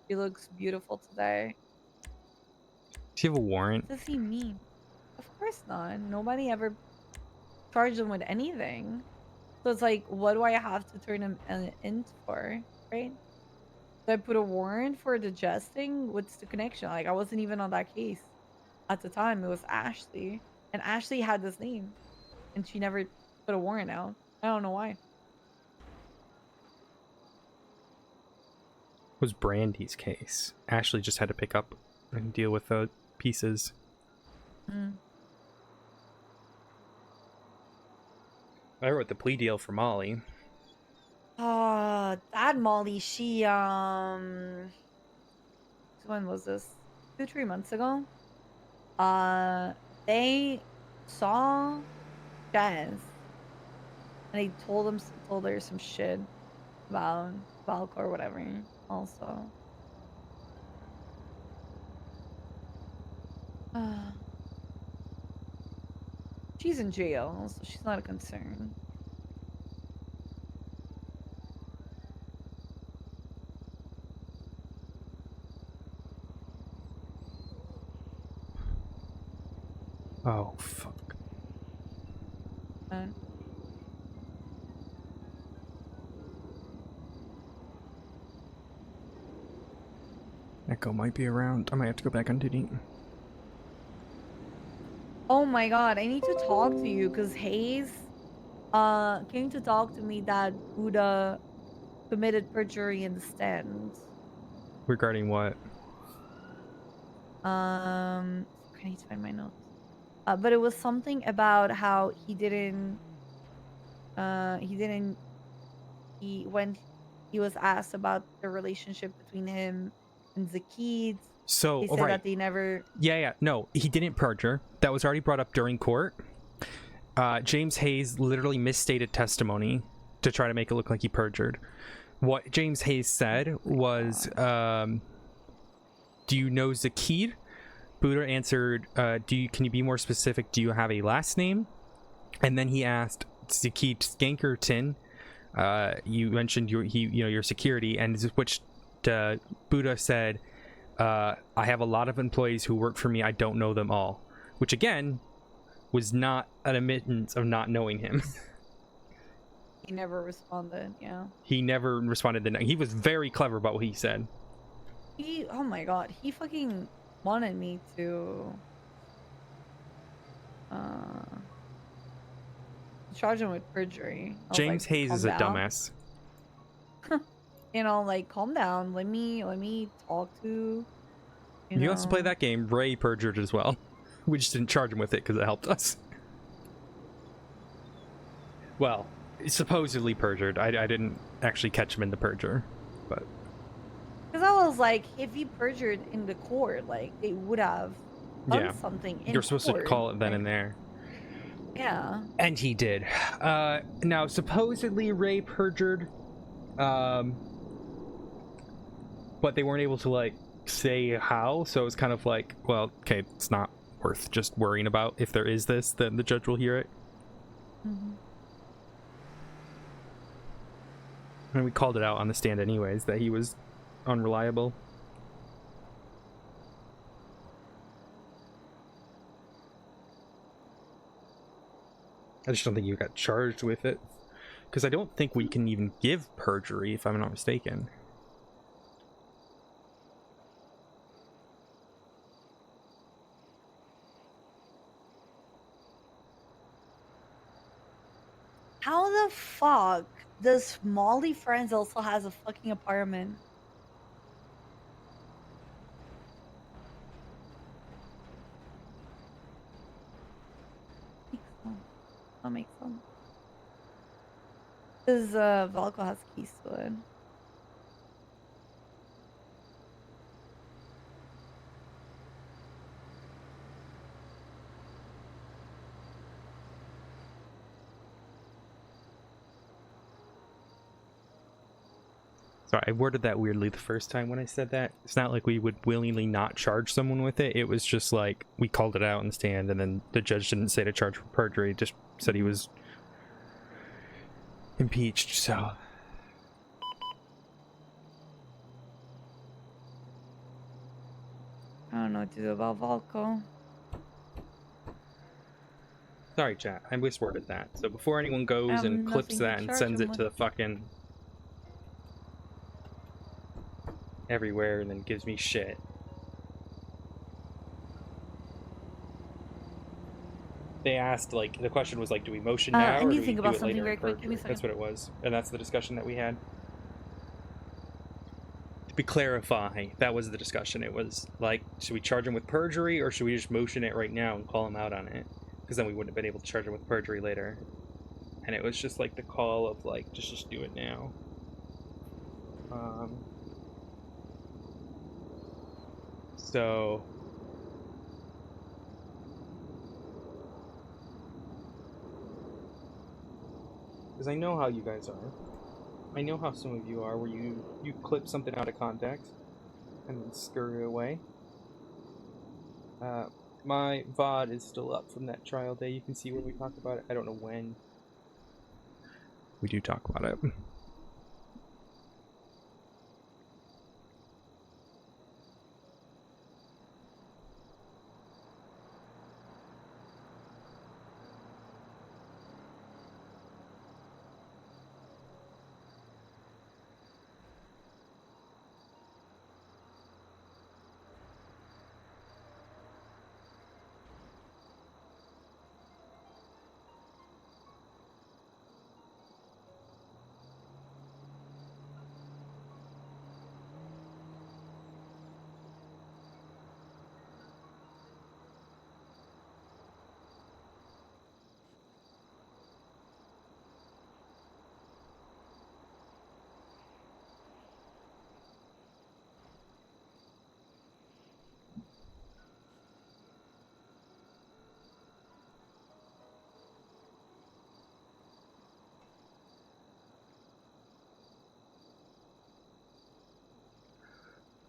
She looks beautiful today. Do you have a warrant? What does he mean? Of course not. Nobody ever charged him with anything. So it's like, what do I have to turn him in for, right? Did I put a warrant for digesting? What's the connection? Like, I wasn't even on that case at the time. It was Ashley, and Ashley had this name, and she never put a warrant out. I don't know why. It was Brandy's case. Ashley just had to pick up and deal with the pieces. I wrote the plea deal for Molly. That Molly, she when was this? 2-3 months ago. They saw Jazz, and they told her some shit about Valk or whatever. Also, she's in jail, so she's not a concern. Oh, fuck. Echo might be around. I might have to go back on duty. Oh my god, I need to talk to you because Hayes came to talk to me that Buddha committed perjury in the stand. Regarding what? I need to find my notes. But it was something about how when he was asked about the relationship between him and Zakid, So, he said that they never. Yeah. No, he didn't perjure. That was already brought up during court. James Hayes literally misstated testimony to try to make it look like he perjured. What James Hayes said was, do you know Zakid? Buddha answered, can you be more specific? Do you have a last name? And then he asked Zakid Skankerton, you mentioned your security, and which Buddha said, I have a lot of employees who work for me. I don't know them all, which again was not an admittance of not knowing him. He never responded. Yeah. He never responded. He was very clever about what he said. Oh my god, he fucking wanted me to charge him with perjury. James Hayes is a dumbass. Calm down. Let me talk to. You also play that game. Ray perjured as well. We just didn't charge him with it because it helped us. Well, supposedly perjured. I didn't actually catch him in the perjure, but. Because I was like, if he perjured in the court, like they would have done something. You're supposed to call it then and there. Yeah. And he did. Now, supposedly Ray perjured, but they weren't able to say how. So it's kind of like, well, okay, it's not worth just worrying about. If there is this, then the judge will hear it. And we called it out on the stand anyways, that he was unreliable. I just don't think you got charged with it. Because I don't think we can even give perjury, if I'm not mistaken. How the fuck does Molly Friends also has a fucking apartment? That makes sense. Because Valko has keys to it. Sorry, I worded that weirdly the first time when I said that. It's not like we would willingly not charge someone with it. It was just like, we called it out in the stand, and then the judge didn't say to charge for perjury, just said he was impeached, so... I don't know what to do about Valko. Sorry, chat. I misworded that. So before anyone goes and clips that and sends it to the fucking... everywhere and then gives me shit. They asked, like, the question was like, do we motion now I or need do to think we do about it something later very in quick. Give me a perjury? That's second. what it was. And that's the discussion that we had. To clarify, that was the discussion. It was like, should we charge him with perjury or should we just motion it right now and call him out on it? Because then we wouldn't have been able to charge him with perjury later. And it was just like the call of like, just do it now. So... because I know how you guys are. I know how some of you are, where you clip something out of context and then scurry away. My VOD is still up from that trial day. You can see where we talk about it. I don't know when we do talk about it.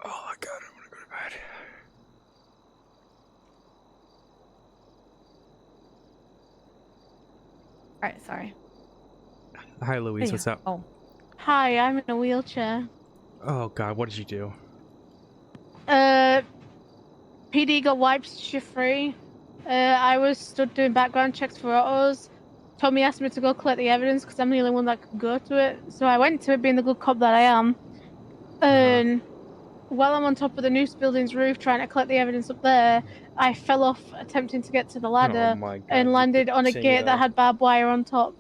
Oh my god, I want to go to bed. Alright, sorry. Hi, Louise. Hey. What's up? Oh. Hi, I'm in a wheelchair. Oh god, what did you do? PD got wiped shift free. I was stood doing background checks for autos. Tommy asked me to go collect the evidence because I'm the only one that could go to it. So I went to it being the good cop that I am. And while I'm on top of the news building's roof trying to collect the evidence up there, I fell off attempting to get to the ladder my God, and you landed on a gate that potato. had barbed wire on top.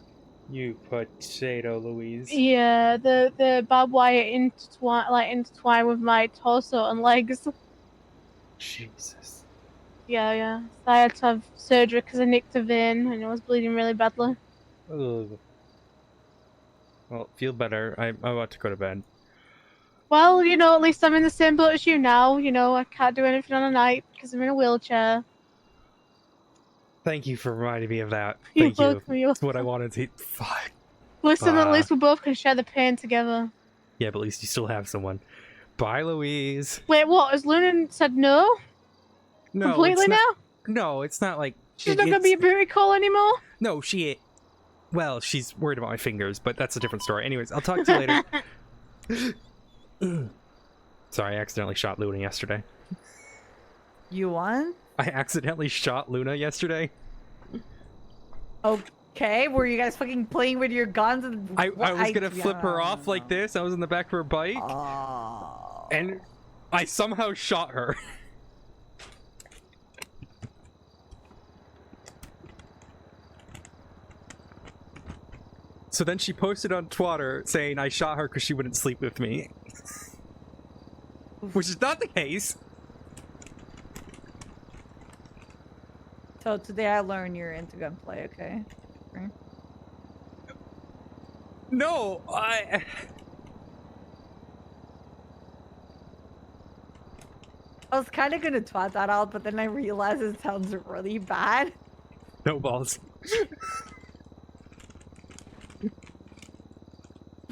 You potato, Louise. Yeah, the barbed wire intertwined with my torso and legs. Jesus. Yeah. So I had to have surgery because I nicked a vein and it was bleeding really badly. Ugh. Well, feel better. I'm about to go to bed. Well, at least I'm in the same boat as you now. I can't do anything on a night because I'm in a wheelchair. Thank you for reminding me of that. You're Thank you. welcome, you're That's what I wanted to... Fuck. Listen, at least we both can share the pain together. Yeah, but at least you still have someone. Bye, Louise. Wait, what? Has Luna said no? No, Completely it's not, now? No, it's not like... She's not going to be a booty call anymore? No, she... Well, she's worried about my fingers, but that's a different story. Anyways, I'll talk to you later. Sorry, I accidentally shot Luna yesterday. You won? I accidentally shot Luna yesterday. Okay, were you guys fucking playing with your guns? And I was gonna flip her off like this. I was in the back of her bike, and I somehow shot her. So then she posted on Twitter saying I shot her because she wouldn't sleep with me. Which is not the case. So today I learned you're into gunplay, okay? Right. No, I was kind of gonna twat that out, but then I realized it sounds really bad. No balls.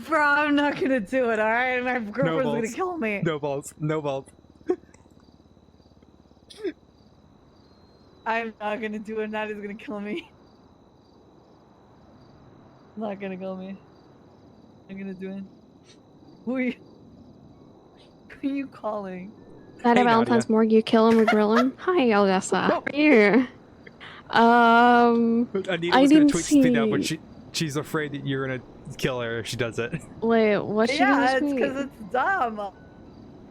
Bro, I'm not gonna do it, alright? My girlfriend's balls. gonna kill me. No balls. No balls. I'm not gonna do it. That is gonna kill me. Not gonna kill me. I'm gonna do it. Who are you calling? Saturday Valentine's morgue, you kill him or grill him. Hi, Odessa. How are you? Anita I was gonna didn't tweet see. something out, but she's afraid that you're gonna kill her if she does it. Wait, what's she Yeah, gonna it's tweet? because it's dumb.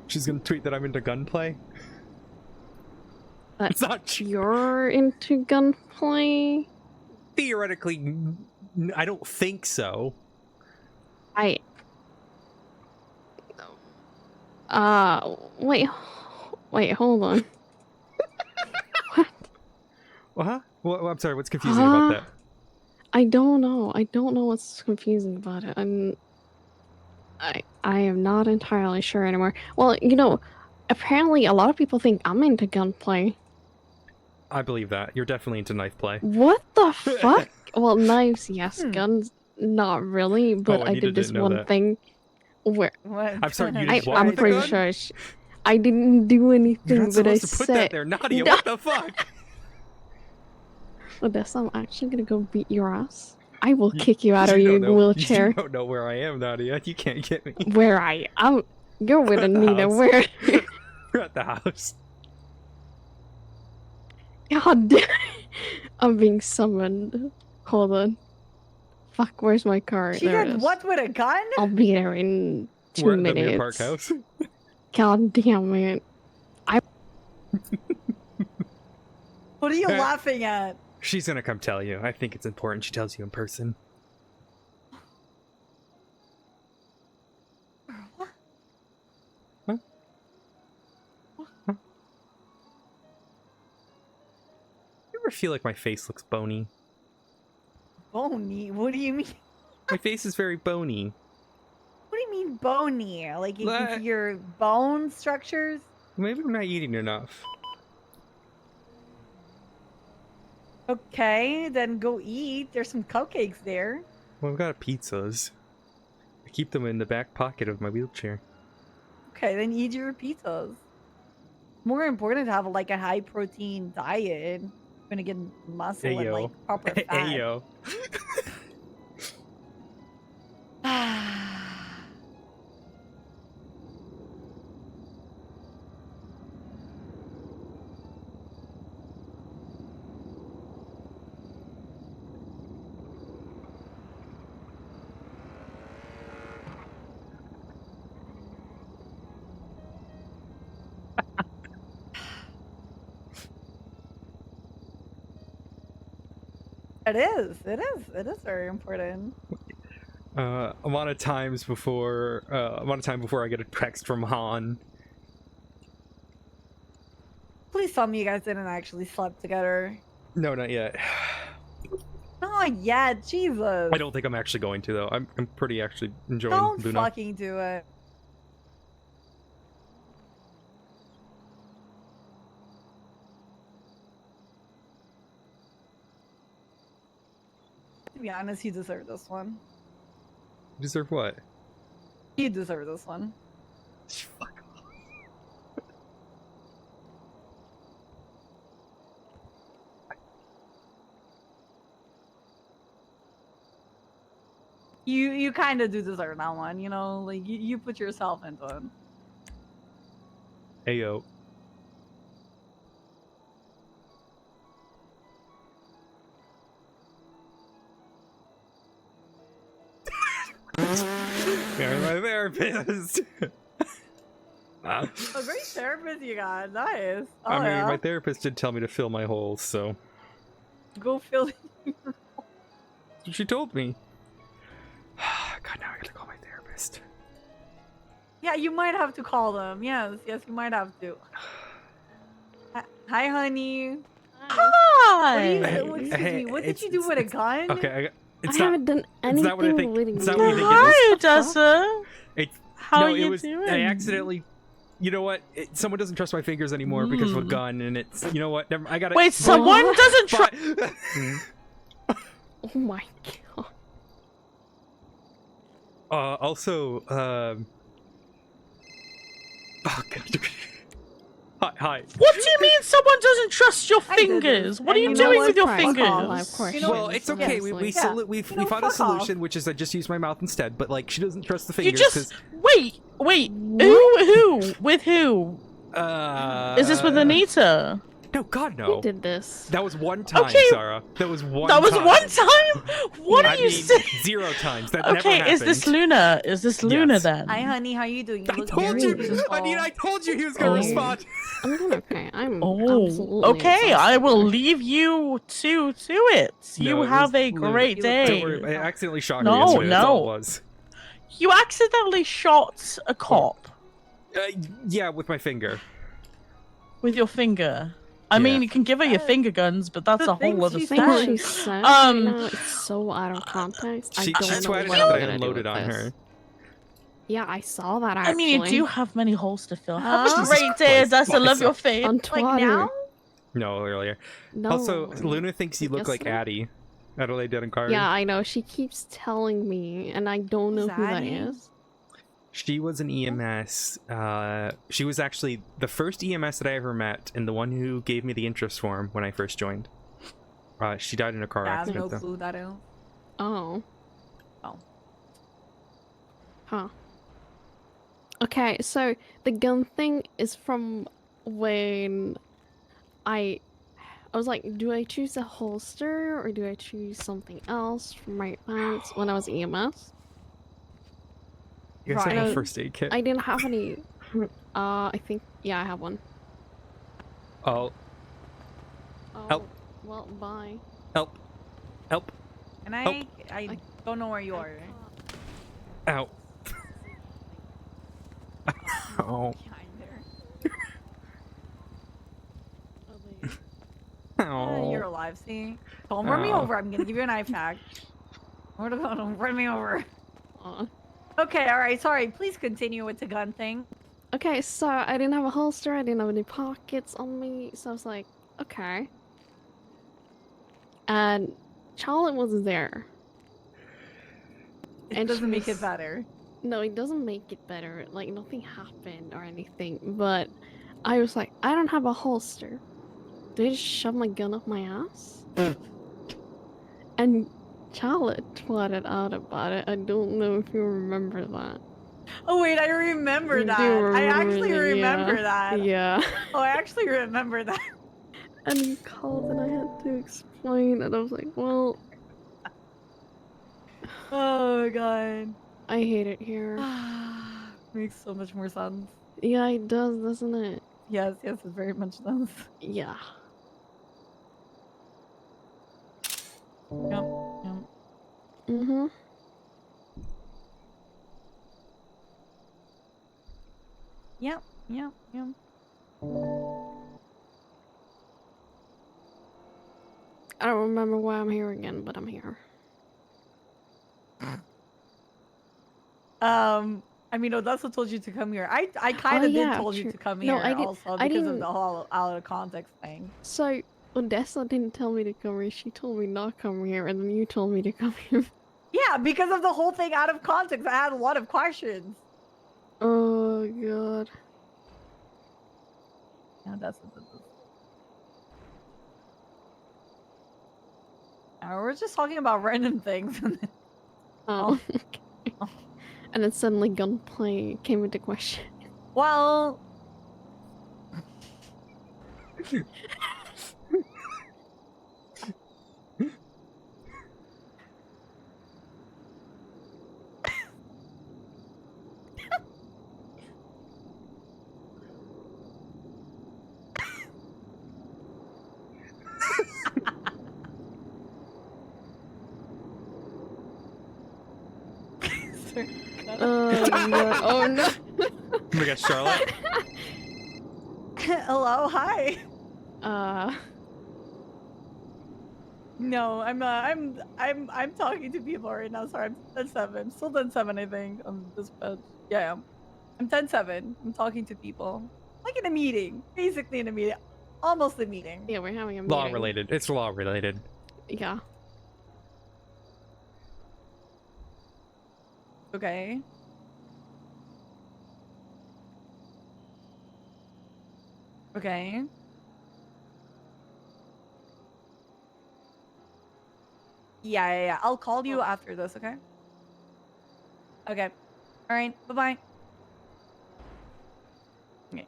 She's gonna tweet that I'm into gunplay. It's not You're into gunplay? Theoretically, I don't think so. Wait, hold on. What? Well, I'm sorry, what's confusing about that? I don't know. I don't know what's confusing about it. I am not entirely sure anymore. Well, you know, apparently a lot of people think I'm into gunplay. I believe that. You're definitely into knife play. What the fuck? Well, knives, yes. Guns, not really. But I Anita did this didn't know one that. thing where I'm sorry, you did what I'm with the pretty gun? sure I didn't do anything. You're not but I supposed to put that said, there, Nadia. What the fuck? Odessa, I'm actually gonna go beat your ass. I will kick you out of your wheelchair. You don't know where I am, Nadia. You can't get me. Where I am? You're with At the Anita. house. Where? We're at the house. God damn. I'm being summoned. Hold on. Fuck, where's my car? She There it did is. what with a gun? I'll be there in 2 We're at the minutes. Deer Park house. God damn it. What are you laughing at? She's gonna come tell you. I think it's important she tells you in person. You ever feel like my face looks bony? Bony? What do you mean? My face is very bony. What do you mean bony? Like you can What? see your bone structures? Maybe I'm not eating enough. Okay, then go eat. There's some cupcakes there. Well, I've got pizzas. I keep them in the back pocket of my wheelchair. Okay, then eat your pizzas. More important to have like a high protein diet. You're gonna get muscle and Ayo. like proper fat. Ayo. It is. It is. It is very important. Amount of time before I get a text from Han. Please tell me you guys didn't actually sleep together. No, not yet. Not yet. Jesus. I don't think I'm actually going to though. I'm pretty actually enjoying Don't Luna. fucking do it. To be honest, you deserve this one. You deserve what? You deserve this one. You kind of do deserve that one, you know? Like, you put yourself into it. Ayo. You're my therapist. A great therapist you got. Nice. Oh, I mean, yeah. my therapist did tell me to fill my holes, so Go fill that's what she told me. God, now I gotta call my therapist. Yeah, you might have to call them. Yes, you might have to. Hi, honey. Hi. Excuse me. What did you do with a gun? Okay, I haven't done anything. It's not what I think. with It's not what you think it Hi, is. Odessa. How no, are you it was. doing? I accidentally. You know what? Someone doesn't trust my fingers anymore because of a gun, and it's. You know what? I got. Wait, someone doesn't trust. Oh my god. Also, oh god. Hi. What do you mean someone doesn't trust your fingers? What are you doing with your fingers? Well, it's okay. We found a solution, which is I just use my mouth instead. But like, she doesn't trust the fingers. You just wait. Who? With who? Is this with Anita? No, God, no. Who did this? That was one time, Okay. Sarah. That was one. That was time. one time. What I are you mean, saying? 0 times. That never Okay, happened. is this Luna? Is this Luna Yes. then? Hi, honey. How you doing? You look told very you. beautiful. Anita, I told you he was gonna respond. I'm doing okay. I'm Oh, absolutely okay. I exhausted. will leave you to it. You No, it have was a Luna. great Don't day. worry. I accidentally shot her No, yesterday. That's all no. it was. You accidentally shot a cop Yeah, with my finger. with your finger. I Yeah. mean, you can give her your finger guns, but that's a whole other The thing. thing she said right now is so out of context. She I don't know swatted what out I'm that I gonna do unloaded with on this. her. Yeah, I saw that I actually. mean, you do have many holes to fill. Have a Huh? great day, Christ, Odessa. Love your Lisa. face. On Like Twitter. now? No, earlier. No. Also, Luna thinks you look like yesterday? Addie. Adelaide Dead and Kari. Yeah, I know. She keeps telling me, and I don't know Who's who that Addie? is. She was an EMS. She was actually the first EMS that I ever met, and the one who gave me the interest form when I first joined. She died in a car I have accident, no though. clue that is. Oh. Oh. Huh. Okay, so the gun thing is from when I was like, do I choose a holster or do I choose something else from my pants when I was EMS? You guys have Right. a first aid kit? I didn't have any. I think, yeah, I have one. Oh, Oh, Help. well, bye. help. Help. And Help. I don't know where you are. Ow. Oh. Behind there. Oh. You're alive, see? Don't run me Oh. over. I'm gonna give you a knife tag. Don't run me over. Aw. Okay, alright, sorry. Please continue with the gun thing. Okay, so I didn't have a holster, I didn't have any pockets on me, so I was like, okay. And Charlotte was there. It And she doesn't make it was- better. No, it doesn't make it better. Like, nothing happened or anything, but I was like, I don't have a holster. Did I just shove my gun up my ass? And Charlotte twatted out about it. I don't know if you remember that. Oh wait, I remember You do that. I actually remember, remember yeah. that. Yeah. Oh, I actually remember that. And you called and I had to explain, and I was like, well, Oh my god. I hate it here. Makes so much more sense. Yeah, it does, doesn't it? Yes, it very much does. Yeah. Yep. Mm-hmm. Yep. I don't remember why I'm here again, but I'm here. I mean, Odessa told you to come here. I kind of yeah, did told you true. to come No, here I didn't- also I because of didn't- the whole out of context thing. So, Odessa didn't tell me to come here, she told me not to come here, and then you told me to come here. Yeah, because of the whole thing out of context. I had a lot of questions. Oh, God. Yeah, that's we're just talking about random things. Oh. And then suddenly gunplay came into question. Well, Oh no. We got Charlotte. hello, hi. Uh. No, I'm talking to people right now. Sorry, I'm 10-7. I'm still 10-7, I think, on this bed. Yeah, I'm 10-7. I'm talking to people. Like in a meeting. Basically in a meeting. Almost a meeting. Yeah, we're having a meeting. Law related. It's law related. Yeah. Okay. Okay. Yeah. I'll call you after this, okay? Okay. All right. Bye-bye. Okay.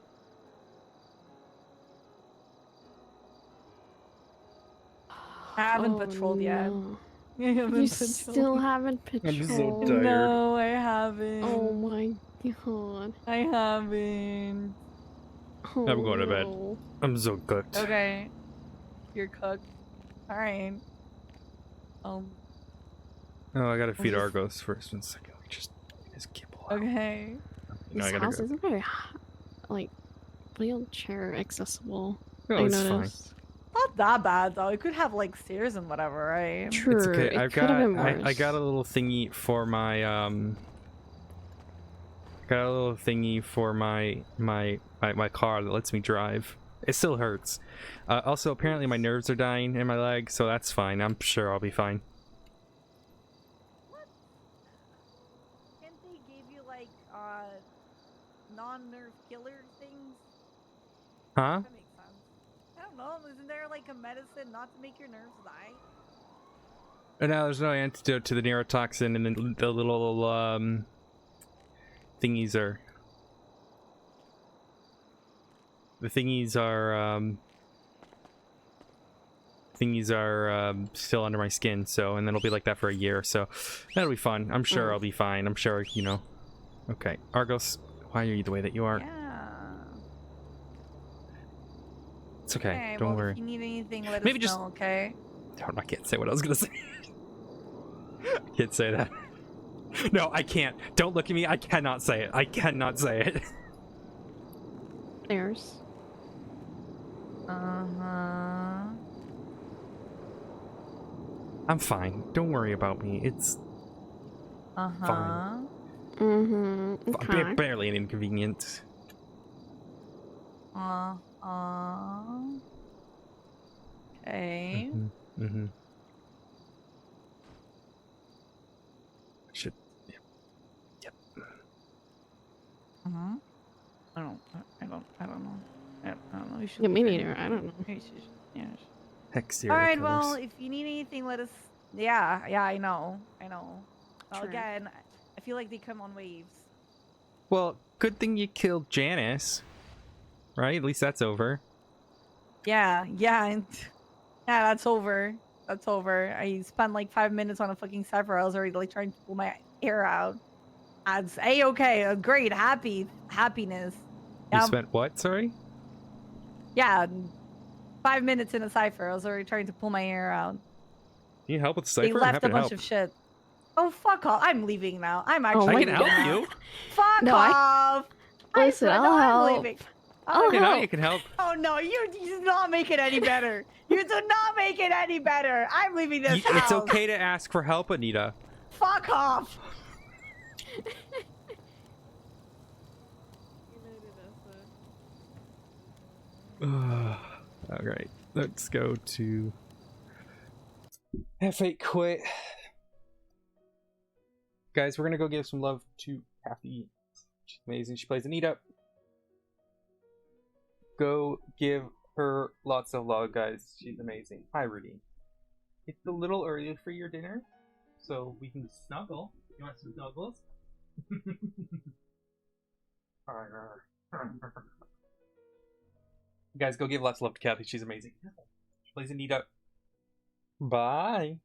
I haven't patrolled yet. No. I haven't You patrolled. still haven't patrolled. I'm so tired. No, I haven't. Oh my god. I haven't. Oh, I'm going to bed. no. I'm so cooked. Okay. You're cooked. All right. Oh, I gotta feed just- Argos first. 1 second. Just kibble out. Okay. No, I This gotta house go. isn't very, like, wheelchair accessible. No, I it's fine. noticed. Not that bad though. It could have like stairs and whatever, right? True. It's okay. It I've could have got been worse. I got a little thingy for my got a little thingy for my car that lets me drive. It still hurts. Also, apparently my nerves are dying in my leg, so that's fine. I'm sure I'll be fine. Can't they give you like non-nerve killer things? Huh? That makes sense. I don't know. Isn't there like a medicine not to make your nerves die? No, there's no antidote to the neurotoxin, and then the little thingies are. The thingies are still under my skin, so, and then it'll be like that for a year, so that'll be fun. I'm sure I'll be fine. I'm sure, you know. Okay, Argos, why are you the way that you are? Yeah. It's okay. Okay, Don't well, worry. if you need anything, let Maybe us just- know, okay? I can't say what I was gonna say. I can't say that. No, I can't. Don't look at me. I cannot say it. I cannot say it. There's. Uh-huh. I'm fine. Don't worry about me. It's Uh-huh. fine. Mm-hmm. Okay. Barely an inconvenience. Okay. Mm-hmm. Should. Yep. Uh-huh. I don't know. I don't know. You should Yeah, me look neither. at- I don't know. You should- Yes. Heck, All right. serial Well, killers. if you need anything, let us. Yeah. I know. Well, True. again, I feel like they come on waves. Well, good thing you killed Janice. Right? At least that's over. Yeah. And that's over. That's over. I spent like 5 minutes on a fucking cipher. I was already like trying to pull my hair out. That's a-okay. Great. Happiness. You Yeah. spent what? Sorry? Yeah. 5 minutes in a cipher. I was already trying to pull my hair out. Can you help with the They cipher? I'm left happy a to bunch help. of shit. Oh, fuck off. I'm leaving now. I'm actually I can leaving help now. you. Fuck No, off. Listen, I said, I'll no, help. I'm leaving. I'll You know, help. you can help. Oh, no. You do not make it any better. You do not make it any better. I'm leaving this house. It's okay to ask for help, Anita. Fuck off. Alright, let's go to F8 quit. Guys, we're gonna go give some love to Kathy. She's amazing. She plays Anita. Go give her lots of love, guys. She's amazing. Hi, Rudy. It's a little early for your dinner. so we can snuggle. You want some snuggles? You guys, go give lots of love to Kathy. She's amazing. She plays Anita. Bye.